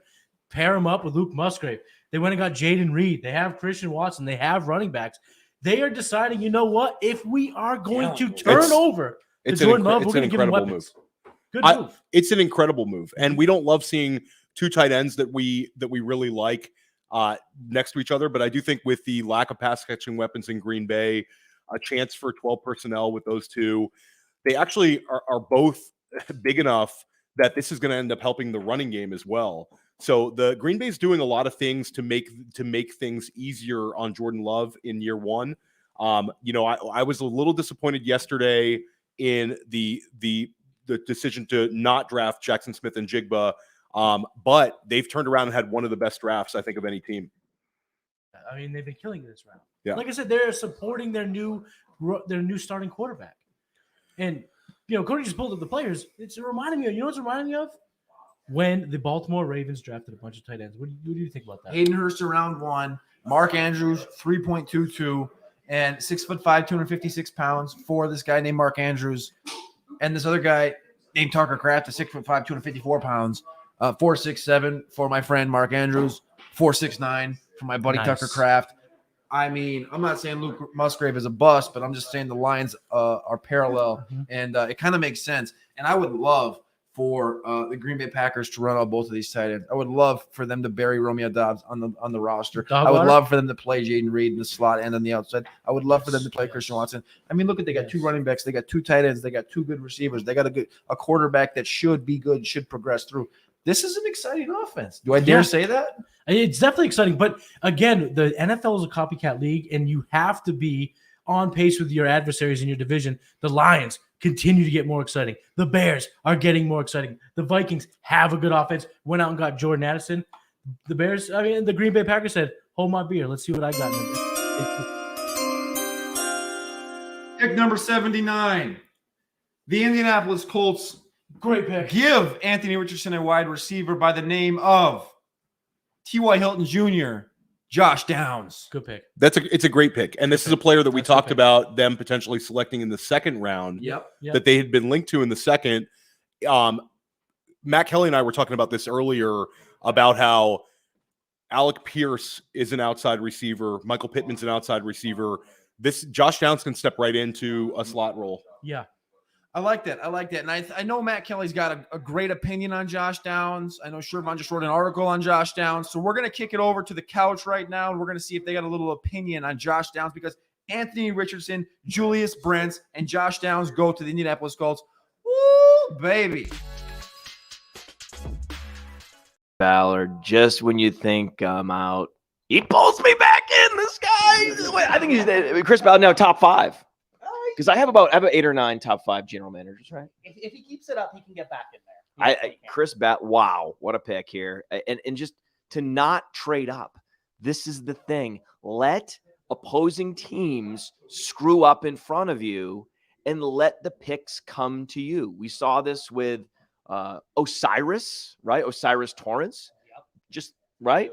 Pair him up with Luke Musgrave. They went and got Jaden Reed. They have Christian Watson. They have running backs. They are deciding, you know what? If we are going to turn over to Jordan Love, we're going to give him weapons. Good move. It's an incredible move, and we don't love seeing two tight ends that we really like next to each other. But I do think with the lack of pass catching weapons in Green Bay, a chance for 12 personnel with those two, they actually are both big enough that this is going to end up helping the running game as well. So the Green Bay is doing a lot of things to make things easier on Jordan Love in year one. I was a little disappointed yesterday in the decision to not draft Jackson Smith and Jigba, but they've turned around and had one of the best drafts, I think, of any team. I mean, they've been killing this round. Yeah. Like I said, they're supporting their new starting quarterback. And, Cody just pulled up the players. It's reminding me of, what's reminding me of? When the Baltimore Ravens drafted a bunch of tight ends. What do you think about that? Hayden Hurst around 1, Mark Andrews 3.22, and 6'5", 256 pounds for this guy named Mark Andrews. And this other guy named Tucker Kraft, a 6'5", 254 pounds, 4'6'7" for my friend Mark Andrews, 4'6'9" for my buddy Tucker Kraft. I mean, I'm not saying Luke Musgrave is a bust, but I'm just saying the lines are parallel, and it kind of makes sense. And I would love for the Green Bay Packers to run out both of these tight ends. I would love for them to bury Romeo Doubs on the roster. I would love for them to play Jaden Reed in the slot and on the outside. I would love for them to play Christian Watson. I mean, look at, they got 2 running backs, they got 2 tight ends, they got 2 good receivers, they got a quarterback that should be good, should progress through. This is an exciting offense. Do I dare say that? It's definitely exciting. But again, the NFL is a copycat league, and you have to be on pace with your adversaries in your division. The Lions continue to get more exciting. The Bears are getting more exciting. The Vikings have a good offense, went out and got Jordan Addison. The Bears, the Green Bay Packers said, hold my beer. Let's see what I got. Pick number 79. The Indianapolis Colts. Great pick. Give Anthony Richardson a wide receiver by the name of T.Y. Hilton Jr., Josh Downs. Good pick. It's a great pick. And this is a player that we talked about them potentially selecting in the second round. Yep. That they had been linked to in the second. Matt Kelley and I were talking about this earlier about how Alec Pierce is an outside receiver. Michael Pittman's an outside receiver. This Josh Downs can step right into a slot role. Yeah. I like that. And I know Matt Kelley's got a great opinion on Josh Downs. I know Sherman just wrote an article on Josh Downs. So we're going to kick it over to the couch right now, and we're going to see if they got a little opinion on Josh Downs, because Anthony Richardson, Julius Brents, and Josh Downs go to the Indianapolis Colts. Woo, baby. Ballard, just when you think I'm out, he pulls me back in. This guy, I think he's Chris Ballard now top 5. Because I have about 8 or 9 top 5 general managers, right? If he keeps it up, he can get back in there. Chris wow, what a pick here. And just to not trade up. This is the thing. Let opposing teams screw up in front of you and let the picks come to you. We saw this with O'Cyrus, right? O'Cyrus Torrence. Yep. Just, right?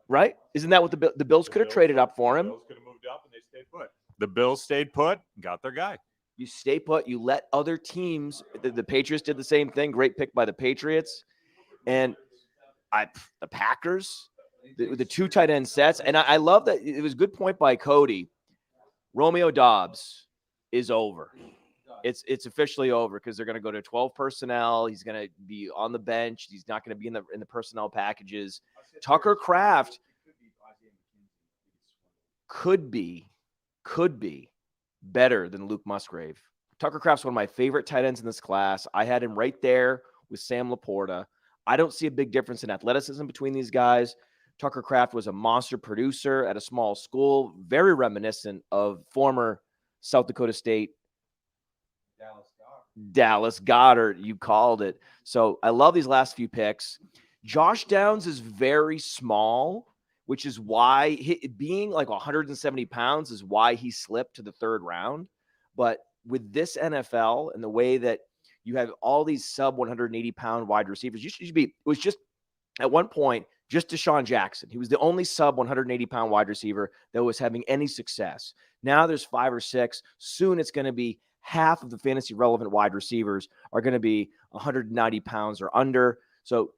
Right? Isn't that what the Bills could have traded up for him? The Bills could have moved up and they stayed put. The Bills stayed put, got their guy. You stay put. You let other teams. The Patriots did the same thing. Great pick by the Patriots, and the Packers, the 2 tight end sets. And I love that. It was a good point by Cody. Romeo Doubs is over. It's officially over because they're going to go to 12 personnel. He's going to be on the bench. He's not going to be in the personnel packages. Tucker Kraft could be better than Luke Musgrave. Tucker Kraft's one of my favorite tight ends in this class. I had him right there with Sam LaPorta. I don't see a big difference in athleticism between these guys. Tucker Kraft was a monster producer at a small school, very reminiscent of former South Dakota State Dallas Goedert, you called it. So I love these last few picks. Josh Downs is very small, which is why being like 170 pounds is why he slipped to the 3rd round. But with this NFL and the way that you have all these sub 180 pound wide receivers, it was just at one point, just Deshaun Jackson. He was the only sub 180 pound wide receiver that was having any success. Now there's 5 or 6. Soon it's going to be half of the fantasy relevant wide receivers are going to be 190 pounds or under. So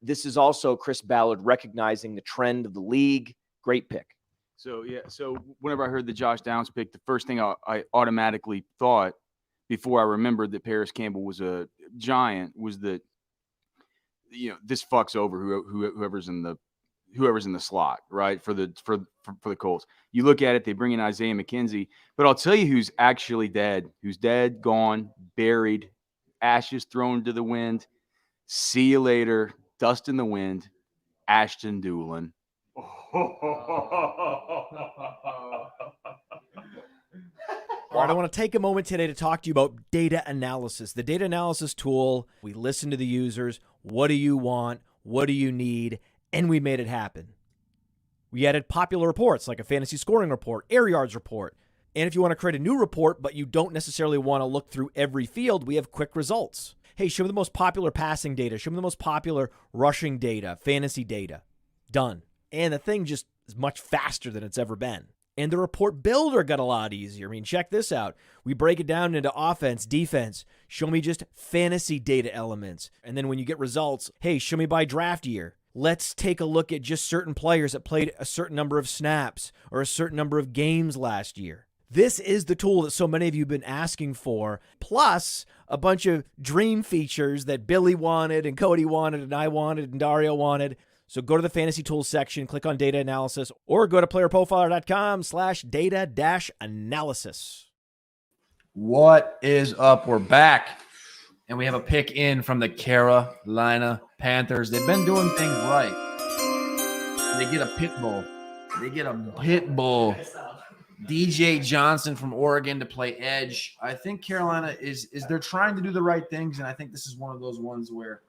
this is also Chris Ballard recognizing the trend of the league. Great pick. So, yeah. So whenever I heard the Josh Downs pick, the first thing I automatically thought before I remembered that Paris Campbell was a Giant was that, this fucks over whoever's in the slot, right? For the Colts. You look at it, they bring in Isaiah McKenzie, but I'll tell you who's actually dead, gone, buried, ashes thrown to the wind. See you later. Dust in the wind, Ashton Doolin. All right, I want to take a moment today to talk to you about data analysis. The data analysis tool, we listen to the users. What do you want? What do you need? And we made it happen. We added popular reports like a fantasy scoring report, air yards report. And if you want to create a new report, but you don't necessarily want to look through every field, we have quick results. Hey, show me the most popular passing data. Show me the most popular rushing data, fantasy data. Done. And the thing just is much faster than it's ever been. And the report builder got a lot easier. I mean, check this out. We break it down into offense, defense. Show me just fantasy data elements. And then when you get results, hey, show me by draft year. Let's take a look at just certain players that played a certain number of snaps or a certain number of games last year. This is the tool that so many of you have been asking for, plus a bunch of dream features that Billy wanted and Cody wanted and I wanted and Dario wanted. So go to the fantasy tools section, click on data analysis, or go to playerprofiler.com/data-analysis. What is up? We're back, and we have a pick in from the Carolina Panthers. They've been doing things right. They get a pit bull. DJ Johnson from Oregon to play edge. I think Carolina is they're trying to do the right things, and I think this is one of those ones where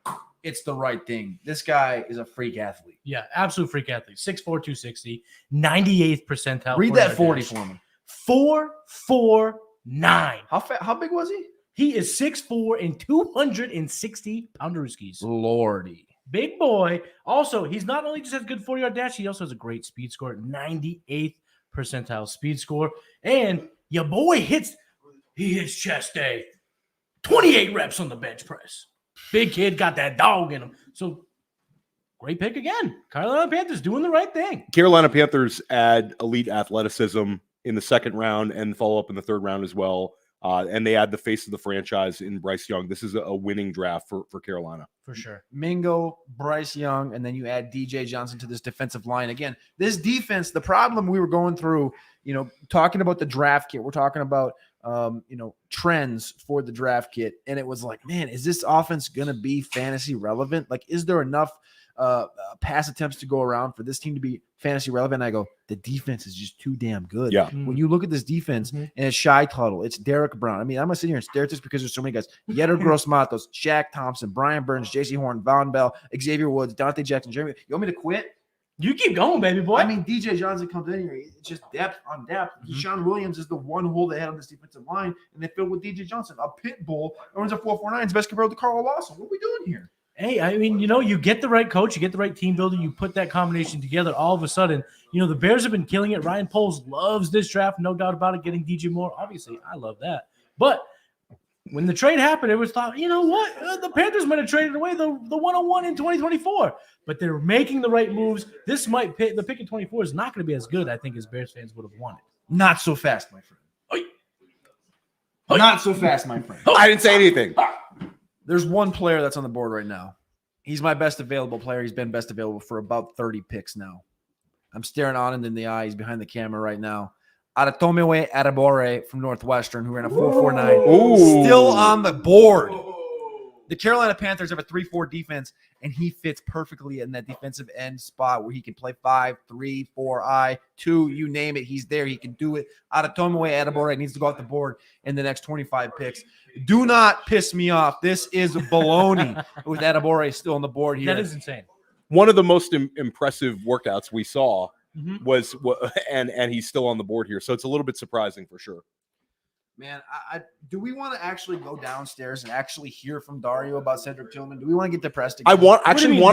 it's the right thing. This guy is a freak athlete. Yeah, absolute freak athlete. 6'4", 260, 98th percentile. Read that 40 for me. 4'9". How big was he? He is 6'4" and 260 pounderooskies. Lordy. Big boy. Also, he's not only just has good 40-yard dash, he also has a great speed score, 98th percentile speed score. And your boy hits chest day. 28 reps on the bench press. Big kid, got that dog in him. So great pick again. Carolina Panthers doing the right thing. Carolina Panthers add elite athleticism in the second round and follow up in the third round as well. And they add the face of the franchise in Bryce Young. This is a winning draft for Carolina. For sure. Mingo, Bryce Young, and then you add DJ Johnson to this defensive line. Again, this defense, the problem we were going through, talking about the draft kit, we're talking about, trends for the draft kit. And it was like, man, is this offense going to be fantasy relevant? Like, is there enough pass attempts to go around for this team to be fantasy relevant? And I go, the defense is just too damn good. Yeah. When you look at this defense, and it's Shy Tuttle, it's Derek Brown. I mean, I'm going to sit here and stare at this because there's so many guys. Yetter Gross Matos, Shaq Thompson, Brian Burns, J.C. Horn, Von Bell, Xavier Woods, Dante Jackson, Jeremy. You want me to quit? You keep going, baby boy. I mean, DJ Johnson comes in here. It's just depth on depth. Deshaun Williams is the one hole they had on this defensive line, and they filled with DJ Johnson, a pit bull. Runs a 4.49. It's best compared to Carl Lawson. What are we doing here? Hey, I mean, you get the right coach, you get the right team builder, you put that combination together. All of a sudden, the Bears have been killing it. Ryan Poles loves this draft, no doubt about it, getting DJ Moore. Obviously, I love that. But when the trade happened, it was thought, the Panthers might have traded away the 101 in 2024. But they're making the right moves. This might pick, the pick in 24 is not going to be as good, I think, as Bears fans would have wanted. Not so fast, my friend. Not so fast, my friend. I didn't say anything. There's one player that's on the board right now. He's my best available player. He's been best available for about 30 picks now. I'm staring Anand in the eye. He's behind the camera right now. Adetomiwe Adebawore from Northwestern, who ran a 4.49. Still on the board. The Carolina Panthers have a 3-4 defense, and he fits perfectly in that defensive end spot where he can play 5, 3, 4, 2, you name it. He's there. He can do it. Adetomiwe Adebawore needs to go off the board in the next 25 picks. Do not piss me off. This is baloney with Adebawore still on the board here. That is insane. One of the most impressive workouts we saw was, and he's still on the board here. So it's a little bit surprising for sure. Man, do we want to actually go downstairs and actually hear from Dario about Cedric Tillman? Do we want to get depressed again? I want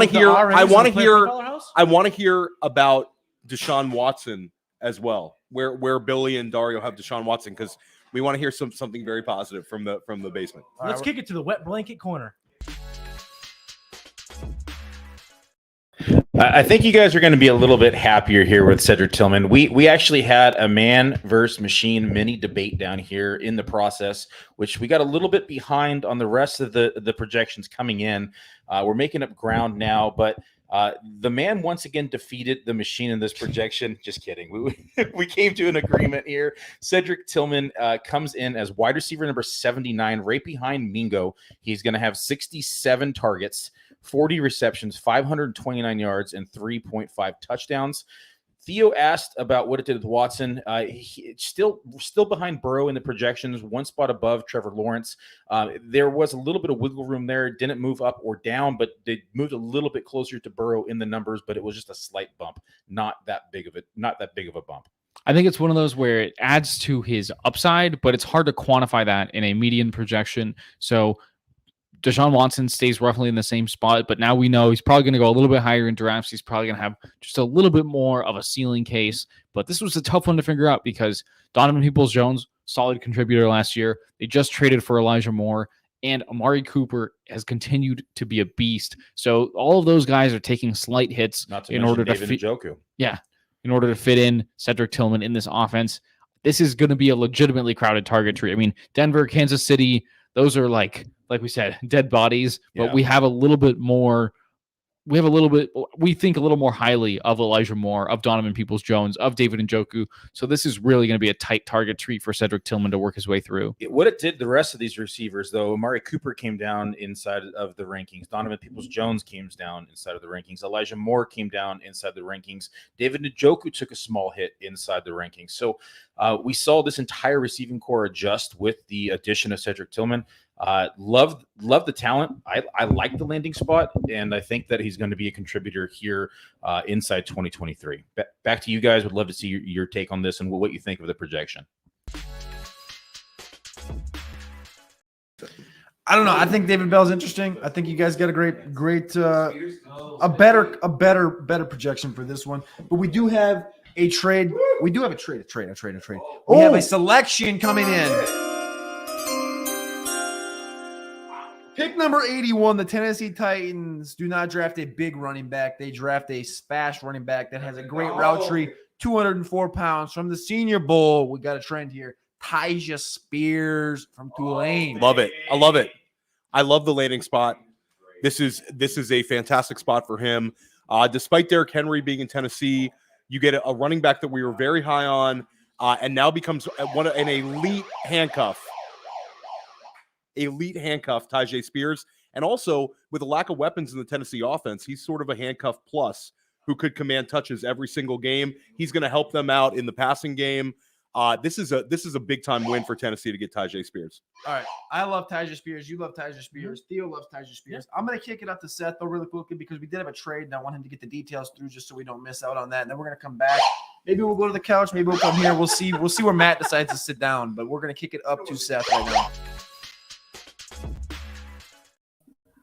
to hear about Deshaun Watson as well, where Billy and Dario have Deshaun Watson, because we want to hear something very positive from the basement. Let's kick it to the wet blanket corner. I think you guys are going to be a little bit happier here with Cedric Tillman. We actually had a man versus machine mini debate down here in the process, which we got a little bit behind on the rest of the projections coming in. We're making up ground now, but the man once again defeated the machine in this projection. Just kidding. We came to an agreement here. Cedric Tillman comes in as wide receiver number 79, right behind Mingo. He's going to have 67 targets, 40 receptions, 529 yards, and 3.5 touchdowns. Theo asked about what it did with Watson. Still behind Burrow in the projections, one spot above Trevor Lawrence. There was a little bit of wiggle room there. Didn't move up or down, but they moved a little bit closer to Burrow in the numbers, but it was just a slight bump. Not that big of a bump. I think it's one of those where it adds to his upside, but it's hard to quantify that in a median projection. So Deshaun Watson stays roughly in the same spot, but now we know he's probably going to go a little bit higher in drafts. He's probably going to have just a little bit more of a ceiling case. But this was a tough one to figure out because Donovan Peoples-Jones, solid contributor last year. They just traded for Elijah Moore, and Amari Cooper has continued to be a beast. So all of those guys are taking slight hits in order to fit. Yeah, in order to fit in Cedric Tillman in this offense. This is going to be a legitimately crowded target tree. I mean, Denver, Kansas City, those are like we said, dead bodies, but we have a little bit more. We think a little more highly of Elijah Moore, of Donovan Peoples-Jones, of David Njoku. So this is really going to be a tight target tree for Cedric Tillman to work his way through. What it did the rest of these receivers, though, Amari Cooper came down inside of the rankings. Donovan Peoples-Jones came down inside of the rankings. Elijah Moore came down inside the rankings. David Njoku took a small hit inside the rankings. So we saw this entire receiving core adjust with the addition of Cedric Tillman. Love the talent. I like the landing spot, and I think that he's going to be a contributor here inside 2023. Back to you guys. Would love to see your take on this and what you think of the projection. I don't know. I think David Bell's interesting. I think you guys got a great, a better projection for this one. But we do have a trade. We do have a trade. We have a selection coming in. Pick number 81, the Tennessee Titans do not draft a big running back. They draft a fast running back that has a great route tree, 204 pounds. From the Senior Bowl, we got a trend here. Tajae Spears from Tulane. Love it. I love it. I love the landing spot. This is a fantastic spot for him. Despite Derrick Henry being in Tennessee, you get a running back that we were very high on and now becomes an elite handcuff. Tajae Spears. And also, with a lack of weapons in the Tennessee offense, he's sort of a handcuff plus who could command touches every single game. He's going to help them out in the passing game. This is a big-time win for Tennessee to get Tajae Spears. All right. I love Tajae Spears. You love Tajae Spears. Theo loves Tajae Spears. I'm going to kick it up to Seth, though, really quickly, because we did have a trade, and I want him to get the details through just so we don't miss out on that. And then we're going to come back. Maybe we'll go to the couch. Maybe we'll come here. We'll see where Matt decides to sit down. But we're going to kick it up to Seth right now.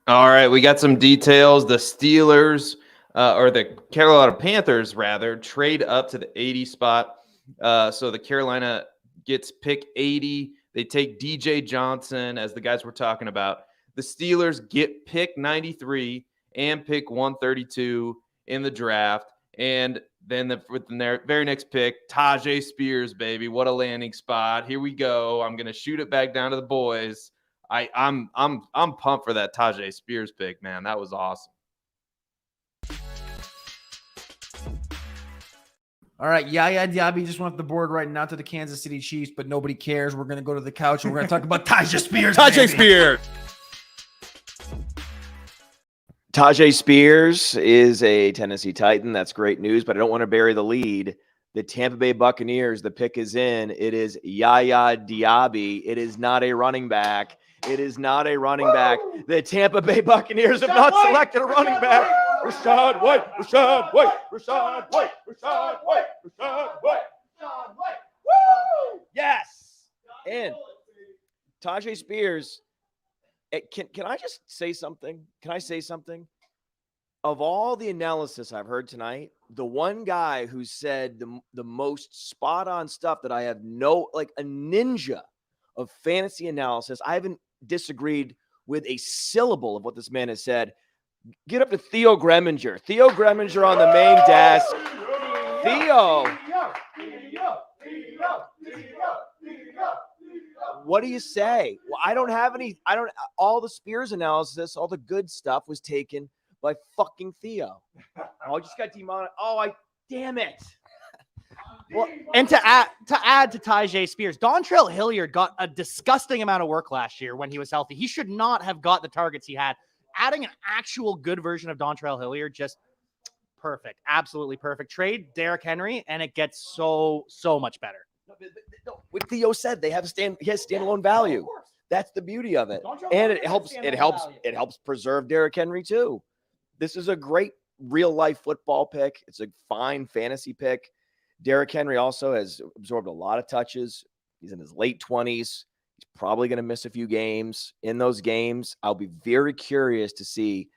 All right, we got some details. The Steelers, or the Carolina Panthers, rather, trade up to the 80 spot. So the Carolina gets pick 80. They take DJ Johnson, as the guys we're talking about. The Steelers get pick 93 and pick 132 in the draft. And then with the very next pick, Tajae Spears, baby. What a landing spot. Here we go. I'm going to shoot it back down to the boys. I'm pumped for that Tajae Spears pick, man. That was awesome. All right, Yaya Diaby just went off the board right now to the Kansas City Chiefs, but nobody cares. We're going to go to the couch and we're going to talk about Tajae Spears. Tajae Spears. Tajae Spears is a Tennessee Titan. That's great news, but I don't want to bury the lead. The Tampa Bay Buccaneers, the pick is in. It is Yaya Diaby. It is not a running back. It is not a running back. The Tampa Bay Buccaneers have not selected a running back. Rashad White. Woo! Yes. And Tajae Spears. Can I just say something? Can I say something? Of all the analysis I've heard tonight, the one guy who said the most spot on stuff that I have like a ninja of fantasy analysis, I haven't disagreed with a syllable of what this man has said. Get up to Theo Gremminger. Theo Gremminger on the main desk. Theo. What do you say? Well, all the Spears analysis, all the good stuff was taken by fucking Theo. Oh, I just got demonetized. Damn it. Well, and to add to Tajae Spears, Dontrell Hilliard got a disgusting amount of work last year when he was healthy. He should not have got the targets he had. Adding an actual good version of Dontrell Hilliard, just perfect. Absolutely perfect. Trade Derrick Henry, and it gets so much better. What Theo said, he has standalone value. That's the beauty of it. And it helps preserve Derrick Henry too. This is a great real life football pick. It's a fine fantasy pick. Derrick Henry also has absorbed a lot of touches. He's in his late 20s. He's probably going to miss a few games. In those games, I'll be very curious to see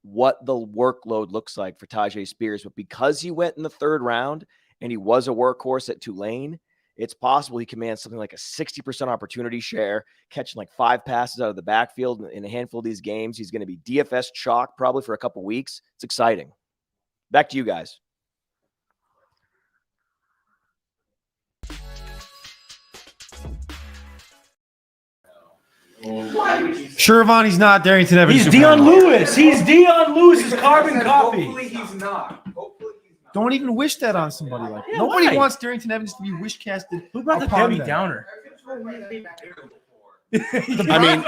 what the workload looks like for Tajae Spears. But because he went in the 3rd round and he was a workhorse at Tulane, it's possible he commands something like a 60% opportunity share, catching like 5 passes out of the backfield in a handful of these games. He's going to be DFS chalk probably for a couple weeks. It's exciting. Back to you guys. Gervon, he's not Darrington Evans. He's Dion Lewis. He's Dion Lewis's carbon copy. Hopefully he's not. Don't even wish that on somebody like that. Yeah, Nobody why? wants Darrington Evans to be wish casted. Who brought the upon Debbie them. Downer? I mean,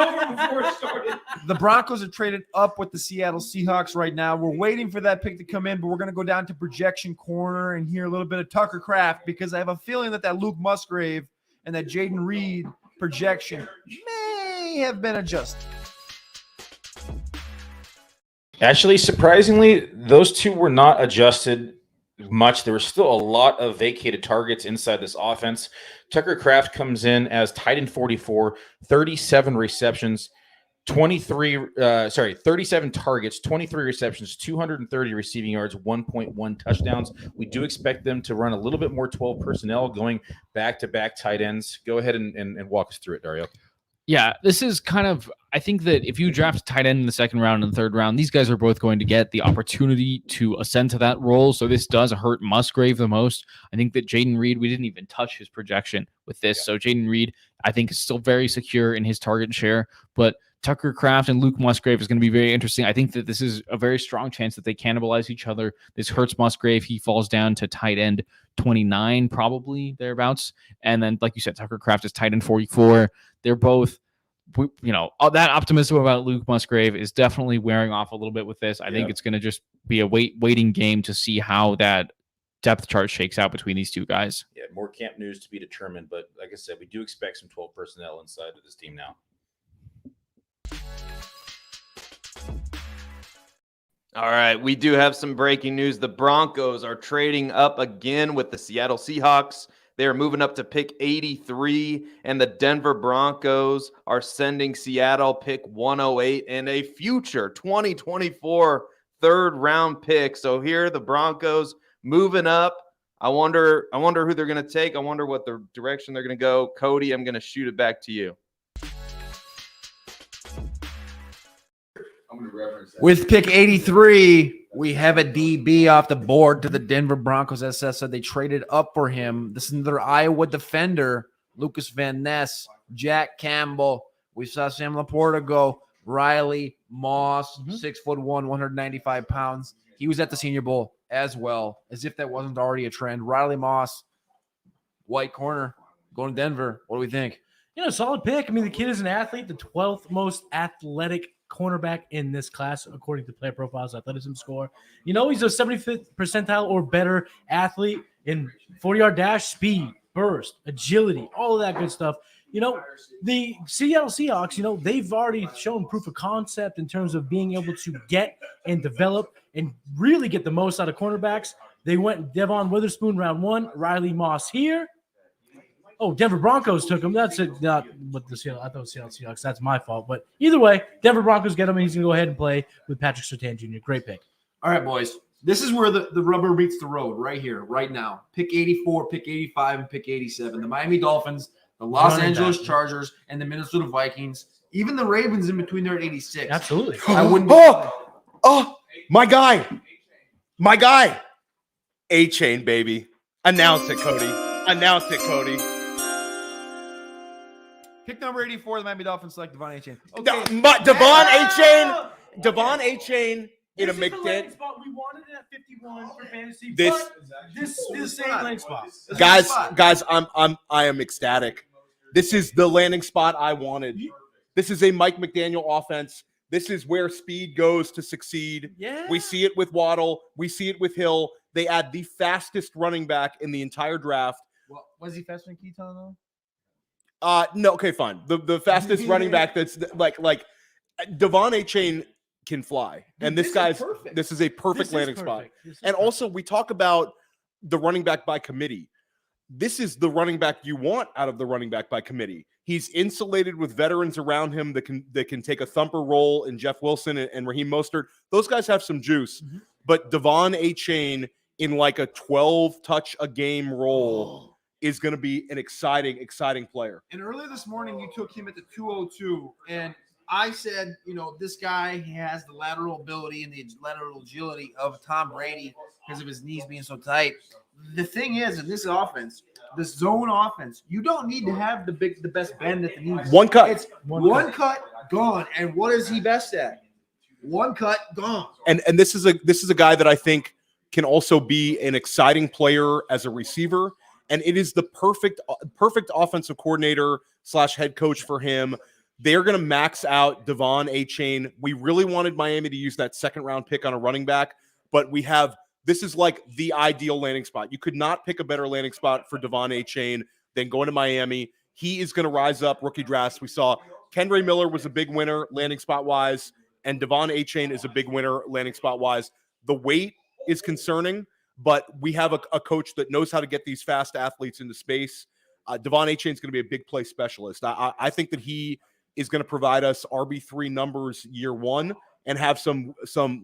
The Broncos have traded up with the Seattle Seahawks right now. We're waiting for that pick to come in, but we're going to go down to projection corner and hear a little bit of Tucker Kraft because I have a feeling that Luke Musgrave and that Jaden Reed projection may have been adjusted. Actually, surprisingly, those two were not adjusted much. There was still a lot of vacated targets inside this offense. Tucker Kraft comes in as tight end 44, 37 receptions, 37 targets, 23 receptions, 230 receiving yards, 1.1 touchdowns. We do expect them to run a little bit more 12 personnel going back-to-back tight ends. Go ahead and walk us through it, Dario. Yeah, this is kind of, I think that if you draft a tight end in the 2nd round and the 3rd round, these guys are both going to get the opportunity to ascend to that role. So this does hurt Musgrave the most. I think that Jaden Reed, we didn't even touch his projection with this. Yeah. So Jaden Reed, I think, is still very secure in his target share, but Tucker Kraft and Luke Musgrave is going to be very interesting. I think that this is a very strong chance that they cannibalize each other. This hurts Musgrave. He falls down to tight end 29, probably thereabouts. And then, like you said, Tucker Kraft is tight end 44. They're both, that optimism about Luke Musgrave is definitely wearing off a little bit with this. I think it's going to just be a waiting game to see how that depth chart shakes out between these two guys. Yeah, more camp news to be determined, but like I said, we do expect some 12 personnel inside of this team now. All right, we do have some breaking news. The Broncos are trading up again with the Seattle Seahawks. They are moving up to pick 83, and the Denver Broncos are sending Seattle pick 108 and a future 2024 3rd-round pick. So here the Broncos moving up. I wonder who they're going to take. I wonder what the direction they're going to go. Cody, I'm going to shoot it back to you. With pick 83, we have a DB off the board to the Denver Broncos. As Seth said, they traded up for him. This is another Iowa defender, Lucas Van Ness, Jack Campbell. We saw Sam LaPorta go. Riley Moss, 6'1", 195 pounds. He was at the Senior Bowl as well, as if that wasn't already a trend. Riley Moss, white corner, going to Denver. What do we think? Solid pick. I mean, the kid is an athlete, the 12th most athletic cornerback in this class, according to Player Profile's athleticism score. He's a 75th percentile or better athlete in 40-yard dash, speed, burst, agility, all of that good stuff. The Seattle Seahawks, they've already shown proof of concept in terms of being able to get and develop and really get the most out of cornerbacks. They went Devon Witherspoon round 1, Riley Moss here. Oh, Denver Broncos took him. That's it. Not what the Seattle. I thought Seattle Seahawks. That's my fault. But either way, Denver Broncos get him, and he's going to go ahead and play with Patrick Surtain Jr. Great pick. All right, boys. This is where the rubber meets the road right here, right now. Pick 84, pick 85, and pick 87. The Miami Dolphins, the Los Angeles Chargers, and the Minnesota Vikings. Even the Ravens in between there at 86. Absolutely. I wouldn't. My guy. Achane, baby. Announce it, Cody. Pick number 84, the Miami Dolphins select Devon Achane. Okay. Devon Achane in a McDaniel. Spot. We wanted it at 51 for fantasy. This is the same landing spot. Guys, I am ecstatic. This is the landing spot I wanted. This is a Mike McDaniel offense. This is where speed goes to succeed. Yeah. We see it with Waddle. We see it with Hill. They add the fastest running back in the entire draft. Well, was he faster than Keion though? No, okay, fine. The fastest running back that's like Devon Achane can fly. And this is a perfect landing spot. And also we talk about the running back by committee. This is the running back you want out of the running back by committee. He's insulated with veterans around him that can take a thumper role in Jeff Wilson and Raheem Mostert. Those guys have some juice. But Devon Achane in like a 12-touch-a-game role is going to be an exciting player. And earlier this morning, you took him at the 202, and I said, this guy has the lateral ability and the lateral agility of Tom Brady because of his knees being so tight. The thing is, in this offense, this zone offense, you don't need to have the best bend at the knees. One cut. It's one cut, gone. And what is he best at? One cut, gone. And this is a guy that I think can also be an exciting player as a receiver. And it is the perfect offensive coordinator / head coach for him. They're going to max out Devon Achane. We really wanted Miami to use that second-round pick on a running back, but this is like the ideal landing spot. You could not pick a better landing spot for Devon Achane than going to Miami. He is going to rise up rookie drafts. We saw Kendre Miller was a big winner landing spot-wise, and Devon Achane is a big winner landing spot-wise. The weight is concerning, but we have a coach that knows how to get these fast athletes into space. Devon Achane is going to be a big play specialist. I think that he is going to provide us RB3 numbers year one and have some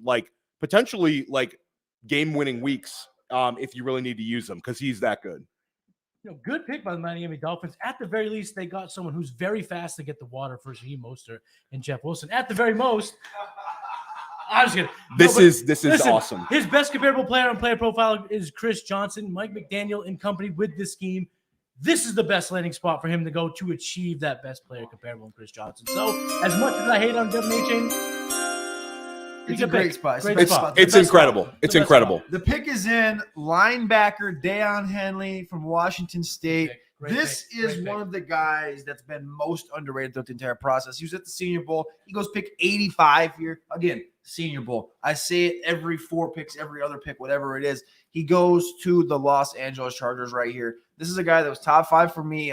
like potentially like game-winning weeks if you really need to use them because he's that good. Good pick by the Miami Dolphins. At the very least, they got someone who's very fast to get the water for Raheem Mostert and Jeff Wilson. At the very most, I was kidding. This is awesome. His best comparable player on Player Profile is Chris Johnson, Mike McDaniel in company with this scheme. This is the best landing spot for him to go to achieve that best player comparable in Chris Johnson. So, as much as I hate on Devon Achane, it's a great spot. It's incredible. It's incredible. The pick is in linebacker Daiyan Henley from Washington State. This is one of the guys that's been most underrated throughout the entire process. He was at the Senior Bowl. He goes pick 85 here. Again, Senior Bowl. I say it every 4 picks, every other pick, whatever it is. He goes to the Los Angeles Chargers right here. This is a guy that was top 5 for me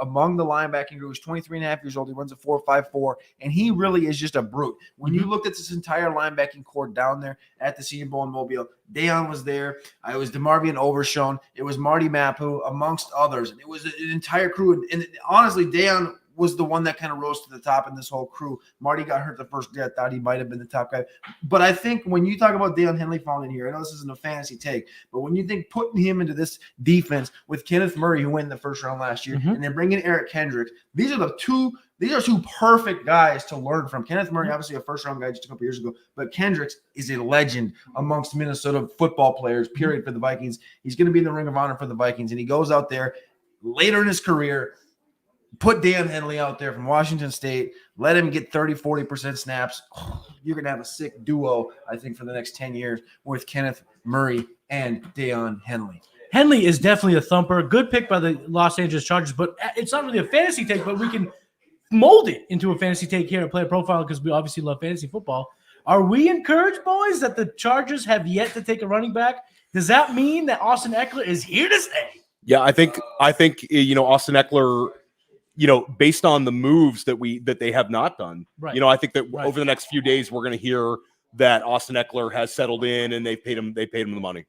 among the linebacking group. He's 23 and a half years old. He runs a 4.54, and he really is just a brute. When you looked at this entire linebacking core down there at the Senior Bowl in Mobile, Daiyan was there. It was DeMarvion Overshown. It was Marty Mapu, amongst others. And it was an entire crew. And honestly, Daiyan was the one that kind of rose to the top in this whole crew. Marty got hurt the first day. I thought he might have been the top guy. But I think when you talk about Daiyan Henley falling in here, I know this isn't a fantasy take, but when you think putting him into this defense with Kenneth Murray, who went in the first round last year, and then bringing Eric Kendricks, these are two perfect guys to learn from. Kenneth Murray, obviously a first-round guy just a couple years ago, but Kendricks is a legend amongst Minnesota football players, period, for the Vikings. He's going to be in the Ring of Honor for the Vikings, and he goes out there later in his career, put Daiyan Henley out there from Washington State, let him get 30-40% snaps. You're going to have a sick duo, I think, for the next 10 years with Kenneth Murray and Daiyan Henley. Henley is definitely a thumper. Good pick by the Los Angeles Chargers, but it's not really a fantasy take, but we can mold it into a fantasy take here at Player Profile because we obviously love fantasy football. Are we encouraged, boys, that the Chargers have yet to take a running back? Does that mean that Austin Eckler is here to stay? Yeah, I think Austin Eckler, based on the moves that they have not done, right. I think that over the next few days we're going to hear that Austin Eckler has settled in and they paid him the money.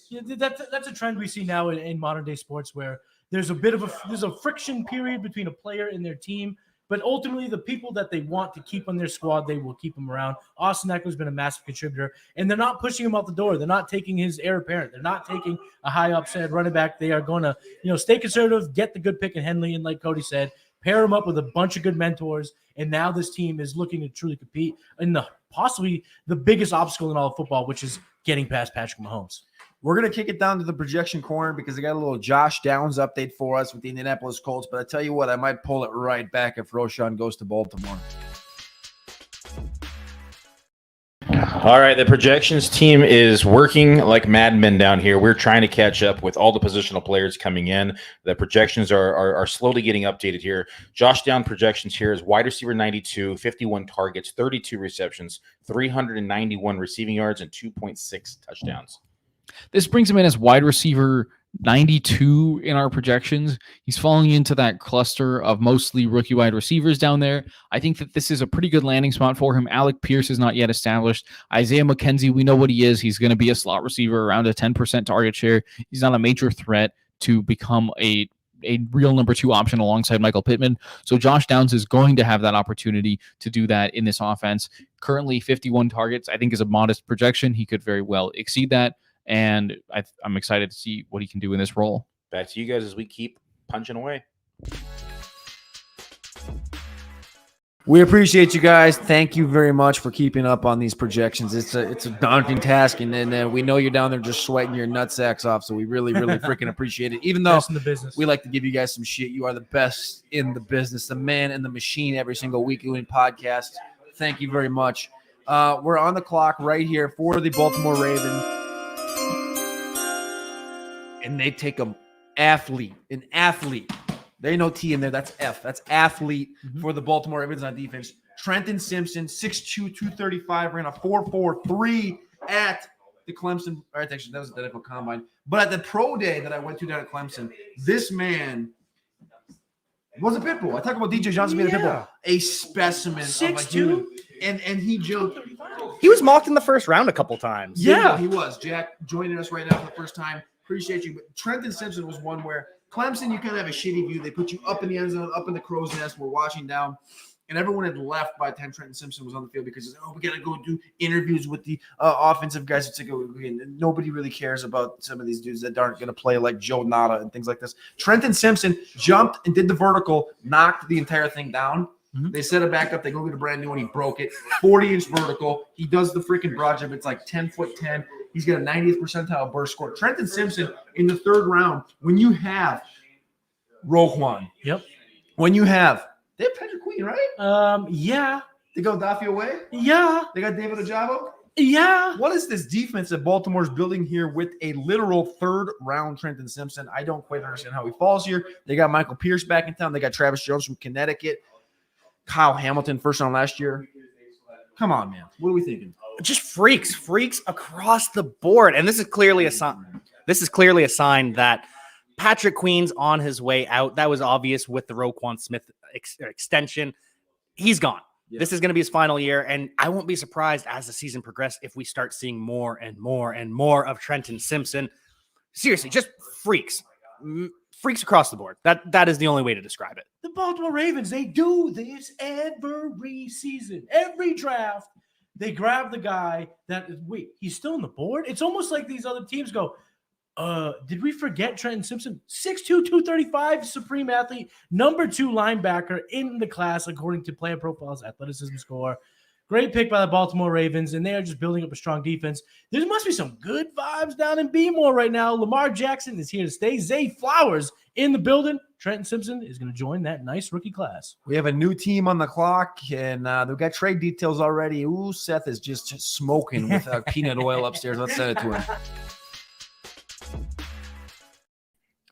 Yeah, that's a trend we see now in modern day sports where there's a friction period between a player and their team, but ultimately the people that they want to keep on their squad, they will keep him around. Austin Eckler's been a massive contributor, and they're not pushing him out the door. They're not taking his heir apparent. They're not taking a high upside running back. They are going to, stay conservative, get the good pick in Henley, and like Cody said, pair him up with a bunch of good mentors, and now this team is looking to truly compete in possibly the biggest obstacle in all of football, which is getting past Patrick Mahomes. We're going to kick it down to the projection corner because they got a little Josh Downs update for us with the Indianapolis Colts. But I tell you what, I might pull it right back if Roschon goes to Baltimore. All right, the projections team is working like madmen down here. We're trying to catch up with all the positional players coming in. The projections are slowly getting updated here. Josh Down projections here is wide receiver 92, 51 targets, 32 receptions, 391 receiving yards, and 2.6 touchdowns. This brings him in as wide receiver 92 in our projections. He's falling into that cluster of mostly rookie wide receivers down there. I think that this is a pretty good landing spot for him. Alec Pierce is not yet established. Isaiah McKenzie, we know what he is. He's going to be a slot receiver around a 10% target share. He's not a major threat to become a a real number 2 option alongside Michael Pittman. So Josh Downs is going to have that opportunity to do that in this offense. Currently 51 targets, I think, is a modest projection. He could very well exceed that. And I'm excited to see what he can do in this role. Back to you guys as we keep punching away. We appreciate you guys. Thank you very much for keeping up on these projections. It's a daunting task, and then we know you're down there just sweating your nutsacks off. So we really, really freaking appreciate it. Even though Best in the business. we like to give you guys some shit, you are the best in the business, the man in the machine. Every single week doing podcast. Thank you very much. We're on the clock right here for the Baltimore Ravens, and they take an athlete. There ain't no T in there. That's F. That's athlete for the Baltimore Ravens on defense. Trenton Simpson, 6'2", 235, ran a 4.43 at the Clemson. All right, actually, that was the NFL Combine. But at the pro day that I went to down at Clemson, this man was a pit bull. I talk about DJ Johnson being a pit bull. A specimen of a human. And he joked. He was mocked in the first round a couple times. Yeah, he was. Jack joining us right now for the first time. Appreciate you. But Trenton Simpson was one where Clemson, you kind of have a shitty view. They put you up in the end zone, up in the crow's nest. We're watching down. And everyone had left by the time Trenton Simpson was on the field because, we got to go do interviews with the offensive guys. It's like, nobody really cares about some of these dudes that aren't going to play, like Joe Nada and things like this. Trenton Simpson jumped and did the vertical, knocked the entire thing down. They set it back up. They go get a brand new one. He broke it. 40-inch vertical. He does the freaking broad jump. It's like 10'10". He's got a 90th percentile burst score. Trenton Simpson in the third round, when you have Roquan. Yep. When you have – they have Patrick Queen, right? Yeah. They go Daffy away? Yeah. They got David Ajabo? Yeah. What is this defense that Baltimore's building here with a literal third-round Trenton Simpson? I don't quite understand how he falls here. They got Michael Pierce back in town. They got Travis Jones from Connecticut. Kyle Hamilton, first round last year. Come on, man. What are we thinking? Just freaks across the board. And this is clearly a sign. This is clearly a sign that Patrick Queen's on his way out. That was obvious with the Roquan Smith extension. He's gone. Yeah. This is going to be his final year, and I won't be surprised as the season progresses if we start seeing more and more and more of Trenton Simpson. Seriously, just freaks across the board. That is the only way to describe it. The Baltimore Ravens, they do this every season, every draft. They grab the guy that, wait, he's still on the board? It's almost like these other teams go, did we forget Trenton Simpson? 6'2", 235, supreme athlete, number 2 linebacker in the class, according to Player Profile's athleticism score. Great pick by the Baltimore Ravens, and they are just building up a strong defense. There must be some good vibes down in B-More right now. Lamar Jackson is here to stay. Zay Flowers in the building. Trenton Simpson is going to join that nice rookie class. We have a new team on the clock, and they've got trade details already. Ooh, Seth is just smoking with peanut oil upstairs. Let's send it to him.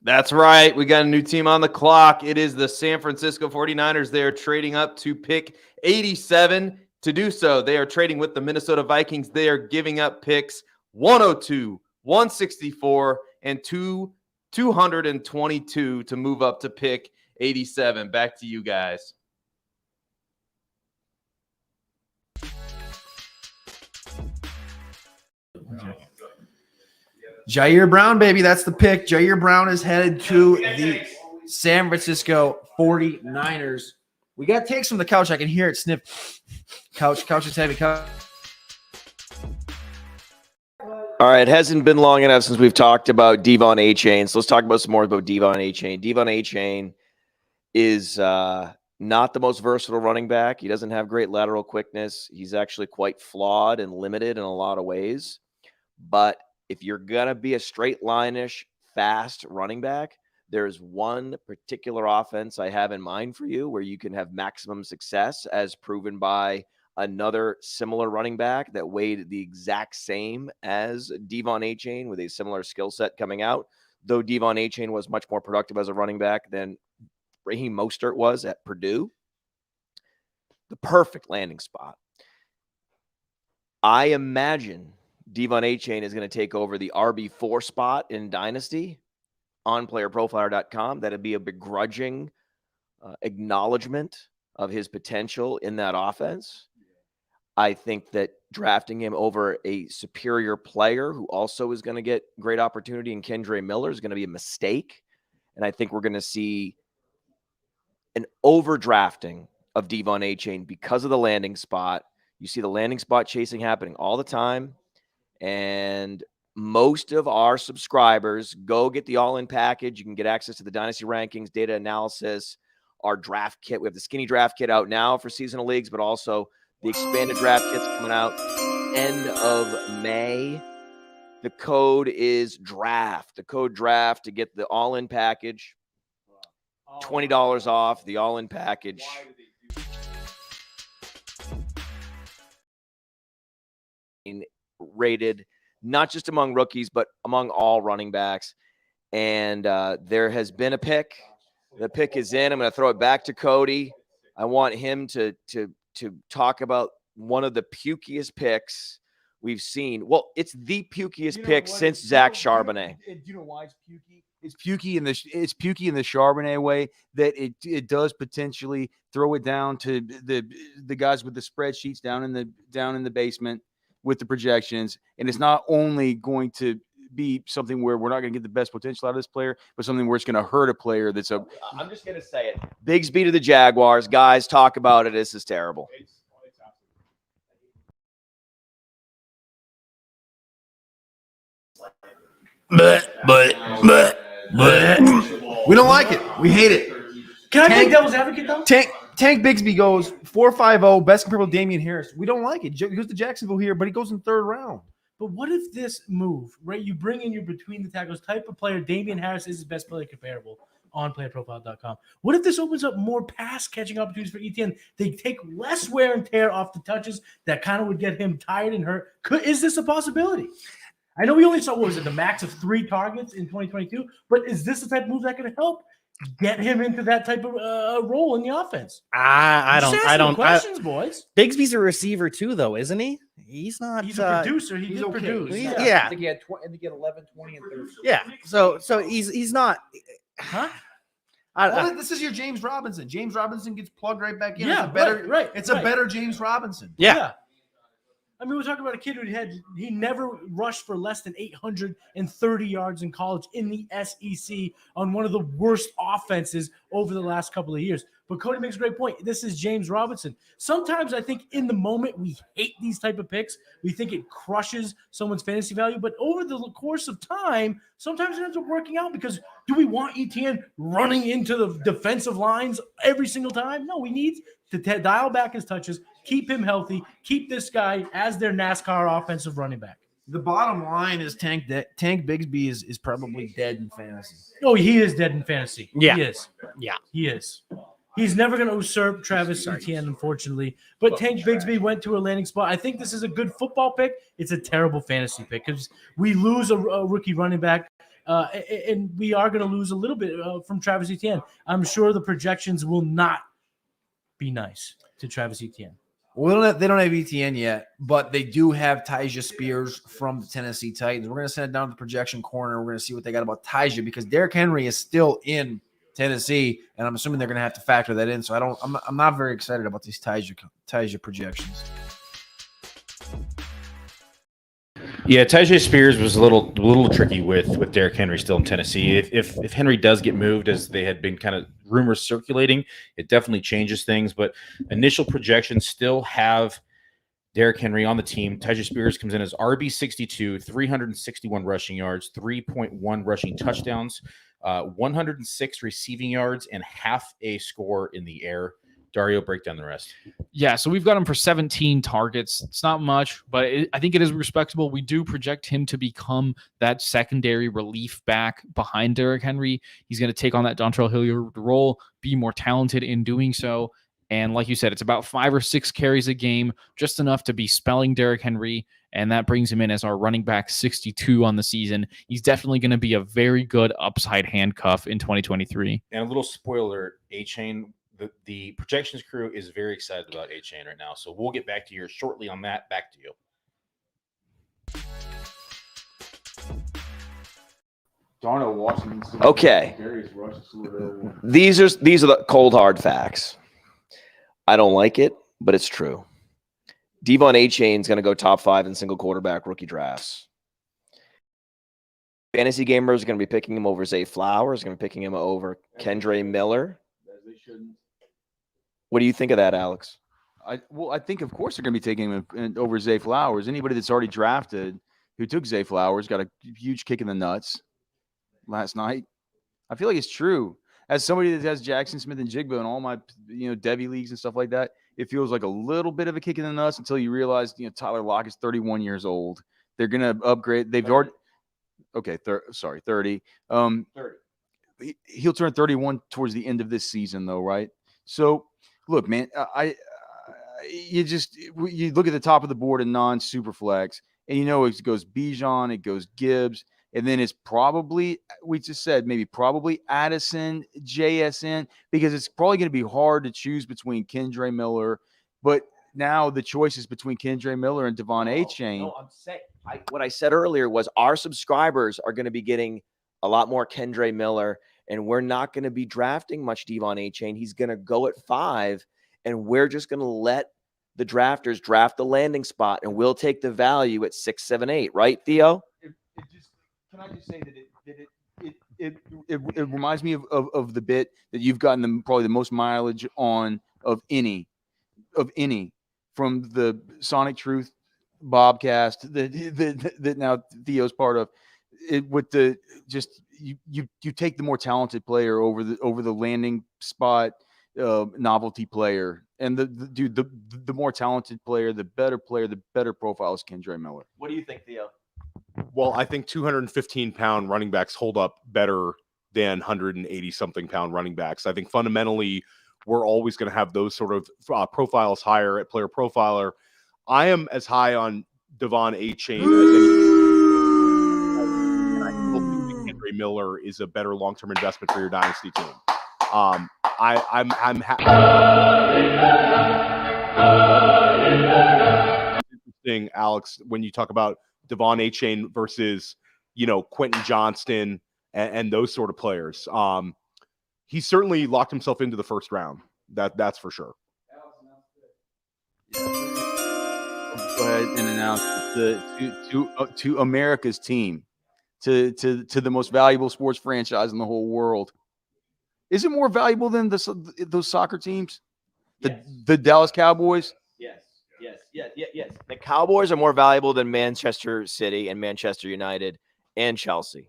That's right. We got a new team on the clock. It is the San Francisco 49ers. They are trading up to pick 87. To do so, they are trading with the Minnesota Vikings. They are giving up picks 102, 164, and 222 to move up to pick 87. Back to you guys. Jair Brown, baby. That's the pick. Jair Brown is headed to the San Francisco 49ers. We got takes from the couch. I can hear it sniff. Couch is heavy. Couch. All right, it hasn't been long enough since we've talked about Devon Achane, so let's talk about some more about Devon Achane. Devon Achane is not the most versatile running back. He doesn't have great lateral quickness. He's actually quite flawed and limited in a lot of ways. But if you're going to be a straight line-ish, fast running back, there's one particular offense I have in mind for you where you can have maximum success, as proven by another similar running back that weighed the exact same as Devon Achane with a similar skill set coming out, though Devon Achane was much more productive as a running back than Raheem Mostert was at Purdue. The perfect landing spot. I imagine Devon Achane is going to take over the RB4 spot in Dynasty on PlayerProfiler.com. That'd be a begrudging acknowledgement of his potential in that offense. I think that drafting him over a superior player who also is going to get great opportunity in Kendre Miller is going to be a mistake. And I think we're going to see an overdrafting of Devon Achane because of the landing spot. You see the landing spot chasing happening all the time. And most of our subscribers go get the all-in package. You can get access to the dynasty rankings, data analysis, our draft kit. We have the skinny draft kit out now for seasonal leagues, but also the expanded draft kit's coming out end of May. The code is DRAFT. The code DRAFT to get the all-in package. $20 off the all-in package. Rated not just among rookies, but among all running backs. And there has been a pick. The pick is in. I'm going to throw it back to Cody. I want him to talk about one of the pukiest picks we've seen. Well, it's the pukiest pick since Zach Charbonnet. Do you know why it's pukey? It's pukey in the Charbonnet way that it does potentially throw it down to the guys with the spreadsheets down in the basement with the projections, and it's not only going to be something where we're not going to get the best potential out of this player, but something where it's going to hurt a player that's a. I'm just going to say it. Bigsby to the Jaguars. Guys, talk about it. This is terrible. But we don't like it. We hate it. Can I take devil's advocate though? Tank Bigsby goes 4.50, best comparable to Damian Harris. We don't like it. He goes to Jacksonville here, but he goes in third round. But what if this move, right? You bring in your between the tackles type of player. Damian Harris is his best player comparable on PlayerProfiler.com. What if this opens up more pass catching opportunities for ETN? They take less wear and tear off the touches that kind of would get him tired and hurt. Is this a possibility? I know we only saw, what was it, the max of 3 targets in 2022, but is this the type of move that could help get him into that type of role in the offense? I don't. Questions, boys. Bigsby's a receiver too, though, isn't he? He's not. He's a producer. He did okay. produce. Yeah. I think he had 11, 20, and 30. Yeah. So he's not. Huh? Well, this is your James Robinson. James Robinson gets plugged right back in. Yeah, it's a better, right. It's a better James Robinson. Yeah. I mean, we're talking about a kid he never rushed for less than 830 yards in college in the SEC on one of the worst offenses over the last couple of years. But Cody makes a great point. This is James Robinson. Sometimes I think in the moment we hate these type of picks. We think it crushes someone's fantasy value. But over the course of time, sometimes it ends up working out because do we want ETN running into the defensive lines every single time? No, we need to dial back his touches, keep him healthy, keep this guy as their NASCAR offensive running back. The bottom line is Tank Bigsby is probably dead in fantasy. Oh, he is dead in fantasy. Yeah. He is. Yeah. He is. He's never going to usurp Travis Etienne, unfortunately. But Tank Bigsby went to a landing spot. I think this is a good football pick. It's a terrible fantasy pick because we lose a rookie running back, and we are going to lose a little bit from Travis Etienne. I'm sure the projections will not be nice to Travis Etienne. Well, they don't have ETN yet, but they do have Tajae Spears from the Tennessee Titans. We're going to send it down to the projection corner. We're going to see what they got about Tajae because Derrick Henry is still in Tennessee, and I'm assuming they're going to have to factor that in. So I'm not very excited about these Tajae projections. Yeah, Tajae Spears was a little tricky with Derrick Henry still in Tennessee. If Henry does get moved, as they had been kind of rumors circulating, it definitely changes things. But initial projections still have Derrick Henry on the team. Tajae Spears comes in as RB62, 361 rushing yards, 3.1 rushing touchdowns, 106 receiving yards, and half a score in the air. Dario, break down the rest. Yeah, so we've got him for 17 targets. It's not much, but I think it is respectable. We do project him to become that secondary relief back behind Derrick Henry. He's going to take on that Dontrell Hilliard role, be more talented in doing so. And like you said, it's about 5 or 6 carries a game, just enough to be spelling Derrick Henry, and that brings him in as our running back 62 on the season. He's definitely going to be a very good upside handcuff in 2023. And a little spoiler, Achane, the projections crew is very excited about Achane right now. So we'll get back to you shortly on that. Back to you. Darnell Washington. Okay. These are the cold hard facts. I don't like it, but it's true. Devon Achane is going to go top 5 in single quarterback rookie drafts. Fantasy gamers are going to be picking him over Zay Flowers, going to be picking him over Kendre Miller. As they shouldn't. What do you think of that, Alex? I think of course they're going to be taking him over Zay Flowers. Anybody that's already drafted who took Zay Flowers got a huge kick in the nuts last night. I feel like it's true. As somebody that has Jackson Smith and Jigba in all my Devy leagues and stuff like that, it feels like a little bit of a kick in the nuts until you realize Tyler Lockett's 31 years old. They're going to upgrade. They've already. Okay, 30. 30. He'll turn 31 towards the end of this season, though, right? So, look, man, you look at the top of the board in non-super flex, and it goes Bijan, it goes Gibbs, and then it's probably, we just said, probably Addison, JSN, because it's probably going to be hard to choose between Kendre Miller, but now the choice is between Kendre Miller and Devon Achane. No, I'm saying what I said earlier was our subscribers are going to be getting a lot more Kendre Miller, and we're not going to be drafting much Devon Achane. He's going to go at 5, and we're just going to let the drafters draft the landing spot, and we'll take the value at 6, 7, 8. Right, Theo? Can I just say that it reminds me of the bit that you've gotten probably the most mileage on of any from the Sonic Truth Bobcast that now Theo's part of. It with the just you take the more talented player over the landing spot novelty player, and the more talented player, the better profile is Kendre Miller. What do you think, Theo? Well, I think 215-pound running backs hold up better than 180-something pound running backs. I think fundamentally we're always going to have those sort of profiles higher at Player Profiler. I am as high on Devon Achane as any. I still think Kendre Miller is a better long-term investment for your dynasty team. I'm happy. Interesting, Alex, when you talk about Devon Achane versus, Quentin Johnston and those sort of players. He certainly locked himself into the first round. That's for sure. Go ahead and announce to America's team, to the most valuable sports franchise in the whole world. Is it more valuable than those soccer teams? The Dallas Cowboys? Yes. The Cowboys are more valuable than Manchester City and Manchester United and Chelsea.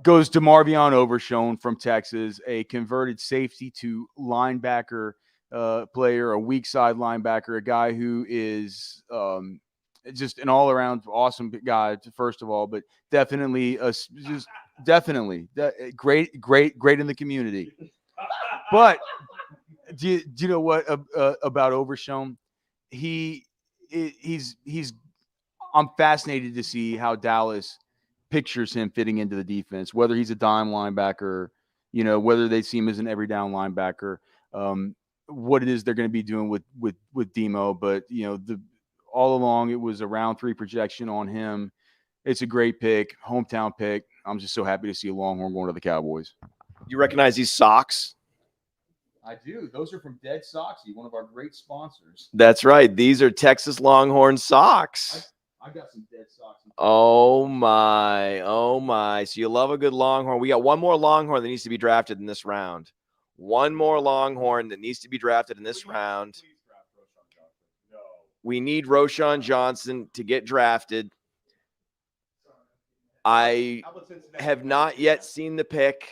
Goes to Marvion Overshown from Texas, a converted safety to linebacker player, a weak side linebacker, a guy who is just an all-around awesome guy, first of all, but definitely great in the community. But do you know what about Overshown? I'm fascinated to see how Dallas pictures him fitting into the defense, whether he's a dime linebacker, whether they see him as an every down linebacker, what it is they're going to be doing with Demo. But, all along it was a round 3 projection on him. It's a great pick, hometown pick. I'm just so happy to see a Longhorn going to the Cowboys. You recognize these socks? I do. Those are from Dead Soxy, one of our great sponsors. That's right. These are Texas Longhorn socks. I got some Dead socks. Oh my. So you love a good Longhorn. We got one more Longhorn that needs to be drafted in this round. One more Longhorn that needs to be drafted in this round. We need Roschon Johnson to get drafted. I have not yet seen the pick.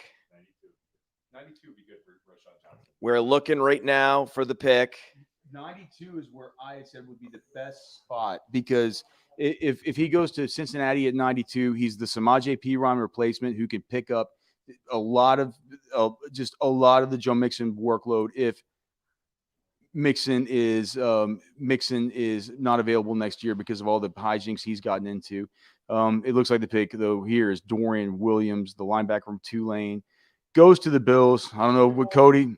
92 would be good for Roschon Johnson. We're looking right now for the pick. 92 is where I had said would be the best spot, because if he goes to Cincinnati at 92, he's the Samaje Perine replacement who can pick up a lot of the Joe Mixon workload if Mixon is not available next year because of all the hijinks he's gotten into. It looks like the pick though here is Dorian Williams, the linebacker from Tulane. Goes to the Bills. I don't know what Cody.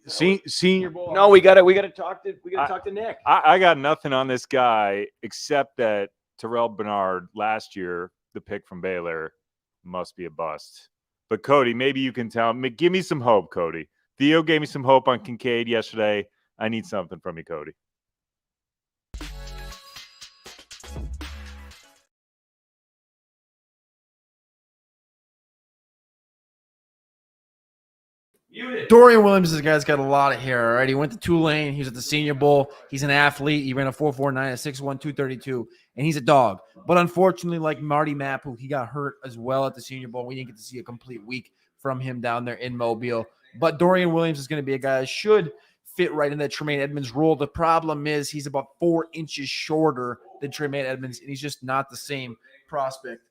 Senior Bowl. No, we gotta talk to Nick. I got nothing on this guy except that Terrell Bernard last year, the pick from Baylor, must be a bust. But Cody, maybe you can give me some hope, Cody. Theo gave me some hope on Kincaid yesterday. I need something from you, Cody. Dorian Williams is a guy that's got a lot of hair, all right? He went to Tulane. He was at the Senior Bowl. He's an athlete. He ran a 4.49 at 6'1", 232, and he's a dog. But unfortunately, like Marty Mapu, he got hurt as well at the Senior Bowl. We didn't get to see a complete week from him down there in Mobile. But Dorian Williams is going to be a guy that should fit right in that Tremaine Edmonds role. The problem is he's about 4 inches shorter than Tremaine Edmonds, and he's just not the same prospect.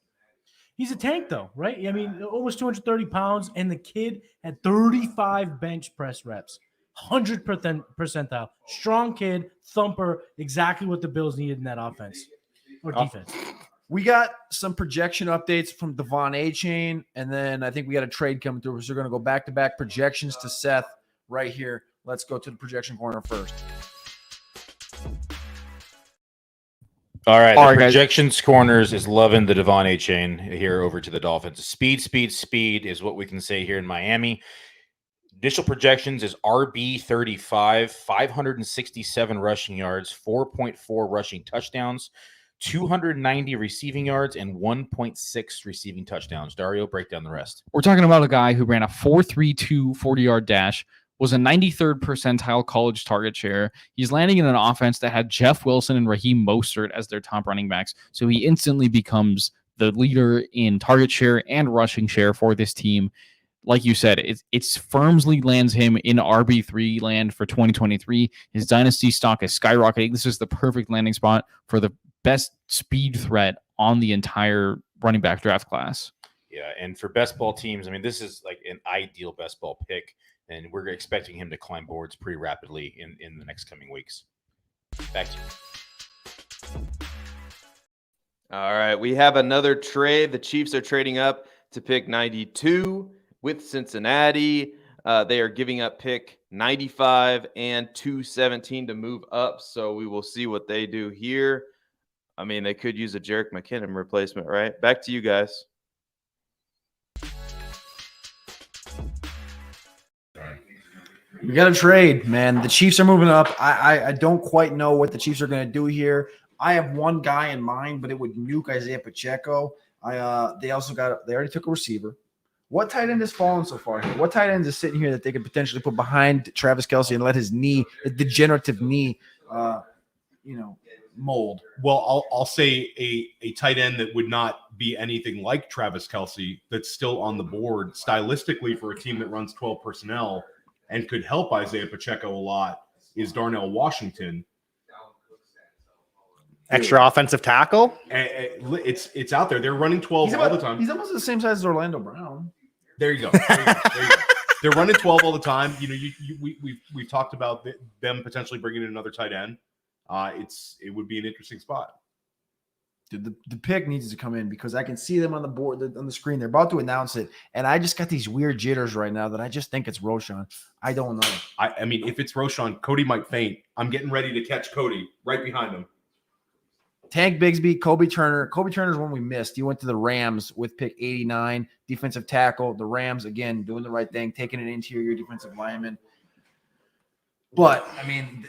He's a tank, though, right? I mean, almost 230 pounds, and the kid had 35 bench press reps, 100 percentile. Strong kid, thumper, exactly what the Bills needed in that offense or defense. We got some projection updates from Devon Achane, and then I think we got a trade coming through. So we're going to go back-to-back projections to Seth right here. Let's go to the projection corner first. All right, All right, the guys. projections corners is loving the Devon Achane here over to the Dolphins. Speed is what we can say here in Miami. Initial projections is RB 35, 567 rushing yards, 4.4 rushing touchdowns, 290 receiving yards, and 1.6 receiving touchdowns. Dario, break down the rest. We're talking about a guy who ran a 4.32 40-yard dash, was a 93rd percentile college target share. He's landing in an offense that had Jeff Wilson and Raheem Mostert as their top running backs. So he instantly becomes the leader in target share and rushing share for this team. Like you said, it's firmly lands him in RB3 land for 2023. His dynasty stock is skyrocketing. This is the perfect landing spot for the best speed threat on the entire running back draft class. Yeah, and for best ball teams, I mean, this is like an ideal best ball pick. And we're expecting him to climb boards pretty rapidly in the next coming weeks. Back to you. All right, we have another trade. The Chiefs are trading up to pick 92 with Cincinnati. They are giving up pick 95 and 217 to move up. So we will see what they do here. I mean, they could use a Jerick McKinnon replacement, right? Back to you guys. We got a trade, man. The Chiefs are moving up. I don't quite know what the Chiefs are going to do here. I have one guy in mind, but it would nuke Isaiah Pacheco. They already took a receiver. What tight end has fallen so far here? What tight end is sitting here that they could potentially put behind Travis Kelce and let his knee, the degenerative knee, mold? Well, I'll say a tight end that would not be anything like Travis Kelce that's still on the board stylistically for a team that runs 12 personnel and could help Isaiah Pacheco a lot is Darnell Washington. Extra offensive tackle? It's out there. They're running 12 all the time. He's almost the same size as Orlando Brown. There you go. They're running 12 all the time. We've talked about them potentially bringing in another tight end. It would be an interesting spot. Dude, the pick needs to come in because I can see them on the board, on the screen. They're about to announce it, and I just got these weird jitters right now that I just think it's Roschon. I don't know. I mean, if it's Roschon, Cody might faint. I'm getting ready to catch Cody right behind him. Tank Bigsby, Kobe Turner. Kobe Turner's one we missed. He went to the Rams with pick 89, defensive tackle. The Rams, again, doing the right thing, taking an interior defensive lineman. But, I mean,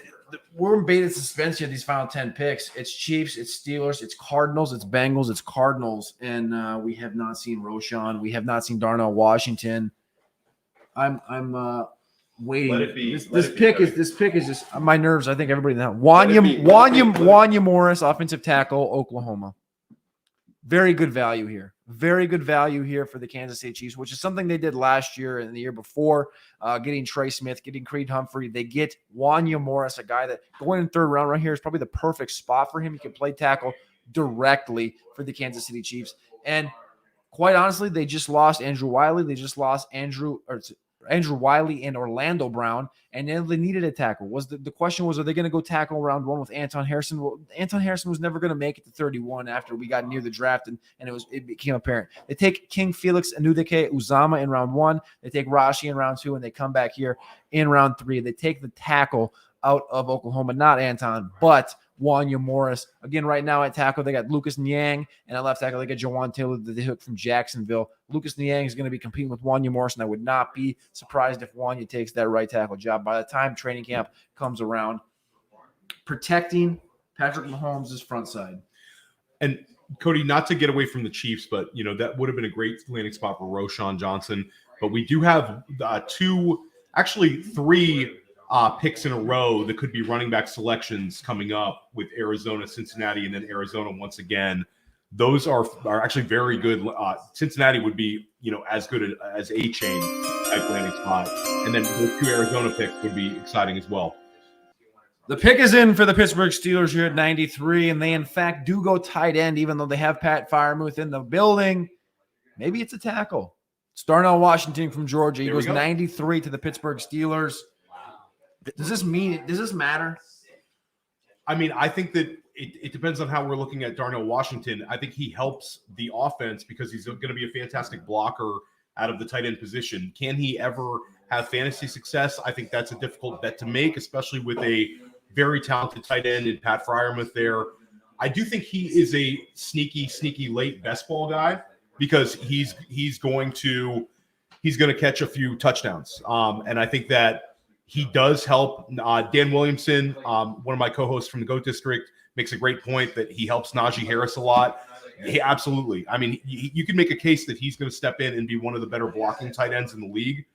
we're in beta suspense here, these final 10 picks. It's Chiefs, it's Steelers, it's Cardinals, it's Bengals, it's Cardinals. And we have not seen Roschon. We have not seen Darnell Washington. I'm waiting. This pick is just my nerves. I think everybody now. Wanya Morris, offensive tackle, Oklahoma. Very good value here. Very good value here for the Kansas City Chiefs, which is something they did last year and the year before, getting Trey Smith, getting Creed Humphrey. They get Wanya Morris, a guy that going in third round right here is probably the perfect spot for him. He can play tackle directly for the Kansas City Chiefs. And quite honestly, they just lost Andrew Wiley. They just lost Andrew Wiley and Orlando Brown, and then they needed a tackle. The question was, are they going to go tackle round one with Anton Harrison? Well, Anton Harrison was never going to make it to 31 after we got near the draft, and it became apparent. They take King Felix Anudike Uzama in round one. They take Rashee in round two, and they come back here in round three. They take the tackle out of Oklahoma, not Anton, but Wanya Morris. Again, right now at tackle, they got Lucas Niang, and at left tackle, they got Jawan Taylor that they hooked from Jacksonville. Lucas Niang is going to be competing with Wanya Morris, and I would not be surprised if Wanya takes that right tackle job by the time training camp comes around. Protecting Patrick Mahomes' front side. And Cody, not to get away from the Chiefs, but that would have been a great landing spot for Roschon Johnson. But we do have two actually 3 picks in a row that could be running back selections coming up with Arizona, Cincinnati, and then Arizona once again. Those are actually very good. Cincinnati would be, as good as Achane type landing spot. And then the 2 Arizona picks would be exciting as well. The pick is in for the Pittsburgh Steelers here at 93, and they, in fact, do go tight end, even though they have Pat Freiermuth in the building. Maybe it's a tackle. It's Darnell Washington from Georgia. He goes 93 to the Pittsburgh Steelers. Does this matter? I mean, I think that it depends on how we're looking at Darnell Washington. I think he helps the offense because he's going to be a fantastic blocker out of the tight end position. Can he ever have fantasy success? I think that's a difficult bet to make, especially with a very talented tight end in Pat Freiermuth there. I do think he is a sneaky late best ball guy because he's going to catch a few touchdowns. And I think that he does help. Dan Williamson, one of my co-hosts from the GOAT District, makes a great point that he helps Najee Harris a lot. Absolutely. I mean, you can make a case that he's going to step in and be one of the better blocking tight ends in the league.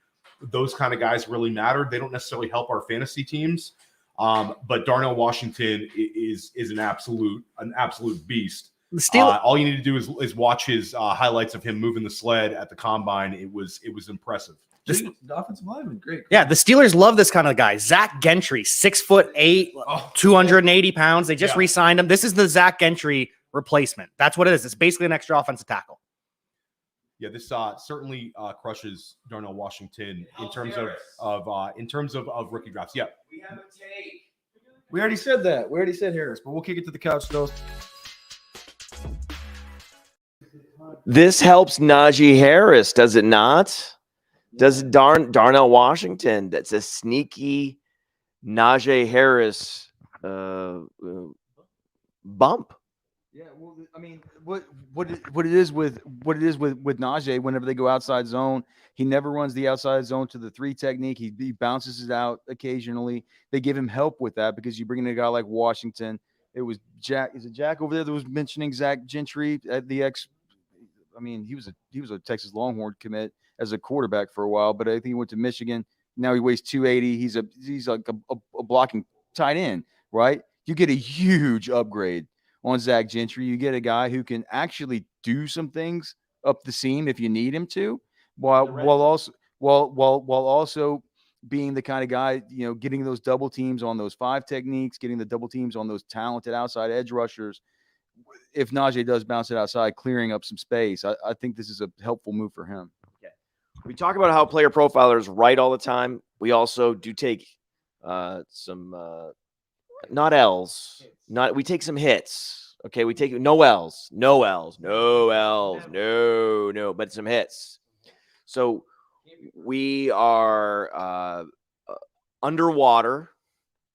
Those kind of guys really matter. They don't necessarily help our fantasy teams, but Darnell Washington is an absolute beast. All you need to do is watch his highlights of him moving the sled at the combine. It was impressive. The offensive lineman, great. Yeah, the Steelers love this kind of guy. Zach Gentry, 6'8", 280 pounds. They just re-signed him. This is the Zach Gentry replacement. That's what it is. It's basically an extra offensive tackle. Yeah, this certainly crushes Darnell Washington in terms of rookie drafts. Yeah, we have a take. We already said that. We already said Harris, but we'll kick it to the couch though. This helps Najee Harris, does it not? Does Darnell Washington? That's a sneaky Najee Harris bump. Yeah, well, I mean, what it is with Najee, whenever they go outside zone, he never runs the outside zone to the 3 technique. He bounces it out occasionally. They give him help with that because you bring in a guy like Washington. It was Jack. Is it Jack over there that was mentioning Zach Gentry at the X? I mean, he was a Texas Longhorn commit as a quarterback for a while, but I think he went to Michigan. Now he weighs 280. He's like a blocking tight end, right? You get a huge upgrade on Zach Gentry. You get a guy who can actually do some things up the seam if you need him to, while also being the kind of guy, getting those double teams on those 5 techniques, getting the double teams on those talented outside edge rushers. If Najee does bounce it outside, clearing up some space, I think this is a helpful move for him. Okay. We talk about how player profilers write all the time. We also do take some not L's. We take some hits. Okay, we take no L's, but some hits. So we are underwater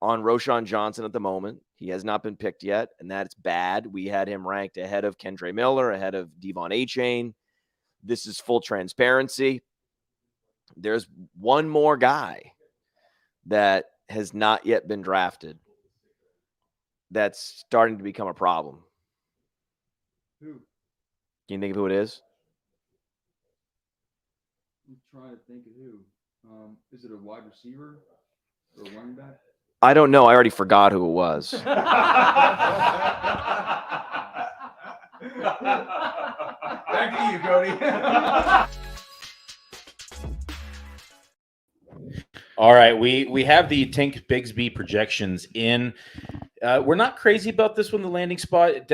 on Roschon Johnson at the moment. He has not been picked yet, and that's bad. We had him ranked ahead of Kendre Miller, ahead of Devon Achane. This is full transparency. There's one more guy that has not yet been drafted that's starting to become a problem. Who? Can you think of who it is? I'm trying to think of who. Is it a wide receiver or a running back? I don't know. I already forgot who it was. Back to you, Cody. All right, we have the Tank Bigsby projections in. We're not crazy about this one, the landing spot. It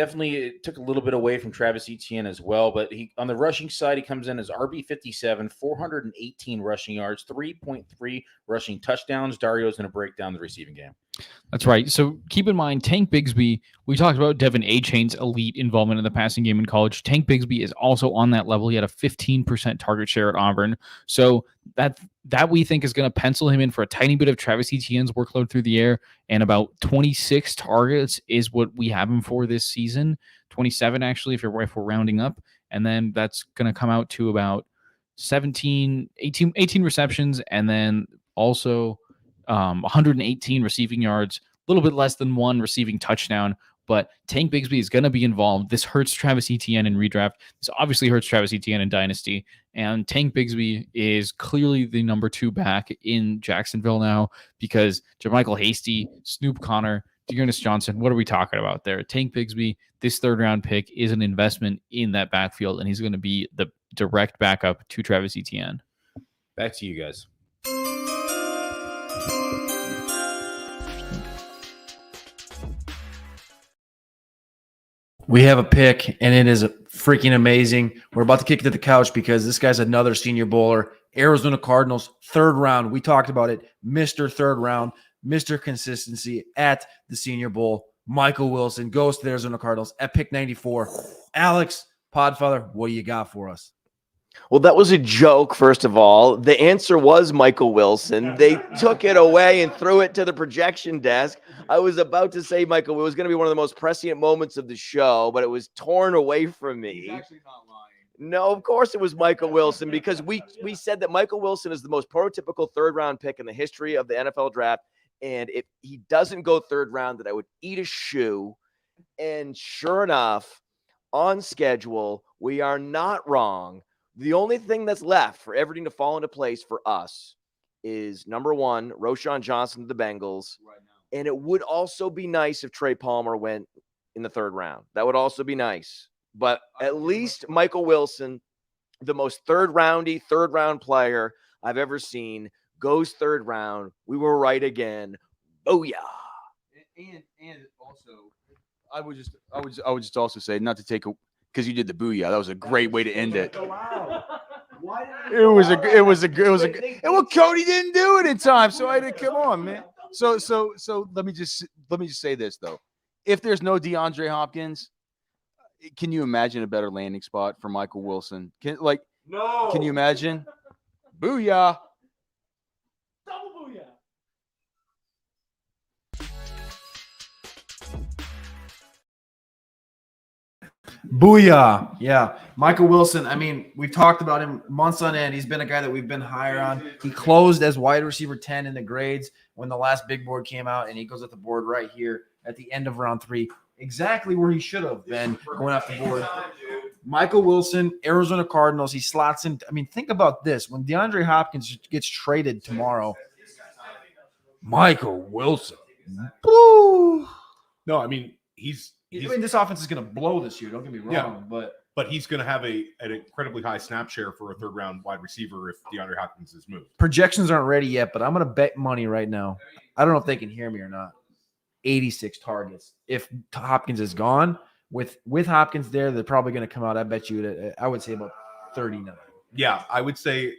took a little bit away from Travis Etienne as well, but on the rushing side, he comes in as RB57, 418 rushing yards, 3.3 rushing touchdowns. Dario's going to break down the receiving game. That's right. So keep in mind, Tank Bigsby, we talked about Devon Achane's elite involvement in the passing game in college. Tank Bigsby is also on that level. He had a 15% target share at Auburn. So that we think is going to pencil him in for a tiny bit of Travis Etienne's workload through the air, and about 26 targets is what we have him for this season. 27, actually, if we're rounding up. And then that's going to come out to about 18 receptions, and then also 118 receiving yards, a little bit less than 1 receiving touchdown, but Tank Bigsby is going to be involved. This hurts Travis Etienne in redraft. This obviously hurts Travis Etienne in Dynasty. And Tank Bigsby is clearly the number 2 back in Jacksonville now because JaMychal Hasty, Snoop Connor, Dearness Johnson, what are we talking about there? Tank Bigsby, this 3rd-round pick is an investment in that backfield, and he's going to be the direct backup to Travis Etienne. Back to you guys. We have a pick, and it is freaking amazing. We're about to kick it to the couch because this guy's another Senior Bowler. Arizona Cardinals, 3rd round. We talked about it. Mr. 3rd round, Mr. Consistency at the Senior Bowl. Michael Wilson goes to the Arizona Cardinals at pick 94. Alex, Podfather, what do you got for us? Well, that was a joke, first of all. The answer was Michael Wilson. They took it away and threw it to the projection desk. I was about to say, Michael, it was going to be one of the most prescient moments of the show, but it was torn away from me. He's actually not lying. No, of course it was Michael Wilson because we said that Michael Wilson is the most prototypical 3rd-round pick in the history of the NFL draft. And if he doesn't go 3rd round, that I would eat a shoe. And sure enough, on schedule, we are not wrong. The only thing that's left for everything to fall into place for us is number 1, Roschon Johnson to the Bengals. Right now. And it would also be nice if Trey Palmer went in the 3rd round. That would also be nice. But at least Michael Wilson, the most 3rd-round player I've ever seen, goes 3rd round. We were right again. Booyah. And also, I would just also say, not to take a, because you did the booyah. That was a great way to end it. Well, Cody didn't do it in time, so I did. Come on, man. So let me just say this though. If there's no DeAndre Hopkins, can you imagine a better landing spot for Michael Wilson? Can you imagine? Booyah. Double booyah. Booyah. Yeah. Michael Wilson, I mean, we've talked about him months on end. He's been a guy that we've been higher on. He closed as wide receiver 10 in the grades when the last big board came out, and he goes at the board right here at the end of round 3, exactly where he should have been going off the board. Michael Wilson, Arizona Cardinals, he slots in. I mean, think about this. When DeAndre Hopkins gets traded tomorrow, Michael Wilson. Woo! No, I mean, I mean, this offense is going to blow this year. Don't get me wrong, yeah, but he's going to have an incredibly high snap share for a 3rd-round wide receiver if DeAndre Hopkins is moved. Projections aren't ready yet, but I'm going to bet money right now. I don't know if they can hear me or not. 86 targets. If Hopkins is gone, with Hopkins there, they're probably going to come out. I bet you, I would say about 39. Yeah, I would say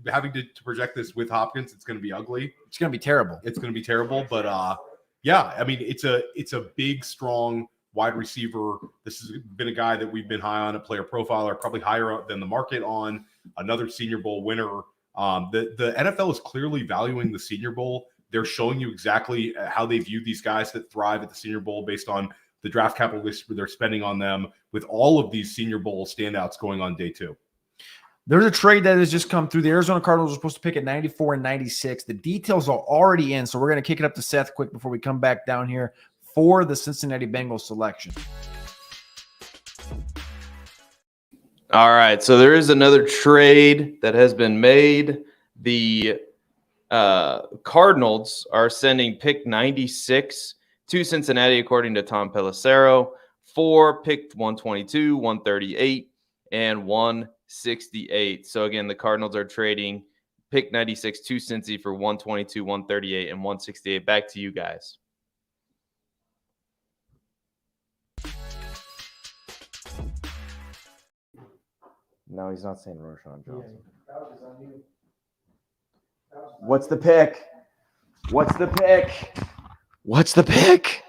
having to project this with Hopkins, it's going to be ugly. It's going to be terrible. It's going to be terrible, but yeah, I mean, it's a big, strong wide receiver. This has been a guy that we've been high on at Player Profiler, probably higher than the market on. Another Senior Bowl winner. The NFL is clearly valuing the Senior Bowl. They're showing you exactly how they view these guys that thrive at the Senior Bowl based on the draft capital they're spending on them, with all of these Senior Bowl standouts going on day 2. There's a trade that has just come through. The Arizona Cardinals are supposed to pick at 94 and 96. The details are already in, so we're going to kick it up to Seth quick before we come back down here for the Cincinnati Bengals selection. All right, so there is another trade that has been made. The Cardinals are sending pick 96 to Cincinnati, according to Tom Pelissero, for pick 122, 138, and 168. So again, the Cardinals are trading pick 96 to Cincy for 122, 138, and 168. Back to you guys. No, he's not saying Roschon Johnson. What's the pick? What's the pick? What's the pick?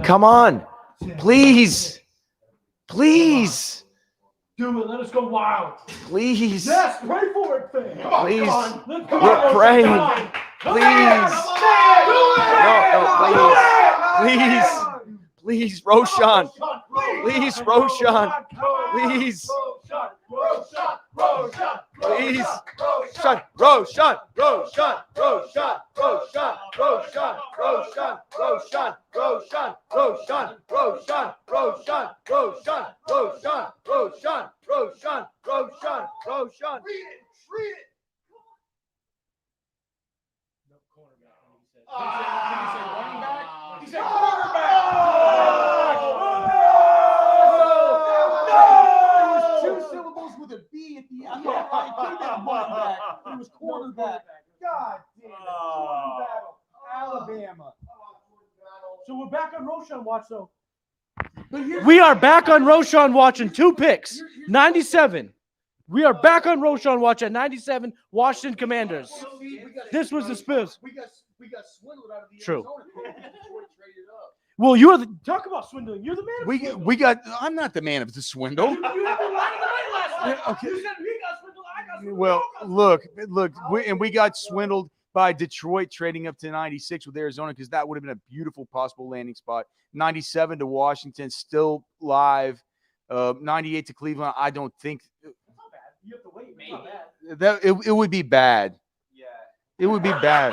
Come on. Please. Please. Do it. Let us go wild. Please. Yes, pray for it, fam. Please. Let's go. We're praying. Please. No, please. Please, Roschon. Please, Roschon. Please. Please. Roshan. He said quarterback. Two syllables with a B at the end. It could have been a running back. It was quarterback. God damn it. Jordan Battle, Alabama. So we're back on Roshan watch, though. We are back on Roshan watching 2 picks. 97. We are back on Roshan watch at 97. Washington Commanders. This was the Spurs. We got swindled out of the True. Well, you're the talk about swindling. You're the man. We got. I'm not the man of the swindle. You had been lying to me last night. Okay. You said he got swindled. I got swindled. Well, look, we got swindled by Detroit trading up to 96 with Arizona because that would have been a beautiful possible landing spot. 97 to Washington, still live. 98 to Cleveland. I don't think. It's not bad. You have to wait. It's not bad. It would be bad. Yeah. It would be bad.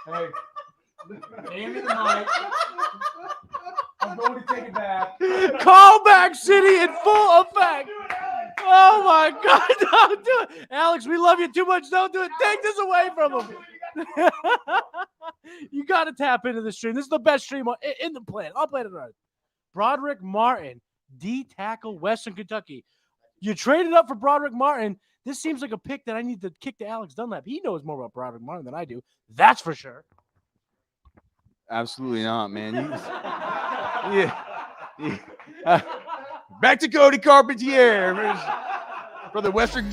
Hey, hand me the mic. I'm going to take it back. Callback City in full effect. Oh my God! Don't do it, Alex. We love you too much. Don't do it. Take this away from him. You got to tap into the stream. This is the best stream in the planet. I'll play it Earth. Broderick Martin, D tackle, Western Kentucky. You traded up for Broderick Martin. This seems like a pick that I need to kick to Alex Dunlap. He knows more about Broderick Martin than I do. That's for sure. Absolutely not, man. Back to Cody Carpentier for the Western.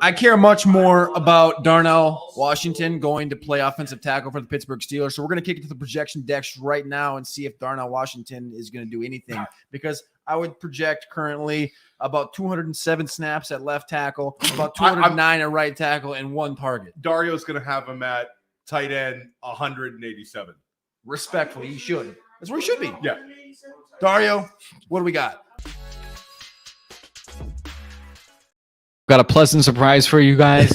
I care much more about Darnell Washington going to play offensive tackle for the Pittsburgh Steelers. So we're going to kick it to the projection decks right now and see if Darnell Washington is going to do anything, because I would project currently about 207 snaps at left tackle, about 209 at right tackle, and 1 target. Dario's going to have him at tight end 187. Respectfully, he should. That's where he should be. Yeah. Dario, what do we got? Got a pleasant surprise for you guys.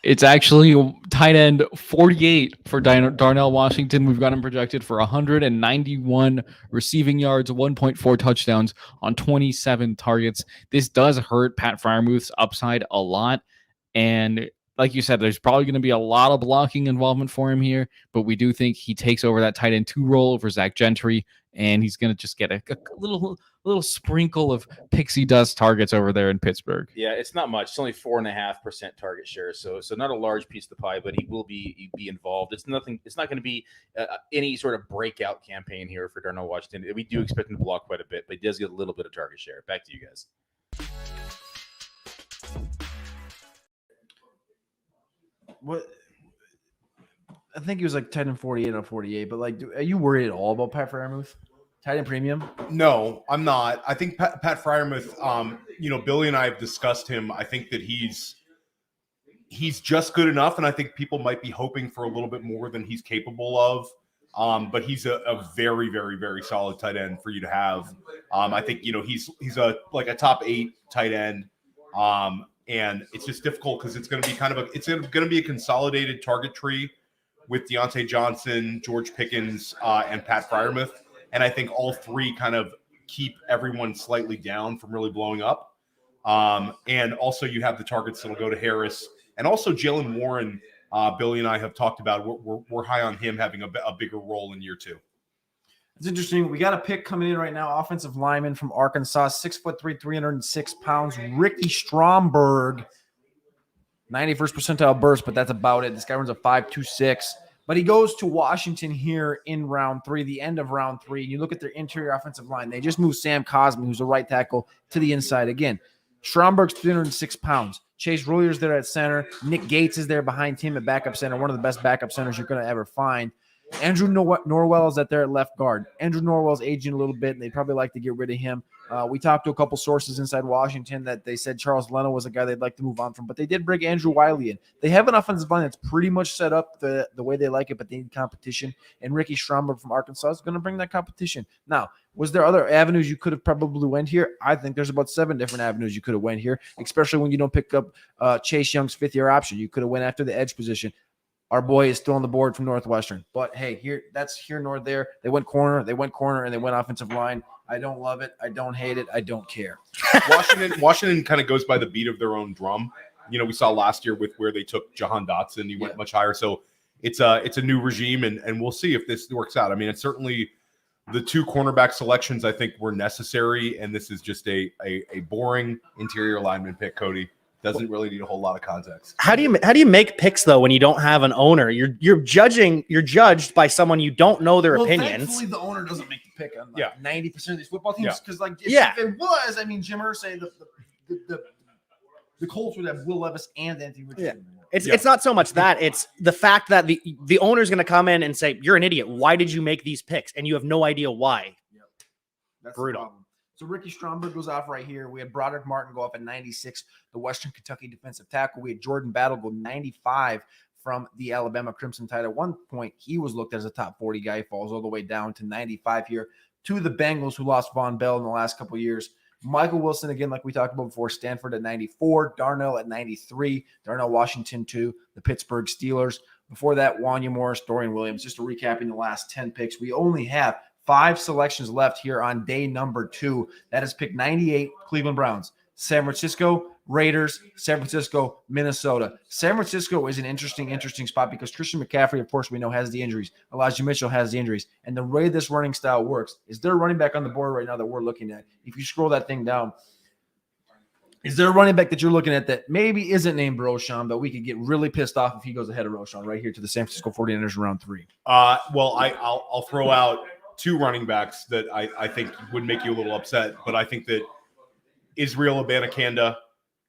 It's actually tight end 48 for Darnell Washington. We've got him projected for 191 receiving yards, 1.4 touchdowns on 27 targets. This does hurt Pat Freiermuth's upside a lot. And like you said, there's probably going to be a lot of blocking involvement for him here, but we do think he takes over that tight end 2 role over Zach Gentry, and he's going to just get a little sprinkle of pixie dust targets over there in Pittsburgh. Yeah, it's not much. It's only 4.5% target share, so not a large piece of the pie, but he will be involved. It's nothing. It's not going to be any sort of breakout campaign here for Darnell Washington. We do expect him to block quite a bit, but he does get a little bit of target share. Back to you guys. What? I think he was like 10 and 48 on 48, but like, are you worried at all about Pat Freiermuth? Tight end premium? No, I'm not. I think Pat Freiermuth, Billy and I have discussed him. I think that he's just good enough, and I think people might be hoping for a little bit more than he's capable of. But he's a very, very, very solid tight end for you to have. I think he's a top 8 tight end. And it's just difficult because it's going to be a consolidated target tree with Deontay Johnson, George Pickens, and Pat Freiermuth. And I think all 3 kind of keep everyone slightly down from really blowing up. And also you have the targets that'll go to Harris, and also Jalen Warren. Billy and I have talked about. We're high on him having a bigger role in year 2. It's interesting. We got a pick coming in right now. Offensive lineman from Arkansas, 6'3", 306 pounds. Ricky Stromberg, 91st percentile burst, but that's about it. This guy runs a 5.26. But he goes to Washington here in round 3, the end of round 3. And you look at their interior offensive line. They just moved Sam Cosmi, who's a right tackle, to the inside again. Stromberg's 306 pounds. Chase Royer's there at center. Nick Gates is there behind him at backup center, one of the best backup centers you're going to ever find. Andrew Norwell is at there at left guard. Andrew Norwell's aging a little bit, and they'd probably like to get rid of him. We talked to a couple sources inside Washington that they said Charles Leno was a guy they'd like to move on from, but they did bring Andrew Wiley in. They have an offensive line that's pretty much set up the way they like it, but they need competition. And Ricky Stromberg from Arkansas is going to bring that competition. Now, was there other avenues you could have probably went here? I think there's about 7 different avenues you could have went here, especially when you don't pick up Chase Young's fifth-year option. You could have went after the edge position. Our boy is still on the board from Northwestern. But, hey, that's here nor there. They went corner, and they went offensive line. I don't love it. I don't hate it. I don't care. Washington kind of goes by the beat of their own drum. You know, we saw last year with where they took Jahan Dotson. He went much higher. So it's a new regime, and we'll see if this works out. I mean, it's certainly the 2 cornerback selections I think were necessary, and this is just a boring interior lineman pick, Cody. Doesn't really need a whole lot of context. How do you make picks though when you don't have an owner? You're judged by someone you don't know their opinions. Thankfully, the owner doesn't make the pick on 90% of these football teams because, if it was, I mean, Jim Irsay, the Colts would have Will Levis and Anthony Richardson. It's not so much that, it's the fact that the owner's going to come in and say, "You're an idiot. Why did you make these picks?" And you have no idea why. That's brutal. So Ricky Stromberg goes off right here. We had Broderick Martin go off at 96, the Western Kentucky defensive tackle. We had Jordan Battle go 95 from the Alabama Crimson Tide. At one point, he was looked as a top 40 guy. He falls all the way down to 95 here. 2 of the Bengals who lost Von Bell in the last couple of years. Michael Wilson, again, like we talked about before, Stanford at 94, Darnell at 93, Darnell Washington 2, the Pittsburgh Steelers. Before that, Wanya Morris, Dorian Williams. Just recapping the last 10 picks, we only have 5 selections left here on day number 2. That is pick 98, Cleveland Browns, San Francisco, Raiders, San Francisco, Minnesota. San Francisco is an interesting spot because Christian McCaffrey, of course, we know has the injuries. Elijah Mitchell has the injuries. And the way this running style works is they're running back on the board right now that we're looking at. If you scroll that thing down, is there a running back that you're looking at that maybe isn't named Roschon, but we could get really pissed off if he goes ahead of Roschon right here to the San Francisco 49ers in round 3? Well, I'll throw out 2 running backs that I think would make you a little upset, but I think that Israel Abanikanda,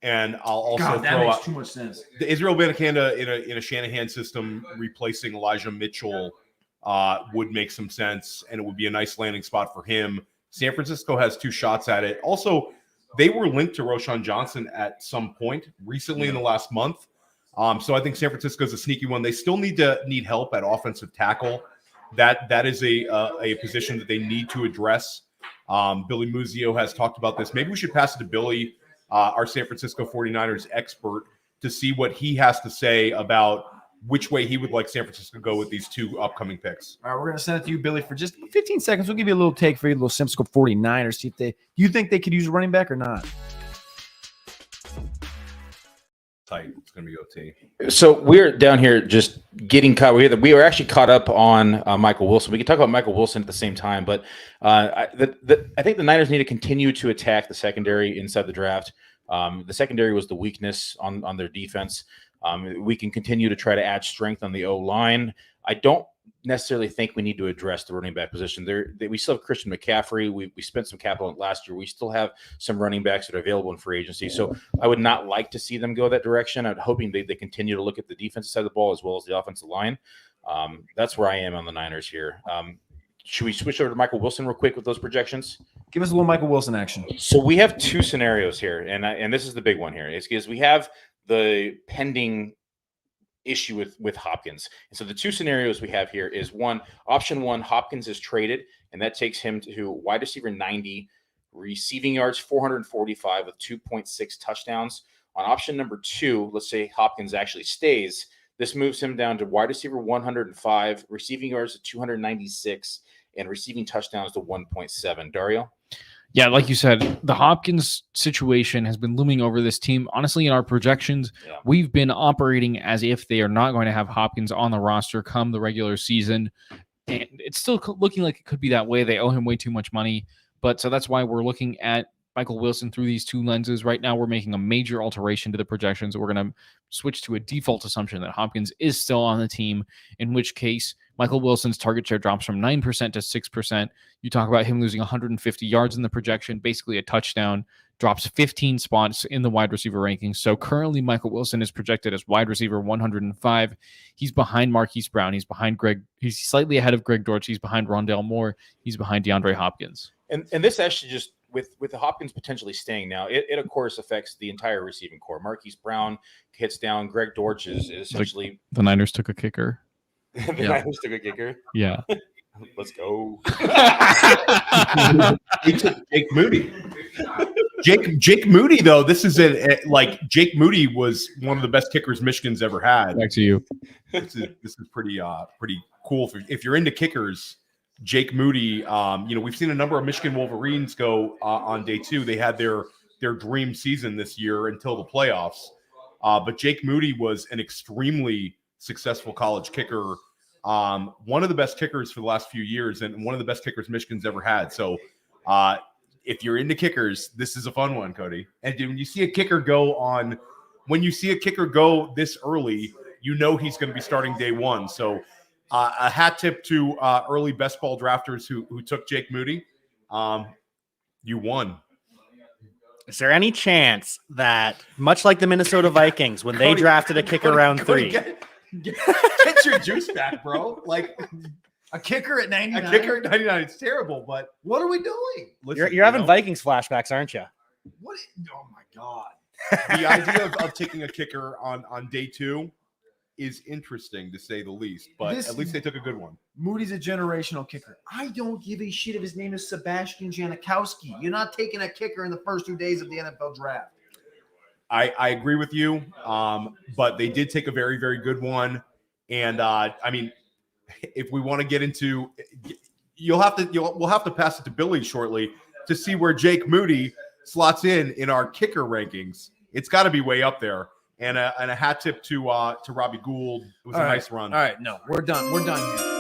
and I'll also throw out too much sense. The Israel Abanikanda in a Shanahan system replacing Elijah Mitchell would make some sense, and it would be a nice landing spot for him. San Francisco has 2 shots at it. Also, they were linked to Roschon Johnson at some point recently in the last month. So I think San Francisco is a sneaky one. They still need help at offensive tackle. That is a position that they need to address. Billy Muzio has talked about this. Maybe we should pass it to Billy, our San Francisco 49ers expert, to see what he has to say about which way he would like San Francisco to go with these 2 upcoming picks. All right, we're going to send it to you, Billy, for just 15 seconds. We'll give you a little take for you, little San Francisco 49ers. See if you think they could use a running back or not. Tight. It's going to be OT. So we're down here just getting caught. We were actually caught up on Michael Wilson. We can talk about Michael Wilson at the same time, but I think the Niners need to continue to attack the secondary inside the draft. The secondary was the weakness on their defense. We can continue to try to add strength on the O-line. I don't necessarily think we need to address the running back position. We still have Christian McCaffrey. We spent some capital last year. We still have some running backs that are available in free agency. So I would not like to see them go that direction. I'm hoping they continue to look at the defensive side of the ball as well as the offensive line. That's where I am on the Niners here. Should we switch over to Michael Wilson real quick with those projections? Give us a little Michael Wilson action. So we have 2 scenarios here, and this is the big one here. Is because we have the pending issue with Hopkins. And so the 2 scenarios we have here is option 1, Hopkins is traded, and that takes him to wide receiver 90, receiving yards 445 with 2.6 touchdowns. On option number 2, let's say Hopkins actually stays, this moves him down to wide receiver 105, receiving yards to 296, and receiving touchdowns to 1.7. Dario? Yeah, like you said, the Hopkins situation has been looming over this team. Honestly, in our projections, we've been operating as if they are not going to have Hopkins on the roster come the regular season. And it's still looking like it could be that way. They owe him way too much money. But so that's why we're looking at Michael Wilson through these 2 lenses. Right now, we're making a major alteration to the projections. We're going to switch to a default assumption that Hopkins is still on the team, in which case Michael Wilson's target share drops from 9% to 6%. You talk about him losing 150 yards in the projection, basically a touchdown drops 15 spots in the wide receiver rankings. So currently Michael Wilson is projected as wide receiver 105. He's behind Marquise Brown. He's behind He's slightly ahead of Greg Dortch. He's behind Rondale Moore. He's behind DeAndre Hopkins. And this actually just with the Hopkins potentially staying now, it of course affects the entire receiving core. Marquise Brown hits down. Greg Dortch is essentially the Niners took a kicker. Niners took a kicker. Yeah. Let's go. He took Jake Moody. Jake Moody, though, this is Jake Moody was one of the best kickers Michigan's ever had. Back to you. This is pretty cool. If you're into kickers, Jake Moody, we've seen a number of Michigan Wolverines go on day 2. They had their dream season this year until the playoffs. But Jake Moody was an extremely successful college kicker. One of the best kickers for the last few years, and one of the best kickers Michigan's ever had. So if you're into kickers, this is a fun one, Cody. And when you see a kicker go this early, you know he's going to be starting day 1. So a hat tip to early best ball drafters who took Jake Moody. You won. Is there any chance that, much like the Minnesota Vikings, when they drafted a kicker round 3, get your juice back, bro? Like a kicker at 99. A kicker at 99. It's terrible, but what are we doing? Listen, you're having Vikings flashbacks, aren't you? What? Oh my God. The idea of taking a kicker on day 2 is interesting, to say the least, but at least they took a good one. Moody's a generational kicker. I don't give a shit if his name is Sebastian Janikowski. You're not taking a kicker in the first 2 days of the NFL draft. I agree with you, but they did take a very, very good one. And if we want to get into, we'll have to pass it to Billy shortly to see where Jake Moody slots in our kicker rankings. It's got to be way up there. And a hat tip to Robbie Gould. It was a nice run. All right, no, we're done. We're done here.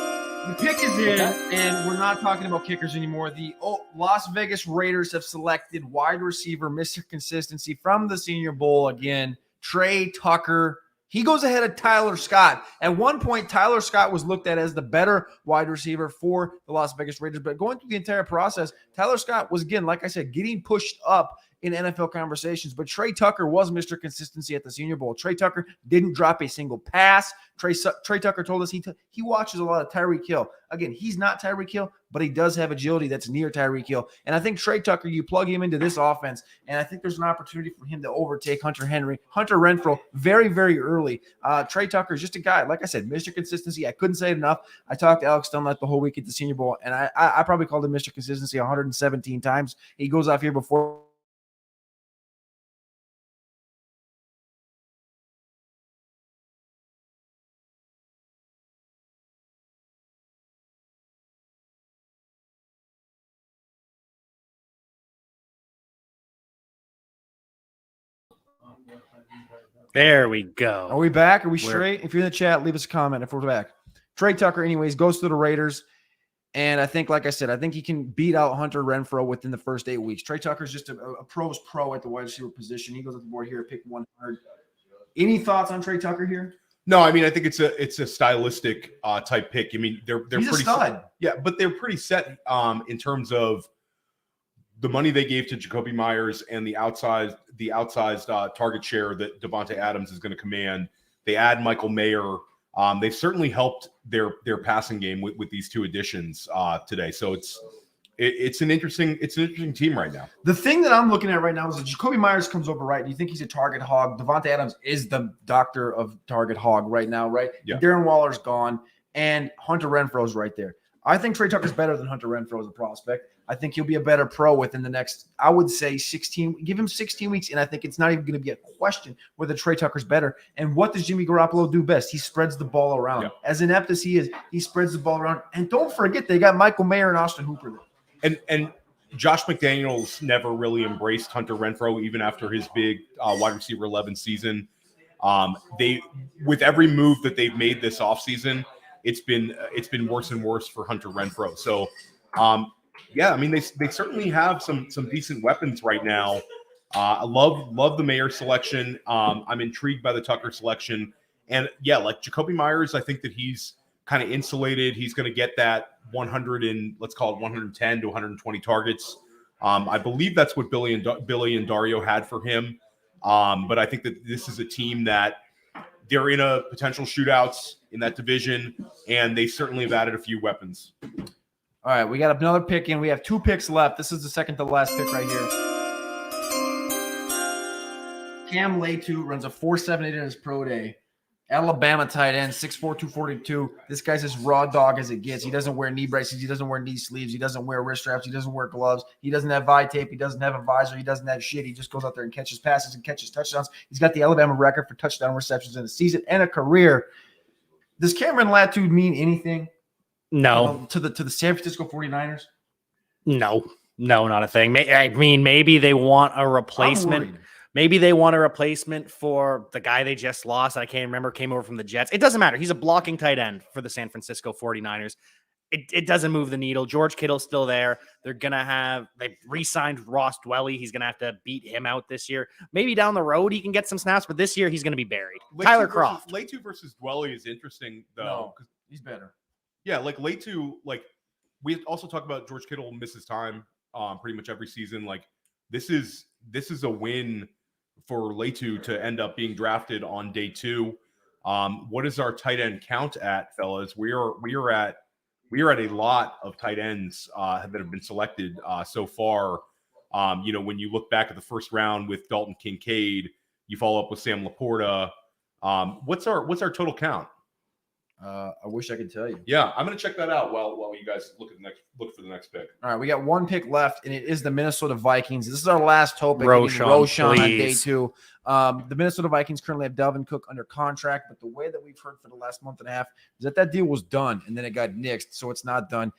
The pick is in, and we're not talking about kickers anymore. The Las Vegas Raiders have selected wide receiver, Mr. Consistency from the Senior Bowl again, Trey Tucker. He goes ahead of Tyler Scott. At one point, Tyler Scott was looked at as the better wide receiver for the Las Vegas Raiders. But going through the entire process, Tyler Scott was, again, like I said, getting pushed up in NFL conversations. But Trey Tucker was Mr. Consistency at the Senior Bowl. Trey Tucker didn't drop a single pass. Trey Tucker told us he watches a lot of Tyreek Hill. Again, he's not Tyreek Hill, but he does have agility that's near Tyreek Hill. And I think Trey Tucker, you plug him into this offense, and I think there's an opportunity for him to overtake Hunter Renfrow very, very early. Trey Tucker is just a guy, like I said, Mr. Consistency. I couldn't say it enough. I talked to Alex Dunlap the whole week at the Senior Bowl, and I probably called him Mr. Consistency 117 times. He goes off here before. There we go. Are we back? Are we straight? If you're in the chat, leave us a comment if we're back. Trey Tucker, anyways, goes to the Raiders. And I think, like I said, I think he can beat out Hunter Renfrow within the first 8 weeks. Trey Tucker's just a pro's pro at the wide receiver position. He goes up the board here at pick 100. Any thoughts on Trey Tucker here? No, I mean, I think it's a stylistic type pick. I mean, they're He's pretty a stud. set. Yeah, but they're pretty set in terms of the money they gave to Jacoby Myers and the outsized target share that Devontae Adams is going to command. They add Michael Mayer. They've certainly helped their passing game with these 2 additions today. So it's an interesting team right now. The thing that I'm looking at right now is that Jacoby Myers comes over right. Do you think he's a target hog? Devontae Adams is the doctor of target hog right now, right? Yeah. Darren Waller's gone, and Hunter Renfrow's right there. I think Trey Tucker's better than Hunter Renfrow as a prospect. I think he'll be a better pro within the next, I would say, 16. Give him 16 weeks, and I think it's not even going to be a question whether Trey Tucker's better. And what does Jimmy Garoppolo do best? He spreads the ball around. Yeah. As inept as he is, he spreads the ball around. And don't forget, they got Michael Mayer and Austin Hooper there. And Josh McDaniels never really embraced Hunter Renfrow, even after his big wide receiver 11 season. With every move that they've made this offseason, it's been worse and worse for Hunter Renfrow. So, yeah, I mean, they certainly have some decent weapons right now. I love the Mayer selection. I'm intrigued by the Tucker selection. And, yeah, like Jacoby Myers, I think that he's kind of insulated. He's going to get that 110 to 120 targets I believe that's what Billy and Dario had for him. But I think that this is a team that they're in a potential shootouts in that division, and they certainly have added a few weapons. All right, we got another pick in. We have 2 picks left. This is the second to last pick right here. Cam Leatu runs a 4.78 in his pro day. Alabama tight end, 6'4", 242. This guy's as raw dog as it gets. He doesn't wear knee braces. He doesn't wear knee sleeves. He doesn't wear wrist straps. He doesn't wear gloves. He doesn't have eye tape. He doesn't have a visor. He doesn't have shit. He just goes out there and catches passes and catches touchdowns. He's got the Alabama record for touchdown receptions in a season and a career. Does Cameron Latu mean anything? No. To the San Francisco 49ers? No, not a thing. I mean, maybe they want a replacement. Maybe they want a replacement for the guy they just lost. I can't remember, came over from the Jets. It doesn't matter. He's a blocking tight end for the San Francisco 49ers. It doesn't move the needle. George Kittle's still there. They've re-signed Ross Dwelly. He's going to have to beat him out this year. Maybe down the road he can get some snaps, but this year he's going to be buried. Tyler Kroft. Leatu versus Dwelly is interesting, though. No, he's better. Yeah, like Leatu, like we also talk about George Kittle misses time pretty much every season. Like this is a win for Leatu to end up being drafted on day 2. What is our tight end count at, fellas? We are at a lot of tight ends that have been selected so far. When you look back at the first round with Dalton Kincaid, you follow up with Sam LaPorta. What's our total count? I wish I could tell you. Yeah, I'm gonna check that out while you guys look for the next pick. All right, we got 1 pick left, and it is the Minnesota Vikings. This is our last hope at Roshan, on day 2. The Minnesota Vikings currently have Dalvin Cook under contract, but the way that we've heard for the last month and a half is that deal was done, and then it got nixed, so it's not done.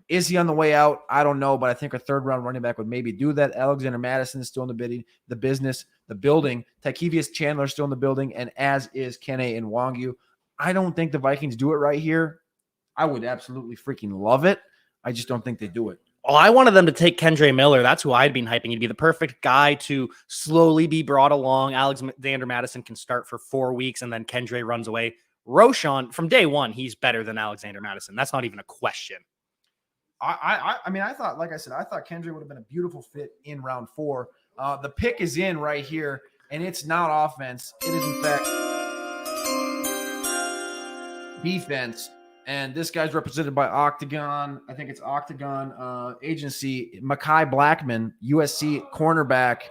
Is he on the way out? I don't know, but I think a 3rd-round running back would maybe do that. Alexander Madison is still in the building. Tykevius Chandler is still in the building, and as is Kene Nwangwu. I don't think the Vikings do it right here. I would absolutely freaking love it. I just don't think they do it. Well, I wanted them to take Kendre Miller. That's who I'd been hyping. He'd be the perfect guy to slowly be brought along. Alexander Madison can start for 4 weeks, and then Kendre runs away. Roshan, from day 1, he's better than Alexander Madison. That's not even a question. I mean, I thought, like I said, I thought Kendre would have been a beautiful fit in round 4. The pick is in right here, and it's not offense. It is, in fact, defense. And this guy's represented by Octagon. I think it's Octagon Agency. Mekhi Blackman, USC cornerback,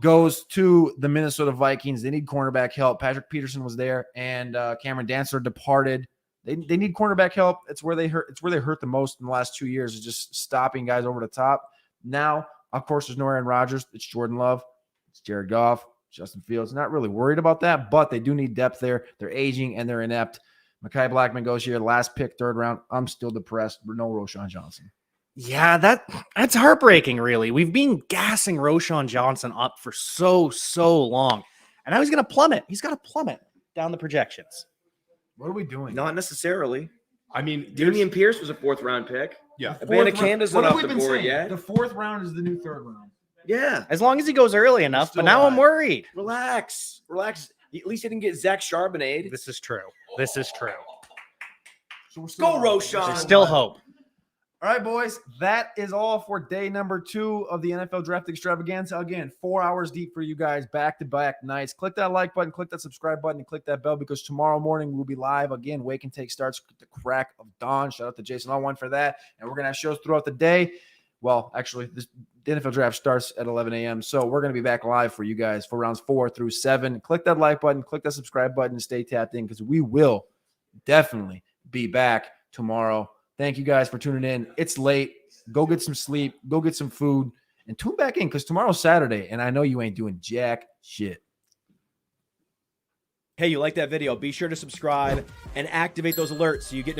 goes to the Minnesota Vikings. They need cornerback help. Patrick Peterson was there, and Cameron Dantzler departed. They need cornerback help. It's where they hurt. It's where they hurt the most in the last 2 years, is just stopping guys over the top. Now, of course, there's no Aaron Rodgers. It's Jordan Love. It's Jared Goff. Justin Fields. Not really worried about that, but they do need depth there. They're aging and they're inept. Mekhi Blackman goes here, last pick, 3rd round. I'm still depressed. No Roschon Johnson. Yeah, that's heartbreaking, really. We've been gassing Roschon Johnson up for so long, and now he's going to plummet. He's got to plummet down the projections. What are we doing? Not necessarily. I mean, Damian Pierce was a 4th-round pick. Yeah. Abanikanda not off the board yet. The 4th round is the new 3rd round. Yeah. As long as he goes early enough, but now I'm worried. Relax. At least he didn't get Zach Charbonnet. This is true. So go, Roshan. There's still hope. All right, boys. That is all for day number 2 of the NFL Draft Extravaganza. Again, 4 hours deep for you guys, back-to-back nights. Click that like button, click that subscribe button, and click that bell, because tomorrow morning we'll be live again. Wake and Take starts at the crack of dawn. Shout out to Jason Allwine for that. And we're going to have shows throughout the day. Well, actually, the NFL draft starts at 11 a.m. So we're going to be back live for you guys for rounds 4 through 7. Click that like button, click that subscribe button, and stay tapped in, because we will definitely be back tomorrow. Thank you guys for tuning in. It's late. Go get some sleep. Go get some food. And tune back in, because tomorrow's Saturday, and I know you ain't doing jack shit. Hey, you like that video? Be sure to subscribe and activate those alerts so you get